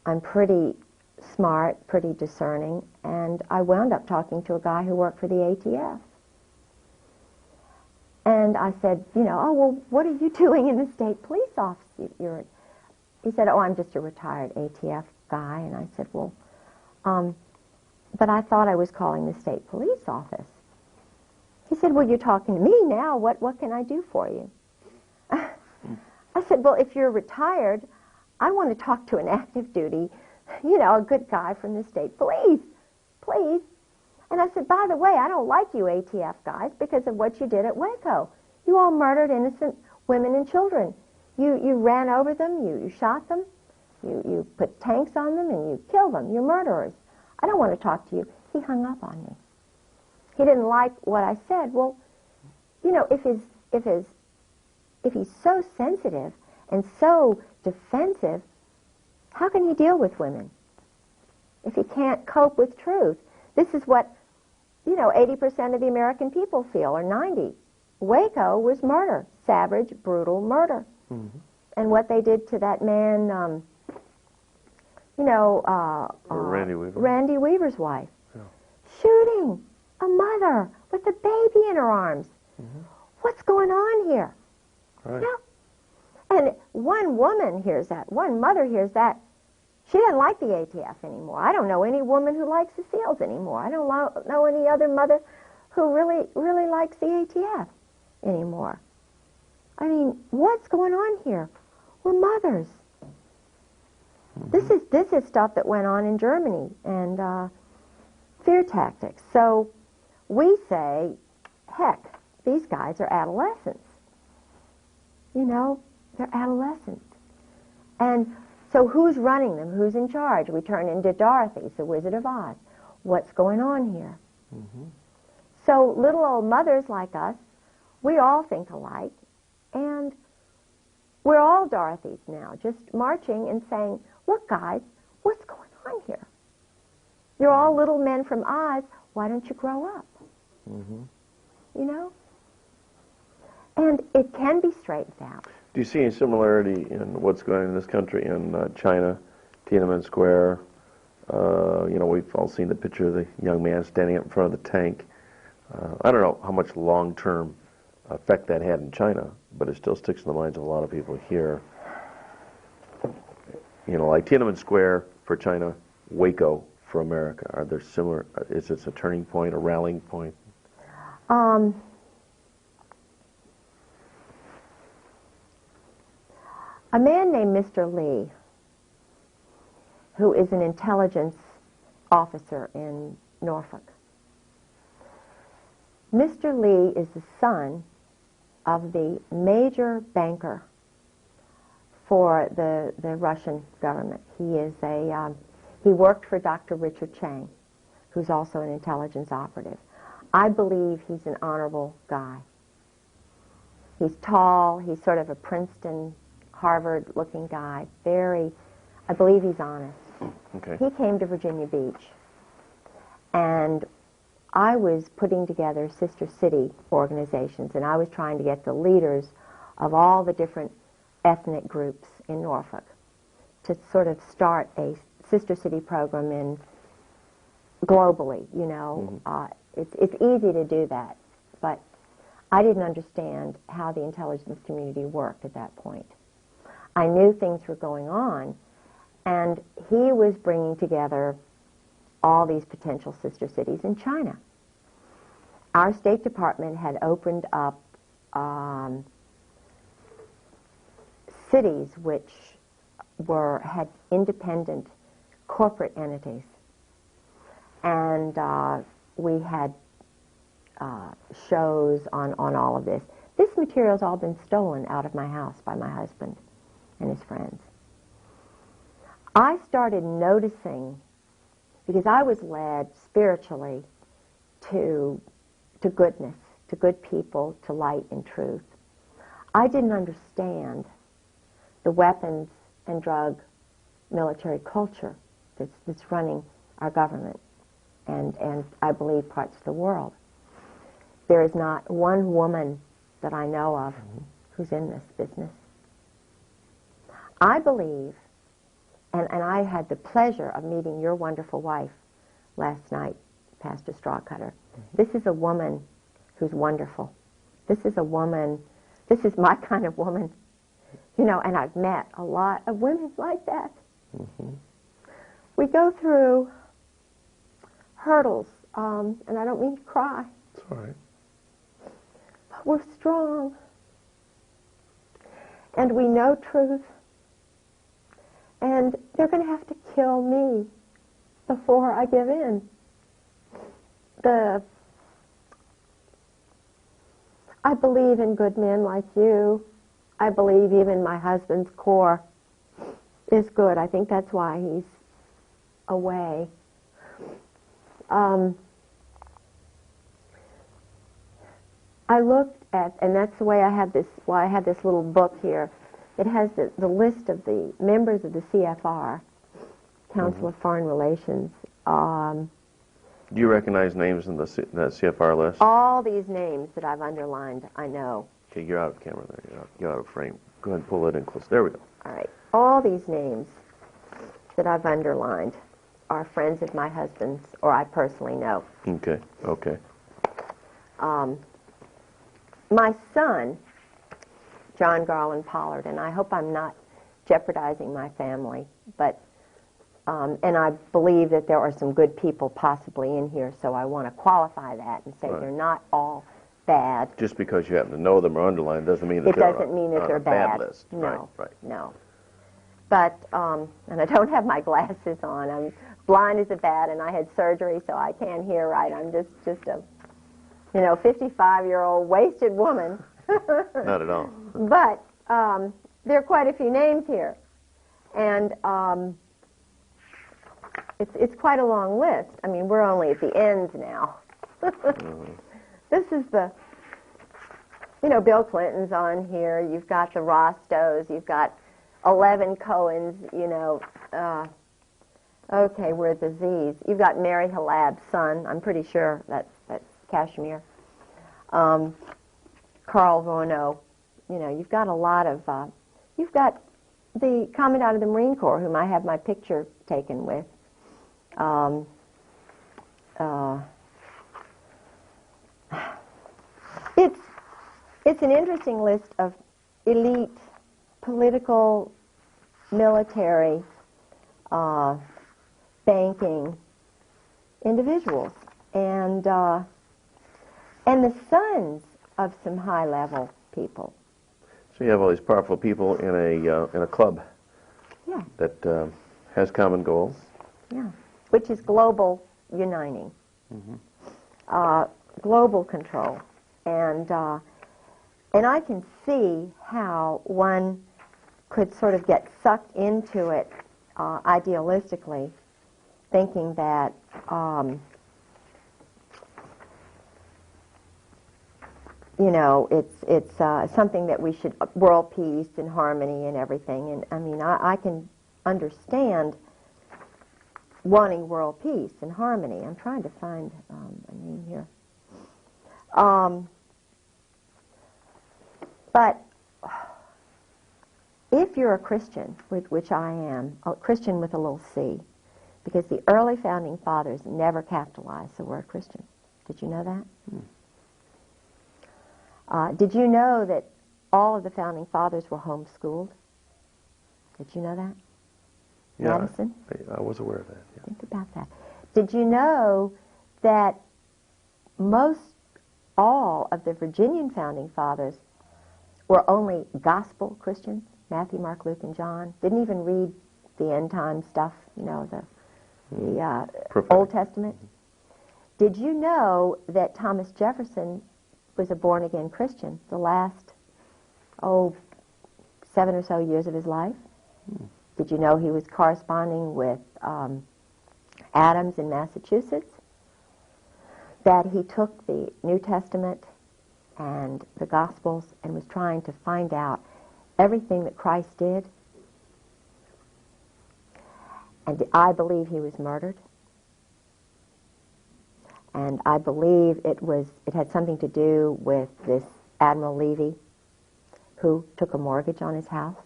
Speaker 2: I'm pretty smart, pretty discerning, and I wound up talking to a guy who worked for the ATF. And I said, you know, oh, well, what are you doing in the state police office? He said, oh, I'm just a retired ATF guy. And I said, well, but I thought I was calling the state police office. He said, well, you're talking to me now. What can I do for you? I said, well, if you're retired, I want to talk to an active duty, you know, a good guy from the state police, please. And I said, by the way, I don't like you ATF guys because of what you did at Waco. You all murdered innocent women and children. You ran over them, you shot them, you put tanks on them, and you killed them. You're murderers. I don't want to talk to you. He hung up on me. He didn't like what I said. Well, you know, if he's so sensitive and so defensive, how can he deal with women if he can't cope with truth? This is what, you know, 80% of the American people feel, or 90. Waco was murder, savage, brutal murder. And what they did to that man, you know,
Speaker 1: Randy Weaver.
Speaker 2: Randy Weaver's wife. Shooting a mother with a baby in her arms. What's going on here?
Speaker 1: Right.
Speaker 2: Yeah. And one woman hears that. One mother hears that. She doesn't like the ATF anymore. I don't know any woman who likes the SEALs anymore. I don't know any other mother who really likes the ATF anymore. I mean, what's going on here? We're mothers. This is stuff that went on in Germany, and fear tactics. So we say, heck, these guys are adolescents. You know, they're adolescents. And so who's running them? Who's in charge? We turn into Dorothy, the Wizard of Oz. What's going on here? So little old mothers like us, we all think alike, and we're all Dorothys now, just marching and saying, look, guys, what's going on here? You're all little men from Oz. Why don't you grow up?
Speaker 1: Mm-hmm.
Speaker 2: You know? And it can be straightened out.
Speaker 1: Do you see any similarity in what's going on in this country in China, Tiananmen Square? We've all seen the picture of the young man standing up in front of the tank. I don't know how much long-term effect that had in China, but it still sticks in the minds of a lot of people here. Like Tiananmen Square for China, Waco for America. Are there similar? Is this a turning point, a rallying point?
Speaker 2: A man named Mr. Lee, who is an intelligence officer in Norfolk. Mr. Lee is the son of the major banker for the Russian government. He worked for Dr. Richard Chang, who's also an intelligence operative. I believe he's an honorable guy. He's tall, he's sort of a Princeton, Harvard-looking guy, I believe he's honest.
Speaker 1: Okay.
Speaker 2: He came to Virginia Beach, and I was putting together sister city organizations, and I was trying to get the leaders of all the different ethnic groups in Norfolk to sort of start a sister city program globally, It's easy to do that, but I didn't understand how the intelligence community worked at that point. I knew things were going on, and he was bringing together all these potential sister cities in China. Our State Department had opened up cities which had independent corporate entities, and we had shows on all of this. This material's all been stolen out of my house by my husband and his friends. I started noticing, because I was led spiritually to goodness, to good people, to light and truth. I didn't understand the weapons and drug military culture that's running our government and I believe parts of the world. There is not one woman that I know of who's in this business. I believe, and I had the pleasure of meeting your wonderful wife last night, Pastor Strawcutter. This is a woman who's wonderful. This is my kind of woman. And I've met a lot of women like that. Mm-hmm. We go through hurdles, and I don't mean to cry.
Speaker 1: It's all right.
Speaker 2: But we're strong. And we know truth. And they're going to have to kill me before I give in. I believe in good men like you. I believe even my husband's core is good. I think that's why he's away. I looked at, and that's the way I had this little book here. It has the list of the members of the CFR, Council of Foreign Relations.
Speaker 1: Do you recognize names in the CFR list?
Speaker 2: All these names that I've underlined, I know.
Speaker 1: Okay, you're out of camera there. You're out of frame. Go ahead and pull it in close. There we go.
Speaker 2: All right. All these names that I've underlined are friends of my husband's, or I personally know.
Speaker 1: Okay. Okay.
Speaker 2: My son, John Garland Pollard, and I hope I'm not jeopardizing my family, but and I believe that there are some good people possibly in here, so I want to qualify that and say they're not all bad.
Speaker 1: Just because you happen to know them or underline doesn't mean that
Speaker 2: they're on a
Speaker 1: bad list.
Speaker 2: No,
Speaker 1: right.
Speaker 2: No. But, and I don't have my glasses on. I'm blind as a bat, and I had surgery, so I can't hear right. I'm just a, 55-year-old wasted woman.
Speaker 1: Not at all.
Speaker 2: But there are quite a few names here, and it's quite a long list. I mean, we're only at the ends now. This is You know, Bill Clinton's on here. You've got the Rostos. You've got 11 Cohens, you know. Okay, we're the Z's. You've got Mary Halab's son. I'm pretty sure that's Kashmir. Carl Vorno. You know, you've got a lot of... you've got the Commandant of the Marine Corps, whom I have my picture taken with. It's an interesting list of elite political, military, banking individuals, and the sons of some high-level people.
Speaker 1: So you have all these powerful people in a club.
Speaker 2: Yeah.
Speaker 1: That has common goals.
Speaker 2: Yeah, which is global uniting, global control, and I can see how one could sort of get sucked into it idealistically, thinking that you know, it's something that we should, world peace and harmony and everything. And I mean, I can understand wanting world peace and harmony. I'm trying to find a name here. But if you're a Christian, which I am, a Christian with a little c, because the early founding fathers never capitalized the word Christian. Did you know that? Did you know that all of the founding fathers were homeschooled? Did you know that?
Speaker 1: Yeah,
Speaker 2: Madison?
Speaker 1: I was aware of that. Yeah.
Speaker 2: Think about that. Did you know that most all of the Virginian founding fathers were only gospel Christians? Matthew, Mark, Luke, and John. Didn't even read the end time stuff, you know, the Old Testament. Did you know that Thomas Jefferson was a born-again Christian the last, 7 or so years of his life? Did you know he was corresponding with Adams in Massachusetts? That he took the New Testament and the Gospels and was trying to find out everything that Christ did? And I believe he was murdered. And I believe it had something to do with this Admiral Levy, who took a mortgage on his house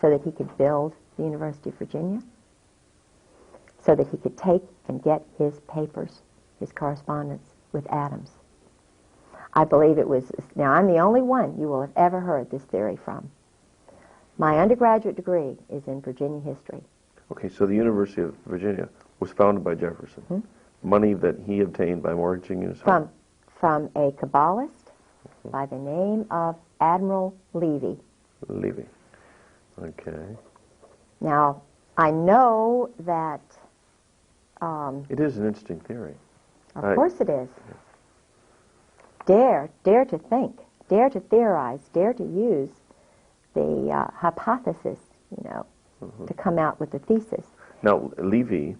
Speaker 2: so that he could build the University of Virginia, so that he could take and get his papers, his correspondence with Adams. I believe it was, now I'm the only one you will have ever heard this theory from. My undergraduate degree is in Virginia history.
Speaker 1: Okay, so the University of Virginia was founded by Jefferson. Money that he obtained by mortgaging his home.
Speaker 2: From a Kabbalist by the name of Admiral Levy.
Speaker 1: Levy. Okay.
Speaker 2: Now, I know that...
Speaker 1: it is an interesting theory.
Speaker 2: Of course it is. Dare to think, dare to theorize, dare to use the hypothesis, you know, to come out with the thesis.
Speaker 1: Now, Levy,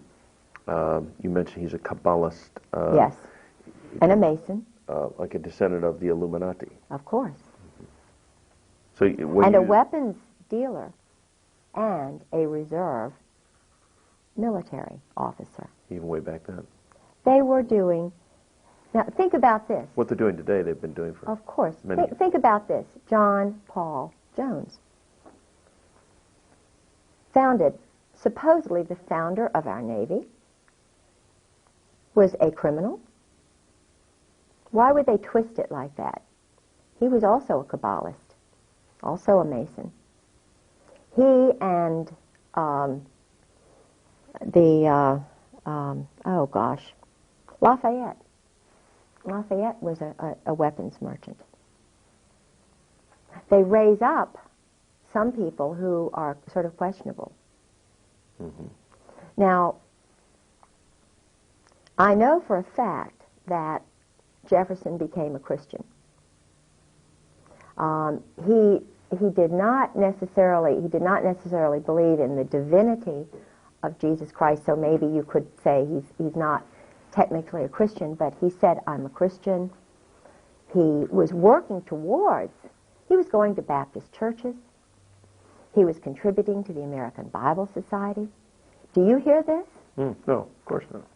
Speaker 1: you mentioned he's a Kabbalist.
Speaker 2: Yes, and a Mason.
Speaker 1: Like a descendant of the Illuminati.
Speaker 2: Of course.
Speaker 1: So
Speaker 2: and a weapons dealer and a reserve military officer.
Speaker 1: Even way back then.
Speaker 2: They were doing... Now, think about this.
Speaker 1: What they're doing today, they've been doing for
Speaker 2: Of course.
Speaker 1: many years.
Speaker 2: Think about this. John Paul Jones. Founded, supposedly the founder of our Navy, was a criminal. Why would they twist it like that? He was also a Kabbalist, also a Mason. He and Lafayette. Lafayette was a weapons merchant. They raise up some people who are sort of questionable. Now, I know for a fact that Jefferson became a Christian. He did not necessarily believe in the divinity of Jesus Christ, so maybe you could say he's not technically a Christian, but he said, I'm a Christian. he was working towards, he was going to Baptist churches. He was contributing to the American Bible Society. Do you hear this?
Speaker 1: No, of course not.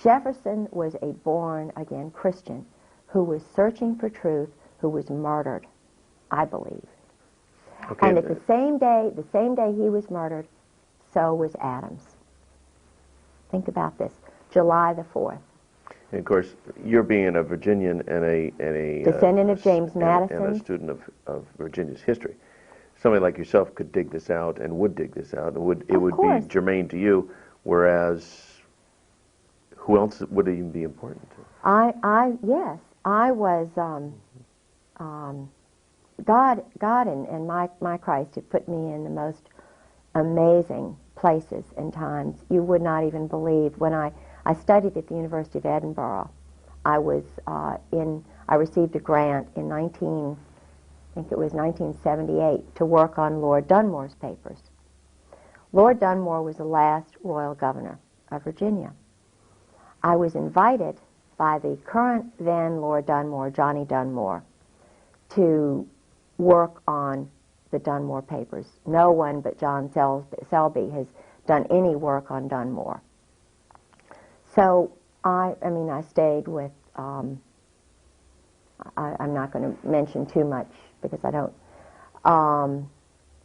Speaker 2: Jefferson was a born-again Christian who was searching for truth, who was murdered, I believe.
Speaker 1: Okay.
Speaker 2: And at the same day he was murdered, so was Adams. Think about this. July the 4th.
Speaker 1: And of course, you're being a Virginian and a
Speaker 2: Descendant of James
Speaker 1: and
Speaker 2: Madison.
Speaker 1: a student of Virginia's history. Somebody like yourself could dig this out and would dig this out. It would be germane to you, whereas who else would it even be important to?
Speaker 2: Yes, I was, God and my Christ had put me in the most amazing places and times. You would not even believe. When I studied at the University of Edinburgh, I received a grant in 1978 to work on Lord Dunmore's papers. Lord Dunmore was the last royal governor of Virginia. I was invited by the current then Lord Dunmore, Johnny Dunmore, to work on the Dunmore papers. No one but John Selby has done any work on Dunmore. So I stayed with, I'm not going to mention too much because I don't,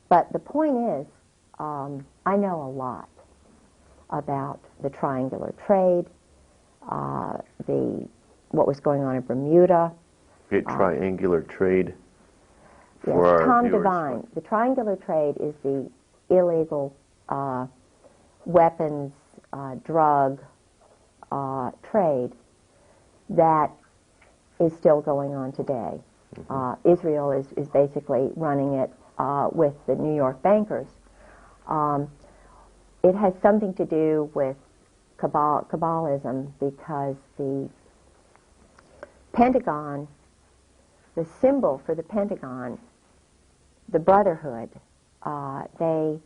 Speaker 2: but the point is, I know a lot about the triangular trade, what was going on in Bermuda.
Speaker 1: Triangular trade.
Speaker 2: Yes,
Speaker 1: For
Speaker 2: Tom
Speaker 1: viewers.
Speaker 2: Devine. The triangular trade is the illegal weapons, drug trade that is still going on today. Israel is basically running it with the New York bankers. It has something to do with Kabbalism because the Pentagon, the symbol for the Pentagon, the Brotherhood, they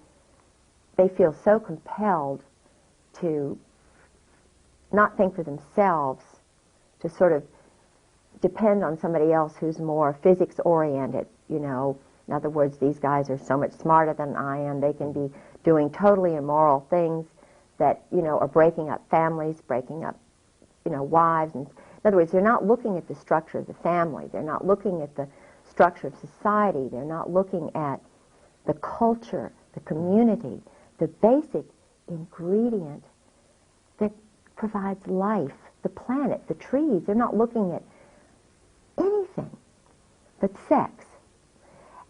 Speaker 2: feel so compelled to not think for themselves, to sort of depend on somebody else who's more physics-oriented, you know. In other words, these guys are so much smarter than I am. They can be doing totally immoral things that, you know, are breaking up families, breaking up, you know, wives. And in other words, they're not looking at the structure of the family. They're not looking at the structure of society. They're not looking at the culture, the community, the basic ingredient that provides life, the planet, the trees. They're not looking at anything but sex.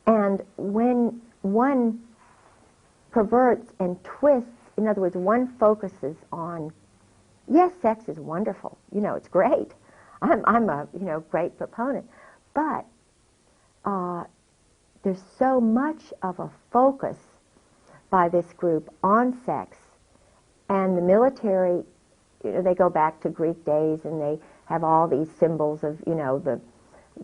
Speaker 2: And when one perverts and twists, in other words, one focuses on, yes, sex is wonderful, you know, it's great. I'm a, you know, great proponent. But there's so much of a focus by this group on sex, and the military, you know, they go back to Greek days and they have all these symbols of, you know,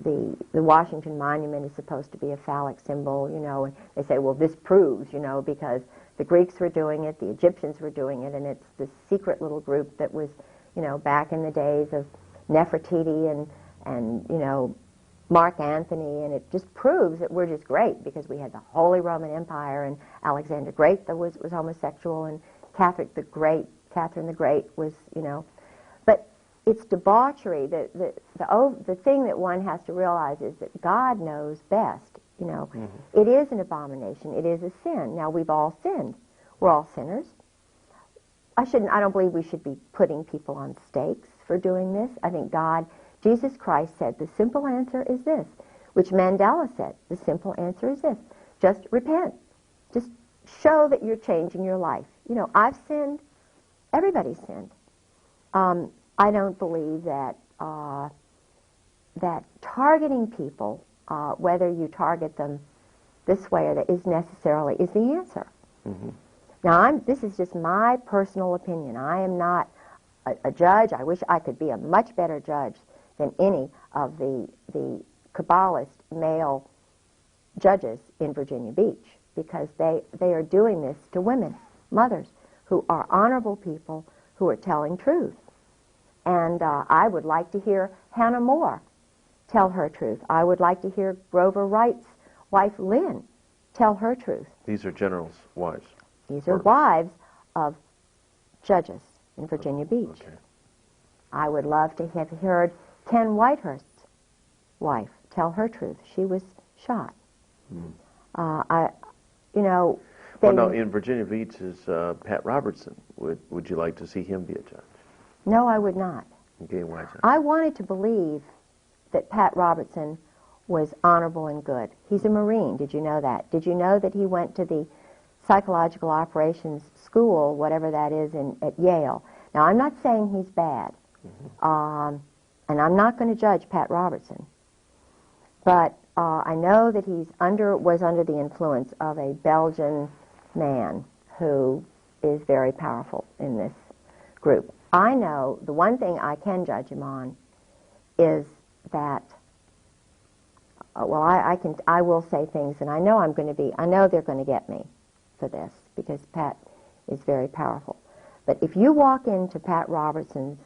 Speaker 2: the Washington Monument is supposed to be a phallic symbol, you know, and they say, well, this proves, you know, because the Greeks were doing it, the Egyptians were doing it, and it's this secret little group that was, you know, back in the days of Nefertiti and you know, Mark Antony, and it just proves that we're just great because we had the Holy Roman Empire, and Alexander Great that was homosexual, and Catherine the Great was, you know, but it's debauchery. The thing that one has to realize is that God knows best. You know, It is an abomination. It is a sin. Now, we've all sinned. We're all sinners. I don't believe we should be putting people on stakes for doing this. I think Jesus Christ said, the simple answer is this, which Mandela said, the simple answer is this, just repent. Just show that you're changing your life. You know, I've sinned. Everybody's sinned. I don't believe that that targeting people, whether you target them this way or that, is necessarily the answer. Now, this is just my personal opinion. I am not a judge. I wish I could be a much better judge than any of the Kabbalist male judges in Virginia Beach, because they are doing this to women, mothers, who are honorable people who are telling truth. And I would like to hear Hannah More tell her truth. I would like to hear Grover Wright's wife, Lynn, tell her truth.
Speaker 1: These are generals' wives.
Speaker 2: These are wives of judges in Virginia Beach.
Speaker 1: Okay.
Speaker 2: I would love to have heard Ken Whitehurst's wife tell her truth. She was shot. You know,
Speaker 1: Well, no, in Virginia Beach is Pat Robertson. Would you like to see him be a judge?
Speaker 2: No, I would not.
Speaker 1: Okay, why is that?
Speaker 2: I wanted to believe that Pat Robertson was honorable and good. He's a Marine. Did you know that? Did you know that he went to the psychological operations school, whatever that is, at Yale? Now, I'm not saying he's bad, and I'm not going to judge Pat Robertson, but I know that he was under the influence of a Belgian man who is very powerful in this group. I know the one thing I can judge him on is that, well, I will say things, and I know I know they're going to get me for this, because Pat is very powerful. But if you walk into Pat Robertson's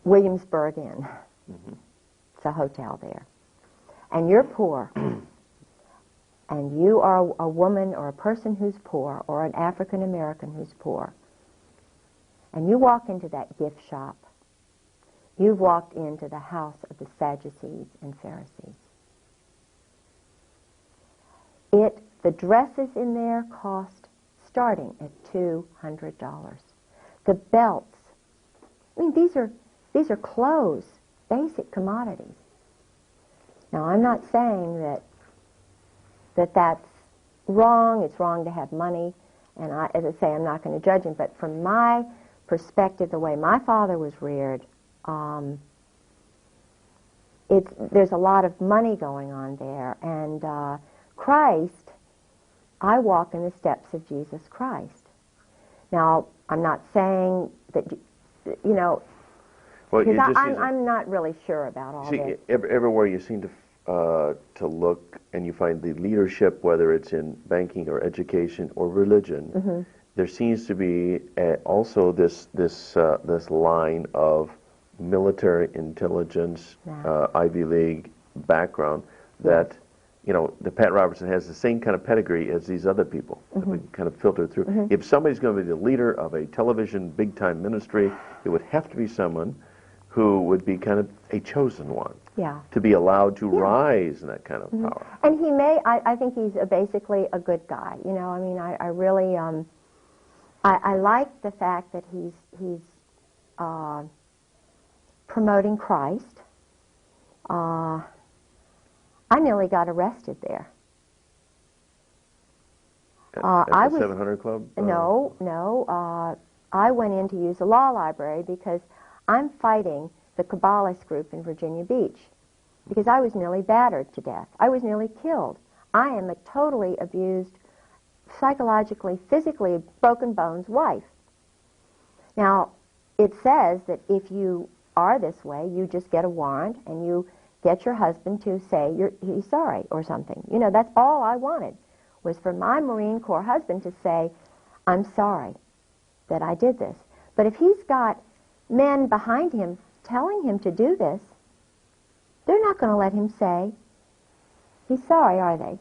Speaker 2: Williamsburg Inn, it's a hotel there, and you're poor, and you are a woman or a person who's poor, or an African American who's poor, and you walk into that gift shop, you've walked into the house of the Sadducees and Pharisees. The dresses in there cost starting at $200. The belts, I mean, these are clothes, basic commodities. Now, I'm not saying that's wrong. It's wrong to have money, and as I say, I'm not going to judge him. But from my perspective, the way my father was reared, there's a lot of money going on there, and Christ. I walk in the steps of Jesus Christ. Now, I'm not saying that, you know,
Speaker 1: Well,
Speaker 2: because I'm not really sure about all this.
Speaker 1: Everywhere you seem to look, and you find the leadership, whether it's in banking or education or religion, there seems to be also this line of military intelligence, Ivy League background that. You know, the Pat Robertson has the same kind of pedigree as these other people that we kind of filter through. If somebody's going to be the leader of a television big-time ministry, it would have to be someone who would be kind of a chosen one to be allowed to rise in that kind of power.
Speaker 2: And I think he's basically a good guy. You know, I mean, I really, I like the fact that he's promoting Christ. I nearly got arrested there.
Speaker 1: At the 700 Club?
Speaker 2: No. I went in to use the law library because I'm fighting the Kabbalist group in Virginia Beach, because I was nearly battered to death. I was nearly killed. I am a totally abused, psychologically, physically broken bones wife. Now, it says that if you are this way, you just get a warrant and you get your husband to say he's sorry or something. You know, that's all I wanted, was for my Marine Corps husband to say, I'm sorry that I did this. But if he's got men behind him telling him to do this, they're not going to let him say he's sorry, are they?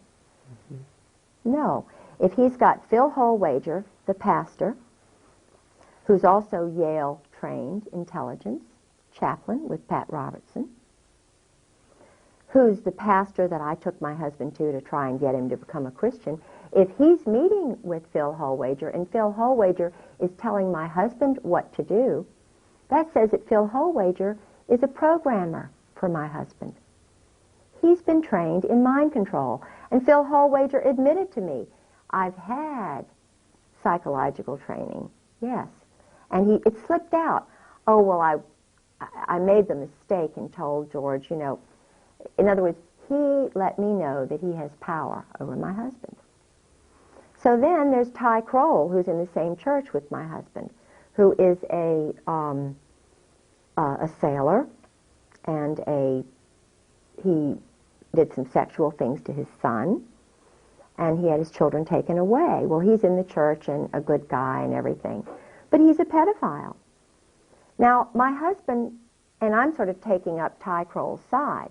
Speaker 2: No. If he's got Phil Holwager, the pastor, who's also Yale-trained intelligence chaplain with Pat Robertson, who's the pastor that I took my husband to try and get him to become a Christian, if he's meeting with Phil Holwager and Phil Holwager is telling my husband what to do, that says that Phil Holwager is a programmer for my husband. He's been trained in mind control. And Phil Holwager admitted to me, I've had psychological training, yes. And it slipped out. Oh, well, I made the mistake and told George, you know, in other words, he let me know that he has power over my husband. So then there's Ty Kroll, who's in the same church with my husband, who is a sailor, and he did some sexual things to his son, and he had his children taken away. Well, he's in the church and a good guy and everything. But he's a pedophile. Now, my husband and I'm sort of taking up Ty Crowell's side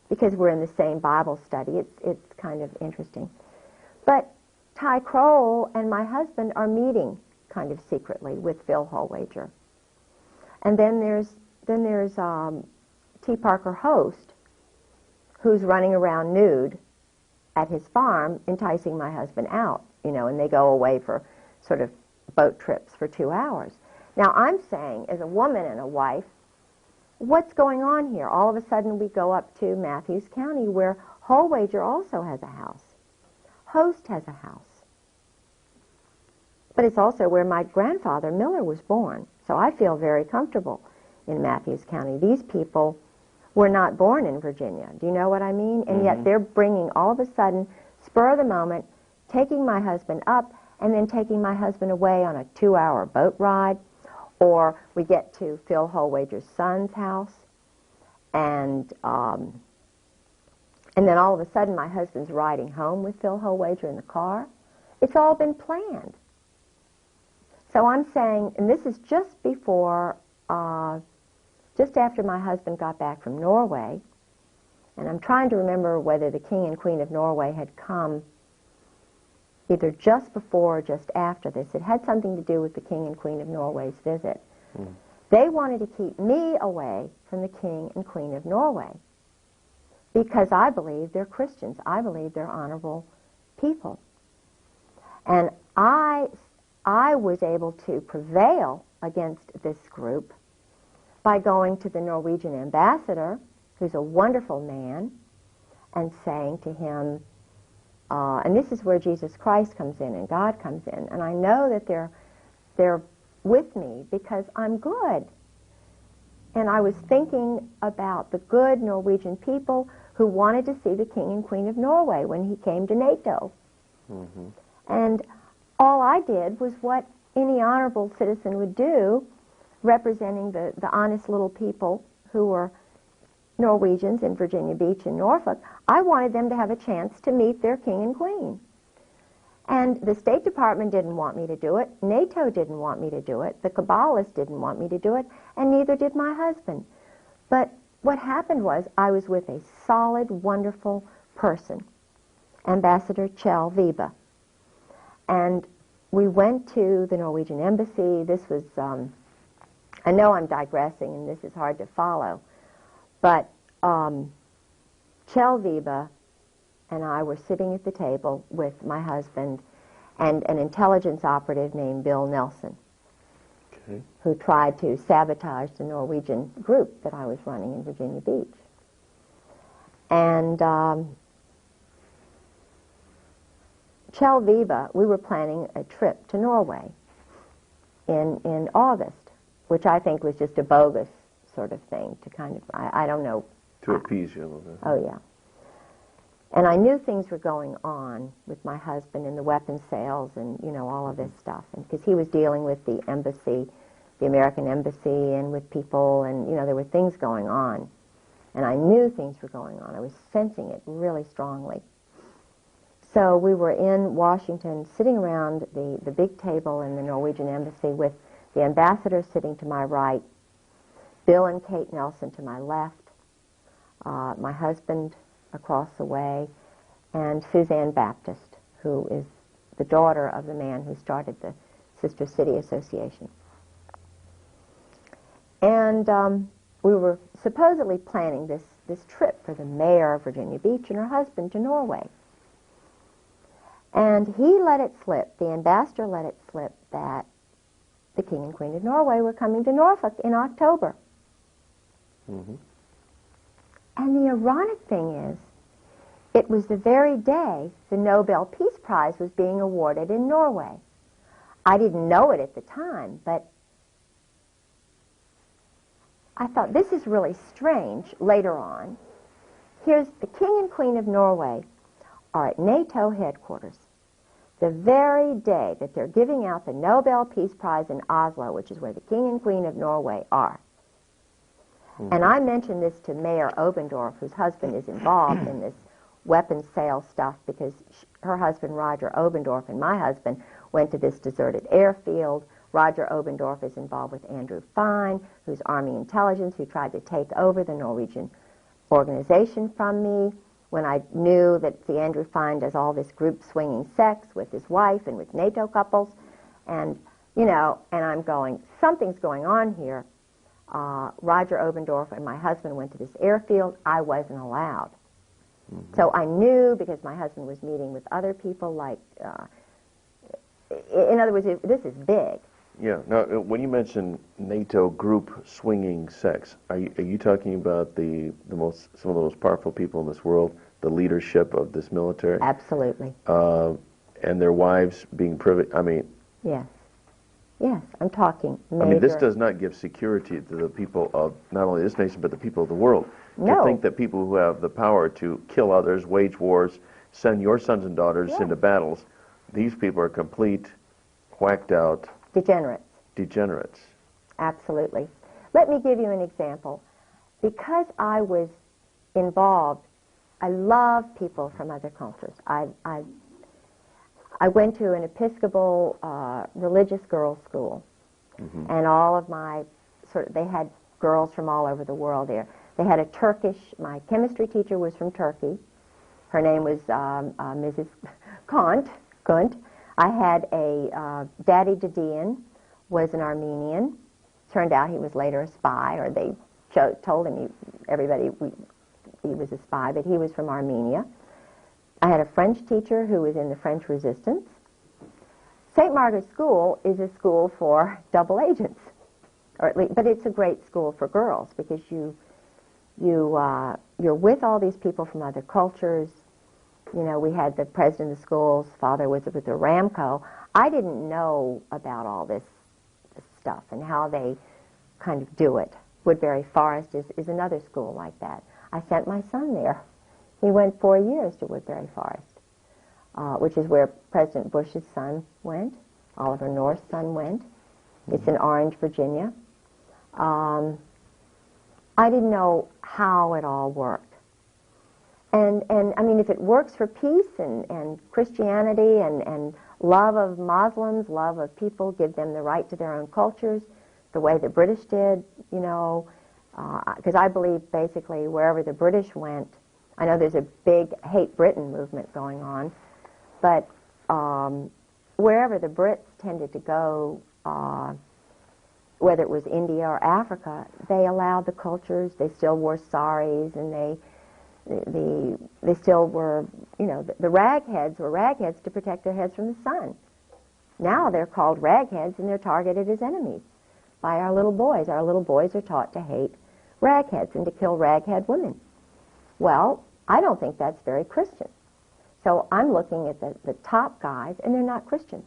Speaker 2: because we're in the same Bible study. It's kind of interesting. But Ty Crowell and my husband are meeting kind of secretly with Phil Holwager. And then there's T. Parker Host, who's running around nude at his farm, enticing my husband out, and they go away for sort of boat trips for 2 hours. Now, I'm saying, as a woman and a wife, what's going on here? All of a sudden, we go up to Matthews County, where Holwager also has a house. Host has a house. But it's also where my grandfather, Miller, was born. So I feel very comfortable in Matthews County. These people were not born in Virginia. Do you know what I mean? And yet they're bringing, all of a sudden, spur of the moment, taking my husband up and then taking my husband away on a 2-hour boat ride. Or we get to Phil Holwager's son's house, and then all of a sudden my husband's riding home with Phil Holwager in the car. It's all been planned. So I'm saying, and this is just before, just after my husband got back from Norway, and I'm trying to remember whether the King and Queen of Norway had come either just before or just after this. It had something to do with the King and Queen of Norway's visit. They wanted to keep me away from the King and Queen of Norway because I believe they're Christians. I believe they're honorable people. And I was able to prevail against this group by going to the Norwegian ambassador, who's a wonderful man, and saying to him, and this is where Jesus Christ comes in and God comes in. And I know that they're with me because I'm good. And I was thinking about the good Norwegian people who wanted to see the King and Queen of Norway when he came to NATO. And all I did was what any honorable citizen would do, representing the honest little people who were Norwegians in Virginia Beach and Norfolk. I wanted them to have a chance to meet their king and queen. And the State Department didn't want me to do it. NATO didn't want me to do it. The Kabbalists didn't want me to do it. And neither did my husband. But what happened was I was with a solid, wonderful person, Ambassador Kjell Vibe. And we went to the Norwegian embassy. This was, I know I'm digressing and this is hard to follow. But Kjell Vibe and I were sitting at the table with my husband and an intelligence operative named Bill Nelson, who tried to sabotage the Norwegian group that I was running in Virginia Beach. And Kjell Vibe, we were planning a trip to Norway in August, which I think was just a bogus sort of thing to kind of, I don't know.
Speaker 1: To appease you a little bit.
Speaker 2: Oh, yeah. And I knew things were going on with my husband and the weapons sales and, all of this stuff. And because he was dealing with the embassy, the American embassy, and with people, and, there were things going on. And I knew things were going on. I was sensing it really strongly. So we were in Washington, sitting around the big table in the Norwegian embassy with the ambassador sitting to my right, Bill and Kate Nelson to my left, my husband across the way, and Suzanne Baptist, who is the daughter of the man who started the Sister City Association. And we were supposedly planning this trip for the mayor of Virginia Beach and her husband to Norway. And he let it slip, the ambassador let it slip, that the King and Queen of Norway were coming to Norfolk in October. And the ironic thing is, it was the very day the Nobel Peace Prize was being awarded in Norway. I didn't know it at the time, but I thought, this is really strange later on. Here's the King and Queen of Norway are at NATO headquarters the very day that they're giving out the Nobel Peace Prize in Oslo, which is where the King and Queen of Norway are. And I mentioned this to Mayor Obendorf, whose husband is involved in this weapons sales stuff, because her husband, Roger Obendorf, and my husband went to this deserted airfield Roger Obendorf is involved with Andrew Fine, who's Army intelligence, who tried to take over the Norwegian organization from me. When I knew that the Andrew Fine does all this group swinging sex with his wife and with NATO couples, and, you know, and I'm going, something's going on here. Roger Obendorf and my husband went to this airfield. I wasn't allowed. Mm-hmm. So I knew, because my husband was meeting with other people, like, in other words, this is big.
Speaker 1: Yeah. Now, when you mention NATO group swinging sex, are you talking about some of the most powerful people in this world, the leadership of this military?
Speaker 2: Absolutely.
Speaker 1: And their wives being privy? I mean.
Speaker 2: Yes. Yes, I'm talking major.
Speaker 1: I mean, this does not give security to the people of not only this nation but the people of the world.
Speaker 2: No.
Speaker 1: To think that people who have the power to kill others, wage wars, send your sons and daughters into battles, these people are complete, whacked out.
Speaker 2: Degenerates. Absolutely. Let me give you an example. Because I was involved, I love people from other cultures. I went to an Episcopal religious girls' school, and all of my they had girls from all over the world there. They had a Turkish. My chemistry teacher was from Turkey. Her name was Mrs. Kunt. I had a Daddy Didion was an Armenian. Turned out he was later a spy, or they told him he was a spy, but he was from Armenia. I had a French teacher who was in the French Resistance. St. Margaret's School is a school for double agents, or at least, but it's a great school for girls because you're with all these people from other cultures. You know, we had the president of the school's father was with the Ramco. I didn't know about all this stuff and how they kind of do it. Woodbury Forest is another school like that. I sent my son there. He went 4 years to Woodbury Forest, which is where President Bush's son went, Oliver North's son went. It's in Orange, Virginia. I didn't know how it all worked. And I mean, if it works for peace and Christianity and love of Muslims, love of people, give them the right to their own cultures, the way the British did, you know, because I believe basically wherever the British went, I know there's a big hate Britain movement going on, but wherever the Brits tended to go, whether it was India or Africa, they allowed the cultures. They still wore saris, and they still were, you know, the ragheads were ragheads to protect their heads from the sun. Now they're called ragheads, and they're targeted as enemies by our little boys. Our little boys are taught to hate ragheads and to kill raghead women. Well, I don't think that's very Christian. So I'm looking at the top guys, and they're not Christians.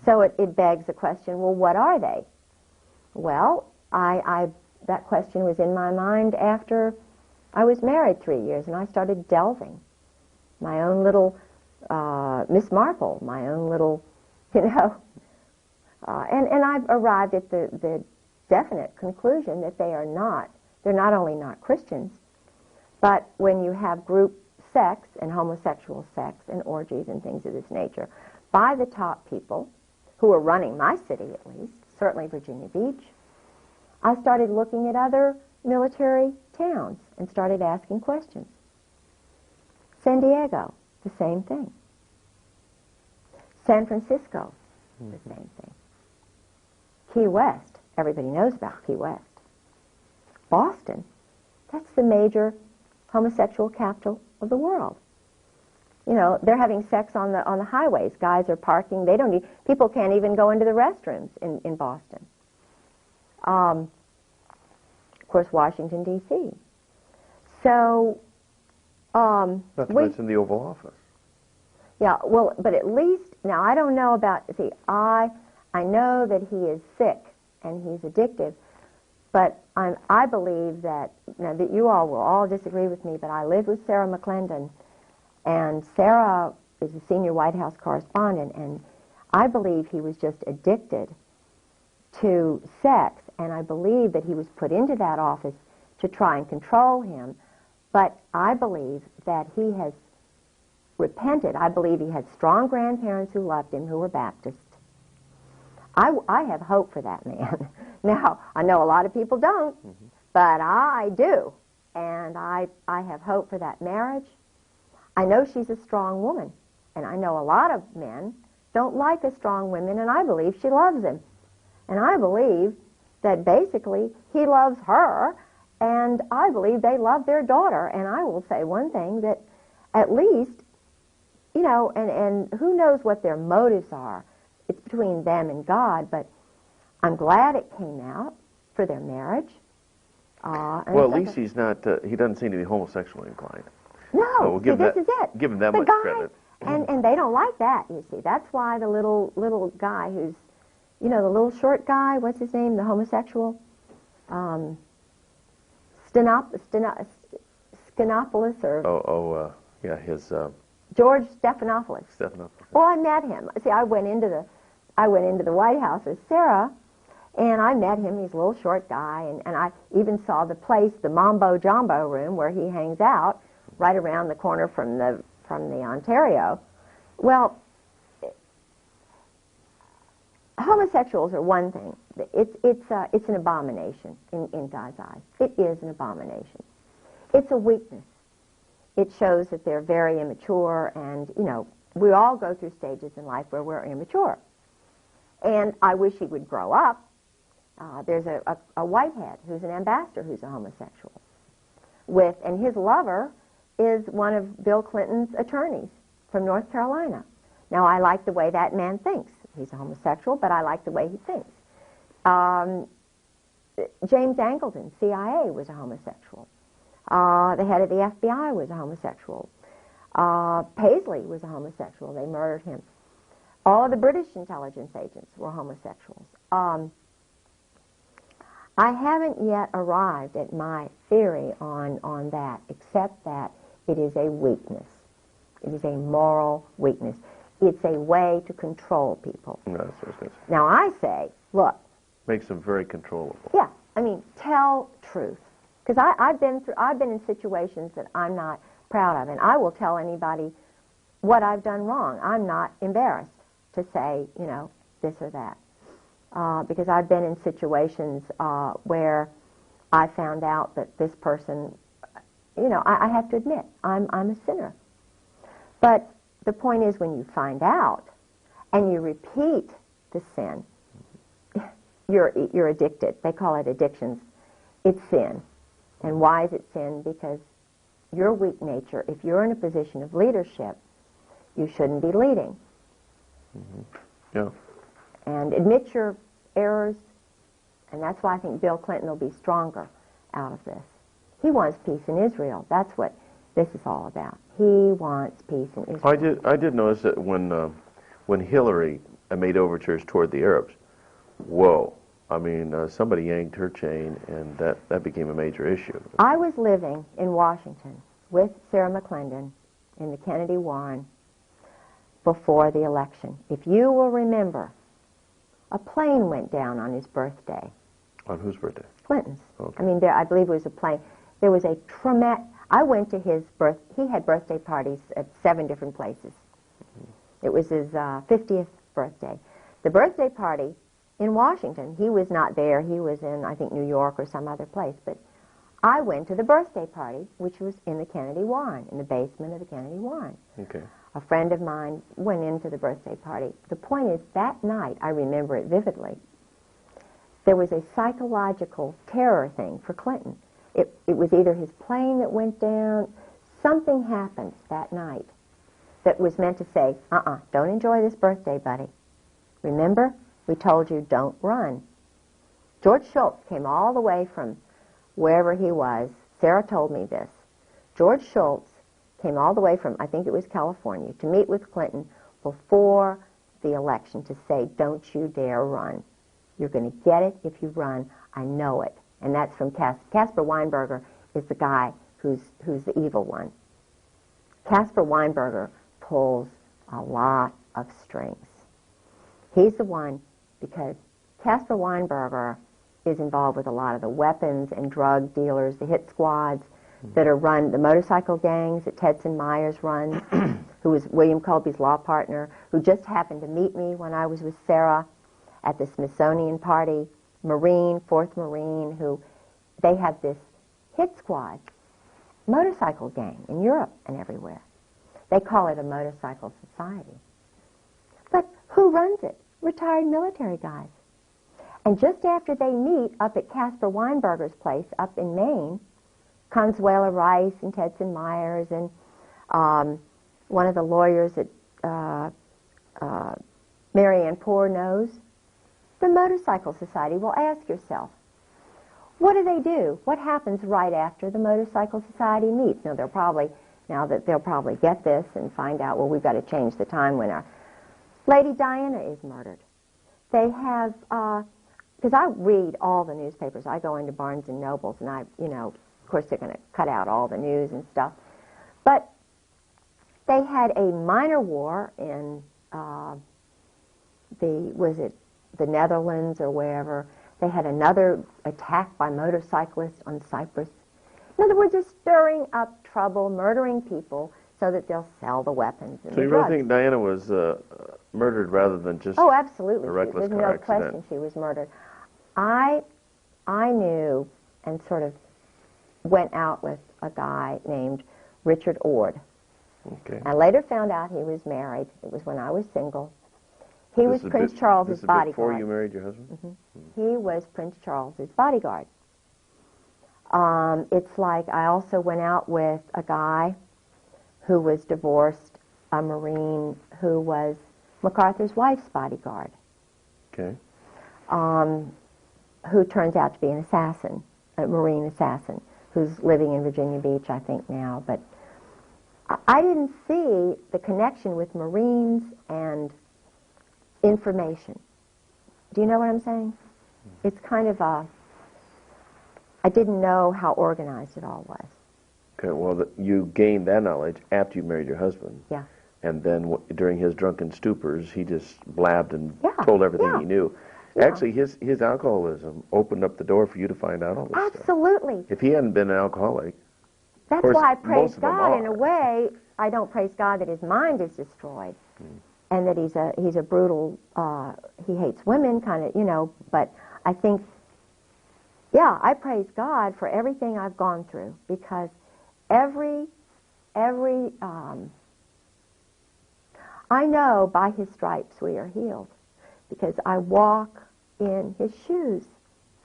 Speaker 2: So it begs the question, well, what are they? Well, that question was in my mind after I was married 3 years, and I started delving. My own little Miss Marple, my own little, you know. And I've arrived at the definite conclusion that they're not only not Christians, but when you have group sex and homosexual sex and orgies and things of this nature by the top people who are running my city, at least, certainly Virginia Beach, I started looking at other military towns and started asking questions. San Diego, the same thing. San Francisco, the same thing. Key West, everybody knows about Key West. Boston, that's the major homosexual capital of the world. You know, they're having sex on the highways. Guys are parking. People can't even go into the restrooms in Boston. Of course, Washington, D.C. So,
Speaker 1: not to mention the Oval Office.
Speaker 2: Yeah, well, but at least, now I don't know about, see, I know that he is sick and he's addictive, but I believe that, now that you all will all disagree with me, but I lived with Sarah McClendon, and Sarah is a senior White House correspondent, and I believe he was just addicted to sex, and I believe that he was put into that office to try and control him, but I believe that he has repented. I believe he had strong grandparents who loved him, who were Baptist. I have hope for that man. Now, I know a lot of people don't, but I do. And I have hope for that marriage. I know she's a strong woman. And I know a lot of men don't like a strong woman, and I believe she loves him. And I believe that basically he loves her, and I believe they love their daughter. And I will say one thing, that at least, you know, and who knows what their motives are. It's between them and God, but I'm glad it came out for their marriage.
Speaker 1: Well, at least he's not, he doesn't seem to be homosexually inclined.
Speaker 2: No,
Speaker 1: So we'll give
Speaker 2: this is it.
Speaker 1: Give him that
Speaker 2: the
Speaker 1: much
Speaker 2: guy,
Speaker 1: credit.
Speaker 2: And they don't like that, you see. That's why the little guy who's, you know, the little short guy, what's his name, the homosexual? Stephanopoulos, or...
Speaker 1: yeah, his...
Speaker 2: George Stephanopoulos.
Speaker 1: Stephanopoulos.
Speaker 2: Well, I met him. See, I went into the White House with Sarah, and I met him. He's a little short guy, and I even saw the place, the Mambo Jumbo room, where he hangs out, right around the corner from the Ontario. Well, homosexuals are one thing. It's an abomination in God's eyes. It is an abomination. It's a weakness. It shows that they're very immature, and, you know, we all go through stages in life where we're immature. And I wish he would grow up. There's a whitehead who's an ambassador who's a homosexual. And his lover is one of Bill Clinton's attorneys from North Carolina. Now, I like the way that man thinks. He's a homosexual, but I like the way he thinks. James Angleton, CIA, was a homosexual. The head of the FBI was a homosexual. Paisley was a homosexual. They murdered him. All of the British intelligence agents were homosexuals. I haven't yet arrived at my theory on that, except that it is a weakness. It is a moral weakness. It's a way to control people.
Speaker 1: No, that's what I was gonna say.
Speaker 2: Now, I say, look.
Speaker 1: Makes them very controllable.
Speaker 2: Yeah, I mean, tell truth. Because I've been in situations that I'm not proud of, and I will tell anybody what I've done wrong. I'm not embarrassed to say, you know, this or that. Because I've been in situations where I found out that this person, you know, I have to admit, I'm a sinner. But the point is, when you find out and you repeat the sin, you're addicted. They call it addictions. It's sin. And why is it sin? Because your weak nature, if you're in a position of leadership, you shouldn't be leading.
Speaker 1: Yeah.
Speaker 2: And admit your errors, and that's why I think Bill Clinton will be stronger out of this. He wants peace in Israel. That's what this is all about. He wants peace in Israel.
Speaker 1: I did notice that when Hillary made overtures toward the Arabs, whoa. I mean, somebody yanked her chain, and that became a major issue.
Speaker 2: I was living in Washington with Sarah McClendon in the Kennedy Warren before the election. If you will remember, a plane went down on his birthday.
Speaker 1: On whose birthday?
Speaker 2: Clinton's.
Speaker 1: Okay.
Speaker 2: I mean, I believe it was a plane. There was a traumatic... I went to his he had birthday parties at 7 different places. It was his 50th birthday. The birthday party in Washington, he was not there. He was in, I think, New York or some other place. But I went to the birthday party, which was in the Kennedy Warren, in the basement of the Kennedy Warren.
Speaker 1: Okay.
Speaker 2: A friend of mine went into the birthday party. The point is, that night, I remember it vividly, there was a psychological terror thing for Clinton. It was either his plane that went down, something happened that night that was meant to say, don't enjoy this birthday, buddy. Remember? We told you don't run. George Shultz came all the way from wherever he was. Sarah told me this. George Shultz came all the way from, I think it was California, to meet with Clinton before the election to say, don't you dare run. You're going to get it if you run. I know it. And that's from Caspar Weinberger is the guy who's the evil one. Caspar Weinberger pulls a lot of strings. He's the one, because Caspar Weinberger is involved with a lot of the weapons and drug dealers, the hit squads that are run, the motorcycle gangs that Tedson Myers runs, who was William Colby's law partner, who just happened to meet me when I was with Sarah. at the Smithsonian party, Marine, 4th Marine, who they have this hit squad motorcycle gang in Europe and everywhere. They call it a motorcycle society. But who runs it? Retired military guys. And just after they meet up at Caspar Weinberger's place up in Maine, Consuela Rice and Tedson Myers and one of the lawyers that Marianne Poore knows, the Motorcycle Society. Well, ask yourself, what do? What happens right after the Motorcycle Society meets? Now, they'll probably get this and find out, well, we've got to change the time when our Lady Diana is murdered. They have, because I read all the newspapers. I go into Barnes and Nobles, and of course, they're going to cut out all the news and stuff. But they had a minor war in the Netherlands or wherever. They had another attack by motorcyclists on Cyprus. In other words, they're stirring up trouble, murdering people so that they'll sell the weapons and
Speaker 1: So
Speaker 2: the
Speaker 1: you
Speaker 2: drugs.
Speaker 1: really think Diana was murdered rather than just
Speaker 2: Oh, absolutely.
Speaker 1: a reckless
Speaker 2: There's
Speaker 1: car
Speaker 2: no
Speaker 1: accident?
Speaker 2: question she was murdered. I knew and sort of went out with a guy named Richard Ord.
Speaker 1: Okay.
Speaker 2: I later found out he was married. It was when I was single. He
Speaker 1: This
Speaker 2: was
Speaker 1: is a
Speaker 2: Prince
Speaker 1: bit-
Speaker 2: Charles's
Speaker 1: this is
Speaker 2: bodyguard.
Speaker 1: before you married your husband?
Speaker 2: He was Prince Charles's bodyguard. It's like I also went out with a guy who was divorced, a Marine who was MacArthur's wife's bodyguard,
Speaker 1: Okay.
Speaker 2: who turns out to be an assassin, a Marine assassin, who's living in Virginia Beach, I think, now. But I didn't see the connection with Marines and information. Do you know what I'm saying? It's kind of I didn't know how organized it all was.
Speaker 1: Okay, well, you gained that knowledge after you married your husband.
Speaker 2: Yeah.
Speaker 1: And then during his drunken stupors, he just blabbed and
Speaker 2: Yeah,
Speaker 1: told everything
Speaker 2: yeah.
Speaker 1: he knew.
Speaker 2: Yeah.
Speaker 1: Actually, his alcoholism opened up the door for you to find out all this stuff.
Speaker 2: Absolutely.
Speaker 1: If he hadn't been an alcoholic,
Speaker 2: That's
Speaker 1: course,
Speaker 2: why I praise
Speaker 1: most of them
Speaker 2: God in
Speaker 1: are.
Speaker 2: a way. I don't praise God that his mind is destroyed and that he's a brutal, he hates women kind of, but I think, yeah, I praise God for everything I've gone through because every I know by his stripes we are healed because I walk in his shoes.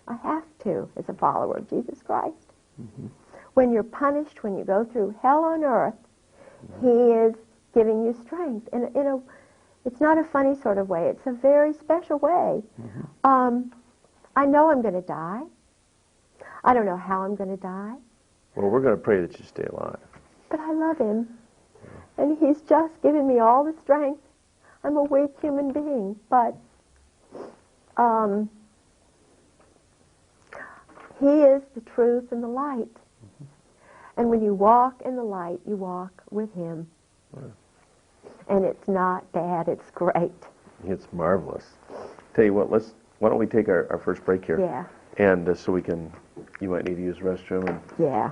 Speaker 2: I have to as a follower of Jesus Christ. When you're punished, when you go through hell on earth, he is giving you strength. And it's not a funny sort of way. It's a very special way. I know I'm going to die. I don't know how I'm going to die,
Speaker 1: well, we're going to pray that you stay alive.
Speaker 2: but I love him. And he's just given me all the strength. I'm a weak human being, but he is the truth and the light. And when you walk in the light, you walk with him. And it's not bad, it's great.
Speaker 1: It's marvelous. Tell you what, why don't we take our first break here?
Speaker 2: Yeah,
Speaker 1: And so you might need to use the restroom. And,
Speaker 2: yeah.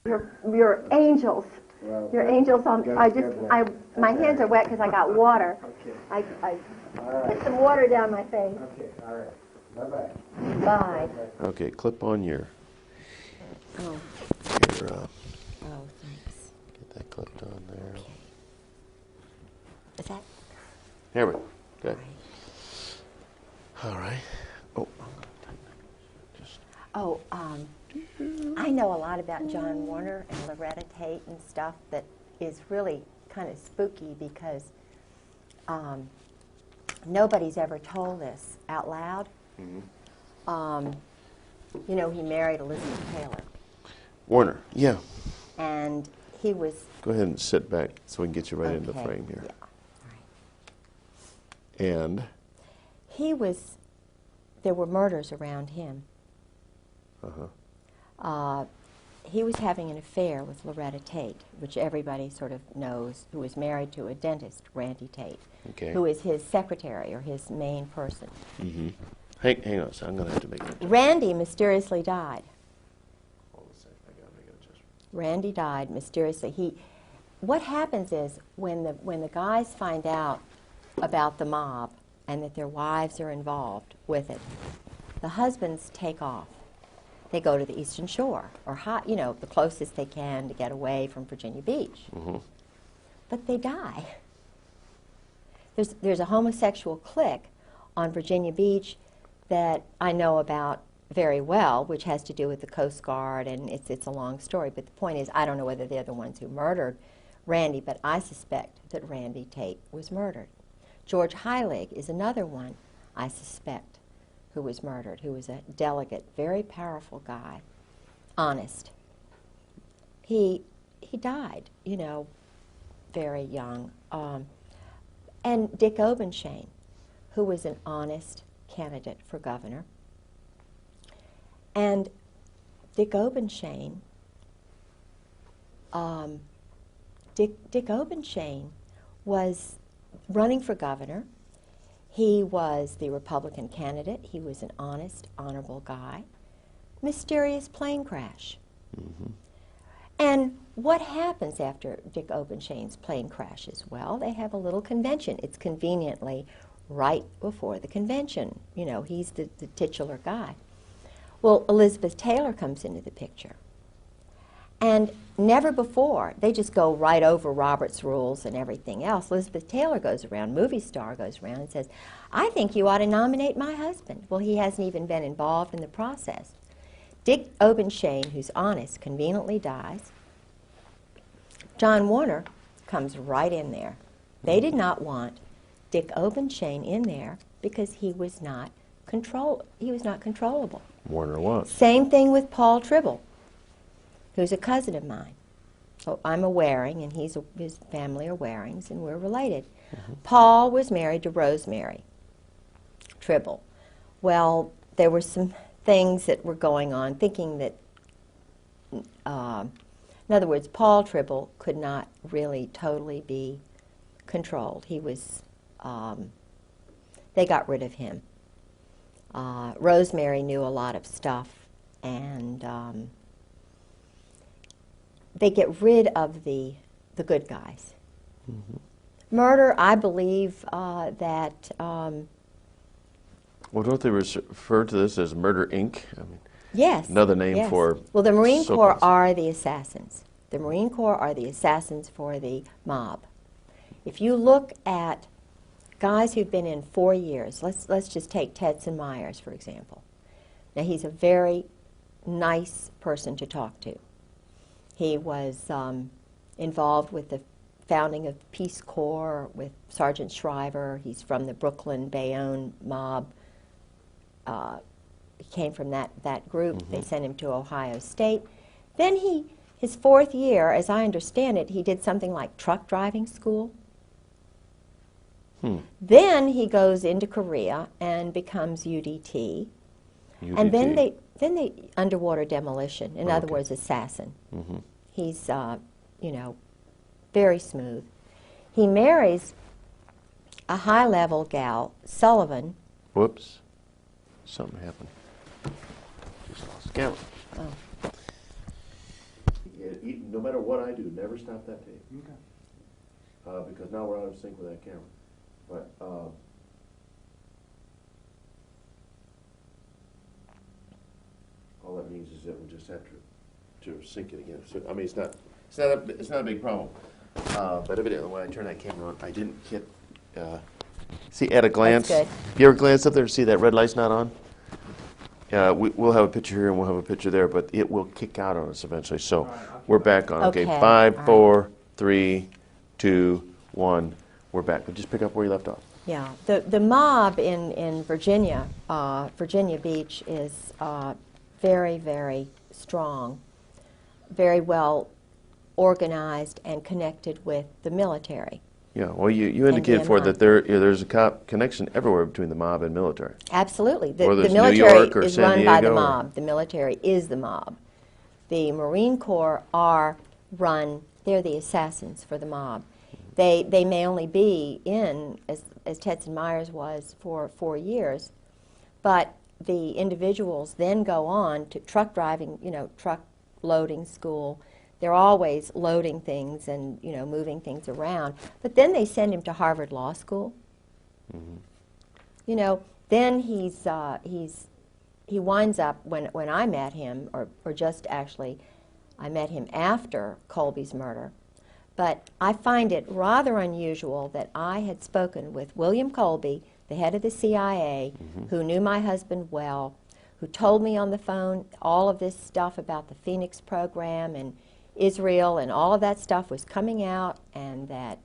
Speaker 2: You're angels. You're angels. My hands are wet because I got water.
Speaker 3: Okay.
Speaker 2: I
Speaker 3: All right.
Speaker 2: put some water down my face.
Speaker 3: Okay, all right. Bye-bye.
Speaker 2: Bye.
Speaker 1: okay, clip on your
Speaker 2: Oh,
Speaker 1: thanks. Get that clipped on there.
Speaker 2: Is that?
Speaker 1: Here we go. Good. All right. Oh, just
Speaker 2: Oh, I know a lot about John Warner and Loretta Tate and stuff that is really kind of spooky because nobody's ever told this out loud. He married Elizabeth Taylor,
Speaker 1: Warner. Yeah.
Speaker 2: and he was
Speaker 1: Go ahead and sit back so we can get you right into the
Speaker 2: okay,
Speaker 1: frame here.
Speaker 2: Yeah, all right.
Speaker 1: And
Speaker 2: There were murders around him. He was having an affair with Loretta Tate, which everybody sort of knows, who was married to a dentist, Randy Tate,
Speaker 1: Okay.
Speaker 2: who is his secretary or his main person.
Speaker 1: hang on, so I'm going to have to make an adjustment.
Speaker 2: Randy mysteriously died.
Speaker 1: Hold a second, I got to make an adjustment.
Speaker 2: Randy died mysteriously. What happens is when the guys find out about the mob and that their wives are involved with it, the husbands take off. They go to the Eastern Shore, or the closest they can to get away from Virginia Beach.
Speaker 1: Mm-hmm.
Speaker 2: But they die. There's a homosexual clique on Virginia Beach that I know about very well, which has to do with the Coast Guard, and it's a long story. But the point is, I don't know whether they're the ones who murdered Randy, but I suspect that Randy Tate was murdered. George Heilig is another one I suspect who was murdered, who was a delegate, very powerful guy, honest. He died, very young. And Dick Obenshain, who was an honest candidate for governor. And Dick Obenshain, Dick Obenshain was running for governor. He was the Republican candidate. He was an honest, honorable guy. Mysterious plane crash.
Speaker 1: Mm-hmm.
Speaker 2: And what happens after Dick Obenshain's plane crashes? Well, they have a little convention. It's conveniently right before the convention. He's the titular guy. Well, Elizabeth Taylor comes into the picture. And never before, they just go right over Robert's rules and everything else. Elizabeth Taylor goes around, movie star goes around and says, I think you ought to nominate my husband. Well, he hasn't even been involved in the process. Dick Obenshain, who's honest, conveniently dies. John Warner comes right in there. They did not want Dick Obenshain in there because he was not controllable.
Speaker 1: Warner was.
Speaker 2: Same thing with Paul Tribble, who's a cousin of mine. So I'm a Waring, and his family are Warings, and we're related. Mm-hmm. Paul was married to Rosemary Tribble. Well, there were some things that were going on, thinking that, in other words, Paul Tribble could not really totally be controlled. He was, they got rid of him. Rosemary knew a lot of stuff, and they get rid of the good guys.
Speaker 1: Mm-hmm.
Speaker 2: Murder, I believe that...
Speaker 1: well, don't they refer to this as Murder, Inc.? I mean,
Speaker 2: yes.
Speaker 1: Another name for...
Speaker 2: Well, the Marine
Speaker 1: so
Speaker 2: Corps are the assassins. The Marine Corps are the assassins for the mob. If you look at guys who've been in 4 years, let's just take Tedson Myers, for example. Now, he's a very nice person to talk to. He was involved with the founding of the Peace Corps with Sergeant Shriver. He's from the Brooklyn, Bayonne mob. He came from that group. Mm-hmm. They sent him to Ohio State. Then his 4th year, as I understand it, he did something like truck driving school. Then he goes into Korea and becomes UDT. And then they underwater demolition. In other words, assassin. Mm-hmm. He's, very smooth. He marries a high-level gal, Sullivan.
Speaker 1: Whoops. Something happened. Just lost the camera.
Speaker 2: Oh.
Speaker 1: Yeah, no matter what I do, never stop that tape.
Speaker 3: Okay.
Speaker 1: Because now we're out of sync with that camera. But all that means is that we'll just have to sync it again. So I mean, it's not a big problem. But evidently, when I turn that camera on, I didn't hit. See, at a glance,
Speaker 2: That's
Speaker 1: if you ever glance up there, see that red light's not on. We'll have a picture here and we'll have a picture there, but it will kick out on us eventually. So we're back on. Okay,
Speaker 2: Okay.
Speaker 1: 5, 4, 3, 2, 1. We're back. But just pick up where you left off.
Speaker 2: Yeah, the mob in Virginia, Virginia Beach, is very, very strong, very well organized and connected with the military.
Speaker 1: Yeah, well, you indicated for that there's a connection everywhere between the mob and military.
Speaker 2: Absolutely. The
Speaker 1: Whether it's New
Speaker 2: military
Speaker 1: York or
Speaker 2: is
Speaker 1: San
Speaker 2: run by the
Speaker 1: Diego or-
Speaker 2: mob. The military is the mob. The Marine Corps are run, they're the assassins for the mob. They may only be in, as Tedson Myers was, for 4 years, but the individuals then go on to truck driving, truck loading school. They're always loading things and, moving things around. But then they send him to Harvard Law School. You know, then he winds up, when I met him, or just actually, I met him after Colby's murder. But I find it rather unusual that I had spoken with William Colby, the head of the CIA, who knew my husband well, who told me on the phone all of this stuff about the Phoenix program and Israel, and all of that stuff was coming out, and that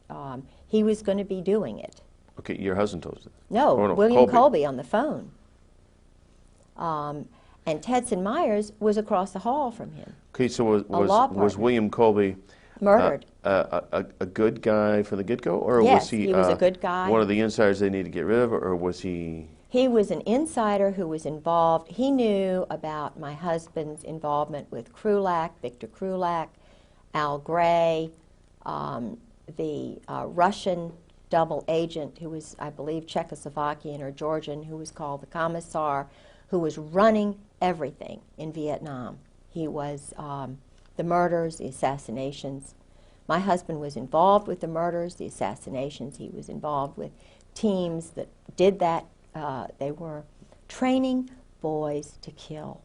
Speaker 2: he was going to be doing it.
Speaker 1: Okay, your husband told you.
Speaker 2: No,
Speaker 1: Oh, no,
Speaker 2: William
Speaker 1: Colby.
Speaker 2: Colby on the phone. And Tedson Myers was across the hall from him.
Speaker 1: Okay, so
Speaker 2: law
Speaker 1: was
Speaker 2: partner.
Speaker 1: William Colby
Speaker 2: Murdered.
Speaker 1: a good guy from the get-go, or
Speaker 2: Yes,
Speaker 1: was he,
Speaker 2: he was a good guy.
Speaker 1: one of the insiders they need to get rid of, or was he?
Speaker 2: He was an insider who was involved. He knew about my husband's involvement with Krulak, Victor Krulak, Al Gray, the Russian double agent who was, I believe, Czechoslovakian or Georgian, who was called the Commissar, who was running everything in Vietnam. He was the murders, the assassinations. My husband was involved with the murders, the assassinations. He was involved with teams that did that. They were training boys to kill,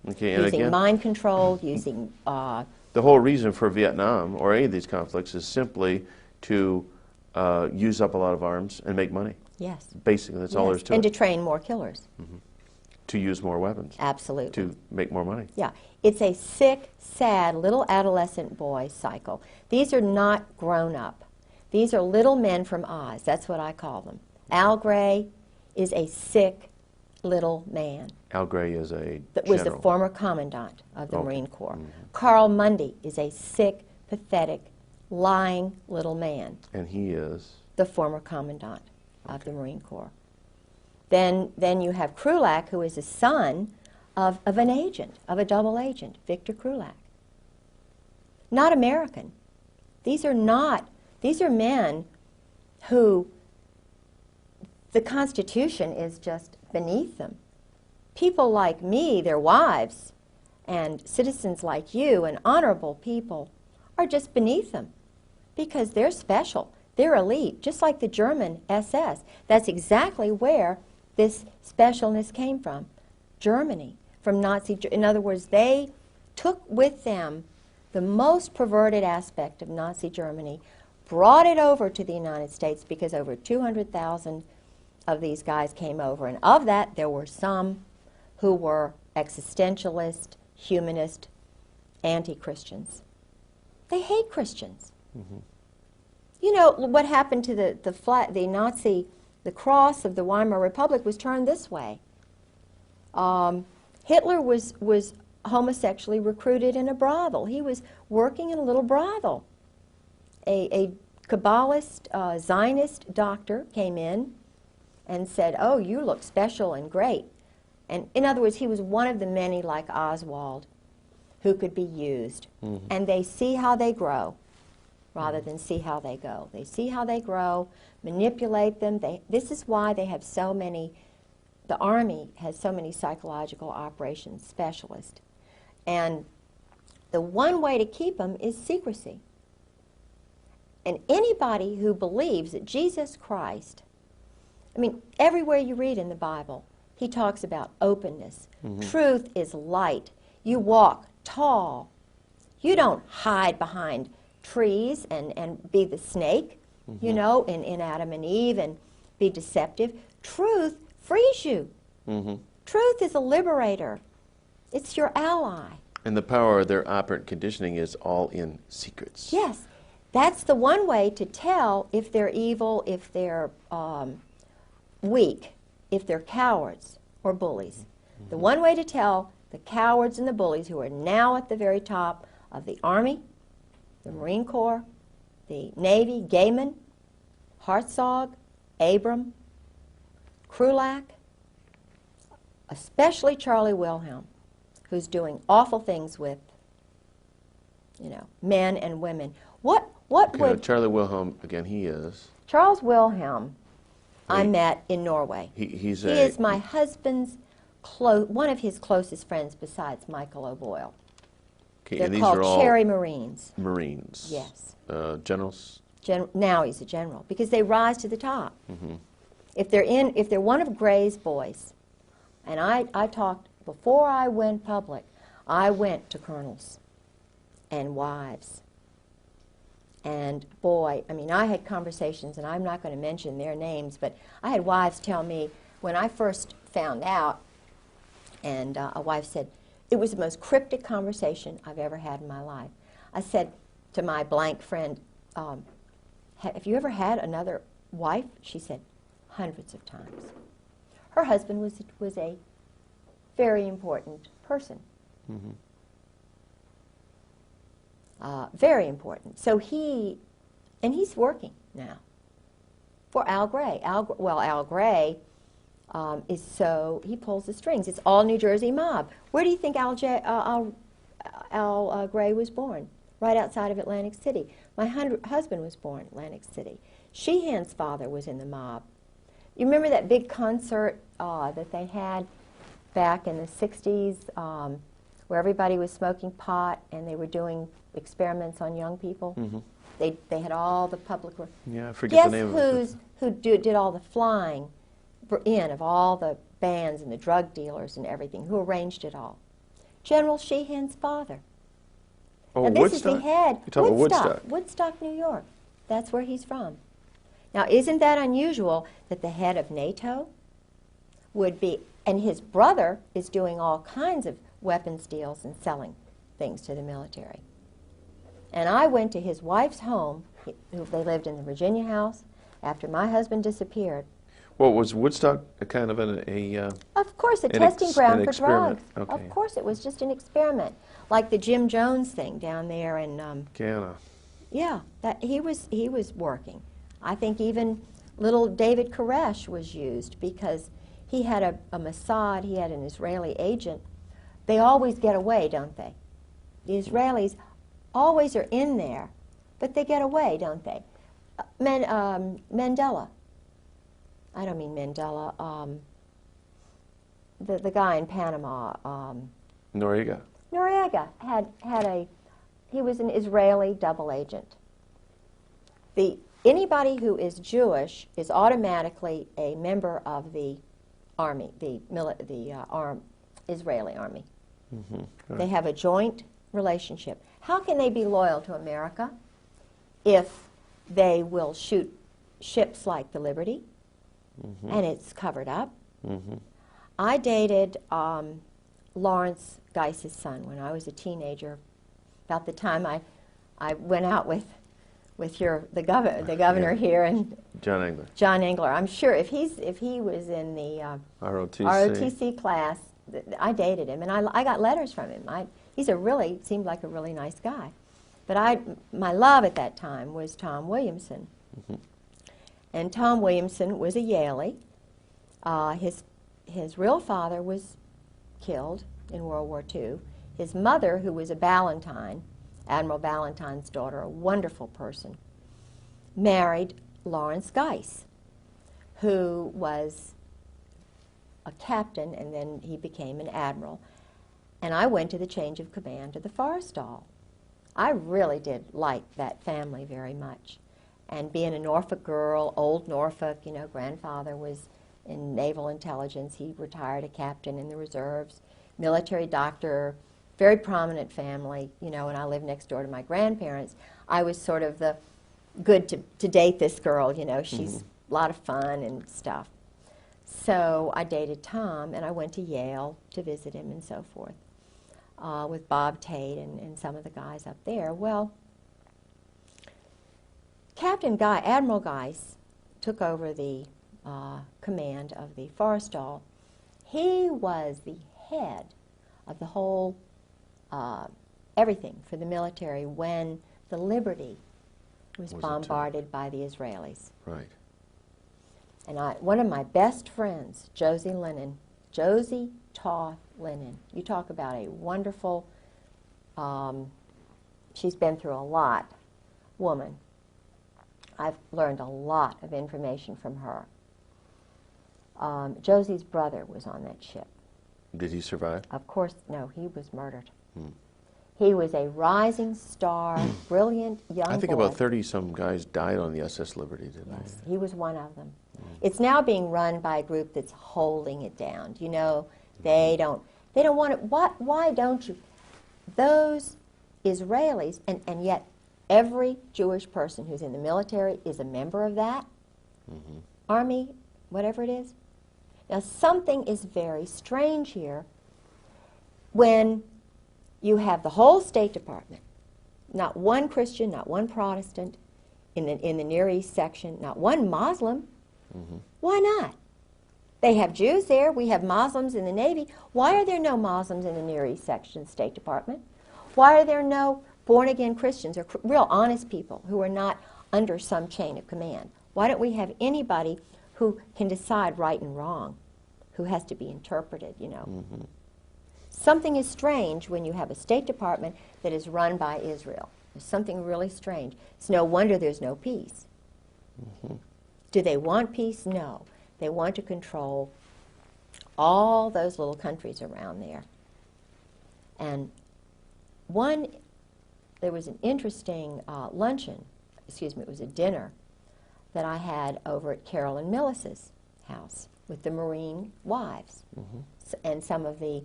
Speaker 1: Okay, and
Speaker 2: using
Speaker 1: again,
Speaker 2: mind control, using...
Speaker 1: the whole reason for Vietnam or any of these conflicts is simply to use up a lot of arms and make money.
Speaker 2: yes.
Speaker 1: Basically, that's all there is to
Speaker 2: and
Speaker 1: it.
Speaker 2: to train more killers.
Speaker 1: To use more weapons.
Speaker 2: Absolutely.
Speaker 1: To make more money.
Speaker 2: Yeah. It's a sick, sad little adolescent boy cycle. These are not grown up. These are little men from Oz. That's what I call them. Al Gray is a sick little man.
Speaker 1: Al Gray is a
Speaker 2: That was the
Speaker 1: general.
Speaker 2: former commandant of the
Speaker 1: Okay.
Speaker 2: Marine Corps. Carl Mundy is a sick, pathetic, lying little man.
Speaker 1: And he is?
Speaker 2: The former commandant of the Marine Corps. Then you have Krulak, who is a son of an agent, of a double agent, Victor Krulak. Not American. These are men who the Constitution is just beneath them. People like me, their wives, and citizens like you and honorable people are just beneath them because they're special. They're elite, just like the German SS. That's exactly where this specialness came from. Germany, from Nazi. In other words, they took with them the most perverted aspect of Nazi Germany, brought it over to the United States because over 200,000 of these guys came over. And of that, there were some who were existentialist, humanist, anti-Christians. They hate Christians. You know, what happened to the Nazi, the cross of the Weimar Republic was turned this way. Hitler was homosexually recruited in a brothel. He was working in a little brothel. A Kabbalist, Zionist doctor came in and said, "Oh, you look special and great." And in other words, he was one of the many like Oswald who could be used. And they see how they grow rather than see how they go. They see how they grow, manipulate them. This is why they have so many, the Army has so many psychological operations specialists. And the one way to keep them is secrecy. And anybody who believes that Jesus Christ, I mean, everywhere you read in the Bible, he talks about openness. Truth is light. You walk tall. You don't hide behind trees and be the snake, you know, in Adam and Eve and be deceptive. Truth frees you. Truth is a liberator. It's your ally.
Speaker 1: And the power of their operant conditioning is all in secrets.
Speaker 2: Yes. That's the one way to tell if they're evil, if they're weak, if they're cowards or bullies. The one way to tell the cowards and the bullies who are now at the very top of the Army, the Marine Corps, the Navy, Gaiman, Hartzog, Abram, Krulak, especially Charlie Wilhelm, who's doing awful things with, you know, men and women. What
Speaker 1: Okay,
Speaker 2: would
Speaker 1: Charlie Wilhelm, again, he is.
Speaker 2: Charles Wilhelm I
Speaker 1: He-
Speaker 2: met in Norway.
Speaker 1: He
Speaker 2: He is my husband's one of his closest friends besides Michael O'Boyle.
Speaker 1: Okay,
Speaker 2: They're
Speaker 1: and these
Speaker 2: called
Speaker 1: are all
Speaker 2: Cherry Marines.
Speaker 1: Marines.
Speaker 2: Yes.
Speaker 1: Generals.
Speaker 2: Now he's a general because they rise to the top. If they're one of Gray's boys, and I talked, before I went public, I went to colonels and wives. And boy, I mean, I had conversations, and I'm not going to mention their names, but I had wives tell me, when I first found out, and a wife said, it was the most cryptic conversation I've ever had in my life. I said to my blank friend, have you ever had another wife? She said, hundreds of times. Her husband was a very important person.
Speaker 1: Mm-hmm.
Speaker 2: Very important. So he's working now for Al Gray. Al Gray he pulls the strings. It's all New Jersey mob. Where do you think Al Gray was born? Right outside of Atlantic City. My husband was born in Atlantic City. Sheehan's father was in the mob. You remember that big concert that they had back in the 60s where everybody was smoking pot and they were doing experiments on young people?
Speaker 1: Mm-hmm.
Speaker 2: They had all the public...
Speaker 1: Yeah, I forget the name of it.
Speaker 2: Guess who did all the flying in of all the bands and the drug dealers and everything? Who arranged it all? General Sheehan's father.
Speaker 1: Oh,
Speaker 2: now, this
Speaker 1: Woodstock?
Speaker 2: is the head.
Speaker 1: You're talking about
Speaker 2: Woodstock, New York. That's where he's from. Now, isn't that unusual that the head of NATO would be, and his brother is doing all kinds of weapons deals and selling things to the military. And I went to his wife's home. They lived in the Virginia house after my husband disappeared.
Speaker 1: Well, was Woodstock a kind of
Speaker 2: Of course, a testing ground for
Speaker 1: experiment.
Speaker 2: drugs.
Speaker 1: Okay.
Speaker 2: Of course, it was just an experiment, like the Jim Jones thing down there in.
Speaker 1: Guyana?
Speaker 2: Yeah, that he was working. I think even little David Koresh was used because he had a Mossad. He had an Israeli agent. They always get away, don't they? The Israelis always are in there, but they get away, don't they? Mandela. I don't mean Mandela. The guy in Panama.
Speaker 1: Noriega.
Speaker 2: Noriega he was an Israeli double agent. Anybody who is Jewish is automatically a member of the army, the Israeli army.
Speaker 1: Mm-hmm. Right.
Speaker 2: They have a joint relationship. How can they be loyal to America if they will shoot ships like the Liberty,
Speaker 1: mm-hmm.
Speaker 2: and it's covered up?
Speaker 1: Mm-hmm.
Speaker 2: I dated Lawrence Geis's son when I was a teenager, about the time I went out with the governor here and
Speaker 1: John Engler.
Speaker 2: John Engler. I'm sure if he was in the ROTC class, I dated him, and I got letters from him. Seemed like a really nice guy. But my love at that time was Tom Williamson.
Speaker 1: Mm-hmm.
Speaker 2: And Tom Williamson was a Yalie. His real father was killed in World War II. His mother, who was a Ballantyne, Admiral Ballantyne's daughter, a wonderful person, married Lawrence Geis, who was a captain, and then he became an admiral. And I went to the change of command to the Forrestal. I really did like that family very much. And being a Norfolk girl, old Norfolk, grandfather was in naval intelligence. He retired a captain in the reserves, military doctor, very prominent family, and I lived next door to my grandparents. I was sort of the good to date this girl, she's a lot of fun and stuff. So I dated Tom, and I went to Yale to visit him and so forth, with Bob Tate and some of the guys up there. Well, Admiral Geis took over the command of the Forrestal. He was the head of the whole everything for the military when the Liberty was bombarded by the Israelis.
Speaker 1: Right.
Speaker 2: And one of my best friends, Josie Toth Lennon, you talk about a wonderful, she's been through a lot, woman. I've learned a lot of information from her. Josie's brother was on that ship.
Speaker 1: Did he survive?
Speaker 2: Of course, no, he was murdered. He was a rising star, brilliant young boy.
Speaker 1: I think about 30-some guys died on the SS Liberty, didn't
Speaker 2: Yes, he was one of them. It's now being run by a group that's holding it down. You know, they don't want it. Why don't you? Those Israelis, and yet every Jewish person who's in the military is a member of that army, whatever it is. Now, something is very strange here when you have the whole State Department, not one Christian, not one Protestant in the Near East section, not one Muslim. Why not? They have Jews there. We have Muslims in the Navy. Why are there no Muslims in the Near East section of the State Department? Why are there no born-again Christians or real honest people who are not under some chain of command? Why don't we have anybody who can decide right and wrong, who has to be interpreted, you know? Something is strange when you have a State Department that is run by Israel. There's something really strange. It's no wonder there's no peace. Do they want peace? No. They want to control all those little countries around there. And there was an interesting luncheon, it was a dinner that I had over at Carolyn Millis's house with the Marine wives and some of the,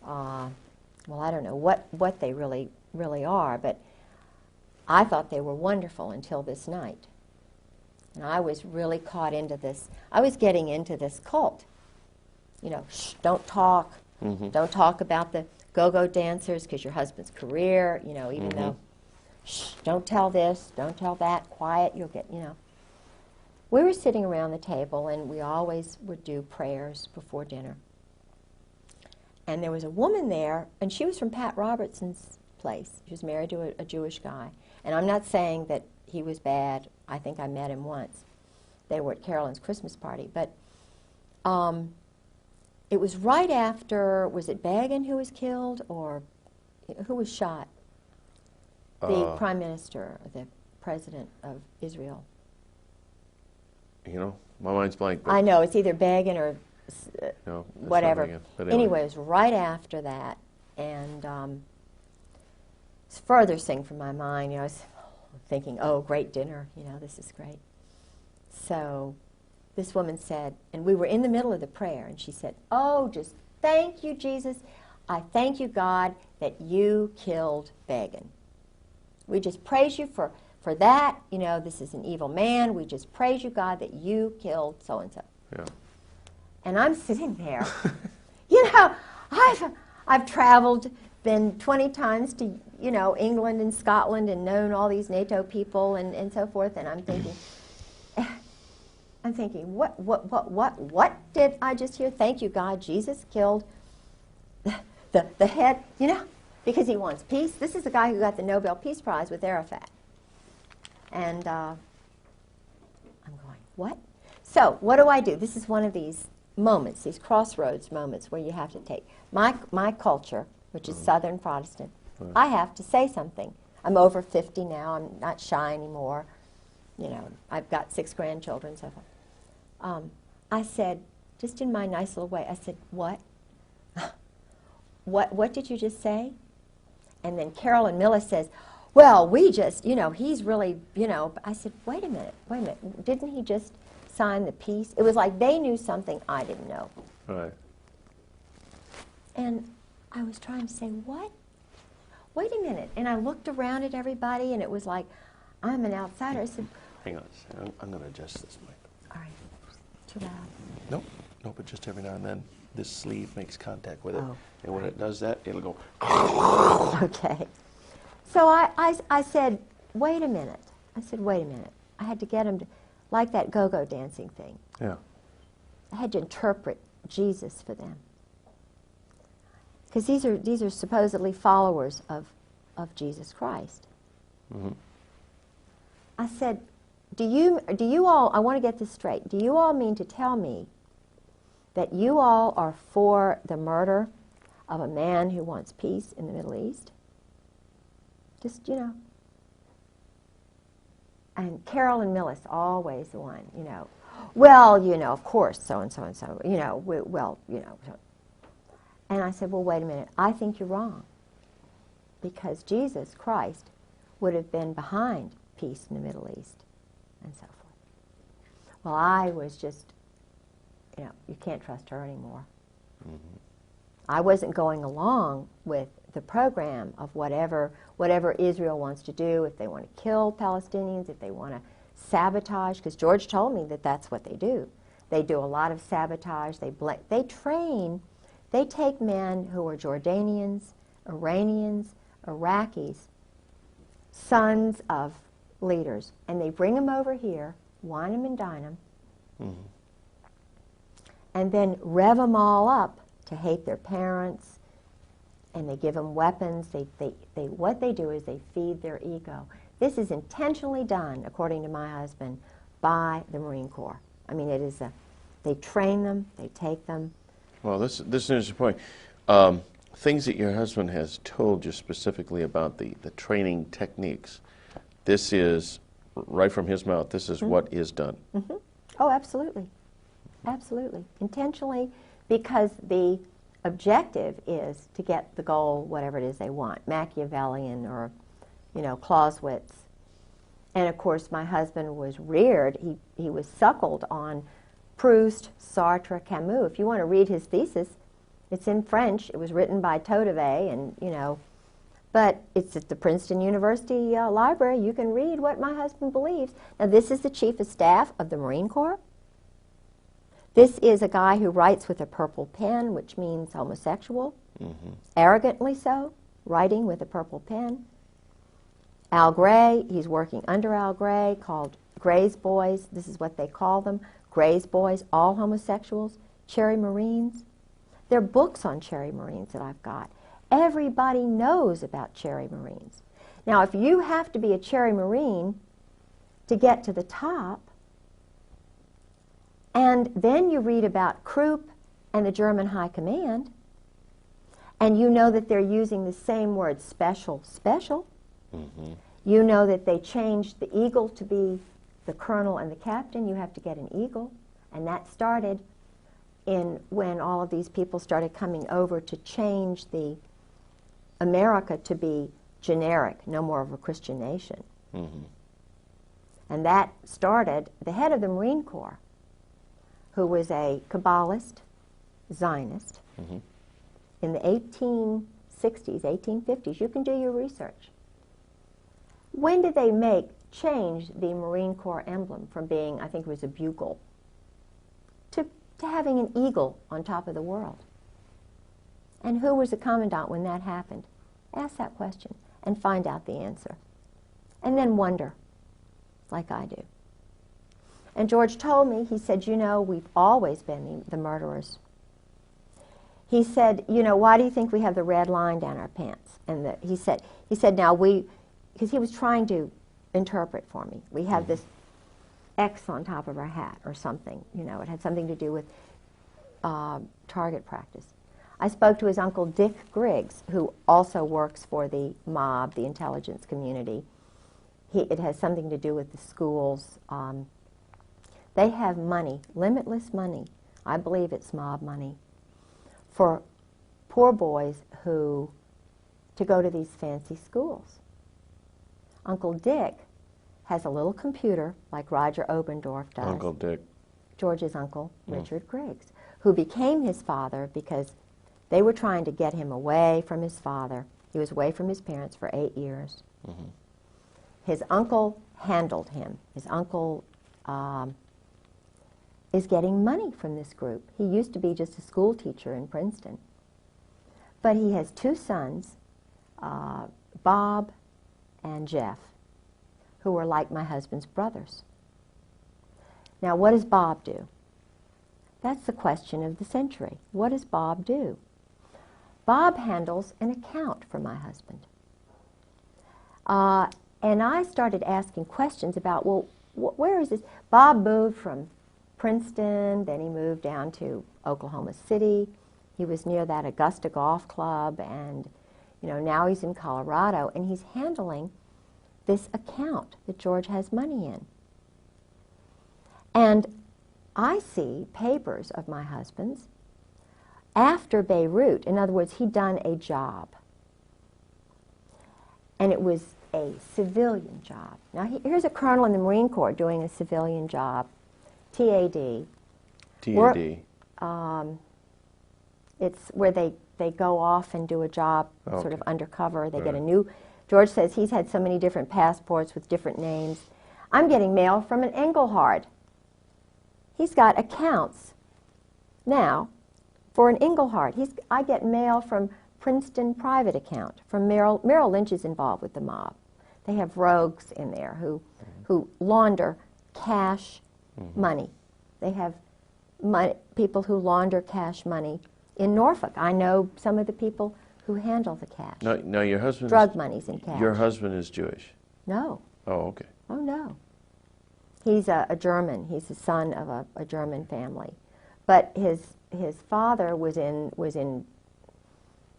Speaker 2: well, I don't know what they really are, but I thought they were wonderful until this night. And I was really caught into this. I was getting into this cult. You know, shh, don't talk. Don't talk about the go-go dancers because your husband's career, you know, even though, shh, don't tell this, don't tell that, quiet, you'll get, you know. We were sitting around the table, and we always would do prayers before dinner. And there was a woman there, and she was from Pat Robertson's place. She was married to a Jewish guy. And I'm not saying that he was bad. I think I met him once. They were at Carolyn's Christmas party. But it was right after, was it Begin who was killed, or who was shot? The prime minister, the president of Israel.
Speaker 1: You know, my mind's blank. But
Speaker 2: I know, it's either Begin or
Speaker 1: no,
Speaker 2: whatever. Anyway, it was right after that. And it's the furthest thing from my mind. You know, I was thinking, oh, great dinner, you know, this is great. So this woman said, and we were in the middle of the prayer, and she said, oh, just thank you, Jesus. I thank you, God, that you killed Begin. We just praise you for that. You know, this is an evil man. We just praise you, God, that you killed so-and-so.
Speaker 1: Yeah.
Speaker 2: And I'm sitting there. You know, I've traveled, been 20 times to, you know, England and Scotland and known all these NATO people and so forth, and I'm thinking, what did I just hear? Thank you, God, Jesus killed the head, you know, because he wants peace. This is the guy who got the Nobel Peace Prize with Arafat. And I'm going, what? So what do? This is one of these moments, these crossroads moments where you have to take my culture, which is Southern Protestant. I have to say something. I'm over 50 now. I'm not shy anymore. You know, I've got 6 grandchildren, so forth. I said, just in my nice little way, I said, what? What did you just say? And then Carolyn Millis says, well, we just, you know, he's really, you know. I said, wait a minute. Didn't he just sign the peace? It was like they knew something I didn't know.
Speaker 1: Right.
Speaker 2: And I was trying to say, what? Wait a minute. And I looked around at everybody, and it was like, I'm an outsider. I said,
Speaker 1: hang on a second. I'm going to adjust this mic.
Speaker 2: all right, too loud.
Speaker 1: Nope. Nope, but just every now and then this sleeve makes contact with it.
Speaker 2: Oh,
Speaker 1: and when it does that, it'll go.
Speaker 2: Okay. So I said, wait a minute. I said, wait a minute. I had to get him to, like that go-go dancing thing.
Speaker 1: Yeah.
Speaker 2: I had to interpret Jesus for them. Because these are supposedly followers of Jesus Christ. I said, do you all, I want to get this straight, do you all mean to tell me that you all are for the murder of a man who wants peace in the Middle East? Just, you know. And Carolyn Millis, always the one, you know. Well, you know, of course, so-and-so and so, you know, well, you know. And I said, well, wait a minute. I think you're wrong. Because Jesus Christ would have been behind peace in the Middle East and so forth. Well, I was just, you can't trust her anymore. I wasn't going along with the program of whatever Israel wants to do, if they want to kill Palestinians, if they want to sabotage, because George told me that that's what they do. They do a lot of sabotage. They train, they take men who are Jordanians, Iranians, Iraqis, sons of leaders, and they bring them over here, wine them and dine them, and then rev them all up to hate their parents, and they give them weapons. What they do is they feed their ego. This is intentionally done, according to my husband, by the Marine Corps. I mean, they train them, they take them.
Speaker 1: Well, this is an interesting point. Things that your husband has told you specifically about the training techniques. This is, right from his mouth, this is what is done.
Speaker 2: Oh, absolutely. Absolutely. Intentionally, because the objective is to get the goal, whatever it is they want, Machiavellian or, Clausewitz. And of course, my husband was reared, he was suckled on Proust, Sartre, Camus. If you want to read his thesis, it's in French. It was written by Todevay, and, but it's at the Princeton University library. You can read what my husband believes. Now, this is the Chief of Staff of the Marine Corps. This is a guy who writes with a purple pen, which means homosexual, arrogantly so, writing with a purple pen. Al Gray, he's working under Al Gray, called Gray's Boys. This is what they call them, Gray's Boys, all homosexuals, Cherry Marines. There are books on Cherry Marines that I've got. Everybody knows about Cherry Marines. Now, if you have to be a Cherry Marine to get to the top, and then you read about Krupp and the German High Command, and you know that they're using the same word, special. You know that they changed the eagle to be the colonel and the captain. You have to get an eagle. And that started when all of these people started coming over to change the America to be generic, no more of a Christian nation. And that started, the head of the Marine Corps, who was a Kabbalist, Zionist, in the 1860s, 1850s. You can do your research. When did they change the Marine Corps emblem from being, I think it was a bugle, to having an eagle on top of the world? And who was the commandant when that happened? Ask that question and find out the answer. And then wonder, like I do. And George told me, he said, we've always been the murderers. He said, why do you think we have the red line down our pants? And he said, now because he was trying to interpret for me. We have this X on top of our hat or something. It had something to do with target practice. I spoke to his uncle Dick Griggs, who also works for the mob, the intelligence community. It has something to do with the schools. They have money, limitless money. I believe it's mob money for poor boys to go to these fancy schools. Uncle Dick has a little computer like Roger Obendorf does.
Speaker 1: Uncle Dick.
Speaker 2: George's uncle, Richard Griggs, who became his father because they were trying to get him away from his father. He was away from his parents for 8 years. His uncle handled him. His uncle is getting money from this group. He used to be just a school teacher in Princeton. But he has 2 sons, Bob and Jeff, who are like my husband's brothers. Now, what does Bob do? That's the question of the century. What does Bob do? Bob handles an account for my husband. And I started asking questions about, well, where is this? Bob moved from Princeton, then he moved down to Oklahoma City. He was near that Augusta Golf Club, and now he's in Colorado, and he's handling this account that George has money in. And I see papers of my husband's after Beirut. In other words, he'd done a job. And it was a civilian job. Now, here's a colonel in the Marine Corps doing a civilian job TAD.
Speaker 1: TAD.
Speaker 2: It's where they go off and do a job sort of
Speaker 1: Okay.
Speaker 2: undercover. They get a
Speaker 1: Right.
Speaker 2: new, George says he's had so many different passports with different names. I'm getting mail from an Engelhard. He's got accounts now for an Engelhard. I get mail from Princeton private account, from Merrill Lynch is involved with the mob. They have rogues in there who launder cash money. They have people who launder cash money in Norfolk. I know some of the people who handle the cash.
Speaker 1: No, your husband.
Speaker 2: Drug money's in cash.
Speaker 1: Your husband is Jewish.
Speaker 2: No.
Speaker 1: Oh, okay.
Speaker 2: Oh, no. He's a German. He's the son of a German family. But his father was in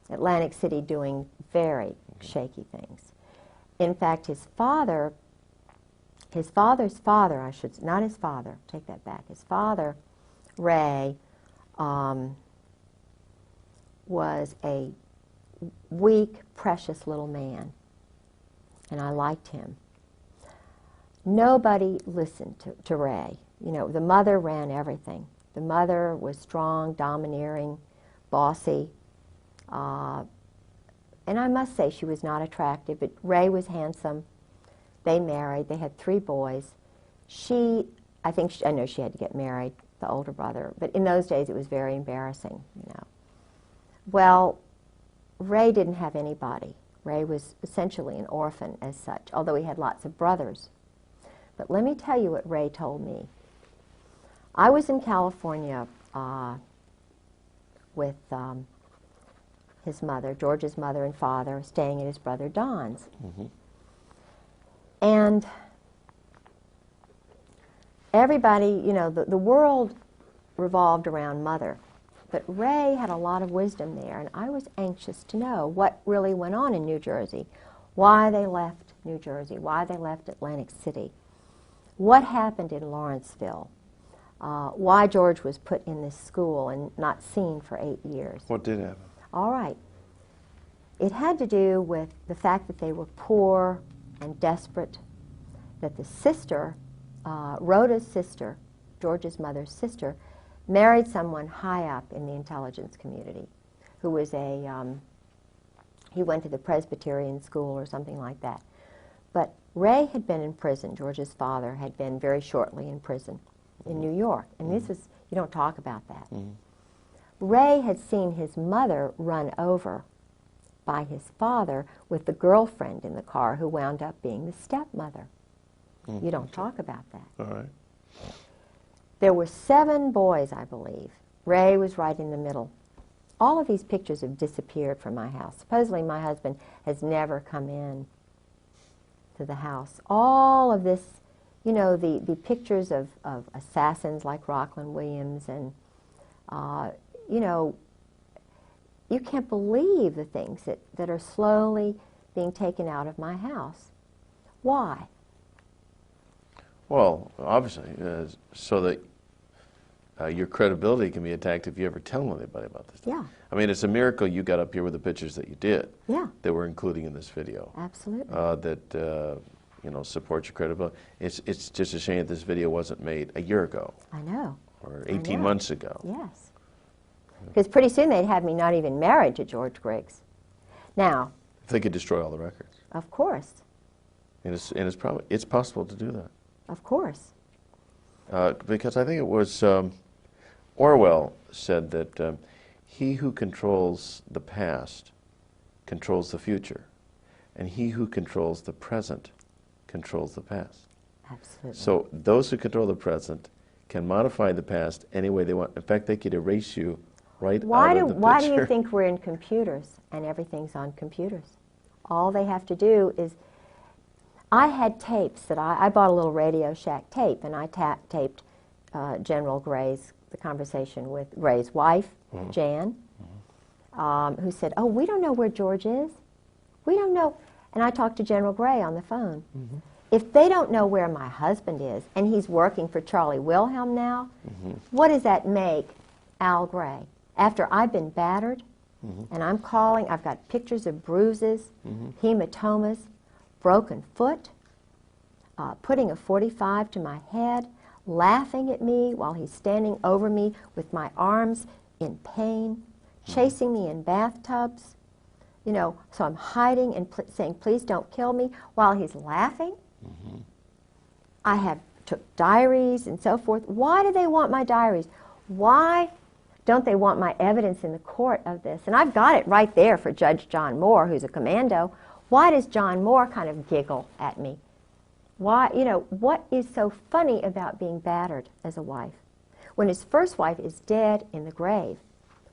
Speaker 2: Atlantic City doing very shaky things. In fact, his father's father, not his father, take that back. His father, Ray, was a weak, precious little man, and I liked him. Nobody listened to Ray. You know, the mother ran everything. The mother was strong, domineering, bossy, and I must say she was not attractive, but Ray was handsome. They married. They had 3 boys. I know she had to get married, the older brother, but in those days it was very embarrassing, you know. Well, Ray didn't have anybody. Ray was essentially an orphan as such, although he had lots of brothers. But let me tell you what Ray told me. I was in California with his mother, George's mother and father, staying at his brother Don's.
Speaker 1: Mm-hmm.
Speaker 2: And everybody, you know, the world revolved around Mother. But Ray had a lot of wisdom there, and I was anxious to know what really went on in New Jersey, why they left New Jersey, why they left Atlantic City, what happened in Lawrenceville, why George was put in this school and not seen for 8 years.
Speaker 1: What did happen?
Speaker 2: All right. It had to do with the fact that they were poor and desperate, that the sister, Rhoda's sister, George's mother's sister, married someone high up in the intelligence community who was he went to the Presbyterian school or something like that. But Ray had been in prison. George's father had been very shortly in prison in New York. And this is, you don't talk about that.
Speaker 1: Mm-hmm.
Speaker 2: Ray had seen his mother run over by his father with the girlfriend in the car who wound up being the stepmother.
Speaker 1: Mm-hmm.
Speaker 2: You don't talk about that.
Speaker 1: All right.
Speaker 2: There were 7 boys, I believe. Ray was right in the middle. All of these pictures have disappeared from my house. Supposedly my husband has never come in to the house. All of this, you know, the pictures of assassins like Rockland Williams and, you know, you can't believe the things that are slowly being taken out of my house. Why?
Speaker 1: Well, obviously, so that your credibility can be attacked if you ever tell anybody about this.
Speaker 2: Yeah.
Speaker 1: I mean, it's a miracle you got up here with the pictures that you did.
Speaker 2: Yeah.
Speaker 1: That we're including in this video.
Speaker 2: Absolutely.
Speaker 1: That you know, support your credibility. It's just a shame that this video wasn't made a year ago
Speaker 2: I know.
Speaker 1: or
Speaker 2: I
Speaker 1: 18
Speaker 2: know.
Speaker 1: months ago.
Speaker 2: Yes. Because pretty soon they'd have me not even married to George Griggs. Now,
Speaker 1: If they could destroy all the records,
Speaker 2: of course,
Speaker 1: and it's possible to do that.
Speaker 2: of course.
Speaker 1: Because I think it was Orwell said that he who controls the past controls the future, and he who controls the present controls the past.
Speaker 2: Absolutely.
Speaker 1: So those who control the present can modify the past any way they want. In fact, they could erase you right out of the
Speaker 2: Why do
Speaker 1: picture.
Speaker 2: you think we're in computers and everything's on computers? All they have to do is, I had tapes that I bought a little Radio Shack tape, and I taped General Gray's, the conversation with Gray's wife, Jan, who said, "Oh, we don't know where George is. We don't know." And I talked to General Gray on the phone. If they don't know where my husband is, and he's working for Charlie Wilhelm now, what does that make Al Gray? After I've been battered, and I'm calling, I've got pictures of bruises, hematomas, broken foot, putting a 45 to my head, laughing at me while he's standing over me with my arms in pain, chasing me in bathtubs. You know, so I'm hiding and saying, please don't kill me, while he's laughing. I have took diaries and so forth. Why do they want my diaries? Why don't they want my evidence in the court of this? And I've got it right there for Judge John Moore, who's a commando. Why does John Moore kind of giggle at me? Why, you know, what is so funny about being battered as a wife when his first wife is dead in the grave?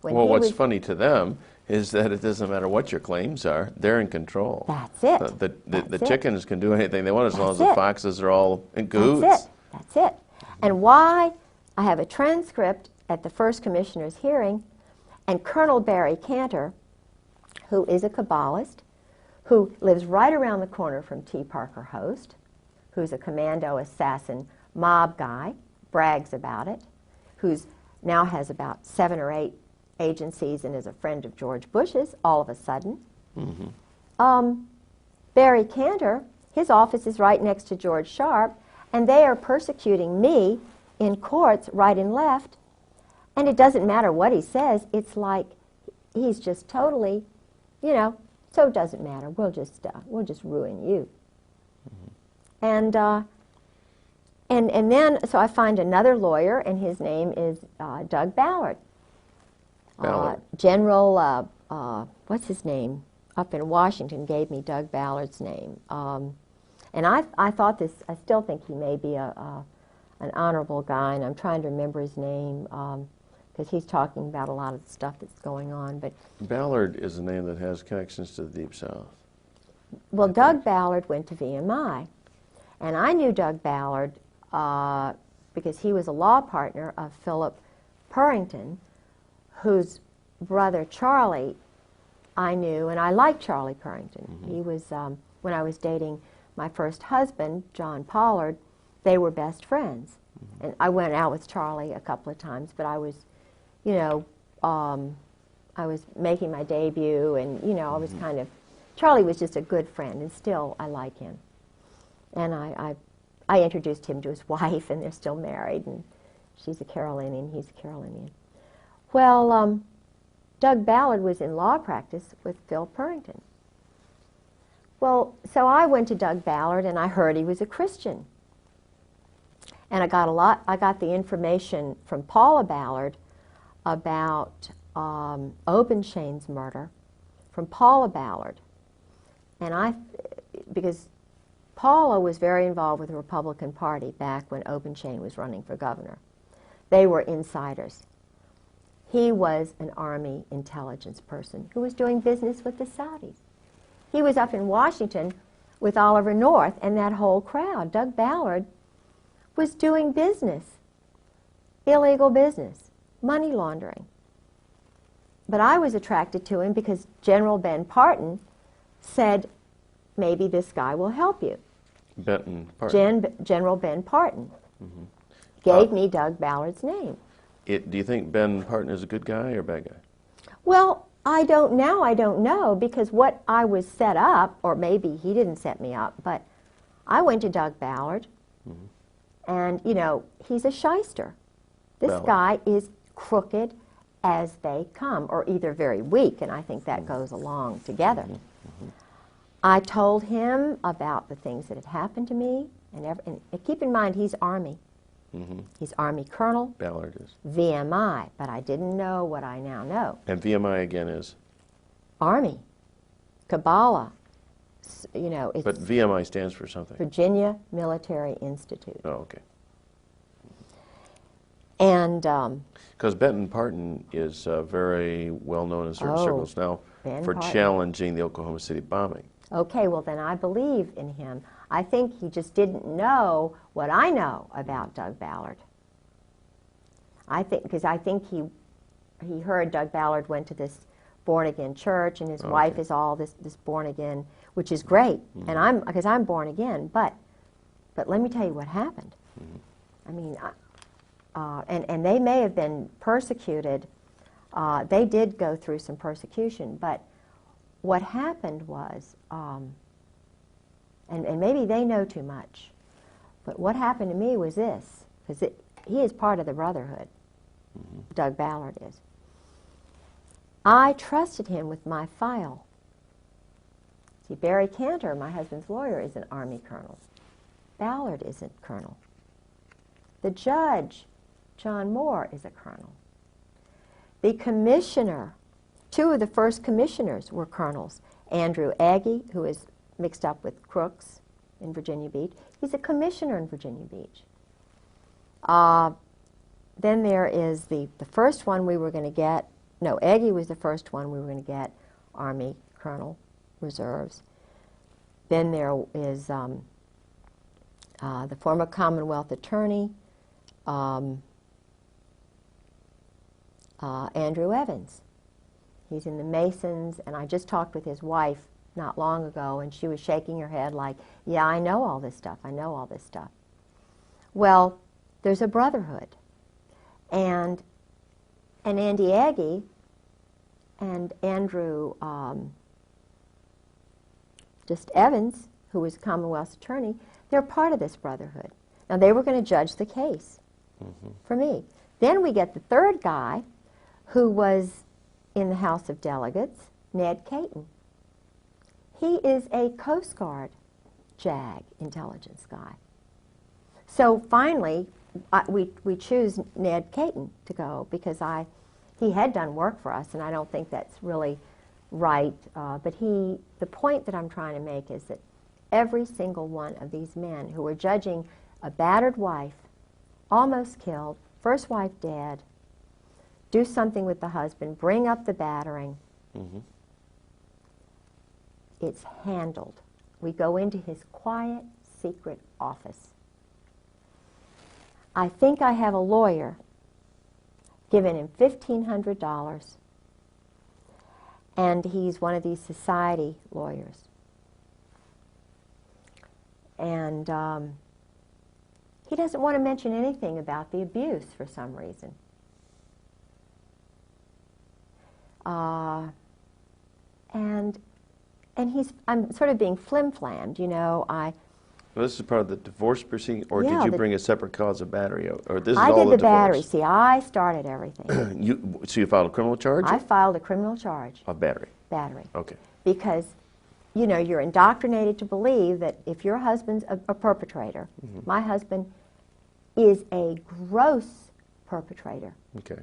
Speaker 2: When
Speaker 1: Well, what's funny to them is that it doesn't matter what your claims are, they're in control.
Speaker 2: That's it.
Speaker 1: The chickens can do anything they want as long as the foxes are all in cahoots.
Speaker 2: That's it. That's it. And why I have a transcript at the first commissioner's hearing, and Colonel Barry Cantor, who is a Kabbalist, who lives right around the corner from T. Parker Host, who's a commando assassin mob guy, brags about it, who's now has about 7 or 8 agencies and is a friend of George Bush's all of a sudden. Barry Cantor, his office is right next to George Sharp, and they are persecuting me in courts right and left, and it doesn't matter what he says. It's like he's just totally, you know, so it doesn't matter. We'll just ruin you. And then, so I find another lawyer, and his name is Doug Ballard. General, what's his name, up in Washington gave me Doug Ballard's name. And I thought this, I still think he may be an honorable guy, and I'm trying to remember his name because he's talking about a lot of the stuff that's going on. But
Speaker 1: Ballard is a name that has connections to the Deep South.
Speaker 2: Well, Doug Ballard went to VMI, and I knew Doug Ballard because he was a law partner of Philip Purrington, whose brother Charlie I knew, and I liked Charlie Purrington. He was, when I was dating my first husband, John Pollard, they were best friends. And I went out with Charlie a couple of times, but I was, you know, I was making my debut, and, you know, I was kind of, Charlie was just a good friend, and still I like him. And I introduced him to his wife, and they're still married, and she's a Carolinian, he's a Carolinian. Well, Doug Ballard was in law practice with Phil Purrington. Well, so I went to Doug Ballard, and I heard he was a Christian. And I got the information from Paula Ballard about Obenshain's murder from Paula Ballard. And because Paula was very involved with the Republican Party back when Obenshain was running for governor. They were insiders. He was an Army intelligence person who was doing business with the Saudis. He was up in Washington with Oliver North and that whole crowd. Doug Ballard was doing business, illegal business, money laundering. But I was attracted to him because General Ben Parton said, maybe this guy will help you.
Speaker 1: Benton Parton.
Speaker 2: General Ben Parton gave me Doug Ballard's name.
Speaker 1: Do you think Ben Parton is a good guy or a bad guy?
Speaker 2: Well, I don't know, because what I was set up, or maybe he didn't set me up, but I went to Doug Ballard, and, you know, he's a shyster. This guy is crooked as they come, or either very weak, and I think that goes along together. I told him about the things that had happened to me, and keep in mind, he's Army. He's Army Colonel.
Speaker 1: Ballard is.
Speaker 2: VMI, but I didn't know what I now know.
Speaker 1: And VMI again is?
Speaker 2: Army. Kabbalah. You know, it's
Speaker 1: But VMI stands for something.
Speaker 2: Virginia Military Institute.
Speaker 1: Oh, okay.
Speaker 2: And
Speaker 1: because Benton Parton is very well known in certain circles now for
Speaker 2: Parton.
Speaker 1: challenging the Oklahoma City bombing.
Speaker 2: Okay, well then I believe in him. I think he just didn't know what I know about Doug Ballard. Because I think he heard Doug Ballard went to this born-again church, and his wife is all this born-again, which is great, and because I'm born again, but let me tell you what happened. I mean, and they may have been persecuted. They did go through some persecution, but what happened was, and maybe they know too much, but what happened to me was this. because he is part of the brotherhood. Doug Ballard is. I trusted him with my file. See, Barry Cantor, my husband's lawyer, is an Army colonel. Ballard isn't colonel. The judge, John Moore, is a colonel. The commissioner, 2 of the first commissioners were colonels. Andrew Aggie, who is mixed up with Crooks in Virginia Beach, he's a commissioner in Virginia Beach. Then there is the first one we were going to get. No, Aggie was the first one we were going to get, Army Colonel Reserves. Then there is the former Commonwealth Attorney, Andrew Evans. He's in the Masons, and I just talked with his wife not long ago, and she was shaking her head like, yeah, I know all this stuff, I know all this stuff. Well, there's a brotherhood. And Andy Aggie and Andrew just Evans, who was Commonwealth's attorney, they're part of this brotherhood. Now, they were going to judge the case for me. Then we get the third guy, who was in the House of Delegates, Ned Caton. He is a Coast Guard JAG intelligence guy. So finally, we choose Ned Caton to go because he had done work for us, and I don't think that's really right. But the point that I'm trying to make is that every single one of these men who were judging a battered wife, almost killed, first wife dead, do something with the husband, bring up the battering. It's handled. We go into his quiet, secret office. I think I have a lawyer giving him $1,500, and he's one of these society lawyers. And he doesn't want to mention anything about the abuse for some reason. And I'm sort of being flim-flammed, you know.
Speaker 1: Well, this is part of the divorce proceeding, or
Speaker 2: Yeah,
Speaker 1: did you bring a separate cause of battery? Or this is
Speaker 2: I
Speaker 1: all
Speaker 2: did the
Speaker 1: divorce?
Speaker 2: battery. See, I started everything.
Speaker 1: So you filed a criminal charge?
Speaker 2: I filed a criminal charge.
Speaker 1: Of battery?
Speaker 2: Battery.
Speaker 1: Okay.
Speaker 2: Because, you know, you're indoctrinated to believe that if your husband's a perpetrator, my husband is a gross perpetrator.
Speaker 1: Okay.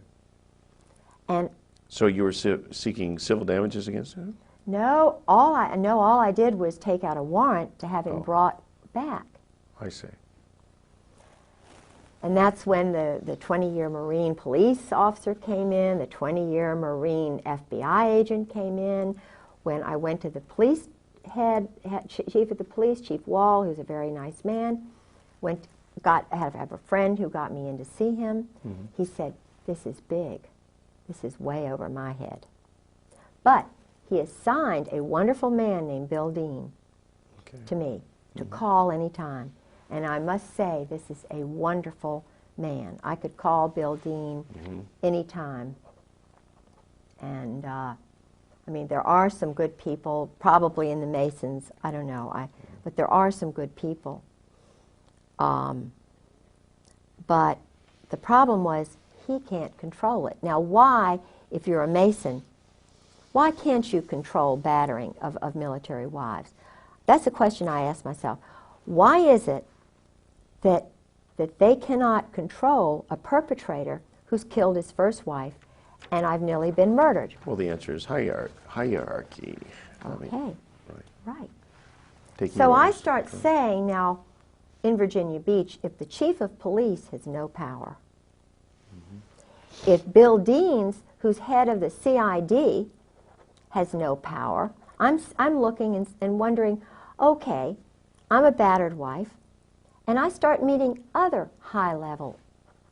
Speaker 2: And
Speaker 1: So you were seeking civil damages against him?
Speaker 2: no, all I did was take out a warrant to have him brought back.
Speaker 1: I see.
Speaker 2: And that's when the 20-year Marine police officer came in, the 20-year Marine FBI agent came in. When I went to the police chief of the police, Chief Wall, who's a very nice man, I have a friend who got me in to see him. He said, this is big. This is way over my head. But he assigned a wonderful man named Bill Dean to me to call any time. And I must say, this is a wonderful man. I could call Bill Dean any time. And, I mean, there are some good people, probably in the Masons, I don't know, but there are some good people. But the problem was, he can't control it. Now, why, if you're a Mason, why can't you control battering of military wives? That's a question I ask myself. Why is it that they cannot control a perpetrator who's killed his first wife, and I've nearly been murdered?
Speaker 1: Well, the answer is hierarchy.
Speaker 2: Okay, right.
Speaker 1: Taking
Speaker 2: So I
Speaker 1: orders.
Speaker 2: start saying now, in Virginia Beach, if the chief of police has no power, if Bill Deans, who's head of the CID, has no power, I'm looking and wondering, okay, I'm a battered wife, and I start meeting other high-level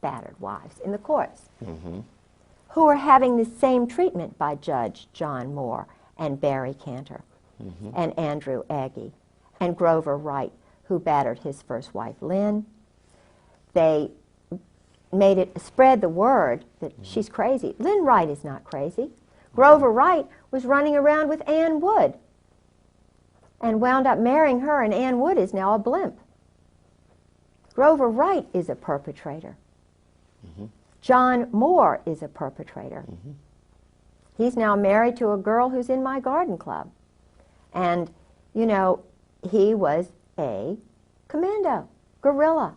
Speaker 2: battered wives in the courts who are having the same treatment by Judge John Moore and Barry Cantor and Andrew Aggie and Grover Wright, who battered his first wife, Lynn. They spread the word that she's crazy. Lynn Wright is not crazy. Grover Wright was running around with Ann Wood and wound up marrying her, and Ann Wood is now a blimp. Grover Wright is a perpetrator. John Moore is a perpetrator. He's now married to a girl who's in my garden club. And, you know, he was a commando, guerrilla.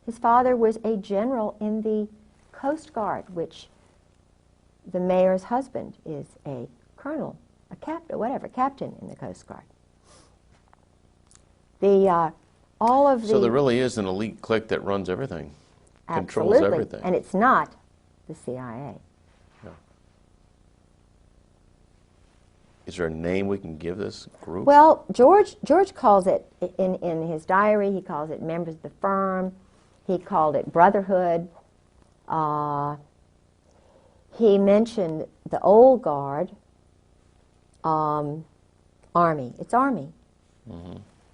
Speaker 2: His father was a general in the Coast Guard, which the mayor's husband is a colonel, a captain, whatever, captain in the Coast Guard.
Speaker 1: So there really is an elite clique that runs everything, controls
Speaker 2: absolutely,
Speaker 1: everything.
Speaker 2: and it's not the CIA.
Speaker 1: No. Is there a name we can give this group?
Speaker 2: Well, George calls it, in his diary, he calls it members of the firm. He called it brotherhood. He mentioned the old guard, Army. It's Army.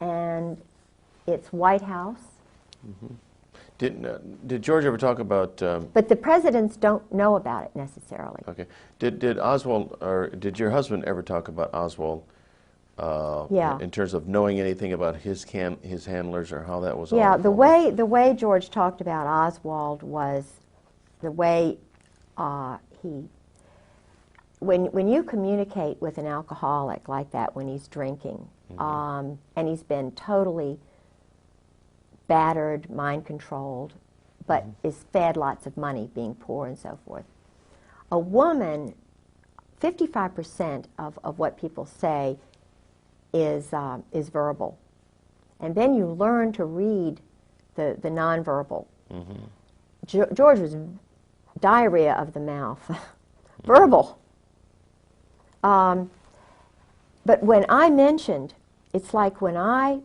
Speaker 2: And it's White House.
Speaker 1: Did George ever talk about?
Speaker 2: But the presidents don't know about it necessarily.
Speaker 1: Okay. Did Oswald, or did your husband ever talk about Oswald?
Speaker 2: Yeah.
Speaker 1: In terms of knowing anything about his handlers or how that was?
Speaker 2: Yeah.
Speaker 1: all
Speaker 2: The way George talked about Oswald was the way when you communicate with an alcoholic like that when he's drinking, and he's been totally battered, mind-controlled, but is fed lots of money, being poor and so forth. A woman, 55% of what people say is verbal. And then you learn to read the nonverbal. George was diarrhea of the mouth, verbal. But when I mentioned, it's like when I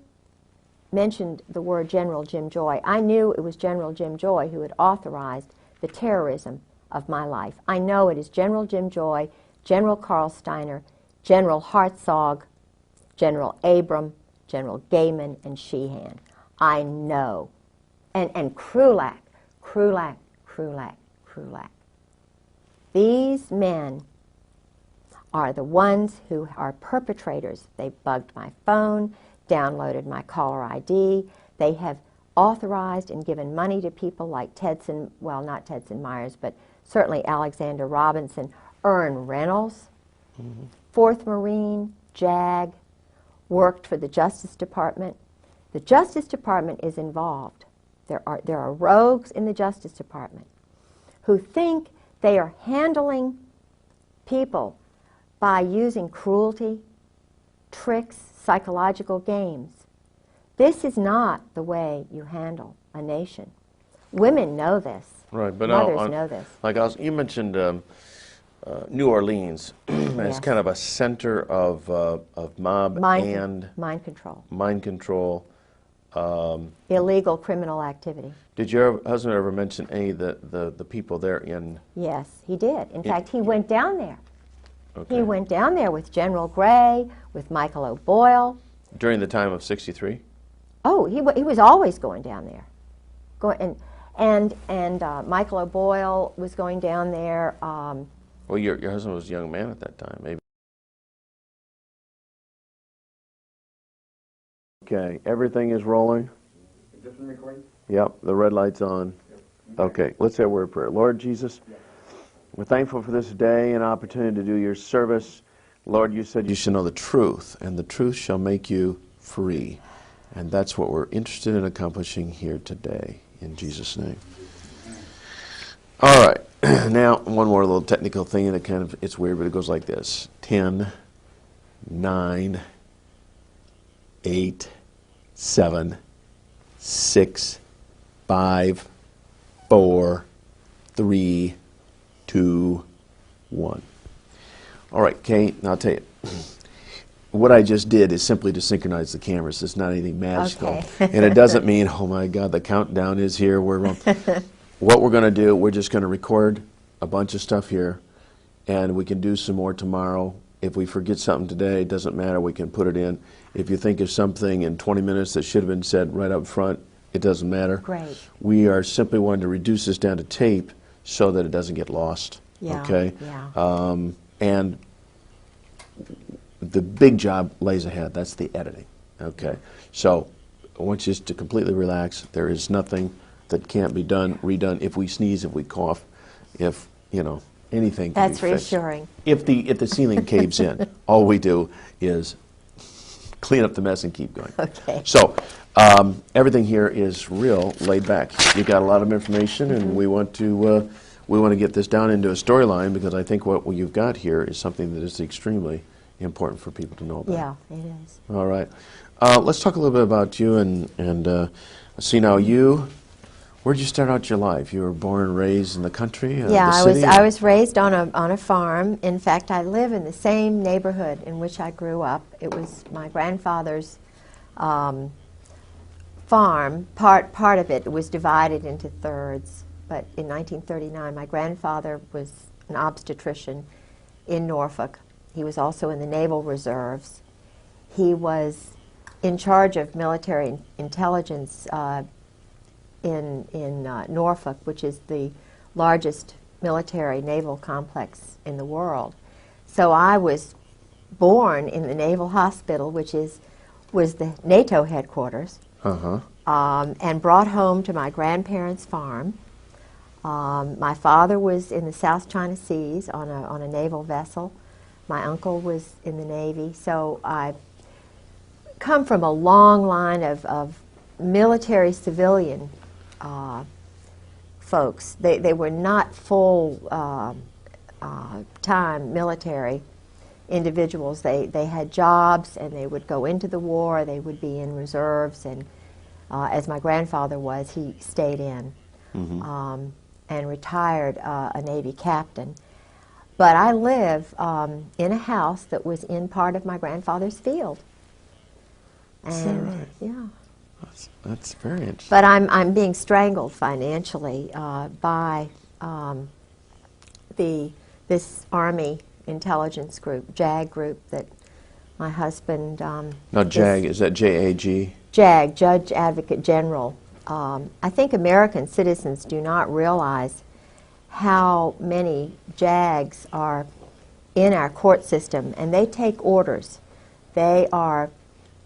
Speaker 2: mentioned the word General Jim Joy, I knew it was General Jim Joy who had authorized the terrorism of my life. I know it is General Jim Joy, General Carl Steiner, General Hartzog, General Abram, General Gaiman, and Sheehan. I know. And Krulak. These men are the ones who are perpetrators. They bugged my phone, downloaded my caller ID. They have authorized and given money to people like Tedson, well, not Tedson Myers, but certainly Alexander Robinson, Ern Reynolds, 4th Marine, JAG, worked for the Justice Department. The Justice Department is involved. There are rogues in the Justice Department who think they are handling people by using cruelty, tricks, psychological games. This is not the way you handle a nation. Women know this.
Speaker 1: Right, but
Speaker 2: mothers know this.
Speaker 1: Like you mentioned New Orleans as
Speaker 2: Yes.
Speaker 1: kind of a center of mob and
Speaker 2: mind control.
Speaker 1: mind control.
Speaker 2: Illegal criminal activity.
Speaker 1: Did your husband ever mention any of the people there in?
Speaker 2: Yes, he did. In fact, he went down there.
Speaker 1: Okay.
Speaker 2: He went down there with General Gray, with Michael O'Boyle.
Speaker 1: During the time of '63?
Speaker 2: Oh, he was always going down there. And Michael O'Boyle was going down there.
Speaker 1: Well, your husband was a young man at that time, maybe. Okay, everything is rolling?
Speaker 3: Different recording?
Speaker 1: Yep, the red light's on. Okay, let's say a word of prayer. Lord Jesus, we're thankful for this day and opportunity to do your service. Lord, you said you should know the truth, and the truth shall make you free. And that's what we're interested in accomplishing here today, in Jesus' name. All right, now one more little technical thing, and it's weird, but it goes like this. 10, 9, 8, 7, 6, 5, 4, 3, 2, 1. All right, Kate, now I'll tell you. What I just did is simply to synchronize the cameras. It's not anything magical.
Speaker 2: Okay.
Speaker 1: And it doesn't mean, oh my God, the countdown is here. What we're going to do, we're just going to record a bunch of stuff here, and we can do some more tomorrow. If we forget something today, it doesn't matter. We can put it in. If you think of something in 20 minutes that should have been said right up front, it doesn't matter.
Speaker 2: Great.
Speaker 1: We are simply wanting to reduce this down to tape so that it doesn't get lost.
Speaker 2: Yeah,
Speaker 1: Okay?
Speaker 2: yeah.
Speaker 1: And the big job lays ahead. That's the editing. Okay? So I want you to completely relax. There is nothing that can't be done, redone. If we sneeze, if we cough, if, anything can be
Speaker 2: That's
Speaker 1: fixed.
Speaker 2: reassuring.
Speaker 1: If the ceiling caves in, all we do is clean up the mess and keep going.
Speaker 2: Okay.
Speaker 1: So everything here is real laid back. You've got a lot of information, and we want to get this down into a storyline, because I think what you've got here is something that is extremely important for people to know about.
Speaker 2: Yeah, it is.
Speaker 1: All right. Let's talk a little bit about you, and see now where'd you start out your life? You were born and raised in the country,
Speaker 2: Yeah,
Speaker 1: the city?
Speaker 2: I was raised on a farm. In fact, I live in the same neighborhood in which I grew up. It was my grandfather's farm. Part of it was divided into thirds. But in 1939, my grandfather was an obstetrician in Norfolk. He was also in the Naval Reserves. He was in charge of military intelligence in Norfolk, which is the largest military naval complex in the world. So I was born in the Naval Hospital, which was the NATO headquarters, and brought home to my grandparents' farm. My father was in the South China Seas on a naval vessel. My uncle was in the Navy. So I come from a long line of military civilian folks. They were not full time military individuals. They had jobs, and they would go into the war. They would be in reserves, and as my grandfather was, he stayed in and retired a Navy captain. But I live in a house that was in part of my grandfather's field. And,
Speaker 1: is that right?
Speaker 2: Yeah.
Speaker 1: That's very interesting.
Speaker 2: But I'm being strangled financially by this Army intelligence group, JAG group, that my husband.
Speaker 1: Now, JAG, is that JAG?
Speaker 2: JAG, Judge Advocate General. I think American citizens do not realize how many JAGs are in our court system, and they take orders. They are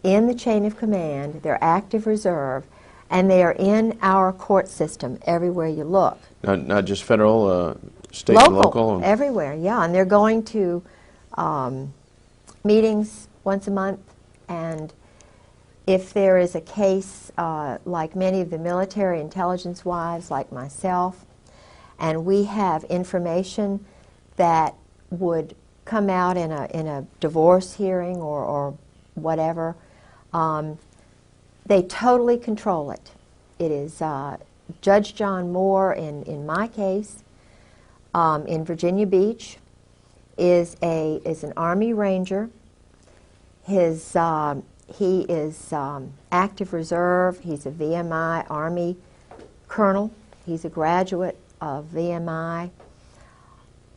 Speaker 2: in the chain of command, they're active reserve, and they are in our court system everywhere you look.
Speaker 1: Not just federal, state and local?
Speaker 2: Everywhere, yeah. And they're going to meetings once a month, and if there is a case like many of the military intelligence wives like myself, and we have information that would come out in a divorce hearing or whatever, they totally control it. It is Judge John Moore in my case in Virginia Beach is an Army Ranger. He is active reserve. He's a VMI Army colonel. He's a graduate of VMI.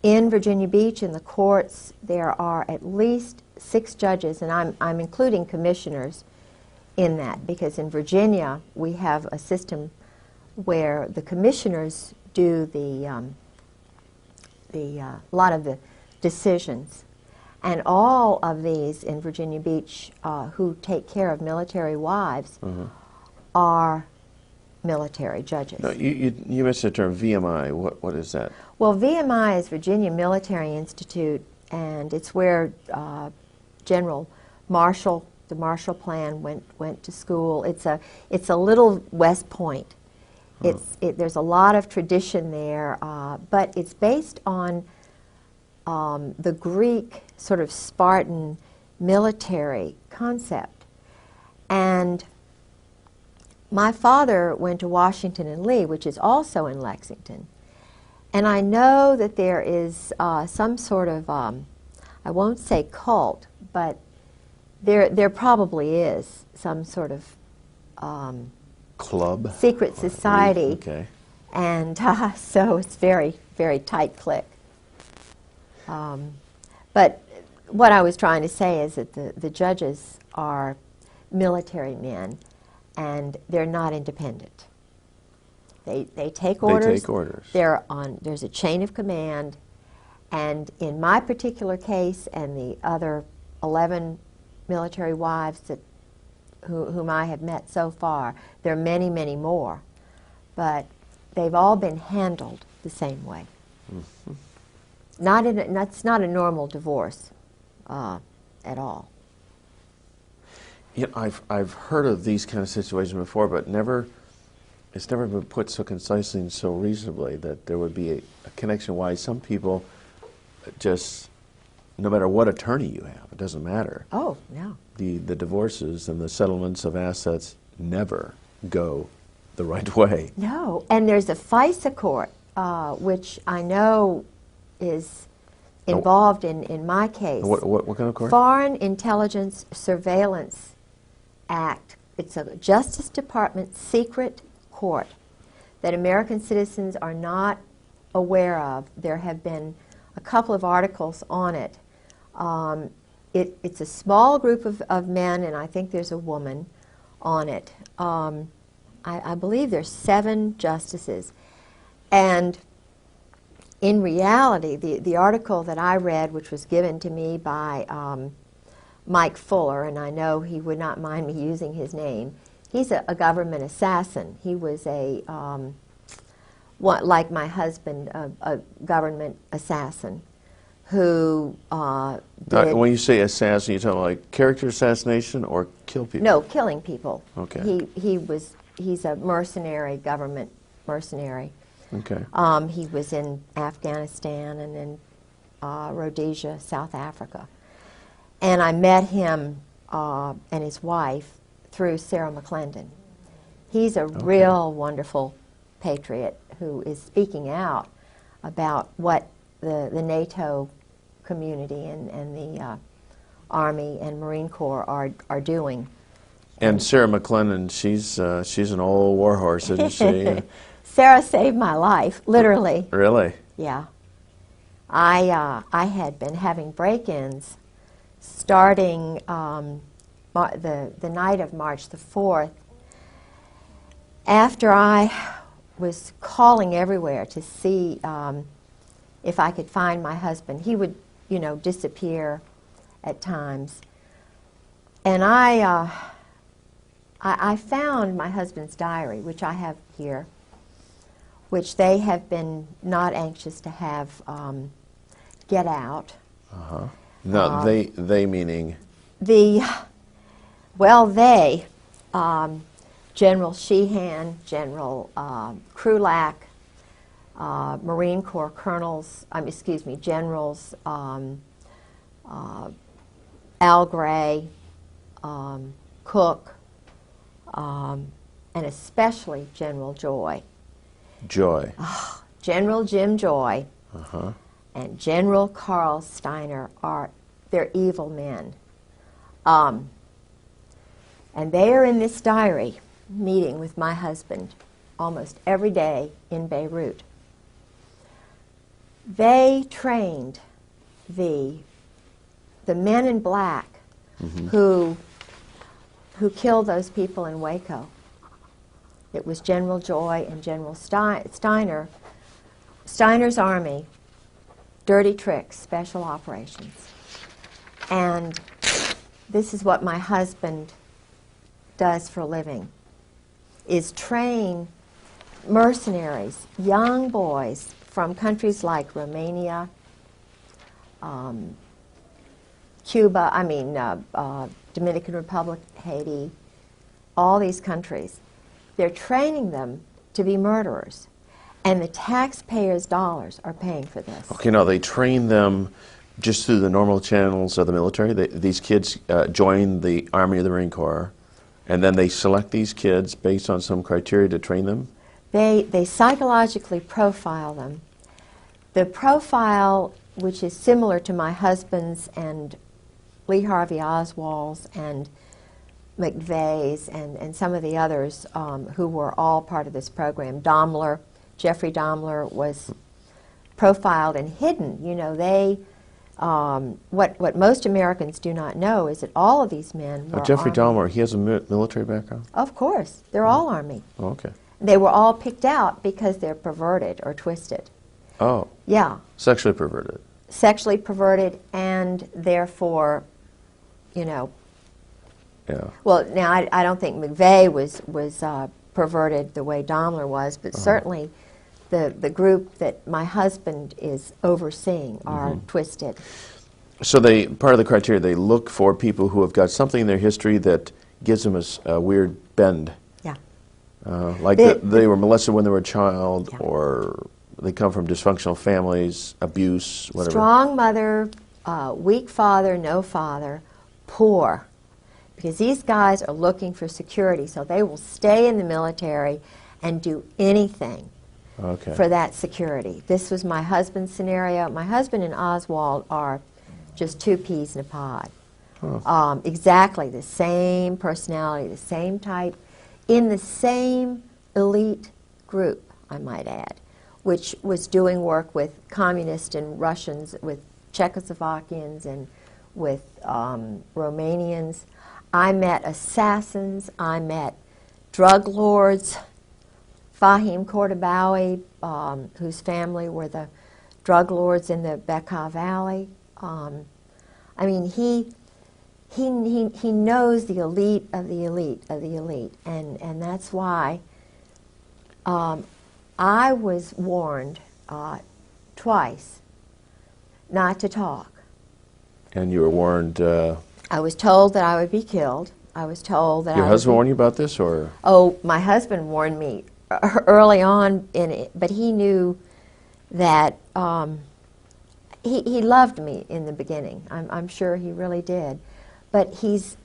Speaker 2: In Virginia Beach, in the courts, there are at least 6 judges, and I'm including commissioners in that, because in Virginia we have a system where the commissioners do a lot of the decisions, and all of these in Virginia Beach who take care of military wives are military judges.
Speaker 1: No, you mentioned the term VMI. What is that?
Speaker 2: Well, VMI is Virginia Military Institute, and it's where General Marshall, the Marshall Plan, went to school. It's a little West Point. There's a lot of tradition there, but it's based on the Greek sort of Spartan military concept. And my father went to Washington and Lee, which is also in Lexington. And I know that there is some sort of, I won't say cult, but there probably is some sort of
Speaker 1: club?
Speaker 2: Secret society.
Speaker 1: Okay.
Speaker 2: And so it's very, very tight clique. But what I was trying to say is that the judges are military men, and they're not independent. They take orders.
Speaker 1: They take orders.
Speaker 2: There's a chain of command, and in my particular case and the other 11 military wives that whom I have met so far. There are many, many more, but they've all been handled the same way.
Speaker 1: Mm-hmm.
Speaker 2: That's not a normal divorce at all.
Speaker 1: You know, I've heard of these kind of situations before, but it's never been put so concisely and so reasonably that there would be a connection why some people just, no matter what attorney you have, it doesn't matter.
Speaker 2: Oh, no.
Speaker 1: The divorces and the settlements of assets never go the right way.
Speaker 2: No, and there's a FISA court, which I know is involved in my case.
Speaker 1: What kind of court?
Speaker 2: Foreign Intelligence Surveillance Act. It's a Justice Department secret court that American citizens are not aware of. There have been a couple of articles on it. It's a small group of men, and I think there's a woman on it. I believe there's 7 justices. And in reality, the article that I read, which was given to me by Mike Fuller, and I know he would not mind me using his name, he's a government assassin. He was like my husband, a government assassin who did...
Speaker 1: When you say assassin, you're talking like character assassination or kill people?
Speaker 2: No, killing people.
Speaker 1: Okay.
Speaker 2: He's a mercenary, government mercenary.
Speaker 1: Okay.
Speaker 2: He was in Afghanistan and in Rhodesia, South Africa. And I met him and his wife through Sarah McClendon. He's a real wonderful patriot who is speaking out about what the NATO community and the Army and Marine Corps are doing.
Speaker 1: And Sarah McClendon, she's an old warhorse, isn't she?
Speaker 2: Sarah saved my life, literally.
Speaker 1: Really?
Speaker 2: Yeah. I had been having break-ins starting the night of March the 4th, after I was calling everywhere to see if I could find my husband. He would, disappear at times. And I found my husband's diary, which I have here, which they have been not anxious to have get out.
Speaker 1: Uh-huh. No, they meaning?
Speaker 2: General Sheehan, General Krulak, Marine Corps colonels, generals, Al Gray, Cook, and especially General Joy.
Speaker 1: Joy.
Speaker 2: General Jim Joy
Speaker 1: Uh-huh.
Speaker 2: and General Carl Steiner they're evil men. And they are in this diary meeting with my husband almost every day in Beirut. They trained the men in black who killed those people in Waco. It was General Joy and General Steiner. Steiner's army, dirty tricks, special operations. And this is what my husband does for a living, is train mercenaries, young boys from countries like Romania, Cuba, Dominican Republic, Haiti, all these countries. They're training them to be murderers, and the taxpayers' dollars are paying for this.
Speaker 1: Okay, now they train them just through the normal channels of the military. These kids join the Army or the Marine Corps, and then they select these kids based on some criteria to train them?
Speaker 2: They psychologically profile them. The profile, which is similar to my husband's and Lee Harvey Oswald's and McVeigh's and some of the others who were all part of this program. Jeffrey Dahmer was profiled and hidden. What most Americans do not know is that all of these men were
Speaker 1: Jeffrey
Speaker 2: Army.
Speaker 1: Dahmer, he has a military background?
Speaker 2: Of course. They're all Army.
Speaker 1: Oh, okay.
Speaker 2: They were all picked out because they're perverted or twisted.
Speaker 1: Oh.
Speaker 2: Yeah.
Speaker 1: Sexually perverted.
Speaker 2: Sexually perverted and therefore,
Speaker 1: Yeah.
Speaker 2: Well, now I don't think McVeigh was perverted the way Daimler was, but certainly the group that my husband is overseeing are twisted.
Speaker 1: So part of the criteria, they look for people who have got something in their history that gives them a weird bend.
Speaker 2: Yeah.
Speaker 1: Like they were molested when they were a child,
Speaker 2: Yeah.
Speaker 1: or they come from dysfunctional families, abuse, whatever.
Speaker 2: Strong mother, weak father, no father, poor. Because these guys are looking for security, so they will stay in the military and do anything for that security. This was my husband's scenario. My husband and Oswald are just two peas in a pod. Exactly the same personality, the same type, in the same elite group, I might add, which was doing work with communists and Russians, with Czechoslovakians and with Romanians. I met assassins, I met drug lords, Fahim Kordobawi, whose family were the drug lords in the Bekaa Valley. I mean, he knows the elite of the elite of the elite, and that's why I was warned twice not to talk.
Speaker 1: And you were warned.
Speaker 2: I was told that I would be killed. I was told that
Speaker 1: Your husband warned you about this, or?
Speaker 2: Oh, my husband warned me early on in it, but he knew that he loved me in the beginning. I'm sure he really did. But he's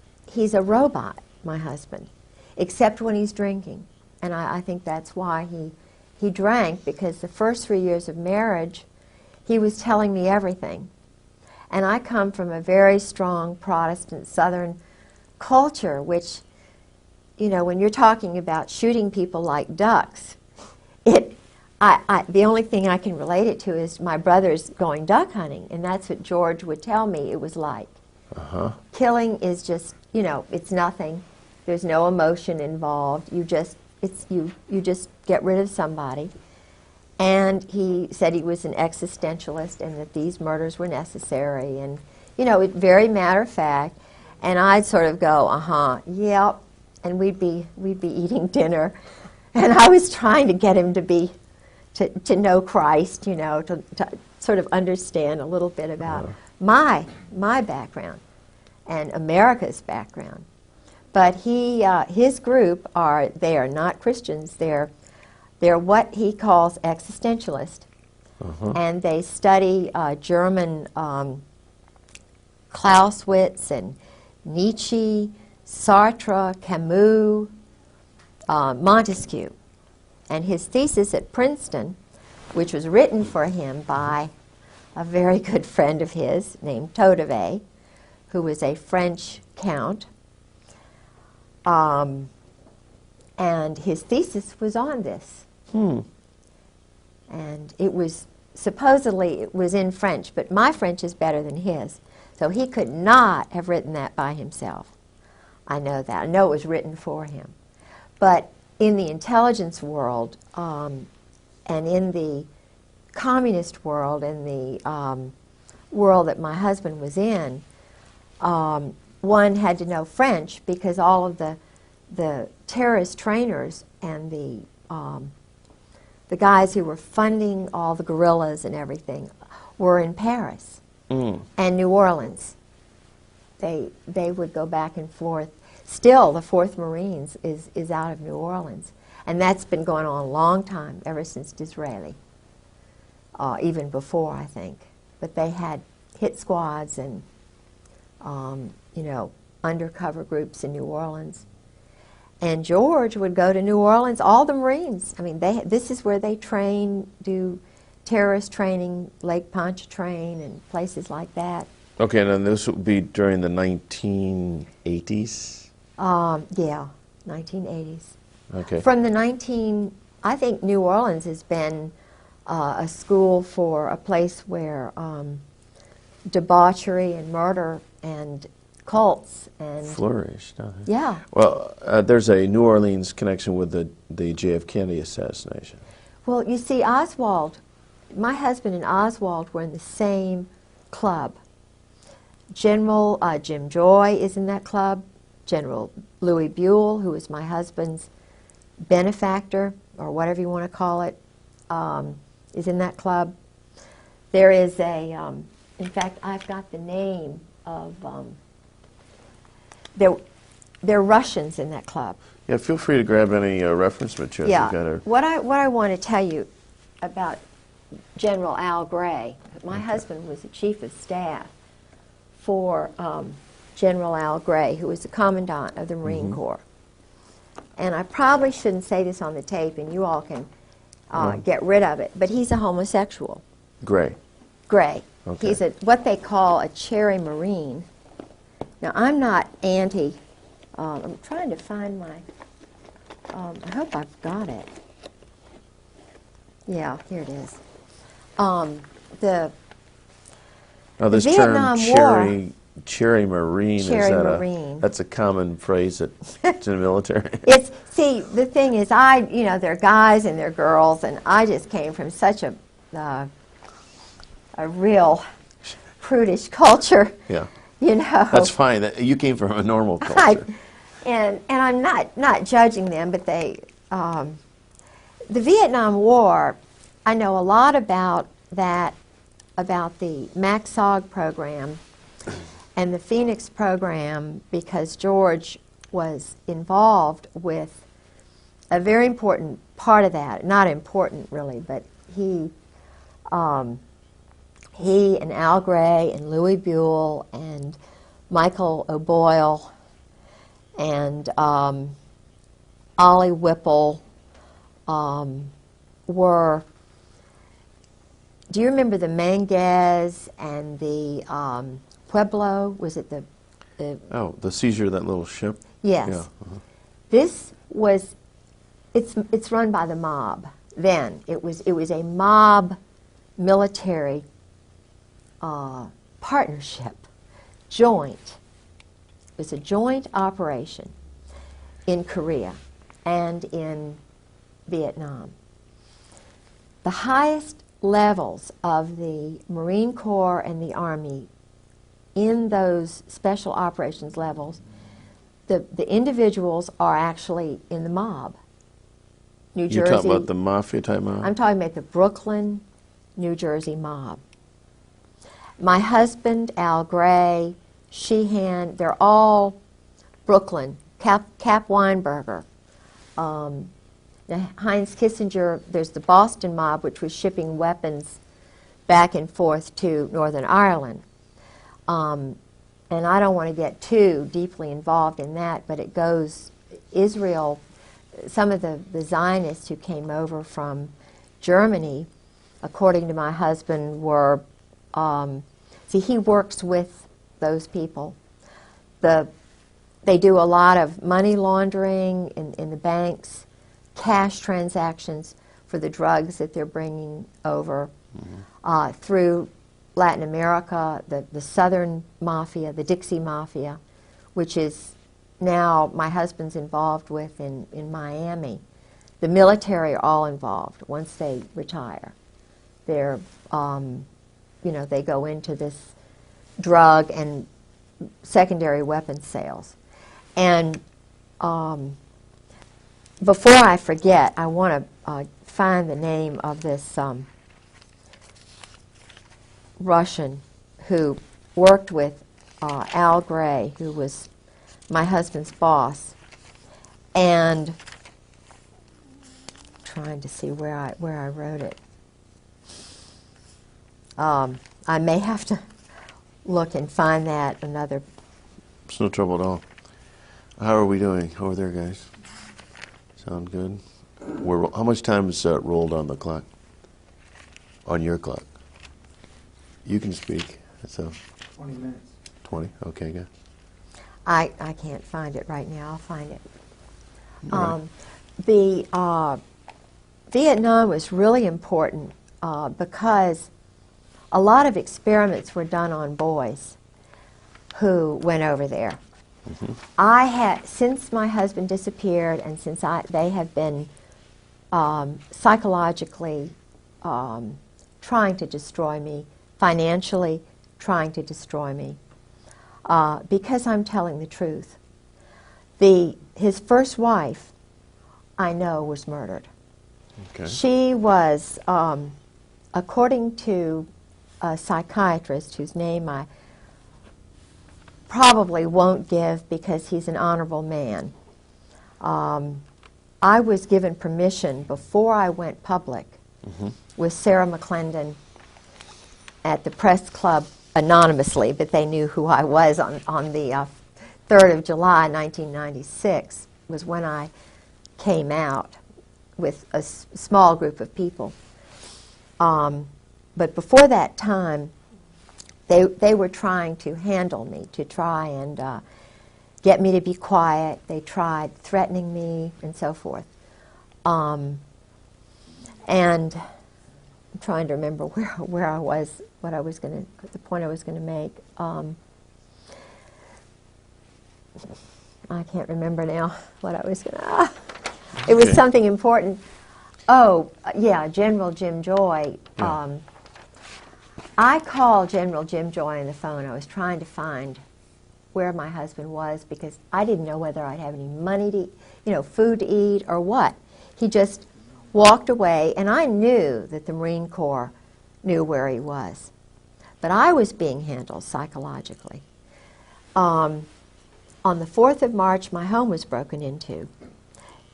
Speaker 2: a robot, my husband, except when he's drinking. And I think that's why he drank, because the first 3 years of marriage, he was telling me everything. And I come from a very strong Protestant Southern culture, which, you know, when you're talking about shooting people like ducks, the only thing I can relate it to is my brothers going duck hunting, and that's what George would tell me it was like. Killing is just, you know, it's nothing. There's no emotion involved. You just get rid of somebody. And he said he was an existentialist and that these murders were necessary, and, you know, very matter of fact. And I'd sort of go, yep, and we'd be eating dinner, and I was trying to get him to know Christ, you know, to sort of understand a little bit about my background and America's background. But his group they are not Christians. They're what he calls existentialist, and they study German Clausewitz and Nietzsche, Sartre, Camus, Montesquieu. And his thesis at Princeton, which was written for him by a very good friend of his named Todevay, who was a French count, and his thesis was on this. And it was, supposedly it was in French, but my French is better than his. So he could not have written that by himself. I know that. I know it was written for him. But in the intelligence world, and in the communist world, in the world that my husband was in, one had to know French, because all of the terrorist trainers and the guys who were funding all the guerrillas and everything were in Paris and New Orleans. They would go back and forth. Still, the 4th Marines is out of New Orleans. And that's been going on a long time, ever since Disraeli, even before, I think. But they had hit squads and, you know, undercover groups in New Orleans. And George would go to New Orleans, all the Marines. I mean, this is where they train, do terrorist training, Lake Pontchartrain and places like that.
Speaker 1: Okay, and then this would be during the 1980s?
Speaker 2: Yeah, 1980s.
Speaker 1: Okay.
Speaker 2: From the I think New Orleans has been a school for a place where debauchery and murder and cults and
Speaker 1: flourished.
Speaker 2: Yeah.
Speaker 1: Well, there's a New Orleans connection with the JF Kennedy assassination.
Speaker 2: Well, you see, Oswald, my husband and Oswald were in the same club. General Jim Joy is in that club. General Louis Buell, who was my husband's benefactor, or whatever you want to call it, is in that club. There is a, in fact, I've got the name of, there are Russians in that club.
Speaker 1: Yeah, feel free to grab any reference materials.
Speaker 2: Yeah,
Speaker 1: You've got our-
Speaker 2: what I want to tell you about General Al Gray, my husband was the chief of staff for General Al Gray, who was the commandant of the Marine Corps. And I probably shouldn't say this on the tape, and you all can get rid of it, but he's a homosexual.
Speaker 1: Gray.
Speaker 2: Gray.
Speaker 1: Okay.
Speaker 2: He's what they call a cherry Marine. Now, I'm not anti, I'm trying to find my, I hope I've got it. Yeah, here it is. The
Speaker 1: Now, this
Speaker 2: Vietnam
Speaker 1: term cherry Marine,
Speaker 2: Cherry
Speaker 1: is that
Speaker 2: Marine.
Speaker 1: that's a common phrase in the military?
Speaker 2: See, the thing is, they're guys and they're girls, and I just came from such a real prudish culture.
Speaker 1: Yeah.
Speaker 2: You know.
Speaker 1: That's fine. You came from a normal culture.
Speaker 2: And I'm not judging them, but they, the Vietnam War, I know a lot about that, about the MACSOG program and the Phoenix program, because George was involved with a very important part of that. Not important really, but he and Al Gray and Louis Buell and Michael O'Boyle and Ollie Whipple were. Do you remember the Manguez and the Pueblo? Was it the
Speaker 1: the seizure of that little ship?
Speaker 2: Yes.
Speaker 1: Yeah.
Speaker 2: This was. It's run by the mob. Then it was a mob military partnership, joint. It was a joint operation in Korea and in Vietnam. The highest levels of the Marine Corps and the Army in those special operations levels, the individuals are actually in the mob. New Jersey.
Speaker 1: You're talking about the mafia type mob?
Speaker 2: I'm talking about the Brooklyn, New Jersey mob. My husband, Al Gray, Sheehan, they're all Brooklyn. Cap Weinberger. Now, Heinz Kissinger, there's the Boston mob, which was shipping weapons back and forth to Northern Ireland. And I don't want to get too deeply involved in that, but it goes, Israel, some of the Zionists who came over from Germany, according to my husband, were, see, he works with those people. They do a lot of money laundering in the banks, cash transactions for the drugs that they're bringing over through Latin America, the Southern Mafia, the Dixie Mafia, which is now my husband's involved with in Miami. The military are all involved once they retire. They're, they go into this drug and secondary weapons sales. And before I forget, I want to find the name of this Russian who worked with Al Gray, who was my husband's boss, and trying to see where I wrote it. I may have to look and find that another.
Speaker 1: It's no trouble at all. How are we doing over there, guys? Sound good? How much time is rolled on the clock? On your clock? You can speak. So
Speaker 3: 20 minutes.
Speaker 1: 20? Okay, good.
Speaker 2: I can't find it right now. I'll find it.
Speaker 1: Right.
Speaker 2: The Vietnam was really important because a lot of experiments were done on boys who went over there.
Speaker 1: Mm-hmm.
Speaker 2: I had, since my husband disappeared and since they have been psychologically trying to destroy me, financially trying to destroy me, because I'm telling the truth. His first wife, I know, was murdered.
Speaker 1: Okay.
Speaker 2: She was, according to a psychiatrist whose name I probably won't give because he's an honorable man, I was given permission before I went public with Sarah McClendon at the press club anonymously, but they knew who I was on the 3rd of July, 1996, was when I came out with a small group of people. But before that time, they were trying to handle me, to try and get me to be quiet. They tried threatening me and so forth. And I'm trying to remember where I was, what I was going to, the point I was going to make. I can't remember now what I was going to. It was something important. Oh, yeah, General Jim Joy.
Speaker 1: Yeah.
Speaker 2: I called General Jim Joy on the phone. I was trying to find where my husband was because I didn't know whether I'd have any money to, food to eat or what. He just walked away, and I knew that the Marine Corps knew where he was. But I was being handled psychologically. On the 4th of March, my home was broken into.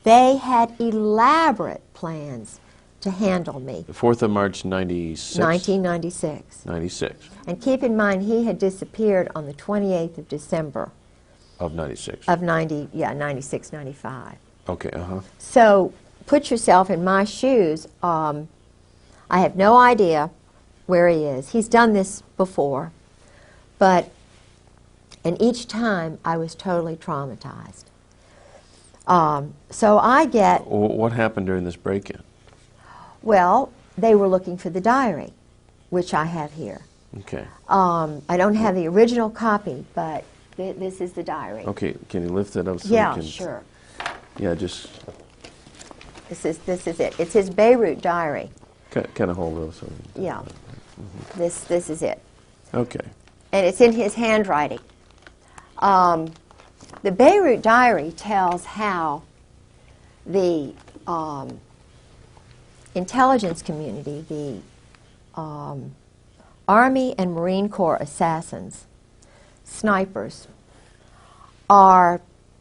Speaker 2: They had elaborate plans to handle me.
Speaker 1: The 4th of March, 96?
Speaker 2: 1996.
Speaker 1: 96.
Speaker 2: And keep in mind, he had disappeared on the 28th of December.
Speaker 1: Of 96.
Speaker 2: Of 96, 95.
Speaker 1: Okay,
Speaker 2: So put yourself in my shoes. I have no idea where he is. He's done this before. And each time I was totally traumatized. So I get...
Speaker 1: What happened during this break-in?
Speaker 2: Well, they were looking for the diary, which I have here.
Speaker 1: Okay.
Speaker 2: I don't have the original copy, but this is the diary.
Speaker 1: Okay, can you lift it up so
Speaker 2: Yeah,
Speaker 1: we can...
Speaker 2: sure.
Speaker 1: Yeah, just...
Speaker 2: This is it. It's his Beirut diary.
Speaker 1: Kind of hold it. So
Speaker 2: Yeah. This is it.
Speaker 1: Okay.
Speaker 2: And it's in his handwriting. The Beirut diary tells how the intelligence community, the Army and Marine Corps assassins, snipers, are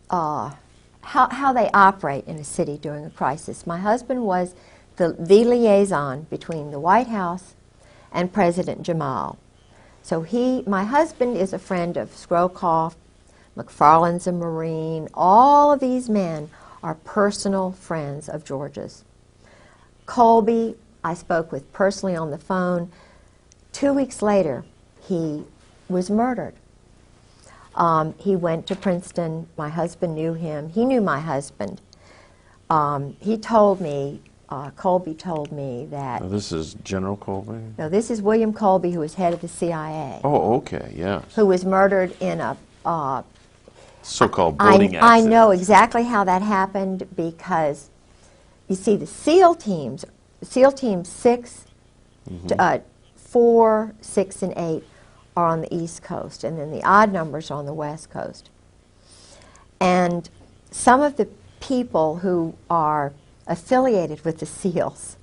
Speaker 2: how they operate in a city during a crisis. My husband was the liaison between the White House and President Jamal. So my husband is a friend of Scrowcroft, McFarland's a Marine. All of these men are personal friends of George's. Colby, I spoke with personally on the phone. 2 weeks later, he was murdered. He went to Princeton. My husband knew him. He knew my husband. He told me, Colby told me that...
Speaker 1: Now this is General Colby?
Speaker 2: No, this is William Colby, who was head of the CIA.
Speaker 1: Oh, okay, yes.
Speaker 2: Who was murdered in a...
Speaker 1: so-called boating accident.
Speaker 2: I know exactly how that happened because, you see, the SEAL teams 6, 4, 6, and 8 are on the East Coast, and then the odd numbers are on the West Coast. And some of the people who are affiliated with the SEALs,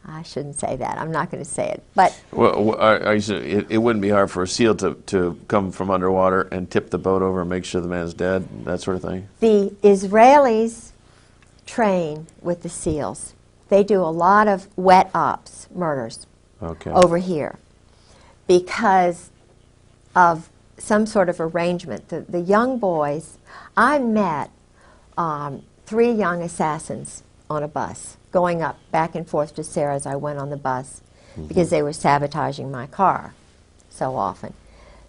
Speaker 2: I shouldn't say that. I'm not going to say it. But
Speaker 1: Well, it wouldn't be hard for a SEAL to come from underwater and tip the boat over and make sure the man's dead, that sort of thing?
Speaker 2: the Israelis train with the SEALs. They do a lot of wet ops, murders,
Speaker 1: Okay.
Speaker 2: over here because of some sort of arrangement. The young boys, I met 3 young assassins on a bus, going up back and forth to Sarah as I went on the bus because they were sabotaging my car so often.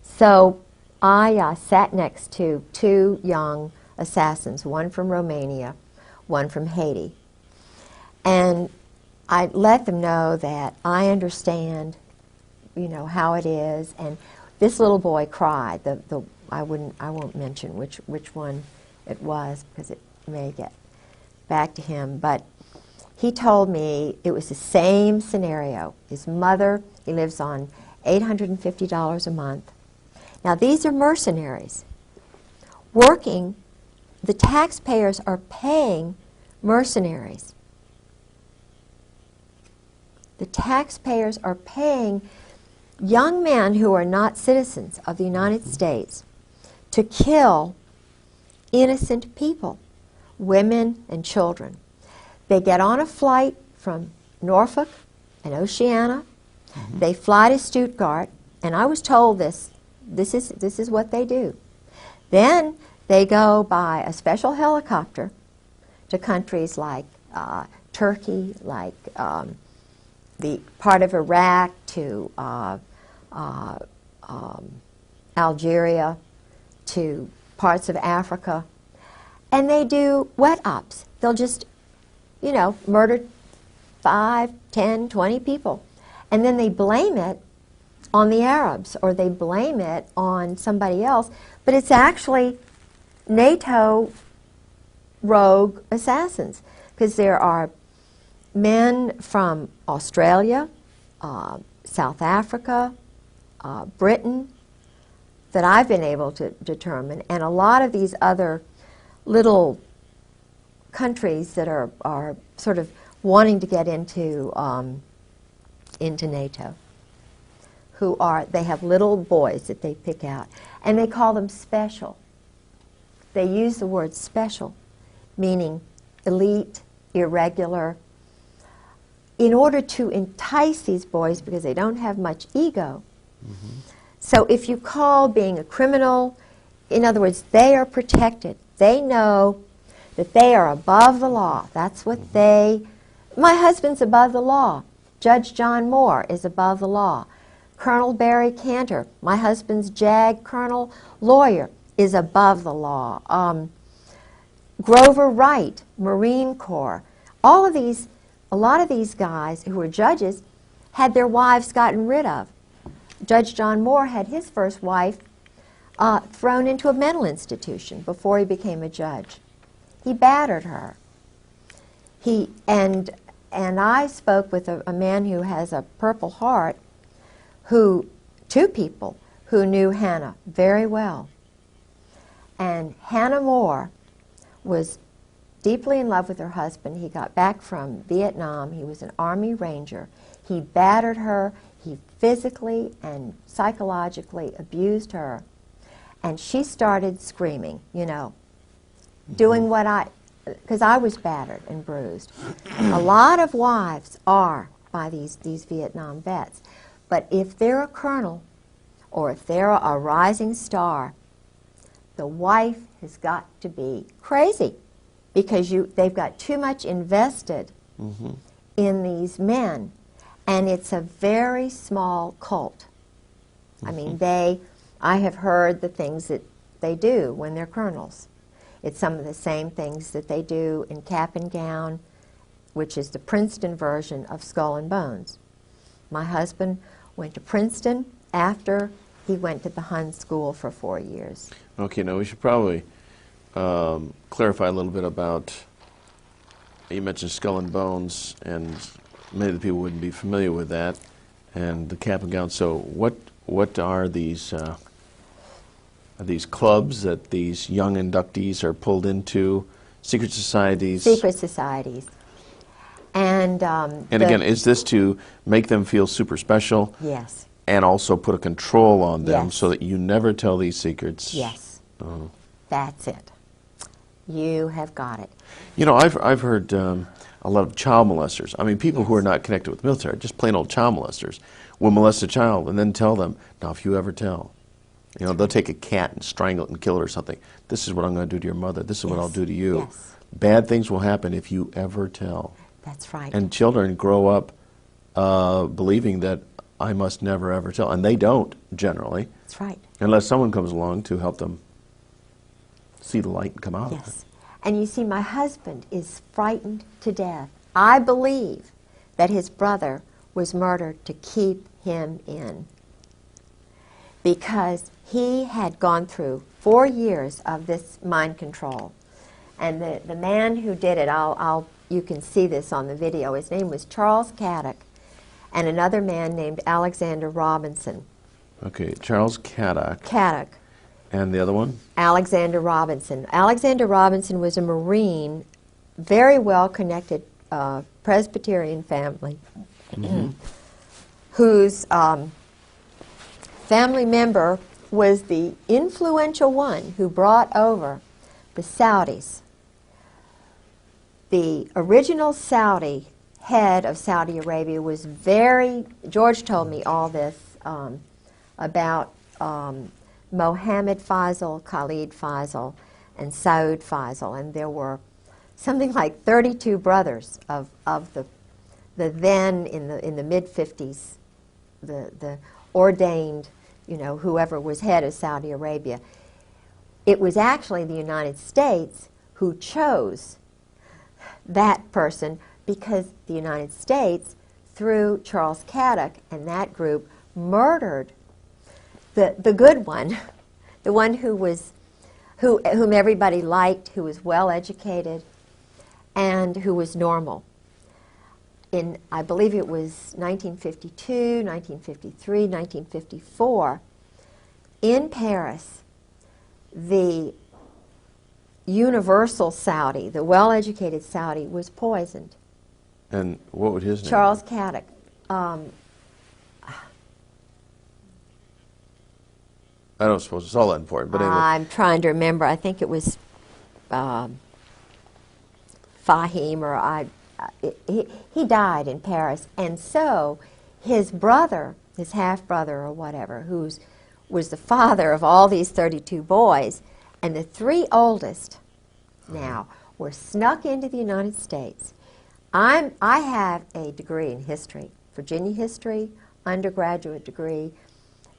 Speaker 2: So I sat next to 2 young assassins, one from Romania, one from Haiti. And I let them know that I understand, how it is. And this little boy cried. I won't mention which one it was because it may get back to him. But he told me it was the same scenario. His mother, he lives on $850 a month. Now, these are mercenaries working. The taxpayers are paying mercenaries. The taxpayers are paying young men who are not citizens of the United States to kill innocent people, women and children. They get on a flight from Norfolk and Oceana. They fly to Stuttgart, and I was told this is what they do. Then they go by a special helicopter to countries like Turkey, like the part of Iraq, to Algeria, to parts of Africa, and they do wet ops. They'll just, murder 5, 10, 20 people, and then they blame it on the Arabs, or they blame it on somebody else, but it's actually NATO rogue assassins, because there are men from Australia, South Africa, Britain, that I've been able to determine, and a lot of these other little countries that are sort of wanting to get into NATO, they have little boys that they pick out, and they call them special. They use the word special, meaning elite, irregular, in order to entice these boys because they don't have much ego. Mm-hmm. So if you call being a criminal, in other words, they are protected. They know that they are above the law. That's what my husband's above the law. Judge John Moore is above the law. Colonel Barry Cantor, my husband's JAG colonel lawyer, is above the law. Grover Wright, Marine Corps. A lot of these guys who were judges had their wives gotten rid of. Judge John Moore had his first wife thrown into a mental institution before he became a judge. He battered her. And I spoke with a man who has a Purple Heart, two people who knew Hannah very well. And Hannah Moore was deeply in love with her husband. He got back from Vietnam. He was an Army Ranger. He battered her. He physically and psychologically abused her. And she started screaming, doing because I was battered and bruised. A lot of wives are by these Vietnam vets. But if they're a colonel or if they're a rising star, the wife has got to be crazy because they've got too much invested in these men. And it's a very small cult. I mean, I have heard the things that they do when they're colonels. It's some of the same things that they do in Cap and Gown, which is the Princeton version of Skull and Bones. My husband went to Princeton after he went to the Hun School for 4 years.
Speaker 1: Okay, now we should probably clarify a little bit about, you mentioned Skull and Bones, and many of the people wouldn't be familiar with that, and the Cap and Gown. So what are these clubs that these young inductees are pulled into? Secret societies?
Speaker 2: Secret societies. And
Speaker 1: again, is this to make them feel super special?
Speaker 2: Yes.
Speaker 1: And also put a control on them
Speaker 2: Yes.
Speaker 1: so that you never tell these secrets?
Speaker 2: Yes.
Speaker 1: Oh.
Speaker 2: That's it. You have got it.
Speaker 1: I've heard a lot of child molesters. I mean, people who
Speaker 2: Yes.
Speaker 1: are not connected with the military, just plain old child molesters, will molest a child and then tell them, now if you ever tell, they'll take a cat and strangle it and kill it or something. This is what I'm going to do to your mother. This is what
Speaker 2: Yes.
Speaker 1: I'll do to you.
Speaker 2: Yes.
Speaker 1: Bad things will happen if you ever tell.
Speaker 2: That's right.
Speaker 1: And children grow up believing that I must never ever tell. And they don't, generally.
Speaker 2: That's right.
Speaker 1: Unless someone comes along to help them see the light and come out of it.
Speaker 2: Yes. And you see, my husband is frightened to death. I believe that his brother was murdered to keep him in, because he had gone through 4 years of this mind control. And the man who did it, you can see this on the video, his name was Charles Caddick, and another man named Alexander Robinson.
Speaker 1: Okay, Charles Caddock.
Speaker 2: Caddock.
Speaker 1: And the other one?
Speaker 2: Alexander Robinson. Alexander Robinson was a Marine, very well-connected Presbyterian family, whose family member was the influential one who brought over the Saudis. The original Saudi head of Saudi Arabia was George told me all this about Mohammed Faisal, Khalid Faisal, and Saud Faisal, and there were something like 32 brothers of the then in the mid-50s, the ordained, whoever was head of Saudi Arabia. It was actually the United States who chose that person because the United States, through Charles Caddock and that group, murdered the good one, the one whom everybody liked, who was well educated, and who was normal. In, I believe it was 1952, 1953, 1954, in Paris, the universal Saudi, the well-educated Saudi, was poisoned.
Speaker 1: And what would his name
Speaker 2: Charles
Speaker 1: be?
Speaker 2: Caddock.
Speaker 1: I don't suppose it's all that important, but anyway.
Speaker 2: I'm trying to remember. I think it was Fahim, or he died in Paris. And so his brother, his half-brother or whatever, was the father of all these 32 boys, and the three oldest now were snuck into the United States. I have a degree in history, Virginia history, undergraduate degree,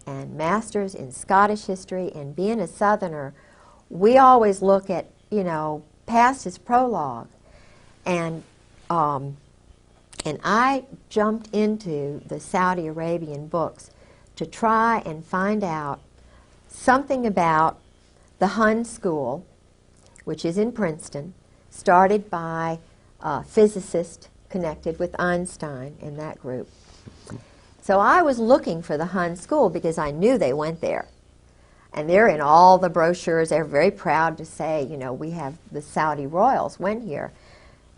Speaker 2: and master's in Scottish history. And being a Southerner, we always look at, past his prologue. And I jumped into the Saudi Arabian books to try and find out something about the Hun School, which is in Princeton, started by a physicist connected with Einstein in that group. So I was looking for the Hun School because I knew they went there. And they're in all the brochures. They're very proud to say, we have the Saudi royals went here.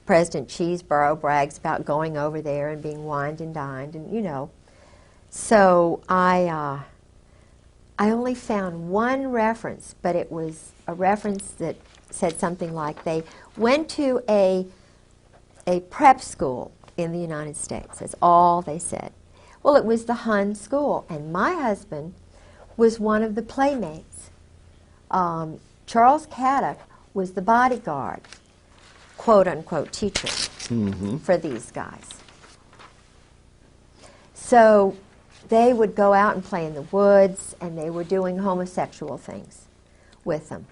Speaker 2: President Cheeseborough brags about going over there and being wined and dined, and So I only found one reference, but it was a reference that said something like they went to a prep school in the United States. That's all they said. Well, it was the Hun School, and my husband was one of the playmates. Charles Caddock was the bodyguard, quote-unquote teacher for these guys. So they would go out and play in the woods, and they were doing homosexual things with them.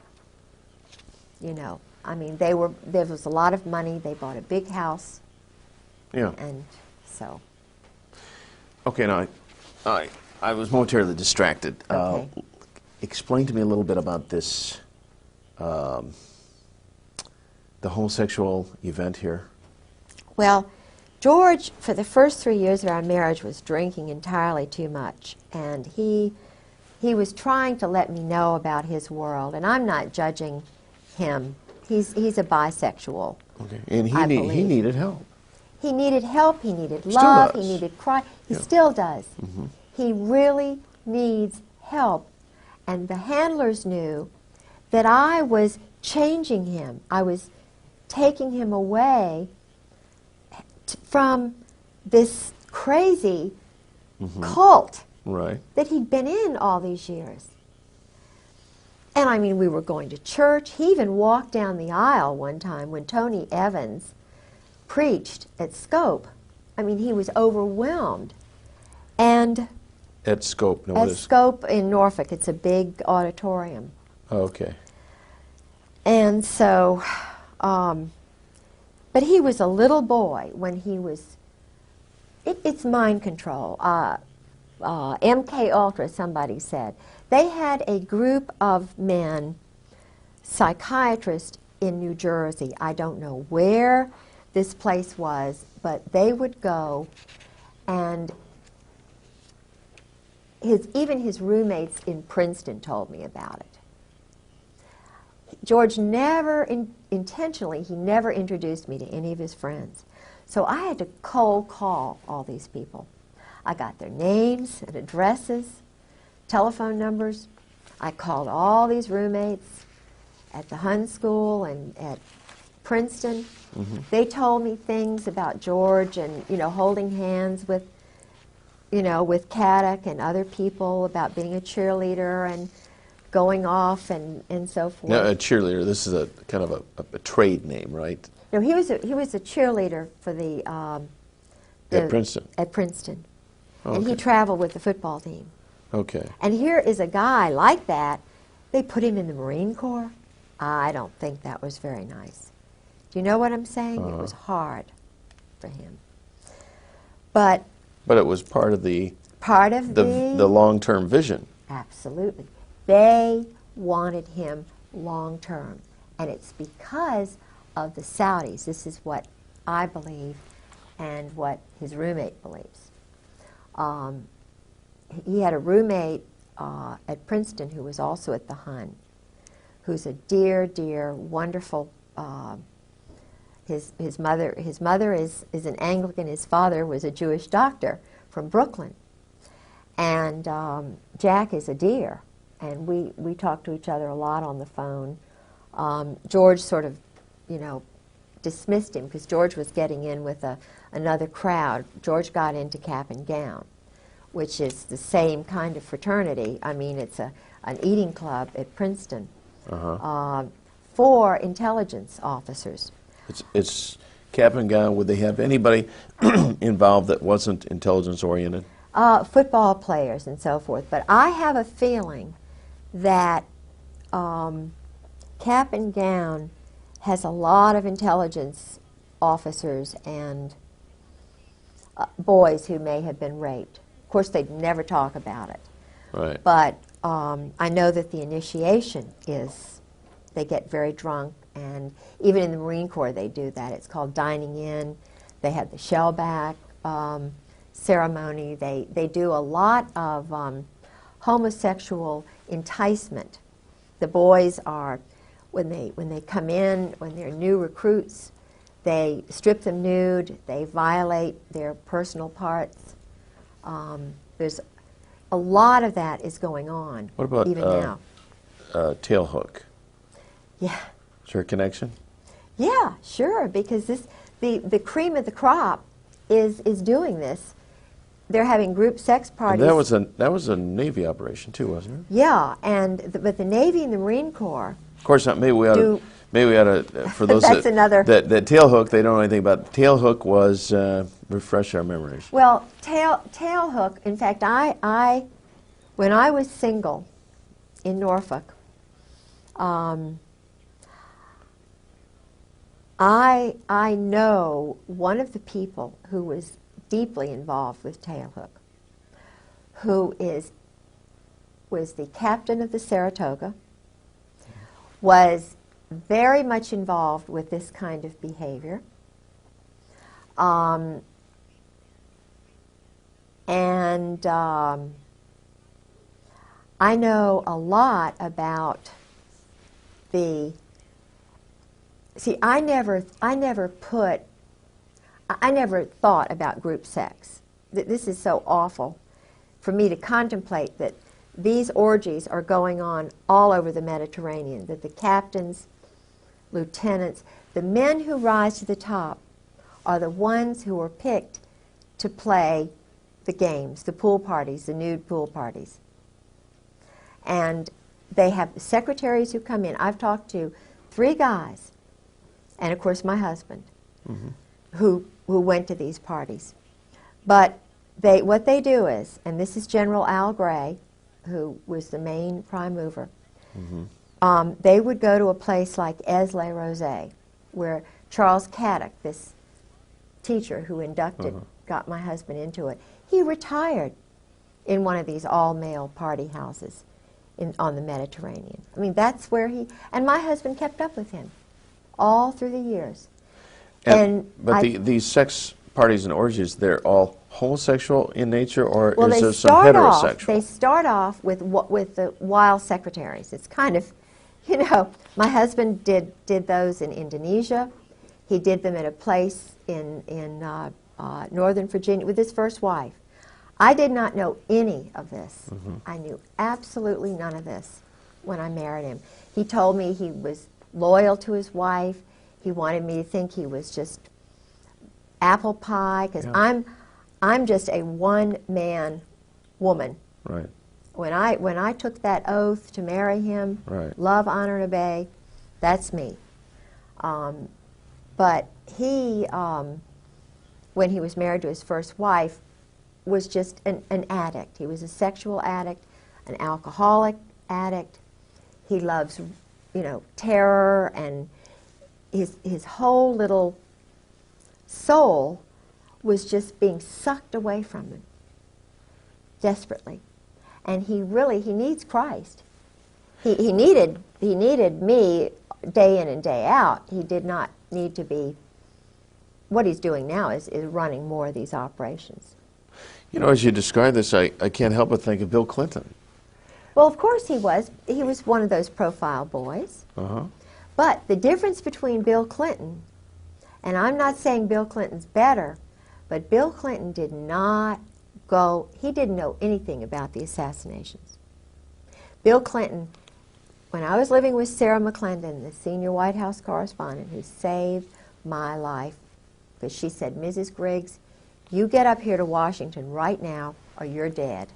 Speaker 2: There was a lot of money. They bought a big house.
Speaker 1: Yeah.
Speaker 2: And so.
Speaker 1: Okay, now, I was momentarily distracted.
Speaker 2: Okay.
Speaker 1: Explain to me a little bit about this, the homosexual event here.
Speaker 2: Well, George, for the first 3 years of our marriage, was drinking entirely too much. And he was trying to let me know about his world. And I'm not judging him. He's a bisexual.
Speaker 1: Okay, and he
Speaker 2: believe.
Speaker 1: needed help.
Speaker 2: He needed help, he needed
Speaker 1: Still
Speaker 2: love,
Speaker 1: does.
Speaker 2: he needed cry. He
Speaker 1: Yeah.
Speaker 2: still does. He really needs help. And the handlers knew that I was changing him. I was taking him away from this crazy cult
Speaker 1: Right.
Speaker 2: that he'd been in all these years. And we were going to church. He even walked down the aisle one time when Tony Evans preached at Scope. He was overwhelmed. And
Speaker 1: At Scope, no,
Speaker 2: at
Speaker 1: what is?
Speaker 2: Scope in Norfolk, it's a big auditorium.
Speaker 1: Oh, okay.
Speaker 2: And so, but he was a little boy when he was, it's mind control. MK Ultra, somebody said. They had a group of men, psychiatrists in New Jersey. I don't know where this place was, but they would go and even his roommates in Princeton told me about it. George never, intentionally, he never introduced me to any of his friends. So I had to cold call all these people. I got their names and addresses, telephone numbers. I called all these roommates at the Hun School and at Princeton.
Speaker 1: Mm-hmm.
Speaker 2: They told me things about George and, holding hands with, with Caddick and other people, about being a cheerleader and going off and so forth.
Speaker 1: Now, a cheerleader, this is a kind of a trade name, right?
Speaker 2: No, he was a cheerleader for the
Speaker 1: At Princeton?
Speaker 2: At Princeton.
Speaker 1: Oh,
Speaker 2: and he
Speaker 1: okay.
Speaker 2: traveled with the football team.
Speaker 1: Okay.
Speaker 2: And here is a guy like that. They put him in the Marine Corps. I don't think that was very nice. Do you know what I'm saying? It was hard for him. But
Speaker 1: it was part of the
Speaker 2: the
Speaker 1: long-term vision.
Speaker 2: Absolutely. They wanted him long-term. And it's because of the Saudis. This is what I believe and what his roommate believes. He had a roommate at Princeton who was also at the Hun, who's a dear, dear, wonderful. His mother is an Anglican. His father was a Jewish doctor from Brooklyn, and Jack is a dear, and we talk to each other a lot on the phone. George sort of, dismissed him because George was getting in with another crowd. George got into Cap and Gown, which is the same kind of fraternity. I mean, it's an eating club at Princeton for intelligence officers.
Speaker 1: It's Cap and Gown. Would they have anybody involved that wasn't intelligence-oriented?
Speaker 2: Football players and so forth. But I have a feeling that Cap and Gown has a lot of intelligence officers and boys who may have been raped. Of course, they'd never talk about it.
Speaker 1: Right.
Speaker 2: But I know that the initiation is, they get very drunk, and even in the Marine Corps they do that. It's called dining in. They have the shellback ceremony. They do a lot of homosexual enticement. The boys are, when they come in, when they're new recruits, they strip them nude, they violate their personal parts. There's a lot of that is going on.
Speaker 1: What about
Speaker 2: even now?
Speaker 1: Tailhook?
Speaker 2: Yeah.
Speaker 1: Is there a connection?
Speaker 2: Yeah, sure, because the cream of the crop is doing this. They're having group sex parties.
Speaker 1: And that was a Navy operation too, wasn't it?
Speaker 2: Yeah, but the Navy and the Marine Corps.
Speaker 1: Of course, maybe we ought to for those
Speaker 2: That's another.
Speaker 1: that Tailhook, they don't know anything about. Tailhook was refresh our memories.
Speaker 2: Well, Tailhook. In fact, when I was single in Norfolk, I know one of the people who was deeply involved with Tailhook, who was the captain of the Saratoga, was very much involved with this kind of behavior. I know a lot about the. See, I never thought about group sex. This is so awful for me to contemplate that these orgies are going on all over the Mediterranean, that the captains, lieutenants, the men who rise to the top are the ones who are picked to play the games, the pool parties, the nude pool parties. And they have secretaries who come in. I've talked to 3 guys, and of course my husband, who went to these parties. But what they do is, and this is General Al Gray, who was the main prime mover, they would go to a place like Aix-les-Rosés, where Charles Caddick, this teacher who got my husband into it, he retired in one of these all-male party houses on the Mediterranean. I mean, that's where and my husband kept up with him all through the years.
Speaker 1: But these sex parties and orgies, they're all homosexual in nature, or
Speaker 2: Well,
Speaker 1: is
Speaker 2: they
Speaker 1: there some
Speaker 2: start
Speaker 1: heterosexual?
Speaker 2: they start off with the wild secretaries. It's kind of, my husband did those in Indonesia. He did them at a place in Northern Virginia with his first wife. I did not know any of this. I knew absolutely none of this when I married him. He told me he was loyal to his wife. He wanted me to think he was just apple pie, because I'm just a one-man woman.
Speaker 1: Right.
Speaker 2: When I took that oath to marry him, love, honor, and obey, that's me. But he, when he was married to his first wife, was just an addict. He was a sexual addict, an alcoholic addict. He loves, terror, and his whole little soul was just being sucked away from him desperately. And he needs Christ. He needed me day in and day out. He did not need to be. What he's doing now is running more of these operations.
Speaker 1: As you describe this, I can't help but think of Bill Clinton.
Speaker 2: Well, of course he was. He was one of those profile boys. But the difference between Bill Clinton, and I'm not saying Bill Clinton's better, but Bill Clinton did not he didn't know anything about the assassinations. Bill Clinton, when I was living with Sarah McClendon, the senior White House correspondent who saved my life, because she said, Mrs. Griggs, you get up here to Washington right now or you're dead.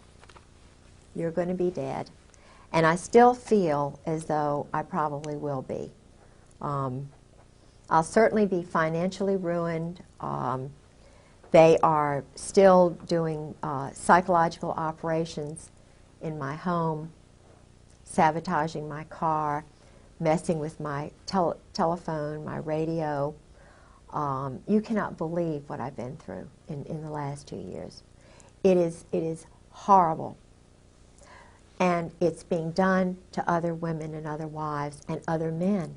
Speaker 2: You're going to be dead. And I still feel as though I probably will be. I'll certainly be financially ruined. They are still doing psychological operations in my home, sabotaging my car, messing with my telephone, my radio. You cannot believe what I've been through in the last 2 years. It is horrible. And it's being done to other women and other wives and other men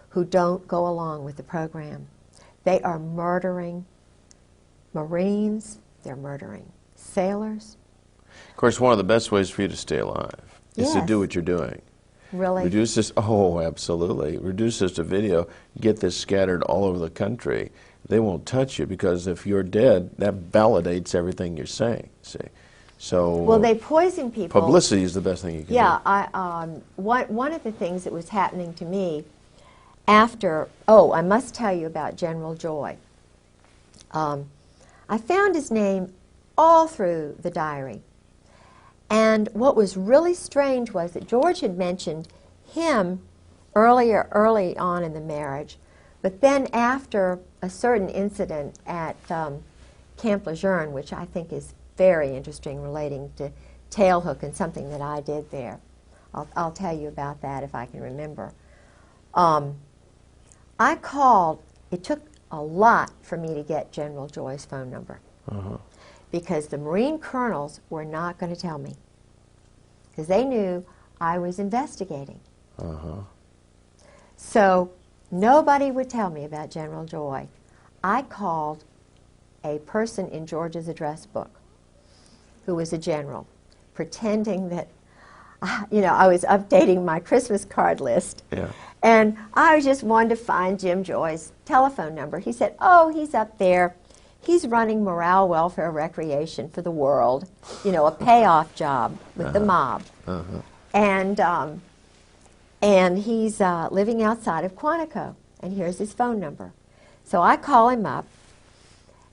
Speaker 2: who don't go along with the program. They are murdering Marines, they're murdering sailors.
Speaker 1: Of course, one of the best ways for you to stay alive is to do what you're doing.
Speaker 2: Really?
Speaker 1: Reduce this, absolutely. Reduce this to video, get this scattered all over the country. They won't touch you, because if you're dead, that validates everything you're saying, see. So,
Speaker 2: well, they poison people.
Speaker 1: Publicity is the best thing you can do.
Speaker 2: Yeah, one of the things that was happening to me after, I must tell you about General Joy. I found his name all through the diary. And what was really strange was that George had mentioned him early on in the marriage, but then after a certain incident at Camp Lejeune, which I think is very interesting, relating to tailhook and something that I did there. I'll tell you about that if I can remember. I called, it took a lot for me to get General Joy's phone number, because the Marine colonels were not going to tell me, because they knew I was investigating. So nobody would tell me about General Joy. I called a person in George's address book who was a general, pretending that, I was updating my Christmas card list.
Speaker 1: Yeah.
Speaker 2: And I just wanted to find Jim Joy's telephone number. He said, he's up there. He's running morale, welfare, recreation for the world, a payoff job with the mob. And he's living outside of Quantico, and here's his phone number. So I call him up,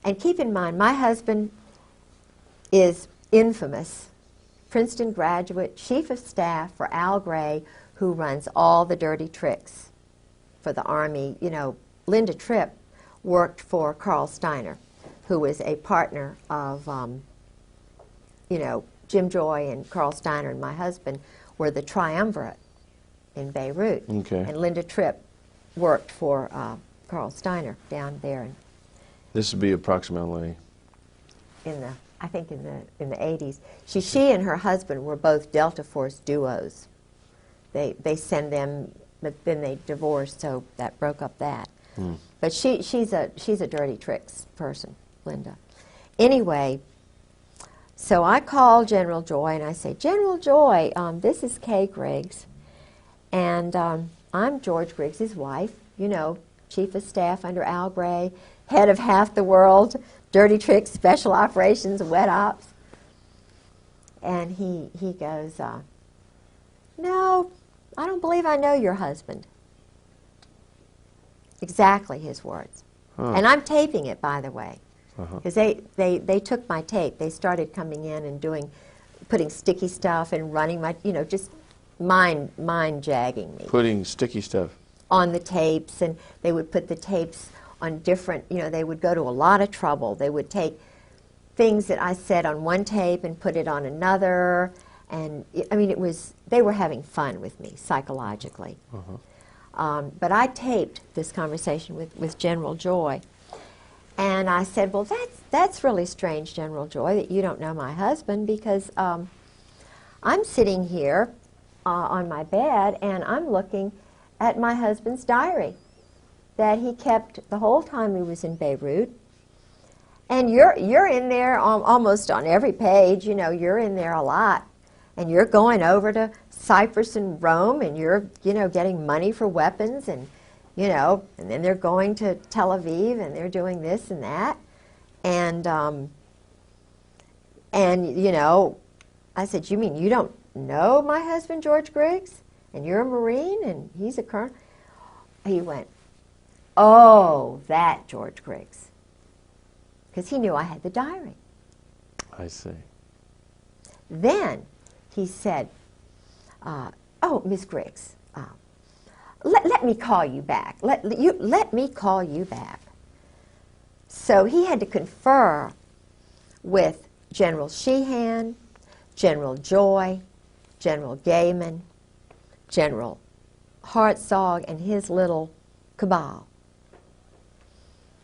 Speaker 2: and keep in mind, my husband is infamous, Princeton graduate, chief of staff for Al Gray, who runs all the dirty tricks for the Army. Linda Tripp worked for Carl Steiner, who was a partner of, Jim Joy and Carl Steiner and my husband were the triumvirate in Beirut.
Speaker 1: Okay.
Speaker 2: And Linda Tripp worked for Carl Steiner down there.
Speaker 1: This would be approximately?
Speaker 2: In the 80s. She and her husband were both Delta Force duos. They send them, but then they divorced, so that broke up that. But she's a dirty tricks person, Linda. Anyway, so I call General Joy and I say, General Joy, this is Kay Griggs, and I'm George Griggs' wife, you know, Chief of Staff under Al Gray, head of half the world, dirty tricks, special operations, wet ops. And he goes, no, I don't believe I know your husband. Exactly his words. And I'm taping it, by the way, because they took my tape. They started coming in and putting sticky stuff and running my, you know, just mind jagging me.
Speaker 1: Putting sticky stuff
Speaker 2: On the tapes, and they would put the tapes on different, you know, they would go to a lot of trouble. They would take things that I said on one tape and put it on another, and I mean, they were having fun with me psychologically. But I taped this conversation with General Joy, and I said, well, that's really strange, General Joy, that you don't know my husband, because I'm sitting here on my bed, and I'm looking at my husband's diary that he kept the whole time he was in Beirut. And you're in there almost on every page, you know, you're in there a lot. And you're going over to Cyprus and Rome, and you're, you know, getting money for weapons, and, you know, and then they're going to Tel Aviv, and they're doing this and that. And you know, I said, you mean you don't know my husband, George Griggs? And you're a Marine, and he's a colonel? He went, oh, that George Griggs. Because he knew I had the diary.
Speaker 1: I see.
Speaker 2: Then he said, oh, Miss Griggs, let me call you back. Let me call you back. So he had to confer with General Sheehan, General Joy, General Gaiman, General Hartzog, and his little cabal,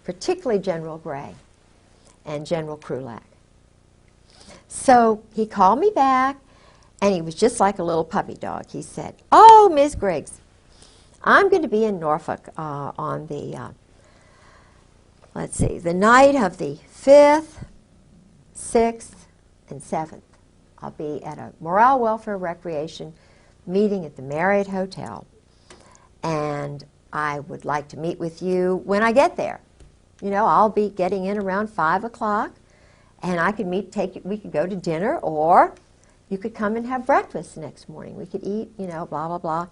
Speaker 2: particularly General Gray and General Krulak. So he called me back, and he was just like a little puppy dog. He said, oh, Miss Griggs, I'm going to be in Norfolk on the, let's see, the night of the 5th, 6th, and 7th. I'll be at a Morale, Welfare, Recreation meeting at the Marriott Hotel, and I would like to meet with you when I get there. You know, I'll be getting in around 5 o'clock, and I could we could go to dinner, or you could come and have breakfast the next morning. We could eat, you know, blah, blah, blah.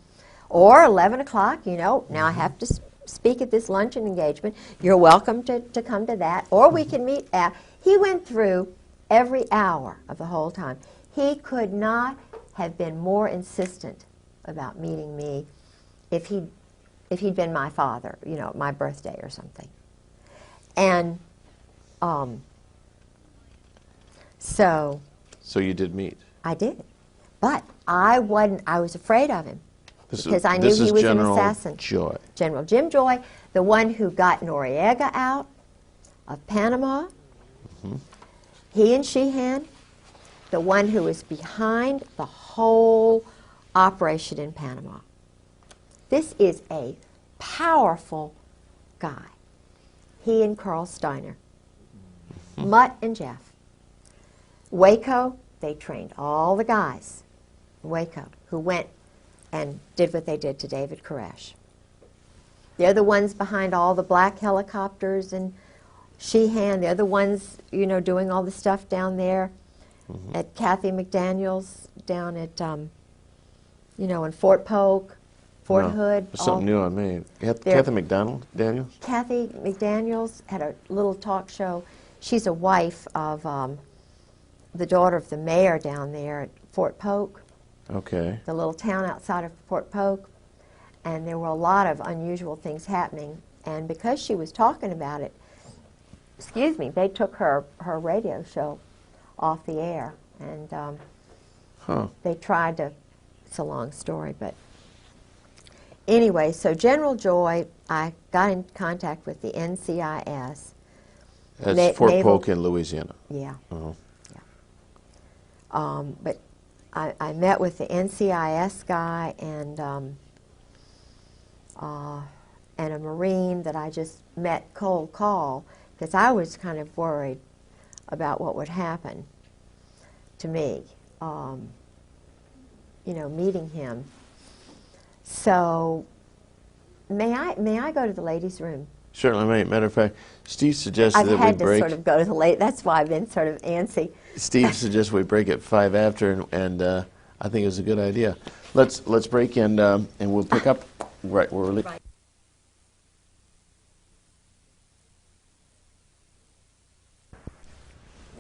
Speaker 2: Or 11 o'clock, you know, now I have to speak at this luncheon engagement. You're welcome to come to that. Or we can meet at, he went through every hour of the whole time. He could not have been more insistent about meeting me if he'd been my father, you know, my birthday or something. And so
Speaker 1: you did meet.
Speaker 2: I did. But I was afraid of him because I knew
Speaker 1: This
Speaker 2: he
Speaker 1: is
Speaker 2: was
Speaker 1: General
Speaker 2: an assassin.
Speaker 1: Joy.
Speaker 2: General Jim Joy, the one who got Noriega out of Panama. He and Sheehan, the one who was behind the whole operation in Panama. This is a powerful guy. He and Carl Steiner. Mutt and Jeff. Waco, they trained all the guys in Waco who went and did what they did to David Koresh. They're the ones behind all the black helicopters, and Sheehan, they're the ones, you know, doing all the stuff down there at Kathy McDaniel's, down at, you know, in Fort Polk, Fort Hood.
Speaker 1: Something new on me. Kathy McDaniels? Kathy
Speaker 2: McDaniels had a little talk show. She's a wife of the daughter of the mayor down there at Fort Polk.
Speaker 1: Okay.
Speaker 2: The little town outside of Fort Polk. And there were a lot of unusual things happening. And because she was talking about it, excuse me, they took her radio show off the air. And they tried to, it's a long story, but anyway, so General Joy, I got in contact with the NCIS.
Speaker 1: That's Fort Polk in Louisiana.
Speaker 2: Yeah. But I met with the NCIS guy, and and a Marine that I just met cold call, because I was kind of worried about what would happen to me, you know, meeting him. So may I go to the ladies' room?
Speaker 1: Certainly, matter of fact, Steve suggested
Speaker 2: I've
Speaker 1: that we
Speaker 2: had to
Speaker 1: break.
Speaker 2: sort of go to the late. That's why I've been sort of antsy.
Speaker 1: Steve suggests we break at 5 after, and I think it's a good idea. Let's break and we'll pick up right where we're.
Speaker 2: Right.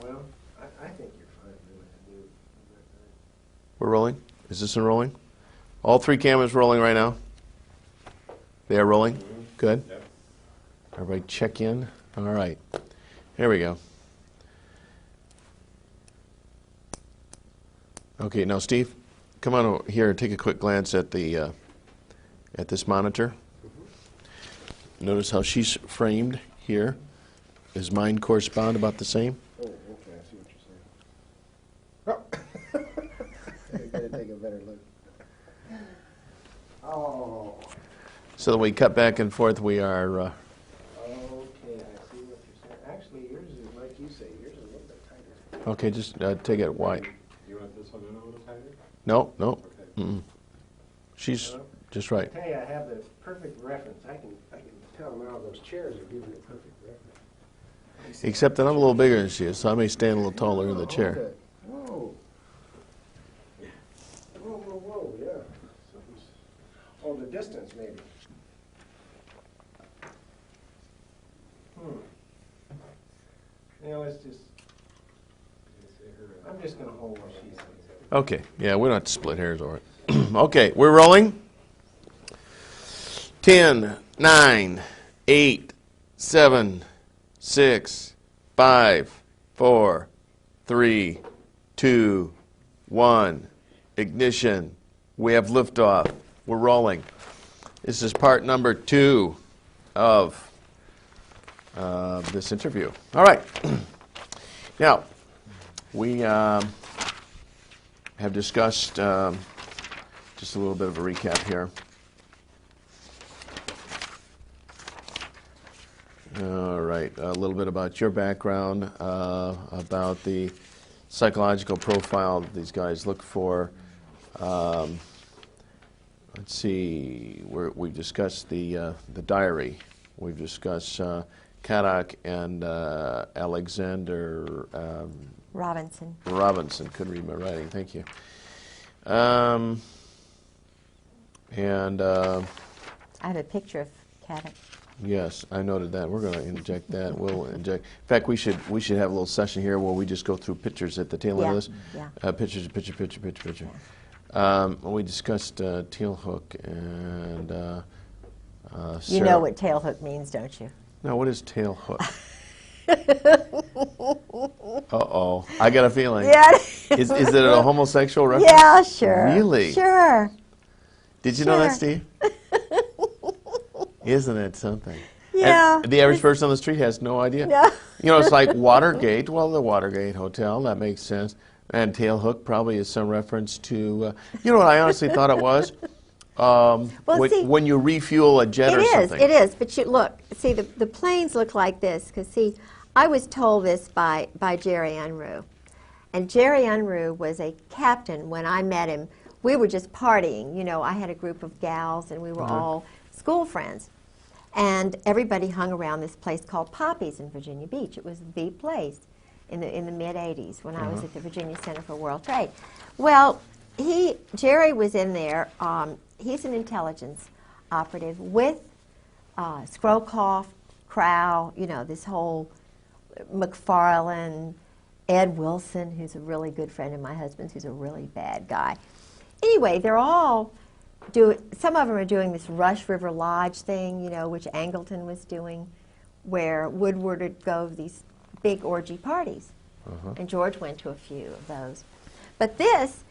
Speaker 3: Well, I think you're fine doing it, dude.
Speaker 1: We're rolling. Is this one rolling? All 3 cameras rolling right now. They are rolling. Good.
Speaker 5: Yep.
Speaker 1: Everybody check in. All right. Here we go. Okay, now Steve, come on over here and take a quick glance at the at this monitor. Notice how she's framed here. Does mine correspond about the same?
Speaker 3: Oh, okay, I see what you're saying. Oh. I gotta take a better look. Oh,
Speaker 1: So that we cut back and forth, we are.
Speaker 3: okay, I see what you're saying. Actually, yours is, like you say, yours is a little bit tighter.
Speaker 1: Okay, just take it wide.
Speaker 5: You want this one in a little tighter?
Speaker 1: No, no.
Speaker 5: Okay.
Speaker 1: Mm-mm. She's just right.
Speaker 3: I tell you, I have the perfect reference. I can tell now those chairs are giving the perfect reference.
Speaker 1: Except that I'm a little bigger than she is, so I may stand a little taller in the chair.
Speaker 3: Okay. Whoa. Whoa, whoa, whoa, yeah. Oh, the distance, maybe. Yeah, let's just, I'm just gonna hold what she says.
Speaker 1: Okay, yeah, we don't have to split hairs over it. Okay, we're rolling. 10, 9, 8, 7, 6, 5, 4, 3, 2, 1. Ignition. We have liftoff. We're rolling. This is part number 2 of this interview. All right. Now, we have discussed just a little bit of a recap here. All right, a little bit about your background, about the psychological profile that these guys look for. Let's see, we've discussed the diary. We've discussed Kaddock and Alexander
Speaker 2: Robinson.
Speaker 1: Robinson. Couldn't read my writing, thank you. And
Speaker 2: I have a picture of Kaddock.
Speaker 1: yes, I noted that. We're going to inject that. We'll inject. In fact, we should have a little session here where we just go through pictures at the tail end of this.
Speaker 2: Yeah.
Speaker 1: Picture. We discussed tail hook and.
Speaker 2: You
Speaker 1: Sarah.
Speaker 2: know what tail hook means, don't you?
Speaker 1: Now, what is tail hook? Uh-oh. I got a feeling.
Speaker 2: Yeah.
Speaker 1: Is it a homosexual reference?
Speaker 2: Yeah, sure.
Speaker 1: Really?
Speaker 2: Sure.
Speaker 1: Did you know that,
Speaker 2: Sure.
Speaker 1: Steve? Isn't it something?
Speaker 2: Yeah.
Speaker 1: And the average person on the street has no idea.
Speaker 2: No.
Speaker 1: You know, it's like Watergate. Well, the Watergate Hotel, that makes sense. And tail hook probably is some reference to, you know what I honestly thought it was? When you refuel a jet or something.
Speaker 2: It is. But you look, see, the planes look like this. Because, see, I was told this by Jerry Unruh. And Jerry Unruh was a captain when I met him. We were just partying. You know, I had a group of gals, and we were all school friends. And everybody hung around this place called Poppy's in Virginia Beach. It was the place in the mid-'80s when I was at the Virginia Center for World Trade. Well, Jerry was in there. He's an intelligence operative with Scrowcroft, Crow, you know, this whole McFarlane, Ed Wilson, who's a really good friend of my husband's, who's a really bad guy. Anyway, they're all some of them are doing this Rush River Lodge thing, you know, which Angleton was doing, where Woodward would go to these big orgy parties. And George went to a few of those. But this,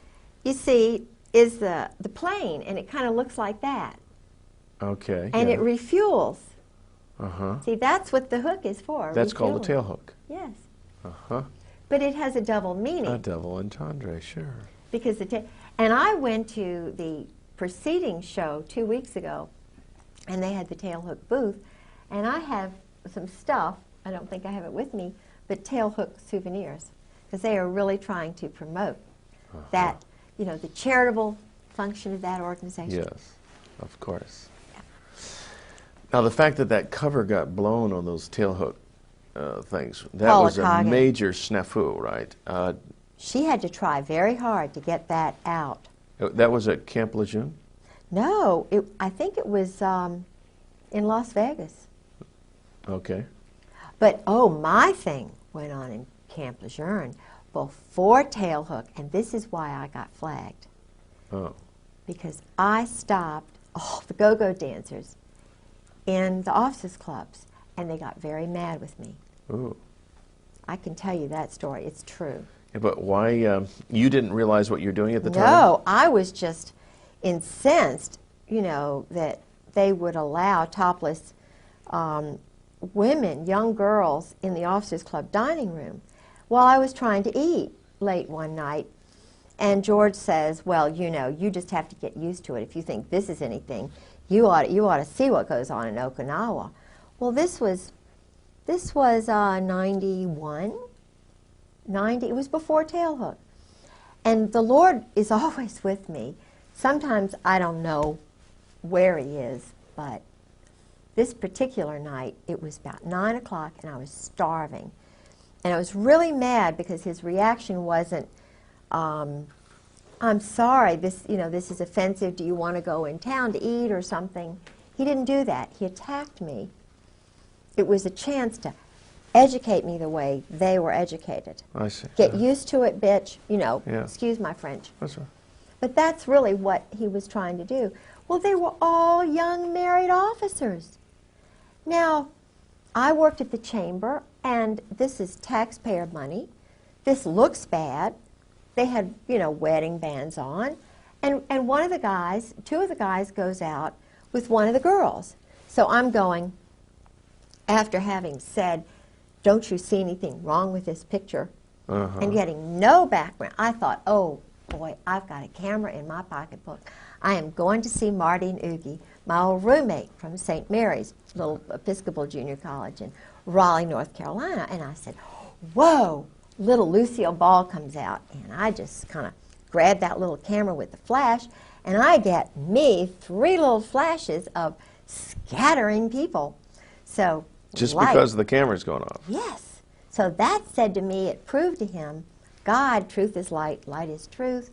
Speaker 2: you see, is the plane, and it kind of looks like that.
Speaker 1: Okay.
Speaker 2: And
Speaker 1: yeah.
Speaker 2: it refuels.
Speaker 1: Uh-huh.
Speaker 2: See, that's what the hook is for.
Speaker 1: That's called a
Speaker 2: refueling.
Speaker 1: tail hook.
Speaker 2: Yes.
Speaker 1: Uh-huh.
Speaker 2: But it has a double meaning.
Speaker 1: A double entendre, sure.
Speaker 2: Because and I went to the preceding show 2 weeks ago and they had the tailhook booth, and I have some stuff, I don't think I have it with me, but tailhook souvenirs, because they are really trying to promote that, you know, the charitable function of that organization.
Speaker 1: Yes, of course. Now, the fact that that cover got blown on those tailhook things, that
Speaker 2: Paula
Speaker 1: was a
Speaker 2: Coggin.
Speaker 1: major snafu, right?
Speaker 2: She had to try very hard to get that out.
Speaker 1: That was at Camp Lejeune?
Speaker 2: No, I think it was in Las Vegas.
Speaker 1: Okay.
Speaker 2: But, oh, my thing went on in Camp Lejeune before tailhook, and this is why I got flagged.
Speaker 1: Oh.
Speaker 2: Because I stopped all the go-go dancers in the officers' clubs, and they got very mad with me.
Speaker 1: Ooh.
Speaker 2: I can tell you that story. It's true.
Speaker 1: Yeah, but why, you didn't realize what you're doing at the time?
Speaker 2: No, I was just incensed, you know, that they would allow topless women, young girls, in the officers' club dining room while I was trying to eat late one night. And George says, well, you know, you just have to get used to it. If you think this is anything, you ought to see what goes on in Okinawa. Well, this was 91, 90, it was before tailhook. And the Lord is always with me. Sometimes I don't know where he is, but this particular night, it was about 9 o'clock, and I was starving. And I was really mad because his reaction wasn't, I'm sorry, this is offensive. Do you want to go in town to eat or something? He didn't do that. He attacked me. It was a chance to educate me the way they were educated.
Speaker 1: I see.
Speaker 2: Get used to it, bitch. You know,
Speaker 1: Yeah.
Speaker 2: Excuse my French.
Speaker 1: That's right.
Speaker 2: But that's really what he was trying to do. Well, they were all young married officers. Now, I worked at the chamber, and this is taxpayer money. This looks bad. They had, you know, wedding bands on. And one of the guys, two of the guys goes out with one of the girls. So I'm going, after having said, don't you see anything wrong with this picture? And getting no background. I thought, oh, boy, I've got a camera in my pocketbook. I am going to see Marty and Oogie, my old roommate from St. Mary's, little Episcopal Junior College in Raleigh, North Carolina. And I said, whoa, little Lucille Ball comes out. And I just kind of grabbed that little camera with the flash, and I get me 3 little flashes of scattering people. So
Speaker 1: Just
Speaker 2: light.
Speaker 1: because the camera's going off?
Speaker 2: Yes. So that said to me, it proved to him, God, truth is light, light is truth.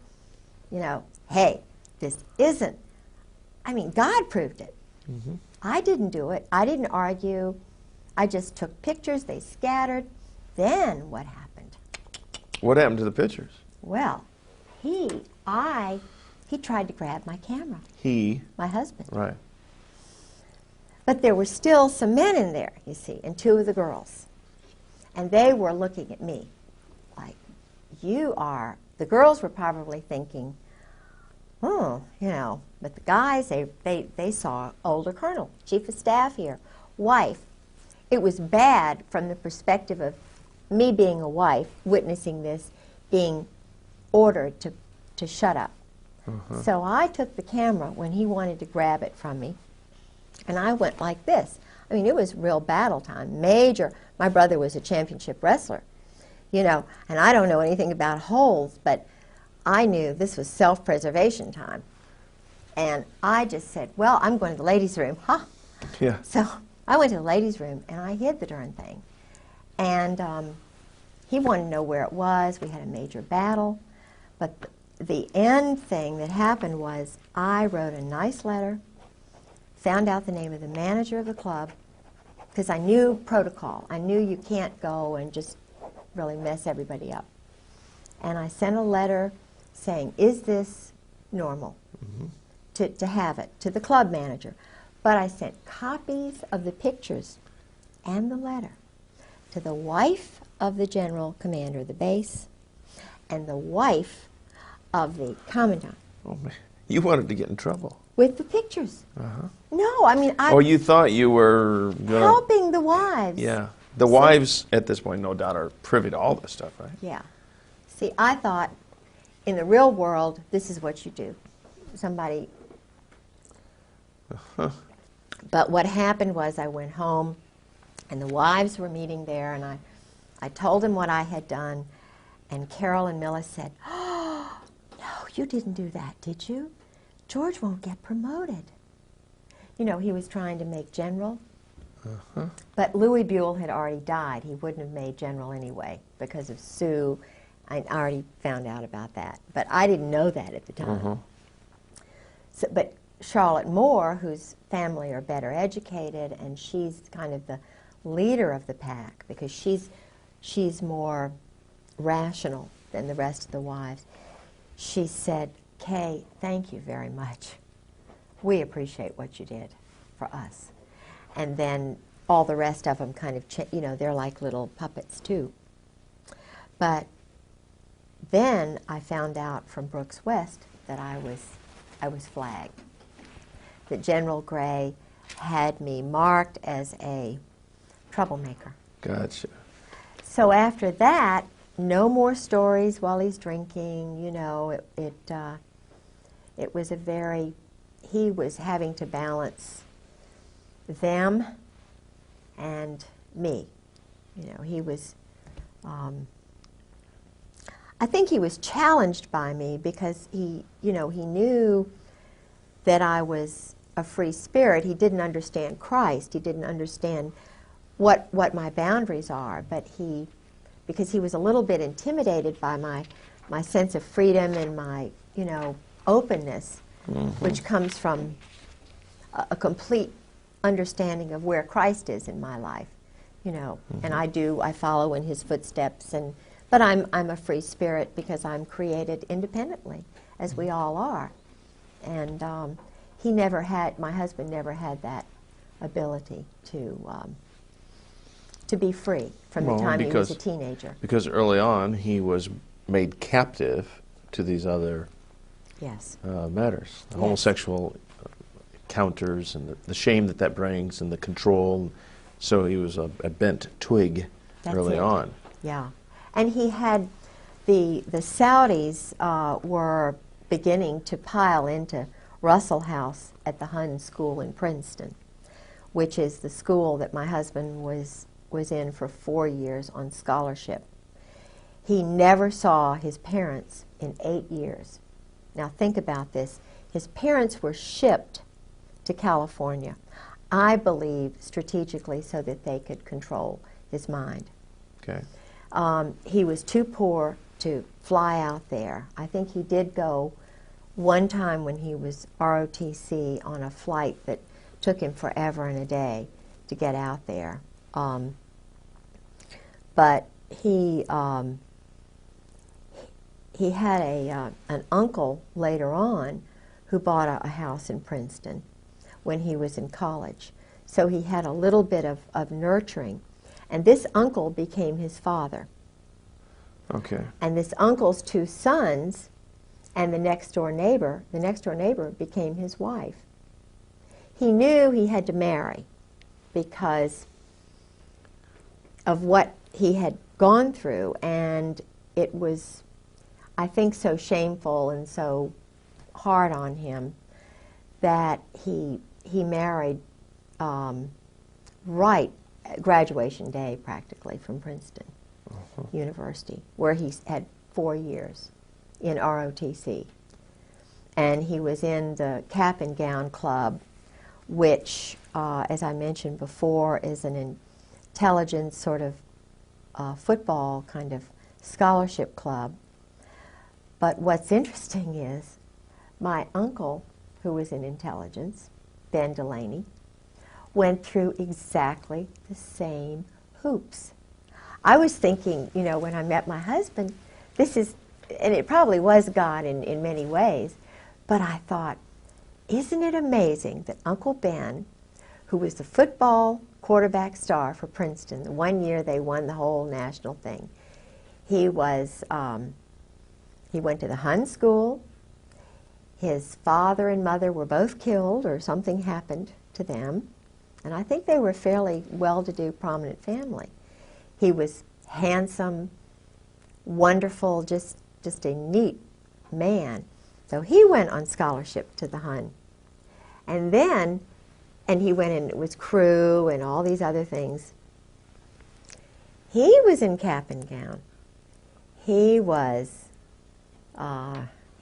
Speaker 2: You know, hey, this isn't. I mean, God proved it. I didn't do it. I didn't argue. I just took pictures. They scattered. Then what happened?
Speaker 1: What happened to the pictures?
Speaker 2: Well, he tried to grab my camera,
Speaker 1: He,
Speaker 2: my husband.
Speaker 1: right.
Speaker 2: But there were still some men in there, you see, and 2 of the girls. And they were looking at me like, the girls were probably thinking, oh, you know, but the guys, they saw older colonel, chief of staff here, wife. It was bad from the perspective of me being a wife, witnessing this, being ordered to shut up. So I took the camera when he wanted to grab it from me, and I went like this. I mean, it was real battle time, major. My brother was a championship wrestler, you know, and I don't know anything about holds, but I knew this was self-preservation time. And I just said, well, I'm going to the ladies' room, huh?
Speaker 1: Yeah.
Speaker 2: So I went to the ladies' room, and I hid the darn thing. And he wanted to know where it was. We had a major battle. But the end thing that happened was I wrote a nice letter, found out the name of the manager of the club, because I knew protocol. I knew you can't go and just really mess everybody up. And I sent a letter saying, is this normal to have it, to the club manager. But I sent copies of the pictures and the letter to the wife of the general commander of the base and the wife of the commandant.
Speaker 1: Oh, man. You wanted to get in trouble.
Speaker 2: With the pictures. No, I mean,
Speaker 1: Or you thought you were going to...
Speaker 2: helping the wives.
Speaker 1: Yeah. The wives, at this point, no doubt, are privy to all this stuff, right?
Speaker 2: Yeah. See, I thought, in the real world, this is what you do. Somebody... But what happened was I went home, and the wives were meeting there, and I told them what I had done, and Carol and Millis said, "Oh, no, you didn't do that, did you? George won't get promoted." You know, he was trying to make general. But Louis Buell had already died. He wouldn't have made general anyway because of Sue. I already found out about that. But I didn't know that at the time. So, but Charlotte Moore, whose family are better educated, and she's kind of the leader of the pack because she's more rational than the rest of the wives. She said, "Kay, thank you very much. We appreciate what you did for us." And then all the rest of them kind of, you know, they're like little puppets too. But then I found out from Brooks West that I was flagged. That General Gray had me marked as a troublemaker.
Speaker 1: Gotcha.
Speaker 2: So after that, no more stories while he's drinking. You know, it was a very, he was having to balance them and me. You know, he was, I think he was challenged by me because he, you know, he knew that I was a free spirit. He didn't understand Christ. He didn't understand what my boundaries are, but because he was a little bit intimidated by my sense of freedom and my, you know, openness, which comes from a complete understanding of where Christ is in my life, you know, and I follow in his footsteps, but I'm a free spirit because I'm created independently, as we all are, and my husband never had that ability to be free from the time he was a teenager.
Speaker 1: Because early on he was made captive to these other matters, the homosexual encounters and the shame that brings and the control. So he was a bent twig early on.
Speaker 2: Yeah, and he had the Saudis were beginning to pile into Russell House at the Hun School in Princeton, which is the school that my husband was in for 4 years on scholarship. He never saw his parents in 8 years. Now think about this. His parents were shipped to California, I believe strategically so that they could control his mind.
Speaker 1: Okay.
Speaker 2: He was too poor to fly out there. I think he did go one time when he was ROTC on a flight that took him forever and a day to get out there. But he had an uncle later on who bought a house in Princeton when he was in college. So he had a little bit of nurturing. And this uncle became his father.
Speaker 1: Okay.
Speaker 2: And this uncle's 2 sons and the next door neighbor became his wife. He knew he had to marry because of what he had gone through, and it was, I think, so shameful and so hard on him that he married right at graduation day, practically, from Princeton University, where he had 4 years in ROTC. And he was in the Cap and Gown Club, which, as I mentioned before, is an intelligence sort of football kind of scholarship club. But what's interesting is my uncle, who was in intelligence, Ben Delaney, went through exactly the same hoops. I was thinking, you know, when I met my husband, this is, and it probably was God in many ways, but I thought, isn't it amazing that Uncle Ben, who was the football quarterback star for Princeton, the one year they won the whole national thing, he was, he went to the Hun School. His father and mother were both killed or something happened to them. And I think they were a fairly well-to-do, prominent family. He was handsome, wonderful, just a neat man. So he went on scholarship to the Hun. And then and he went in with crew and all these other things. He was in cap and gown. He was,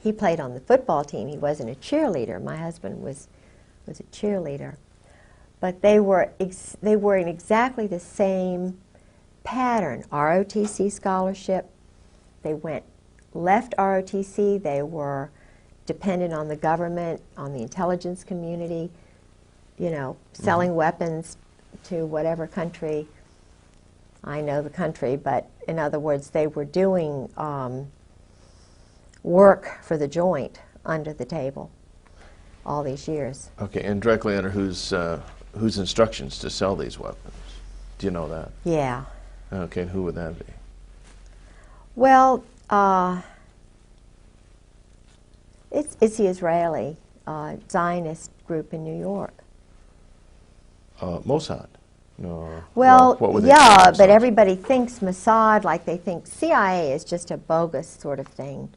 Speaker 2: he played on the football team. He wasn't a cheerleader. My husband was a cheerleader. But they were in exactly the same pattern. ROTC scholarship. They left ROTC. They were dependent on the government, on the intelligence community, you know, selling weapons to whatever country. I know the country, but in other words, they were doing work for the joint under the table all these years.
Speaker 1: Okay, and directly under whose instructions to sell these weapons? Do you know that?
Speaker 2: Yeah.
Speaker 1: Okay, and who would that be?
Speaker 2: Well, it's the Israeli Zionist group in New York.
Speaker 1: Mossad? No.
Speaker 2: Well,
Speaker 1: what would they
Speaker 2: yeah,
Speaker 1: call
Speaker 2: but
Speaker 1: themselves?
Speaker 2: everybody thinks Mossad, like they think CIA is just a bogus sort of thing.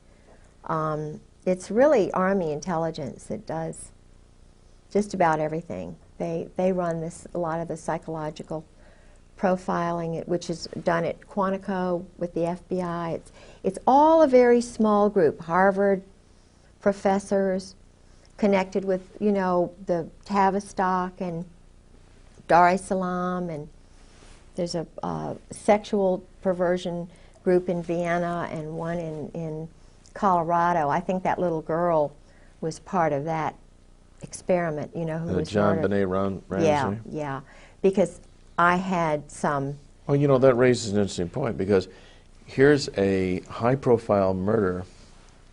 Speaker 2: It's really Army intelligence that does just about everything. They run a lot of the psychological profiling, which is done at Quantico with the FBI. It's all a very small group. Harvard professors connected with, you know, the Tavistock and Dar es Salaam, and there's a sexual perversion group in Vienna and one in Colorado. I think that little girl was part of that experiment, you know, who was
Speaker 1: John
Speaker 2: murdered.
Speaker 1: Benet Ramsey?
Speaker 2: Yeah, yeah, because I had some...
Speaker 1: Well, you know, that raises an interesting point, because here's a high-profile murder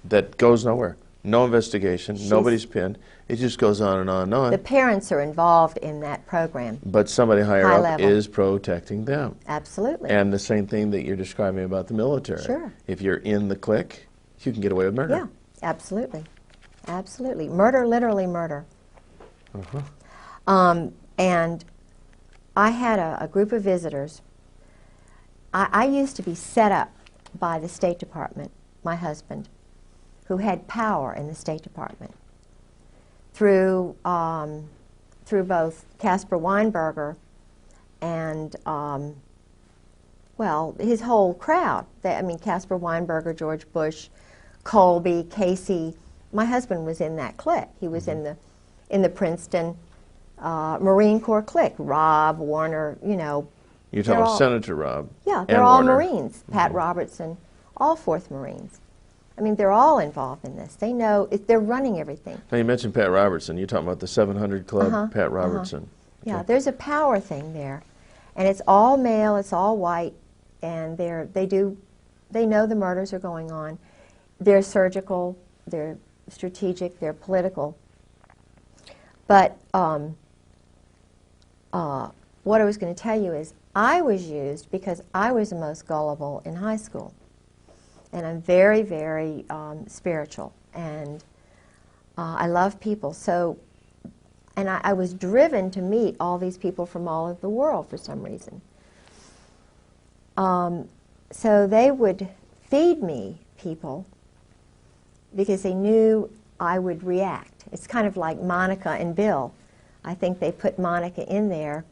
Speaker 1: that goes nowhere. No investigation, nobody's pinned. It just goes on and on and on.
Speaker 2: The parents are involved in that program.
Speaker 1: But somebody higher
Speaker 2: High
Speaker 1: up
Speaker 2: level.
Speaker 1: is protecting them.
Speaker 2: Absolutely.
Speaker 1: And the same thing that you're describing about the military.
Speaker 2: Sure.
Speaker 1: If you're in the clique, you can get away with murder.
Speaker 2: Yeah, absolutely. Absolutely. Murder, literally murder. And I had a group of visitors. I used to be set up by the State Department, my husband, who had power in the State Department, through both Caspar Weinberger and, well, his whole crowd. I mean, Caspar Weinberger, George Bush, Colby, Casey. My husband was in that clique. He was in the Princeton Marine Corps clique. Rob, Warner, you know.
Speaker 1: You're talking about Senator Rob.
Speaker 2: Yeah, they're
Speaker 1: and
Speaker 2: all
Speaker 1: Warner.
Speaker 2: Marines. Pat Robertson, all 4th Marines. I mean, they're all involved in this. They know, they're running everything.
Speaker 1: Now, you mentioned Pat Robertson. You're talking about the 700 Club, Pat Robertson.
Speaker 2: Yeah,
Speaker 1: Okay.
Speaker 2: there's a power thing there. And it's all male, it's all white, and they know the murders are going on. They're surgical, they're strategic, they're political. But what I was going to tell you is I was used because I was the most gullible in high school. And I'm very, very spiritual, and I love people. So, and I was driven to meet all these people from all over the world for some reason. So they would feed me people because they knew I would react. It's kind of like Monica and Bill. I think they put Monica in there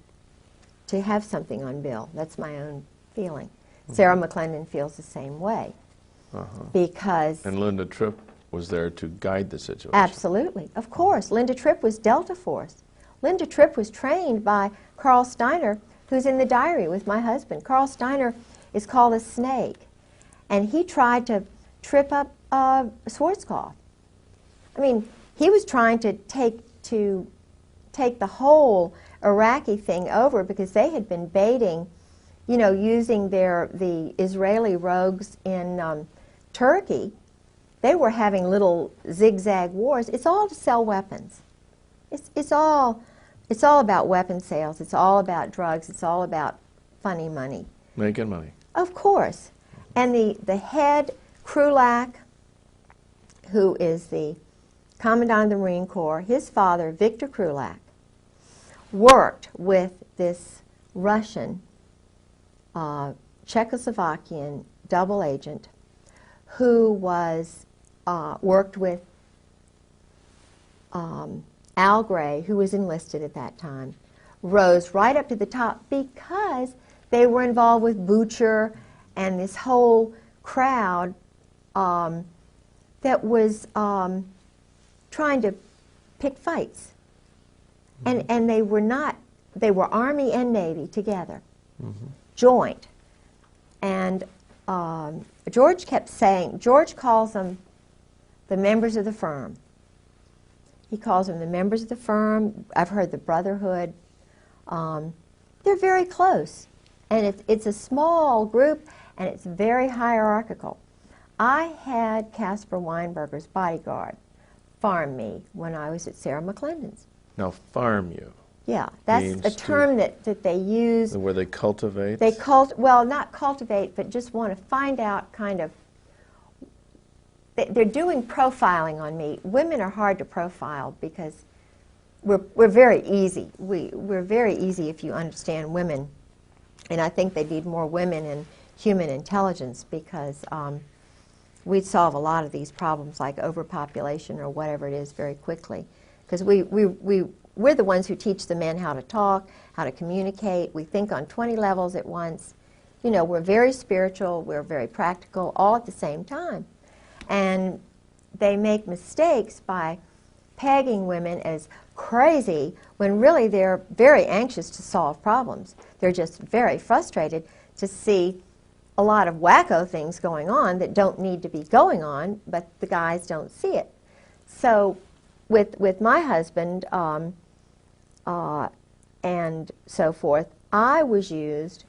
Speaker 2: to have something on Bill. That's my own feeling. Sarah McClendon feels the same way. Because...
Speaker 1: And Linda Tripp was there to guide the situation.
Speaker 2: Absolutely. Of course. Linda Tripp was Delta Force. Linda Tripp was trained by Carl Steiner, who's in the diary with my husband. Carl Steiner is called a snake. And he tried to trip up Schwarzkopf. I mean, he was trying to take the whole Iraqi thing over because they had been baiting, you know, using the Israeli rogues in Turkey. They were having little zigzag wars. It's all to sell weapons. It's all about weapon sales. It's all about drugs. It's all about funny money.
Speaker 1: Making money.
Speaker 2: Of course. And the head, Krulak, who is the Commandant of the Marine Corps, his father, Victor Krulak, worked with this Russian, Czechoslovakian double agent who was worked with Al Gray, who was enlisted at that time, rose right up to the top because they were involved with Butcher and this whole crowd that was trying to pick fights. And they were not, they were Army and Navy together, joint. And George kept saying, George calls them the members of the firm. He calls them the members of the firm. I've heard the brotherhood. They're very close. And it's a small group, and it's very hierarchical. I had Caspar Weinberger's bodyguard farm me when I was at Sarah McClendon's.
Speaker 1: Now, farm you.
Speaker 2: Yeah, that's
Speaker 1: Means
Speaker 2: a term that they use.
Speaker 1: Where they cultivate?
Speaker 2: They well, not cultivate, but just want to find out kind of, they're doing profiling on me. Women are hard to profile because we're very easy. We're very easy if you understand women. And I think they need more women in human intelligence because we'd solve a lot of these problems like overpopulation or whatever it is very quickly. Because we're the ones who teach the men how to talk, how to communicate. We think on 20 levels at once. You know, we're very spiritual, we're very practical, all at the same time. And they make mistakes by pegging women as crazy when really they're very anxious to solve problems. They're just very frustrated to see a lot of wacko things going on that don't need to be going on, but the guys don't see it. So with my husband and so forth, I was used.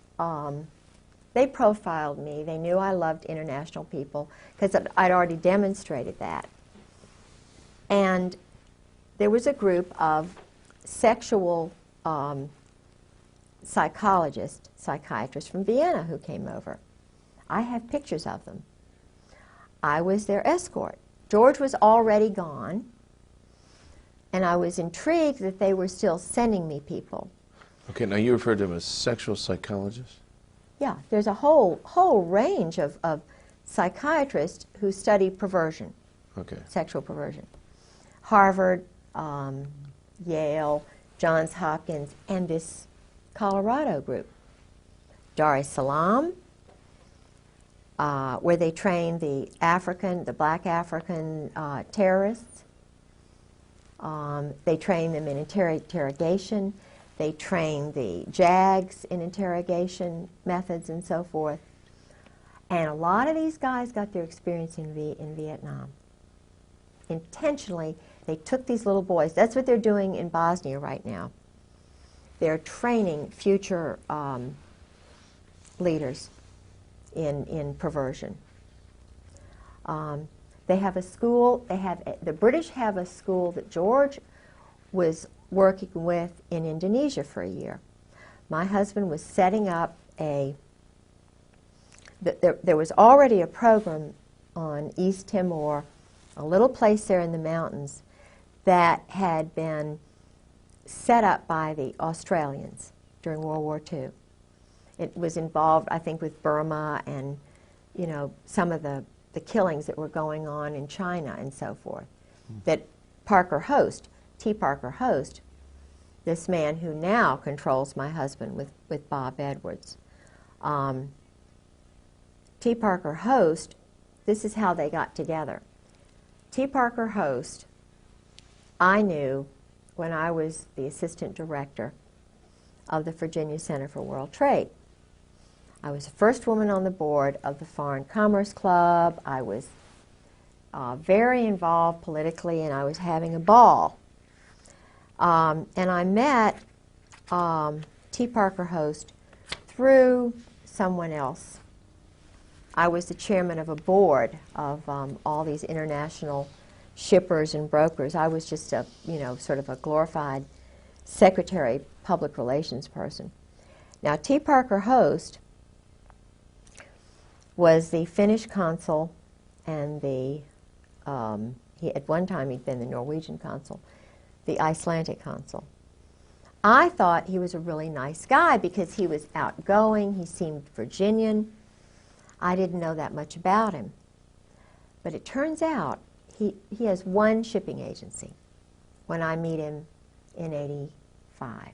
Speaker 2: They profiled me. They knew I loved international people because I'd already demonstrated that. And there was a group of sexual psychiatrists from Vienna who came over. I have pictures of them. I was their escort. George was already gone, and I was intrigued that they were still sending me people.
Speaker 1: Okay, now you referred to them as sexual psychologists?
Speaker 2: Yeah, there's a whole range of psychiatrists who study perversion, sexual perversion. Harvard, Yale, Johns Hopkins, and this Colorado group. Dar es Salaam, where they train the black African terrorists. They train them in interrogation. They train the JAGs in interrogation methods and so forth. And a lot of these guys got their experience in Vietnam. Intentionally, they took these little boys. That's what they're doing in Bosnia right now. They're training future leaders in perversion. They have a school. The British have a school that George was working with in Indonesia for a year. My husband was setting up there was already a program on East Timor, a little place there in the mountains, that had been set up by the Australians during World War II. It was involved, I think, with Burma and, you know, some of the killings that were going on in China and so forth. That Parker Host, T. Parker Host, this man who now controls my husband with Bob Edwards. T. Parker Host, this is how they got together. T. Parker Host, I knew when I was the assistant director of the Virginia Center for World Trade. I was the first woman on the board of the Foreign Commerce Club. I was very involved politically, and I was having a ball. And I met T. Parker Host through someone else. I was the chairman of a board of all these international shippers and brokers. I was just a, sort of a glorified secretary, public relations person. Now, T. Parker Host was the Finnish consul and at one time he'd been the Norwegian consul, the Icelandic consul. I thought he was a really nice guy because he was outgoing, he seemed Virginian. I didn't know that much about him. But it turns out he has one shipping agency, when I meet him in '85.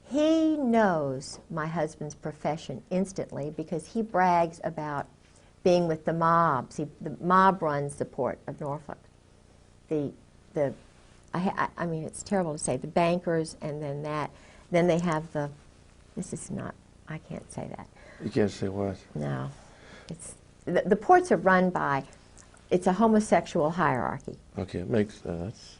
Speaker 2: He knows my husband's profession instantly because he brags about being with the mobs. The mob runs the port of Norfolk. I mean, it's terrible to say, the bankers, and then they have this is not, I can't say that.
Speaker 1: You can't say what?
Speaker 2: No. The ports are run by, it's a homosexual hierarchy.
Speaker 1: Okay, it makes,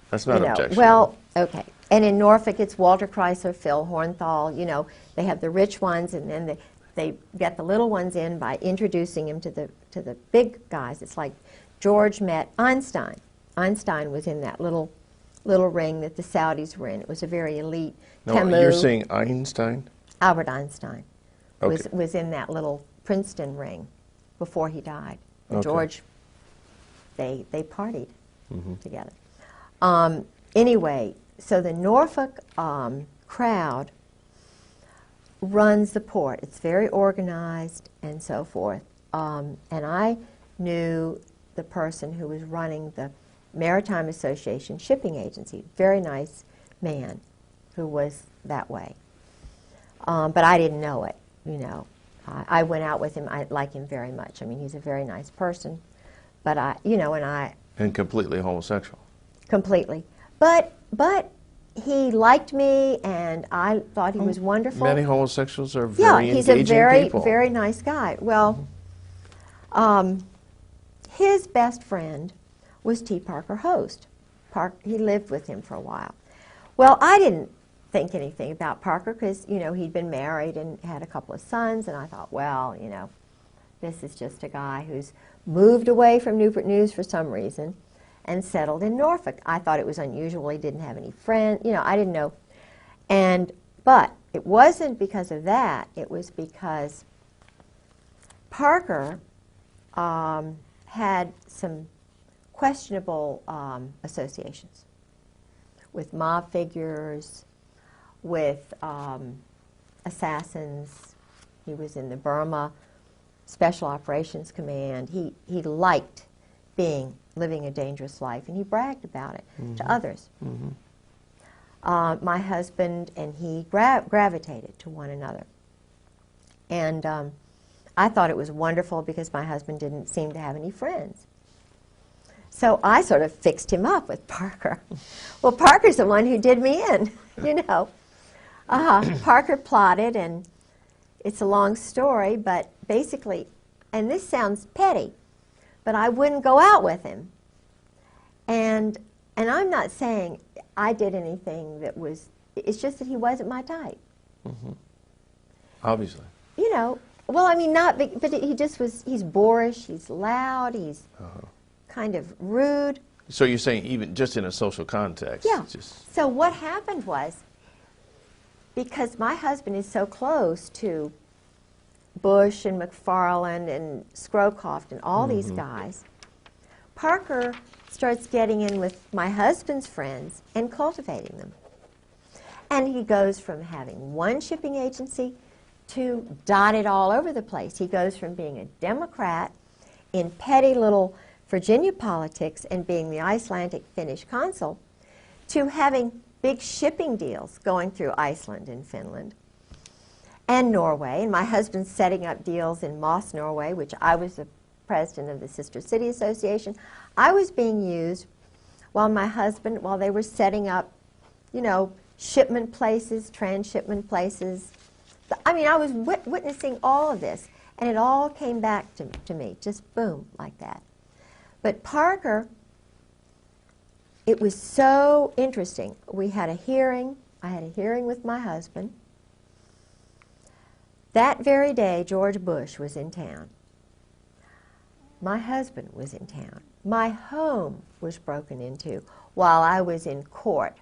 Speaker 1: that's not objectionable.
Speaker 2: Well, okay. And in Norfolk, it's Walter Chrysler, Phil Hornthal, they have the rich ones, and then they get the little ones in by introducing him to the big guys. It's like George met Einstein. Einstein was in that little ring that the Saudis were in. It was a very elite.
Speaker 1: No,
Speaker 2: Camus,
Speaker 1: you're saying Einstein?
Speaker 2: Albert Einstein
Speaker 1: Okay.
Speaker 2: was in that little Princeton ring before he died. And
Speaker 1: Okay.
Speaker 2: George, they partied together. Anyway, so the Norfolk crowd runs the port. It's very organized and so forth. And I knew the person who was running the Maritime Association shipping agency, very nice man who was that way. But I didn't know it, I went out with him. I like him very much. I mean, he's a very nice person. But
Speaker 1: And completely homosexual.
Speaker 2: Completely. But he liked me, and I thought he was wonderful.
Speaker 1: Many homosexuals are very
Speaker 2: he's
Speaker 1: engaging
Speaker 2: a very,
Speaker 1: people.
Speaker 2: very nice guy. Well, his best friend was T. Parker Host. He lived with him for a while. Well, I didn't think anything about Parker because, he'd been married and had a couple of sons, and I thought, well, this is just a guy who's moved away from Newport News for some reason and settled in Norfolk. I thought it was unusual. He didn't have any friends. I didn't know. But it wasn't because of that. It was because Parker had some questionable associations with mob figures, with assassins. He was in the Burma Special Operations Command. He liked living a dangerous life, and he bragged about it to others. My husband and he gravitated to one another. And I thought it was wonderful because my husband didn't seem to have any friends. So I sort of fixed him up with Parker. Well, Parker's the one who did me in, Parker plotted, and it's a long story, but basically, and this sounds petty, but I wouldn't go out with him. And I'm not saying I did anything that was, it's just that he wasn't my type.
Speaker 1: Obviously.
Speaker 2: Well, I mean, but he just was, he's boorish, he's loud, he's kind of rude.
Speaker 1: So you're saying even just in a social context?
Speaker 2: Yeah. So what happened was, because my husband is so close to Bush and McFarland and Scrowcroft and all these guys, Parker starts getting in with my husband's friends and cultivating them. And he goes from having one shipping agency to dotted all over the place. He goes from being a Democrat in petty little Virginia politics and being the Icelandic Finnish consul to having big shipping deals going through Iceland and Finland and Norway. And my husband's setting up deals in Moss, Norway, which I was the president of the Sister City Association. I was being used while they were setting up, shipment places, transshipment places. I mean, I was witnessing all of this, and it all came back to me, just boom, like that. But Parker, it was so interesting. We had a hearing. I had a hearing with my husband. That very day, George Bush was in town. My husband was in town. My home was broken into while I was in court.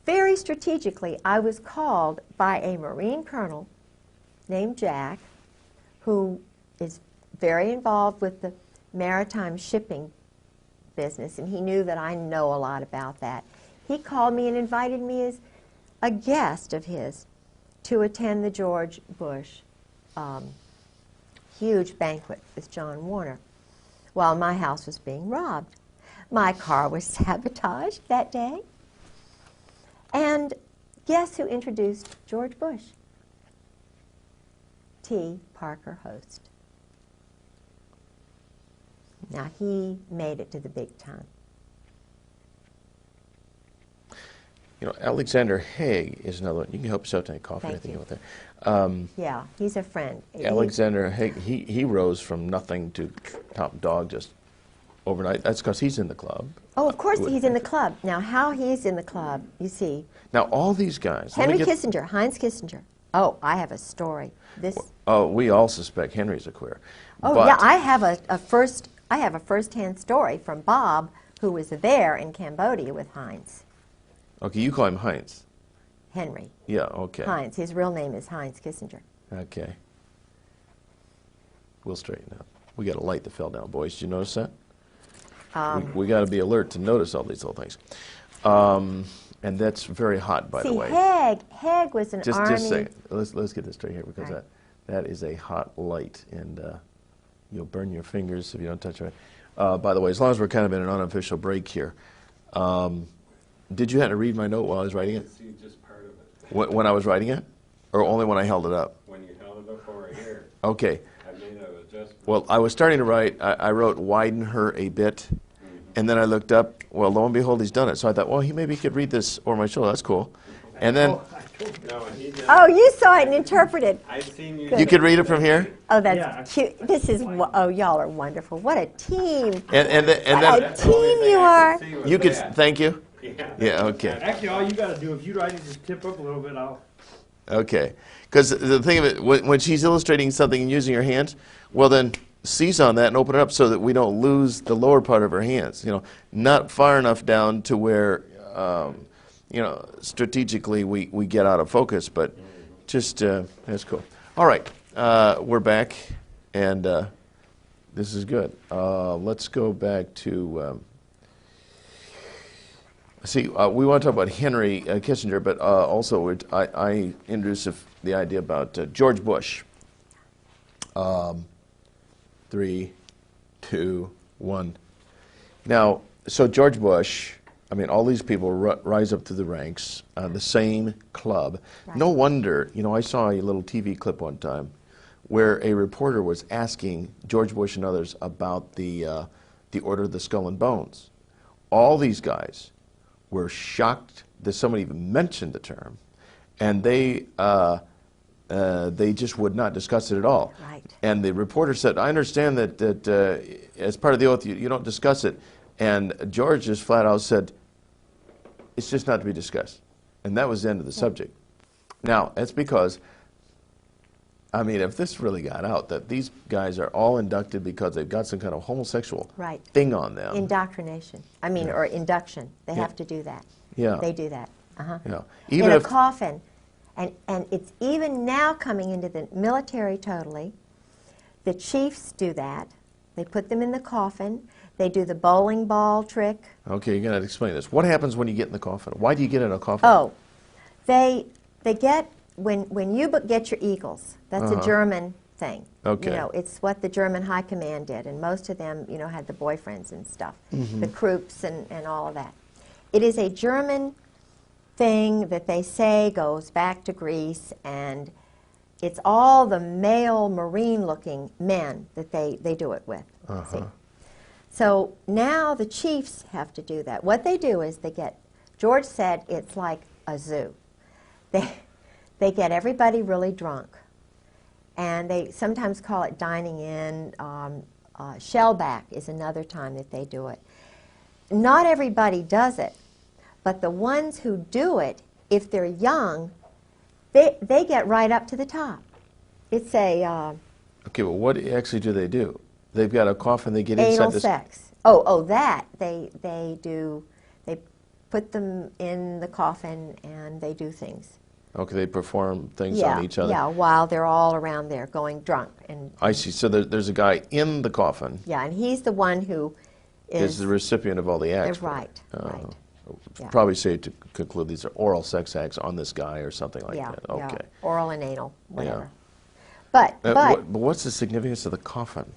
Speaker 2: Very strategically, I was called by a Marine colonel named Jack, who is very involved with the maritime shipping business, and he knew that I know a lot about that. He called me and invited me as a guest of his to attend the George Bush huge banquet with John Warner while my house was being robbed. My car was sabotaged that day. And guess who introduced George Bush? T. Parker Host. Now, he made it to the big time.
Speaker 1: You know, Alexander Haig is another one. You can help yourself to any coffee,
Speaker 2: Thank
Speaker 1: anything
Speaker 2: you.
Speaker 1: out there.
Speaker 2: Yeah, he's a friend.
Speaker 1: Alexander Haig, he rose from nothing to top dog just overnight. That's because he's in the club.
Speaker 2: Oh, of course he's in the club. Now, how he's in the club, you see.
Speaker 1: Now, all these guys. let me
Speaker 2: Henry
Speaker 1: get-
Speaker 2: Kissinger, Heinz Kissinger. Oh, I have a story. This.
Speaker 1: Oh, we all suspect Henry's a queer.
Speaker 2: Oh,
Speaker 1: but
Speaker 2: yeah, I have a first-hand story from Bob, who was there in Cambodia with Heinz.
Speaker 1: Okay, you call him Heinz.
Speaker 2: Henry
Speaker 1: Yeah, okay.
Speaker 2: Heinz. His real name is Heinz Kissinger.
Speaker 1: Okay. We'll straighten out. We got a light that fell down, boys. Did you notice that? We got to be alert to notice all these little things. And that's very hot, by the
Speaker 2: See,
Speaker 1: way.
Speaker 2: Haig was an
Speaker 1: Just
Speaker 2: army.
Speaker 1: a second. Let's get this straight here, because
Speaker 2: All right.
Speaker 1: that is a hot light, and you'll burn your fingers if you don't touch it. By the way, as long as we're kind of in an unofficial break here, did you have to read my note while I was writing it?
Speaker 5: See just part of it.
Speaker 1: When I was writing it, or only when I held it up?
Speaker 5: When you held it up over here,
Speaker 1: Okay.
Speaker 5: I made an adjustment.
Speaker 1: Well, I was starting to write. I wrote widen her a bit, and then I looked up. Well, lo and behold, he's done it. So I thought, well, he maybe could read this over my shoulder. That's cool. And then
Speaker 5: No, and he did.
Speaker 2: Oh, you saw it and interpreted.
Speaker 5: I've seen you.
Speaker 1: you could read it from here.
Speaker 2: Oh, that's
Speaker 3: Yeah.
Speaker 2: cute. This is, oh, y'all are wonderful. What a team.
Speaker 1: And
Speaker 2: What
Speaker 1: then
Speaker 2: a
Speaker 5: That's the only
Speaker 2: team
Speaker 5: thing
Speaker 2: you
Speaker 5: I
Speaker 2: are.
Speaker 5: could see was
Speaker 1: you could
Speaker 5: that.
Speaker 1: thank you.
Speaker 5: Yeah.
Speaker 1: Yeah. Okay.
Speaker 3: Actually, all you got to do, if you write it, just tip up a little bit, I'll...
Speaker 1: Okay. Because the thing of it, when she's illustrating something and using her hands, well then seize on that and open it up so that we don't lose the lower part of her hands. You know, not far enough down to where, you know, strategically we get out of focus, but just that's cool. All right, we're back, and this is good. Let's go back to. See, we want to talk about Henry Kissinger, but also I introduced the idea about George Bush. 3, 2, 1. Now, so George Bush, I mean, all these people rise up through the ranks, the same club.
Speaker 2: Right.
Speaker 1: No wonder, you know, I saw a little TV clip one time where a reporter was asking George Bush and others about the Order of the Skull and Bones. All these guys were shocked that somebody even mentioned the term, and they just would not discuss it at all.
Speaker 2: Right.
Speaker 1: And the reporter said, I understand that as part of the oath you don't discuss it. And George just flat out said, it's just not to be discussed. And that was the end of the subject. Now, that's because, I mean, if this really got out, that these guys are all inducted because they've got some kind of homosexual
Speaker 2: Right.
Speaker 1: thing on them.
Speaker 2: Indoctrination. I mean, or induction. They
Speaker 1: Yeah.
Speaker 2: have to do that.
Speaker 1: Yeah.
Speaker 2: They do that. Uh-huh.
Speaker 1: Yeah.
Speaker 2: In
Speaker 1: Even
Speaker 2: a
Speaker 1: if,
Speaker 2: coffin. And it's even now coming into the military totally. The chiefs do that. They put them in the coffin. They do the bowling ball trick.
Speaker 1: okay, you're going to explain this. What happens when you get in the coffin? Why do you get in a coffin?
Speaker 2: Oh, they get, when you get your eagles, that's a German thing.
Speaker 1: Okay.
Speaker 2: You know, it's what the German high command did, and most of them, you know, had the boyfriends and stuff, the Krupps and all of that. It is a German thing that they say goes back to Greece, and it's all the male marine-looking men that they do it with. See? So now the chiefs have to do that. What they do is George said it's like a zoo. They get everybody really drunk, and they sometimes call it dining in. Shellback is another time that they do it. Not everybody does it, but the ones who do it, if they're young, they get right up to the top. It's a
Speaker 1: Okay, well, what actually do they do? They've got a coffin, they get
Speaker 2: anal
Speaker 1: inside this.
Speaker 2: sex. Oh, that they do. They put them in the coffin and they do things.
Speaker 1: Okay, they perform things
Speaker 2: Yeah,
Speaker 1: on each other.
Speaker 2: yeah. While they're all around there going drunk and
Speaker 1: I see. So there's a guy in the coffin
Speaker 2: yeah, and he's the one who
Speaker 1: is the recipient of all the acts. for it.
Speaker 2: right, right. Yeah.
Speaker 1: Probably safe to conclude these are oral sex acts on this guy or something like
Speaker 2: yeah,
Speaker 1: that.
Speaker 2: yeah.
Speaker 1: Okay.
Speaker 2: Oral and anal, whatever.
Speaker 1: Yeah.
Speaker 2: But
Speaker 1: But what's the significance of the coffin?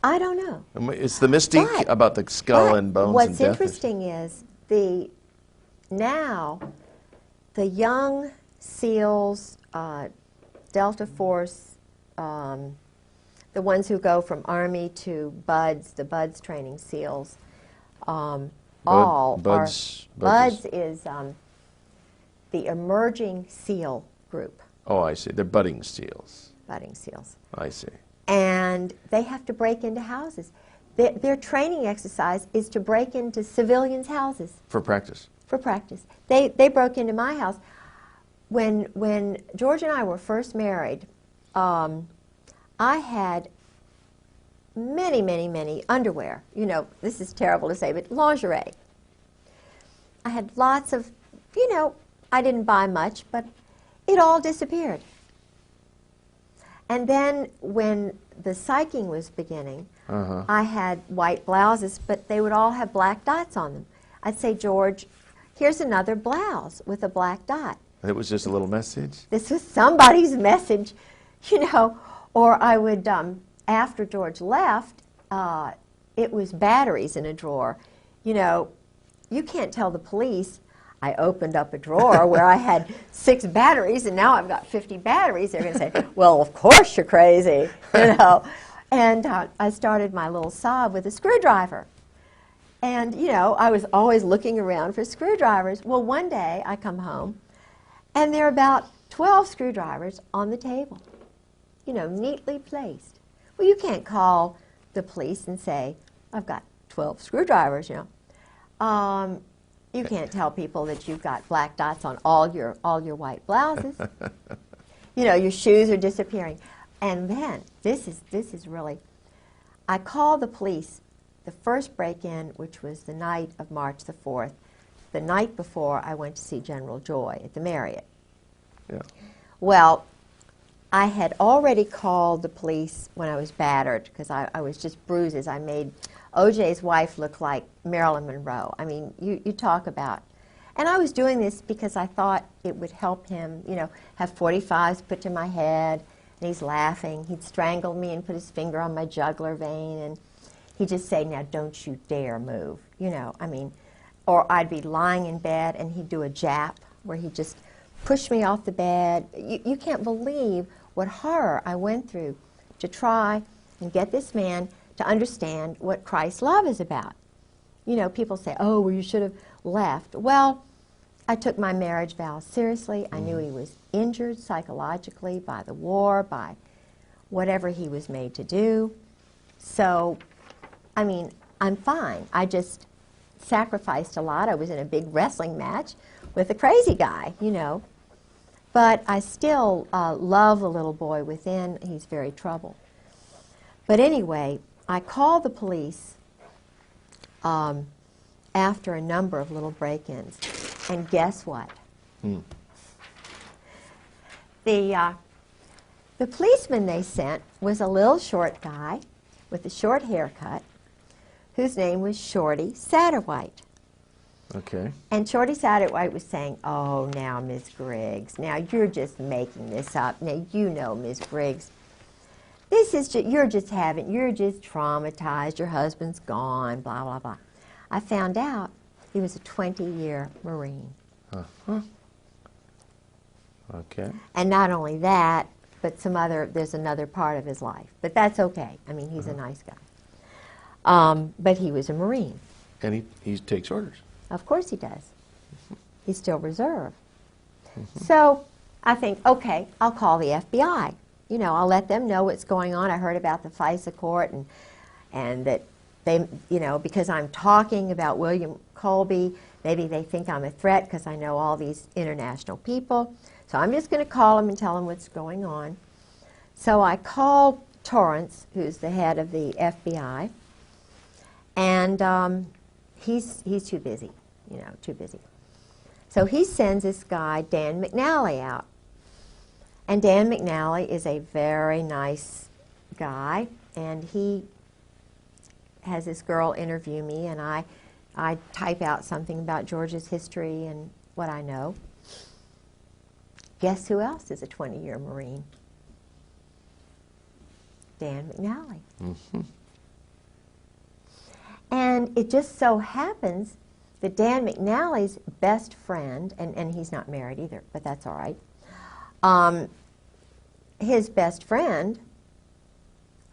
Speaker 2: I don't know.
Speaker 1: It's the mystique
Speaker 2: But-
Speaker 1: about the skull
Speaker 2: But
Speaker 1: and bones
Speaker 2: what's
Speaker 1: and death.
Speaker 2: interesting is now the young SEALs, Delta Force, the ones who go from Army to BUDS, the BUDS training SEALs,
Speaker 1: Buds
Speaker 2: BUDS is the emerging SEAL group,
Speaker 1: Oh, I see. They're budding SEALs.
Speaker 2: budding SEALs.
Speaker 1: I see.
Speaker 2: And they have to break into houses. Their training exercise is to break into civilians' houses
Speaker 1: For practice.
Speaker 2: for practice. They broke into my house. When George and I were first married, I had many underwear. You know, this is terrible to say, but lingerie. I had lots of, I didn't buy much, but it all disappeared. And then when the psyching was beginning, I had white blouses, but they would all have black dots on them. I'd say, George, here's another blouse with a black dot.
Speaker 1: It was just a little message.
Speaker 2: This was somebody's message, Or I would, after George left, it was batteries in a drawer. You can't tell the police I opened up a drawer where I had 6 batteries and now I've got 50 batteries. They're going to say, well, of course you're crazy, And I started my little sob with a screwdriver. And, I was always looking around for screwdrivers. Well, one day I come home and there are about 12 screwdrivers on the table, neatly placed. Well, you can't call the police and say, I've got 12 screwdrivers, You can't tell people that you've got black dots on all your white blouses. Your shoes are disappearing. And then, this is really, I called the police the first break-in, which was the night of March the 4th, the night before I went to see General Joy at the Marriott.
Speaker 1: Yeah.
Speaker 2: Well, I had already called the police when I was battered because I was just bruises. I made O.J.'s wife look like Marilyn Monroe. I mean, you talk about. And I was doing this because I thought it would help him, have 45s put to my head, and he's laughing. He'd strangle me and put his finger on my jugular vein, and he'd just say, now don't you dare move, Or I'd be lying in bed, and he'd do a jap where he'd just push me off the bed. You can't believe what horror I went through to try and get this man to understand what Christ's love is about. People say, oh, well, you should have left. Well, I took my marriage vows seriously. I knew he was injured psychologically by the war, by whatever he was made to do. So, I'm fine. I just sacrificed a lot. I was in a big wrestling match with a crazy guy, But I still love the little boy within. He's very troubled. But anyway, I called the police after a number of little break-ins. And guess what? The policeman they sent was a little short guy with a short haircut whose name was Shorty Satterwhite.
Speaker 1: Okay.
Speaker 2: And Shorty Satterwhite was saying, oh, now, Miss Griggs, now you're just making this up. Now, Miss Griggs, this is you're just traumatized. Your husband's gone, blah, blah, blah. I found out he was a 20-year Marine.
Speaker 1: Okay.
Speaker 2: And not only that, but there's another part of his life. But that's okay. He's a nice guy. But he was a Marine.
Speaker 1: And he takes orders.
Speaker 2: Of course he does. He's still reserve. So I think, okay, I'll call the FBI. I'll let them know what's going on. I heard about the FISA court and that they, because I'm talking about William Colby, maybe they think I'm a threat because I know all these international people. So I'm just going to call them and tell them what's going on. So I call Torrance, who's the head of the FBI, and he's too busy, too busy. So he sends this guy, Dan McNally, out. And Dan McNally is a very nice guy, and he has this girl interview me, and I type out something about George's history and what I know. Guess who else is a 20-year Marine? Dan McNally. And it just so happens that Dan McNally's best friend, and he's not married either, but that's all right, his best friend,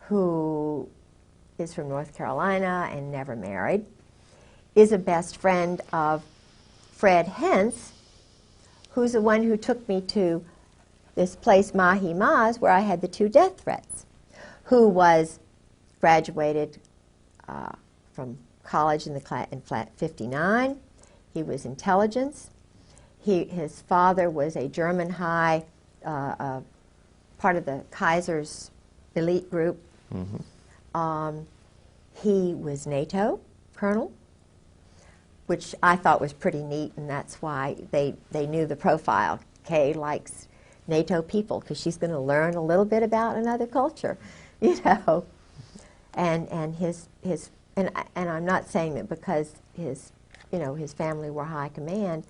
Speaker 2: who is from North Carolina and never married, is a best friend of Fred Hentz, who's the one who took me to this place, Mahi Maz, where I had the 2 death threats, who was graduated from college in flat 59. He was intelligence. His father was a German high, part of the Kaiser's elite group. He was NATO colonel, which I thought was pretty neat, and that's why they knew the profile. Kay likes NATO people because she's going to learn a little bit about another culture, you know. And I'm not saying that because his family were high command,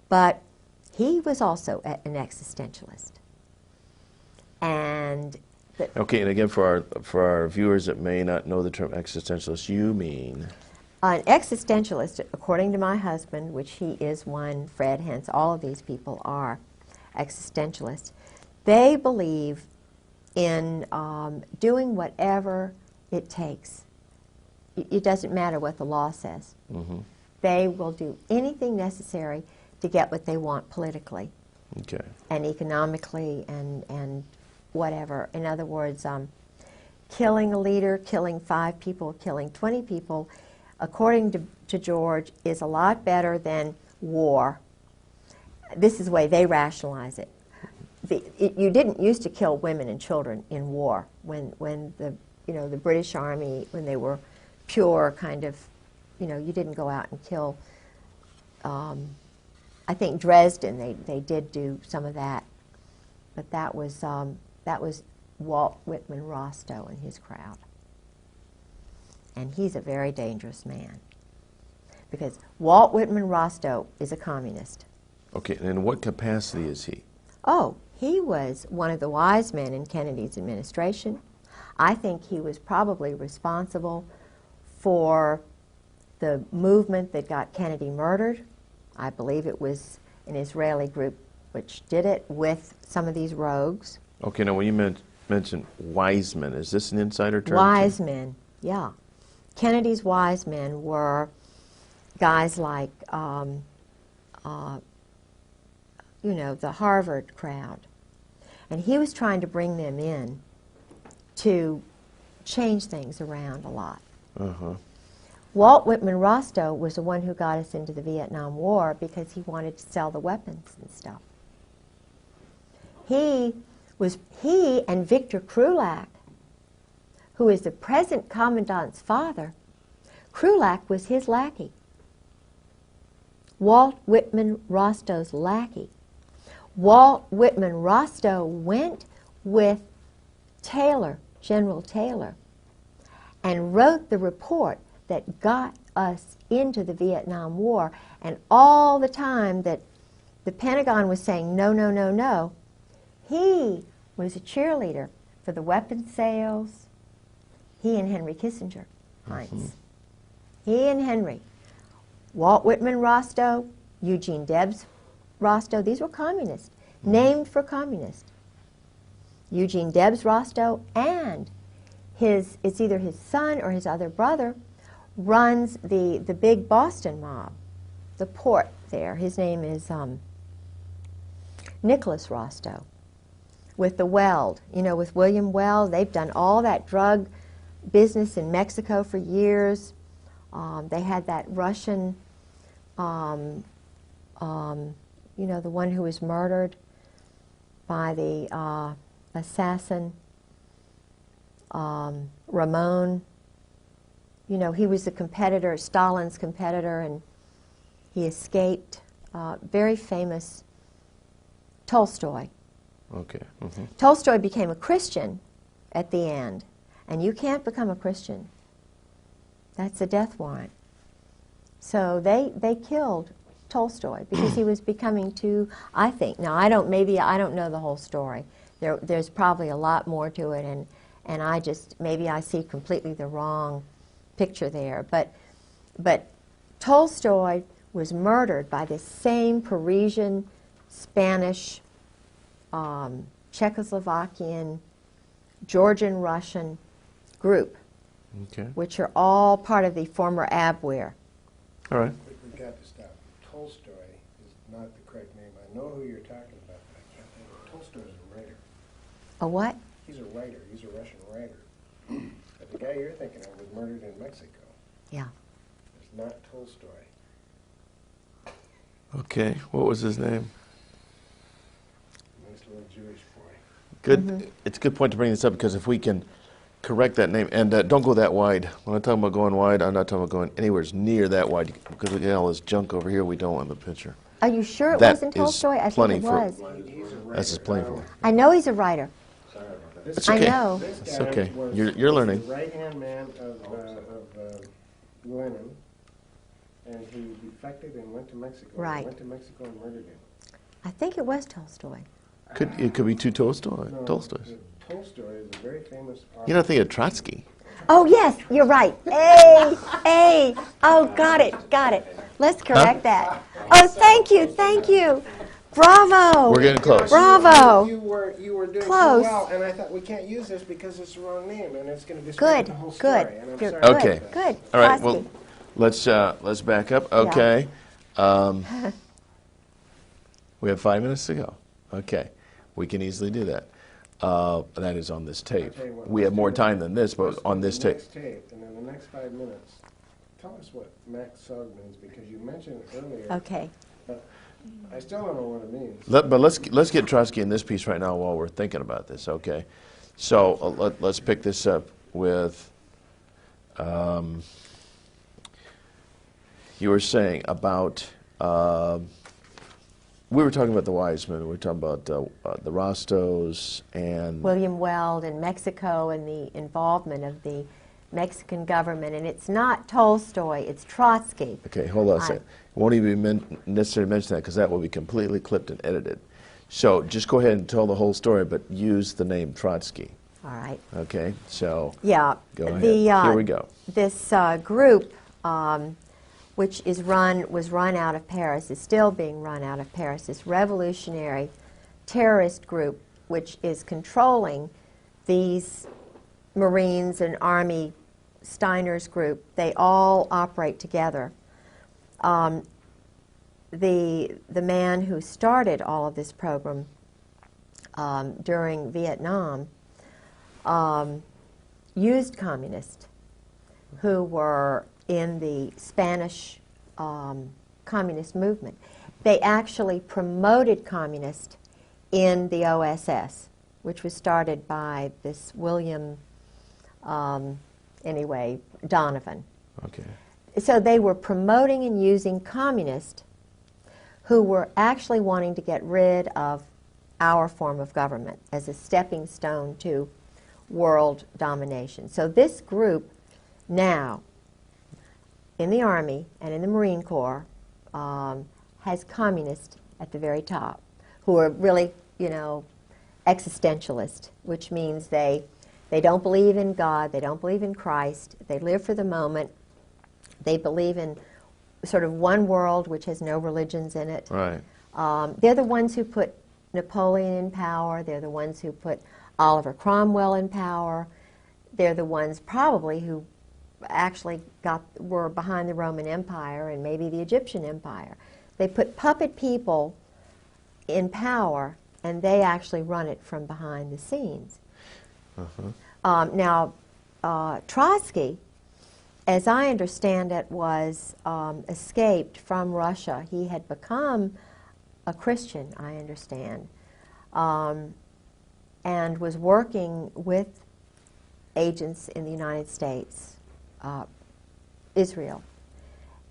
Speaker 2: but he was also an existentialist. And
Speaker 1: Okay, and again, for our viewers that may not know the term existentialist, you mean?
Speaker 2: An existentialist, according to my husband, which he is one, Fred Hentz, all of these people are existentialists. They believe in doing whatever it takes. It doesn't matter what the law says. They will do anything necessary to get what they want politically, and economically, and whatever. In other words, killing a leader, killing 5 people, killing 20 people, according to George, is a lot better than war. This is the way they rationalize it. You didn't used to kill women and children in war when the British Army, when they were pure kind of, you didn't go out and kill. I think Dresden, they did do some of that, but that was Walt Whitman Rostow and his crowd. And he's a very dangerous man, because Walt Whitman Rostow is a communist.
Speaker 1: Okay, and in what capacity is he?
Speaker 2: Oh, he was one of the wise men in Kennedy's administration. I think he was probably responsible for the movement that got Kennedy murdered. I believe it was an Israeli group which did it with some of these rogues.
Speaker 1: Okay, now when you mentioned wise men, is this an insider term?
Speaker 2: Wise men, yeah. Kennedy's wise men were guys like, the Harvard crowd. And he was trying to bring them in to change things around a lot. Walt Whitman Rostow was the one who got us into the Vietnam War because he wanted to sell the weapons and stuff. He and Victor Krulak, who is the present commandant's father, Krulak was his lackey. Walt Whitman Rostow's lackey. Walt Whitman Rostow went with Taylor, General Taylor, and wrote the report that got us into the Vietnam War. And all the time that the Pentagon was saying, no, no, no, no, he was a cheerleader for the weapons sales. He and Henry Kissinger, Heinz. He and Henry. Walt Whitman Rostow, Eugene Debs Rostow, these were communists, named for communists. Eugene Debs Rostow and it's either his son or his other brother, runs the big Boston mob, the port there. His name is Nicholas Rostow. With the Weld, with William Weld, they've done all that drug business in Mexico for years. They had that Russian, the one who was murdered by the assassin, Ramon. He was a competitor, Stalin's competitor, and he escaped. Very famous Tolstoy.
Speaker 1: Okay.
Speaker 2: Tolstoy became a Christian at the end, and you can't become a Christian. That's a death warrant. So they killed Tolstoy because he was becoming too, I think, now I don't know the whole story. There's probably a lot more to it, and maybe I see completely the wrong picture there. But But Tolstoy was murdered by this same Parisian, Spanish, Czechoslovakian, Georgian, Russian group,
Speaker 1: Okay.
Speaker 2: which are all part of the former Abwehr.
Speaker 1: All right.
Speaker 3: We've got to stop. Tolstoy is not the correct name. I know who you're talking about, but I can't think of it. Tolstoy is a writer.
Speaker 2: A what?
Speaker 3: He's a writer. He's a Russian writer. But the guy you're thinking of was murdered in Mexico.
Speaker 2: Yeah.
Speaker 3: It's not Tolstoy.
Speaker 1: Okay. What was his name?
Speaker 3: Nice little Jewish boy.
Speaker 1: Good. It's a good point to bring this up because if we can correct that name, and don't go that wide. When I'm talking about going wide, I'm not talking about going anywhere near that wide because we got all this junk over here we don't want in the picture.
Speaker 2: Are you sure it
Speaker 1: That
Speaker 2: wasn't
Speaker 1: is
Speaker 2: Tolstoy? I think
Speaker 1: plenty
Speaker 2: it
Speaker 1: for-
Speaker 2: was.
Speaker 3: He's a writer.
Speaker 1: That's just plain for.
Speaker 2: I know he's a writer.
Speaker 5: Sorry about that.
Speaker 3: This
Speaker 1: It's
Speaker 3: guy-
Speaker 1: okay.
Speaker 2: I know.
Speaker 3: This
Speaker 1: It's
Speaker 3: guy
Speaker 1: okay.
Speaker 3: was-
Speaker 1: You're
Speaker 3: was
Speaker 1: learning.
Speaker 3: the right-hand man of Lenin, and he defected and went to Mexico.
Speaker 2: Right.
Speaker 3: He went to Mexico and murdered him.
Speaker 2: I think it was Tolstoy.
Speaker 1: It could be two Tolstoys.
Speaker 3: No,
Speaker 1: Tolstoys.
Speaker 3: Tolstoy is a very famous author.
Speaker 1: You're not thinking of Trotsky.
Speaker 2: Oh, yes, you're right. A, A. Oh, got it. Let's correct that. Oh, thank you. Bravo.
Speaker 1: We're getting close.
Speaker 2: Bravo.
Speaker 3: You were doing
Speaker 2: Close.
Speaker 3: so well, and I thought we can't use this because it's the wrong name, and it's going to discredit
Speaker 2: Good,
Speaker 3: the whole story.
Speaker 2: good.
Speaker 3: And I'm
Speaker 2: You're
Speaker 3: sorry
Speaker 2: good,
Speaker 3: about
Speaker 1: Okay.
Speaker 3: that.
Speaker 2: Good.
Speaker 1: All right.
Speaker 2: Trotsky.
Speaker 1: Well, let's back up. Okay. We have 5 minutes to go. Okay. We can easily do that. That is on this tape.
Speaker 3: I'll tell you what,
Speaker 1: We have more time than this, but on this
Speaker 3: The
Speaker 1: tape.
Speaker 3: next tape, and in the next 5 minutes, tell us what Max Sog means, because you mentioned it earlier.
Speaker 2: Okay.
Speaker 3: I still don't know what it means.
Speaker 1: But let's get Trotsky in this piece right now while we're thinking about this. Okay. So let's pick this up with. You were saying about. We were talking about the wise men. We were talking about the Rostos and.
Speaker 2: William Weld in Mexico and the involvement of the Mexican government. And it's not Tolstoy, it's Trotsky.
Speaker 1: Okay, hold on a second. It won't even be necessary to mention that because that will be completely clipped and edited. So just go ahead and tell the whole story, but use the name Trotsky.
Speaker 2: All right.
Speaker 1: Okay, so
Speaker 2: Yeah.
Speaker 1: go ahead.
Speaker 2: The,
Speaker 1: Here we go.
Speaker 2: This group, which was run out of Paris, is still being run out of Paris, this revolutionary terrorist group, which is controlling these Marines and Army Steiner's group. They all operate together. The man who started all of this program during Vietnam used communists who were in the Spanish communist movement. They actually promoted communists in the OSS, which was started by this William, Donovan.
Speaker 1: Okay.
Speaker 2: So they were promoting and using communists who were actually wanting to get rid of our form of government as a stepping stone to world domination. So this group now in the Army and in the Marine Corps has communists at the very top who are really, existentialist, which means they don't believe in God, they don't believe in Christ, they live for the moment, they believe in sort of one world which has no religions in it.
Speaker 1: Right.
Speaker 2: They're the ones who put Napoleon in power, they're the ones who put Oliver Cromwell in power, they're the ones probably who actually were behind the Roman Empire and maybe the Egyptian Empire. They put puppet people in power and they actually run it from behind the scenes. Now, Trotsky, as I understand it, was escaped from Russia. He had become a Christian, I understand, and was working with agents in the United States, Israel,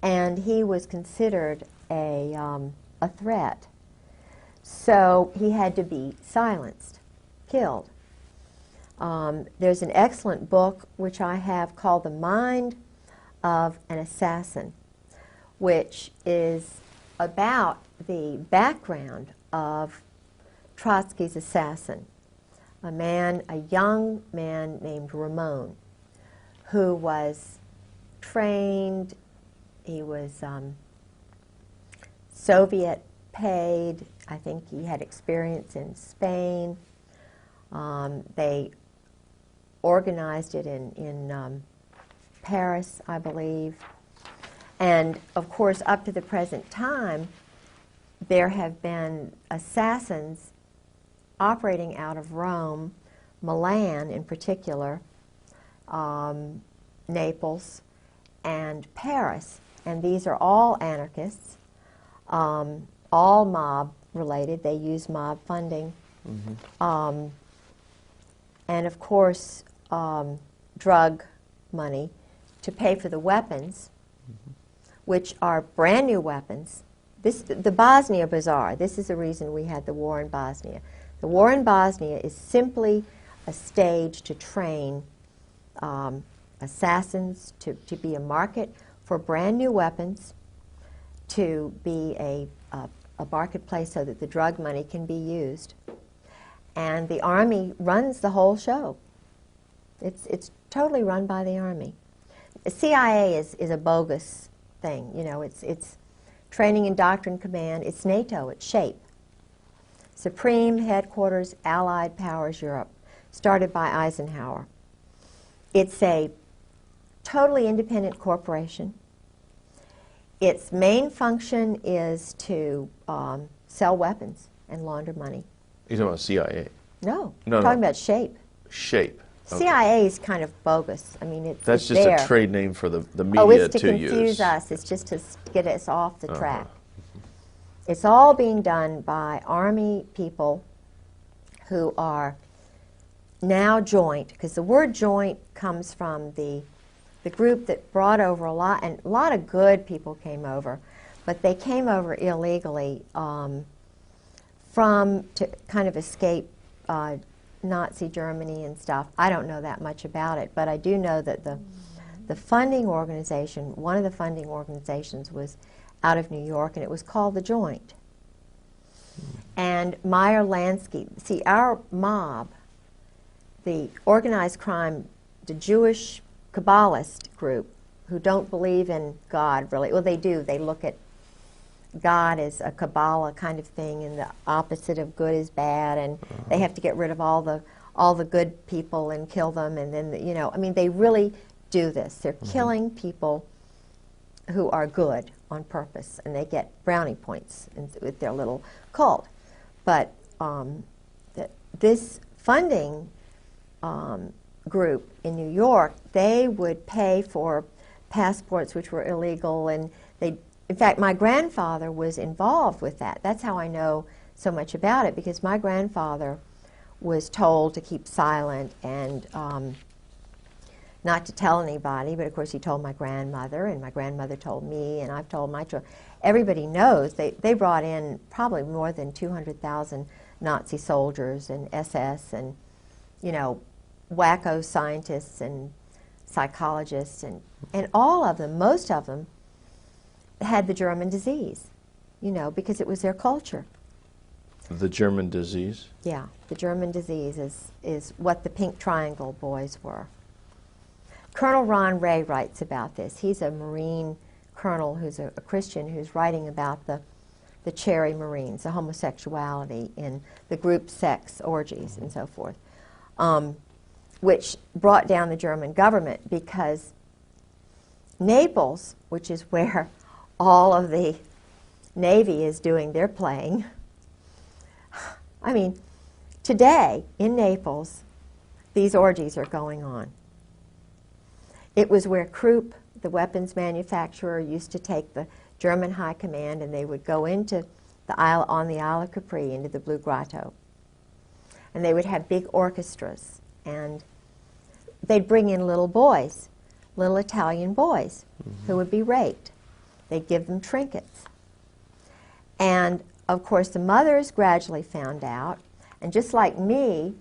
Speaker 2: and he was considered a threat. So he had to be silenced, killed. There's an excellent book which I have called The Mind of an Assassin, which is about the background of Trotsky's assassin, a young man named Ramon, who was trained He was Soviet paid. I think he had experience in Spain. They organized it in Paris, I believe. And, of course, up to the present time, there have been assassins operating out of Rome, Milan in particular, Naples, and Paris. And these are all anarchists, all mob related. They use mob funding. And of course, drug money to pay for the weapons, which are brand new weapons. The Bosnia Bazaar, this is the reason we had the war in Bosnia. The war in Bosnia is simply a stage to train assassins, to be a market for brand new weapons, to be a marketplace so that the drug money can be used. And the Army runs the whole show. It's totally run by the Army. The CIA is a bogus thing. You know, it's Training and Doctrine Command. It's NATO. It's SHAPE. Supreme Headquarters Allied Powers Europe, started by Eisenhower. It's a totally independent corporation. Its main function is to sell weapons and launder money.
Speaker 1: You're talking about CIA?
Speaker 2: No,
Speaker 1: No,
Speaker 2: I'm talking
Speaker 1: no.
Speaker 2: about SHAPE.
Speaker 1: SHAPE. Okay.
Speaker 2: CIA is kind of bogus. I mean,
Speaker 1: That's
Speaker 2: it's
Speaker 1: just
Speaker 2: there.
Speaker 1: a trade name for the media
Speaker 2: Oh, it's to
Speaker 1: use.
Speaker 2: confuse us. It's just to get us off the track. It's all being done by Army people who are now joint, because the word joint comes from the group that brought over a lot, and a lot of good people came over, but they came over illegally to kind of escape Nazi Germany and stuff. I don't know that much about it, but I do know that the funding organization, one of the funding organizations was out of New York, and it was called the Joint. And Meyer Lansky, see, our mob, the organized crime, the Jewish Kabbalist group, who don't believe in God really, well, they do. They look at God as a Kabbalah kind of thing, and the opposite of good is bad, and they have to get rid of all the good people and kill them, and then you know, I mean, they really do this. They're killing people who are good on purpose, and they get brownie points with their little cult. But this funding group in New York, they would pay for passports which were illegal, and they. In fact, my grandfather was involved with that. That's how I know so much about it, because my grandfather was told to keep silent and not to tell anybody, but of course he told my grandmother, and my grandmother told me, and I've told my children. Everybody knows they brought in probably more than 200,000 Nazi soldiers and SS and, you know, wacko scientists and psychologists, and all of them, most of them, had the German disease, you know, because it was their culture.
Speaker 1: The German disease?
Speaker 2: Yeah, the German disease is what the Pink Triangle boys were. Colonel Ron Ray writes about this. He's a Marine colonel who's a Christian who's writing about the Cherry Marines, the homosexuality in the group sex orgies and so forth, which brought down the German government, because Naples, which is where all of the Navy is doing their playing. I mean, today in Naples, these orgies are going on. It was where Krupp, the weapons manufacturer, used to take the German high command, and they would go into the Isle of Capri, into the Blue Grotto. And they would have big orchestras, and they'd bring in little boys, little Italian boys, who would be raped. They'd give them trinkets. And, of course, the mothers gradually found out, and just like me,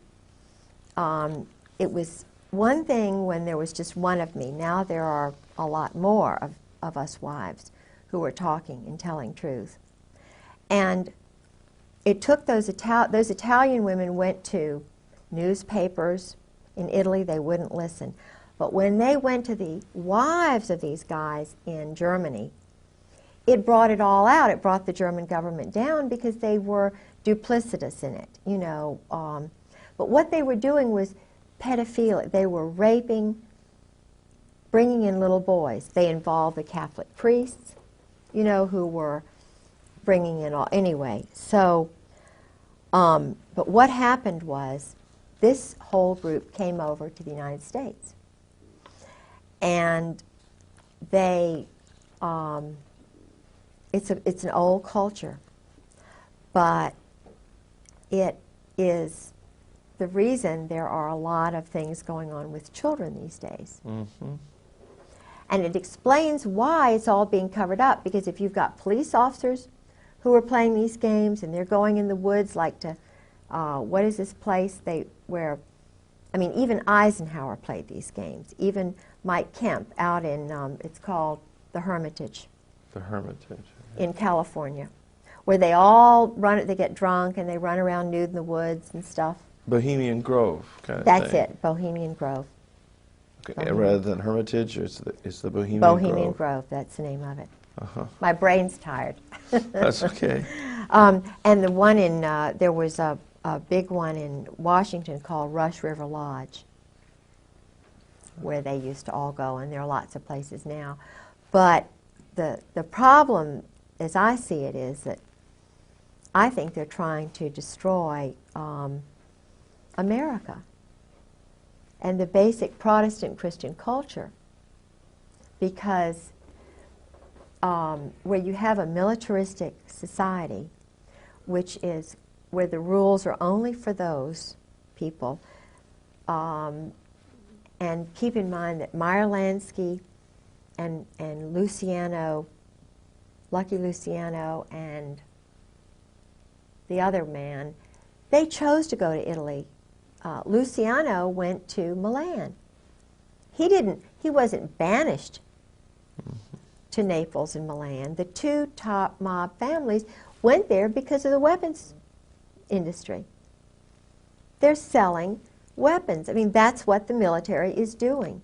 Speaker 2: it was one thing when there was just one of me. Now there are a lot more of us wives who are talking and telling truth. And it took those Italian women went to newspapers in Italy. They wouldn't listen. But when they went to the wives of these guys in Germany, it brought it all out. It brought the German government down because they were duplicitous in it, you know. But what they were doing was pedophilia. They were raping, bringing in little boys. They involved the Catholic priests, you know, who were bringing in all. Anyway, so, but what happened was this whole group came over to the United States. And they, it's an old culture, but it is the reason there are a lot of things going on with children these days.
Speaker 6: Mm-hmm.
Speaker 2: And it explains why it's all being covered up, because if you've got police officers who are playing these games and they're going in the woods like to, what is this place where, I mean, even Eisenhower played these games. Even Mike Kemp out in, it's called the Hermitage.
Speaker 6: The Hermitage.
Speaker 2: In California, where they all run, they get drunk and they run around nude in the woods and stuff.
Speaker 6: Bohemian Grove kind of
Speaker 2: That's
Speaker 6: thing.
Speaker 2: it, Bohemian Grove.
Speaker 6: Okay. Rather than Hermitage, it's the Bohemian,
Speaker 2: Bohemian
Speaker 6: Grove.
Speaker 2: Grove, that's the name of it.
Speaker 6: Uh-huh.
Speaker 2: My brain's tired.
Speaker 6: That's okay.
Speaker 2: And the one in, there was a big one in Washington called Rush River Lodge, where they used to all go, and there are lots of places now. But the problem, as I see it, is that I think they're trying to destroy America and the basic Protestant Christian culture, because where you have a militaristic society, which is where the rules are only for those people, and keep in mind that Meyer Lansky and Luciano, Lucky Luciano, and the other man, they chose to go to Italy. Luciano went to Milan. He wasn't banished to Naples and Milan. The two top mob families went there because of the weapons industry. They're selling weapons. I mean, that's what the military is doing.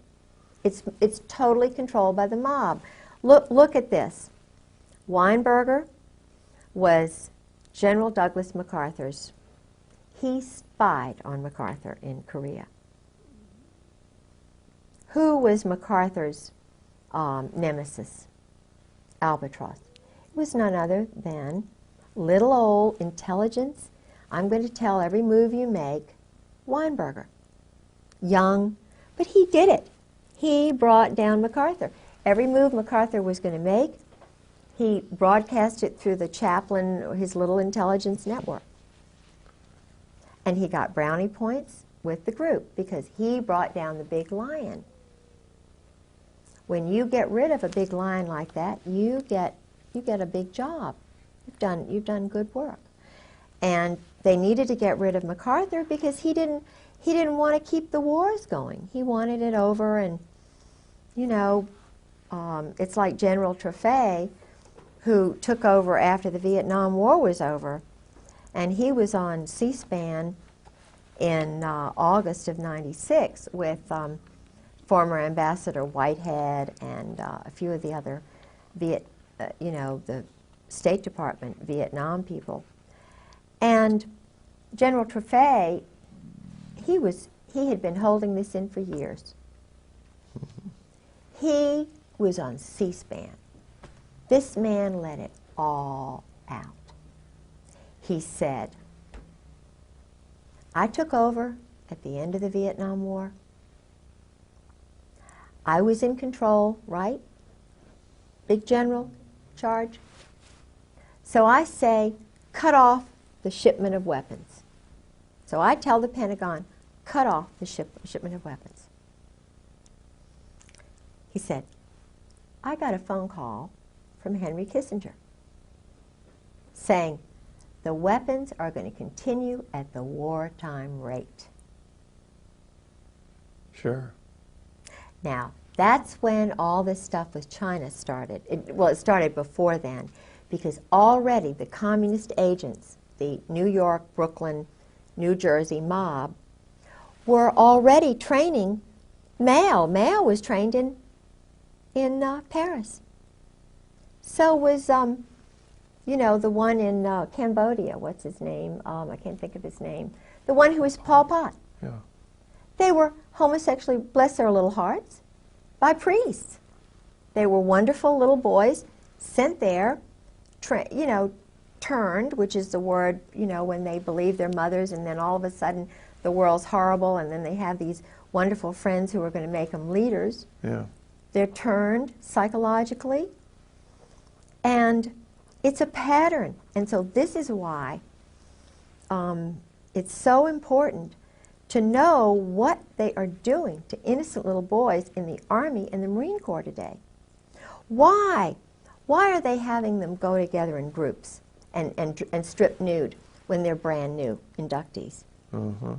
Speaker 2: It's totally controlled by the mob. Look at this. Weinberger was General Douglas MacArthur's. He spied on MacArthur in Korea. Who was MacArthur's nemesis? Albatross. It was none other than little old intelligence. I'm going to tell every move you make. Weinberger. Young, but he did it. He brought down MacArthur. Every move MacArthur was going to make, he broadcast it through the chaplain, his little intelligence network. And he got brownie points with the group because he brought down the big lion. When you get rid of a big lion like that, you get a big job. You've done good work. And they needed to get rid of MacArthur because he didn't want to keep the wars going. He wanted it over, and you know, it's like General Trefay, who took over after the Vietnam War was over, and he was on C-SPAN in August of '96 with former Ambassador Whitehead and a few of the other the State Department Vietnam people. And General Trefay, he had been holding this in for years. He was on C-SPAN. This man let it all out. He said, I took over at the end of the Vietnam War. I was in control, right? Big general charge. So I say, cut off the shipment of weapons. So I tell the Pentagon, cut off the shipment of weapons. He said, I got a phone call from Henry Kissinger saying the weapons are going to continue at the wartime rate.
Speaker 6: Sure.
Speaker 2: Now, that's when all this stuff with China started. It started before then, because already the communist agents, the New York, Brooklyn, New Jersey mob, were already training Male was trained in Paris. So was, you know, the one in Cambodia. What's his name? I can't think of his name. The one who was Pol Pot.
Speaker 6: Yeah.
Speaker 2: They were homosexually, bless their little hearts, by priests. They were wonderful little boys sent there, you know, turned, which is the word, you know, when they believe their mothers and then all of a sudden the world's horrible and then they have these wonderful friends who are going to make them leaders.
Speaker 6: Yeah.
Speaker 2: They're turned psychologically, and it's a pattern. And so this is why it's so important to know what they are doing to innocent little boys in the Army and the Marine Corps today. Why? Why are they having them go together in groups and strip nude when they're brand new inductees?
Speaker 6: Uh-huh.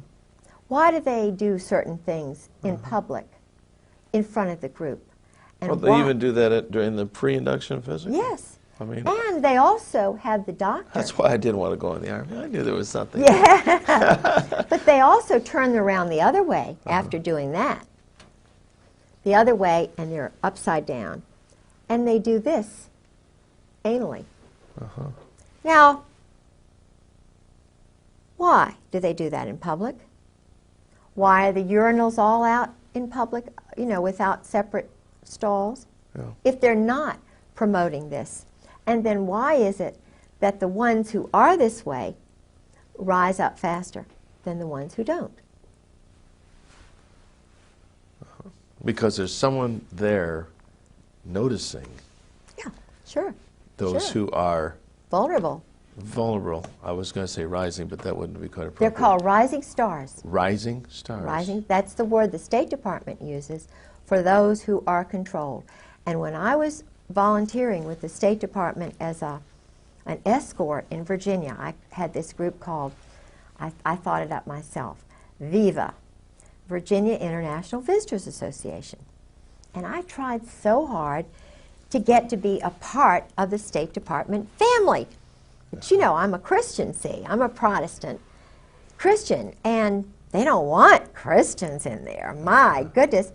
Speaker 2: Why do they do certain things in public, in front of the group? And
Speaker 6: Well, they even do that during the pre-induction physical?
Speaker 2: Yes.
Speaker 6: I mean,
Speaker 2: And they also have the doctor.
Speaker 6: that's why I didn't want to go in the Army. I knew there was something.
Speaker 2: Yeah. But they also turn around the other way after doing that. The other way, and they're upside down. And they do this anally.
Speaker 6: Uh-huh.
Speaker 2: Now, why do they do that in public? Why are the urinals all out in public, you know, without separate stalls?
Speaker 6: Yeah.
Speaker 2: If they're not promoting this. And then why is it that the ones who are this way rise up faster than the ones who don't?
Speaker 6: Because there's someone there noticing
Speaker 2: Yeah, sure.
Speaker 6: those
Speaker 2: Sure.
Speaker 6: who are
Speaker 2: Vulnerable.
Speaker 6: vulnerable. I was going to say rising, but that wouldn't be quite
Speaker 2: They're
Speaker 6: appropriate.
Speaker 2: called rising stars.
Speaker 6: Rising stars.
Speaker 2: Rising, that's the word the State Department uses for those who are controlled. And when I was volunteering with the State Department as an escort in Virginia, I had this group called, I thought it up myself, VIVA, Virginia International Visitors Association. And I tried so hard to get to be a part of the State Department family. But you know, I'm a Christian, see, I'm a Protestant Christian, and they don't want Christians in there. My goodness.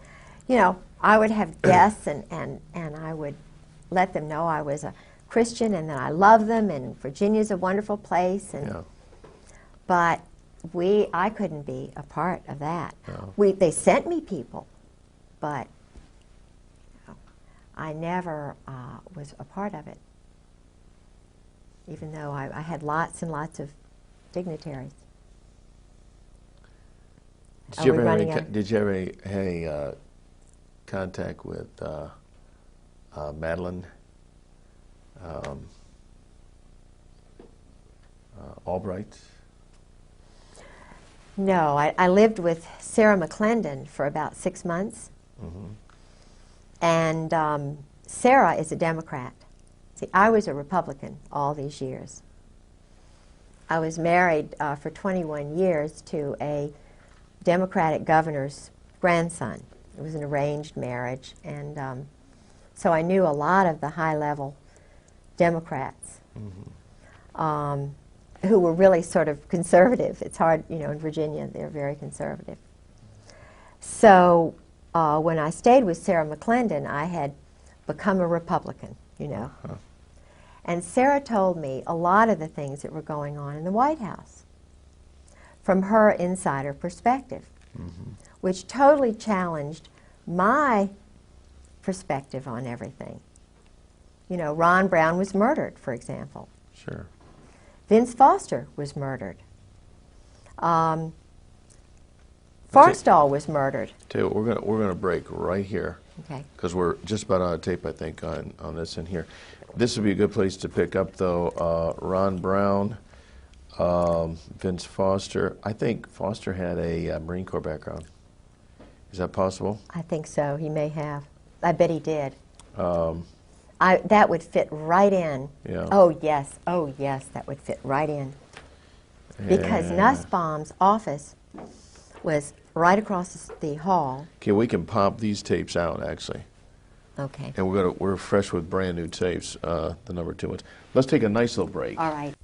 Speaker 2: You know, I would have guests and I would let them know I was a Christian and that I love them and Virginia's a wonderful place. And
Speaker 6: Yeah.
Speaker 2: But I couldn't be a part of that.
Speaker 6: No.
Speaker 2: They sent me people, but you know, I never was a part of it, even though I had lots and lots of dignitaries.
Speaker 6: Did you
Speaker 2: Are we
Speaker 6: ever have
Speaker 2: running
Speaker 6: any,
Speaker 2: out?
Speaker 6: did you ever have any contact with Madeline Albright?
Speaker 2: No, I lived with Sarah McClendon for about 6 months.
Speaker 6: Mm-hmm.
Speaker 2: And Sarah is a Democrat. See, I was a Republican all these years. I was married for 21 years to a Democratic governor's grandson. It was an arranged marriage, and so I knew a lot of the high-level Democrats who were really sort of conservative. It's hard, you know, in Virginia, they're very conservative. So when I stayed with Sarah McClendon, I had become a Republican, you know. And Sarah told me a lot of the things that were going on in the White House from her insider perspective, which totally challenged my perspective on everything. You know, Ron Brown was murdered, for example.
Speaker 6: Sure.
Speaker 2: Vince Foster was murdered. Forstall was murdered.
Speaker 6: Tell you what, we're gonna break right here
Speaker 2: Okay.
Speaker 6: because we're just about out of tape, I think, on this in here. This would be a good place to pick up, though. Ron Brown, Vince Foster. I think Foster had a Marine Corps background. Is that possible?
Speaker 2: I think so. He may have. I bet he did. That would fit right in.
Speaker 6: Yeah.
Speaker 2: Oh, yes. Oh, yes, that would fit right in. Because Nussbaum's office was right across the hall.
Speaker 6: Okay, we can pop these tapes out, actually.
Speaker 2: Okay.
Speaker 6: And we're fresh with brand new tapes, the number 2 ones. Let's take a nice little break.
Speaker 2: All right.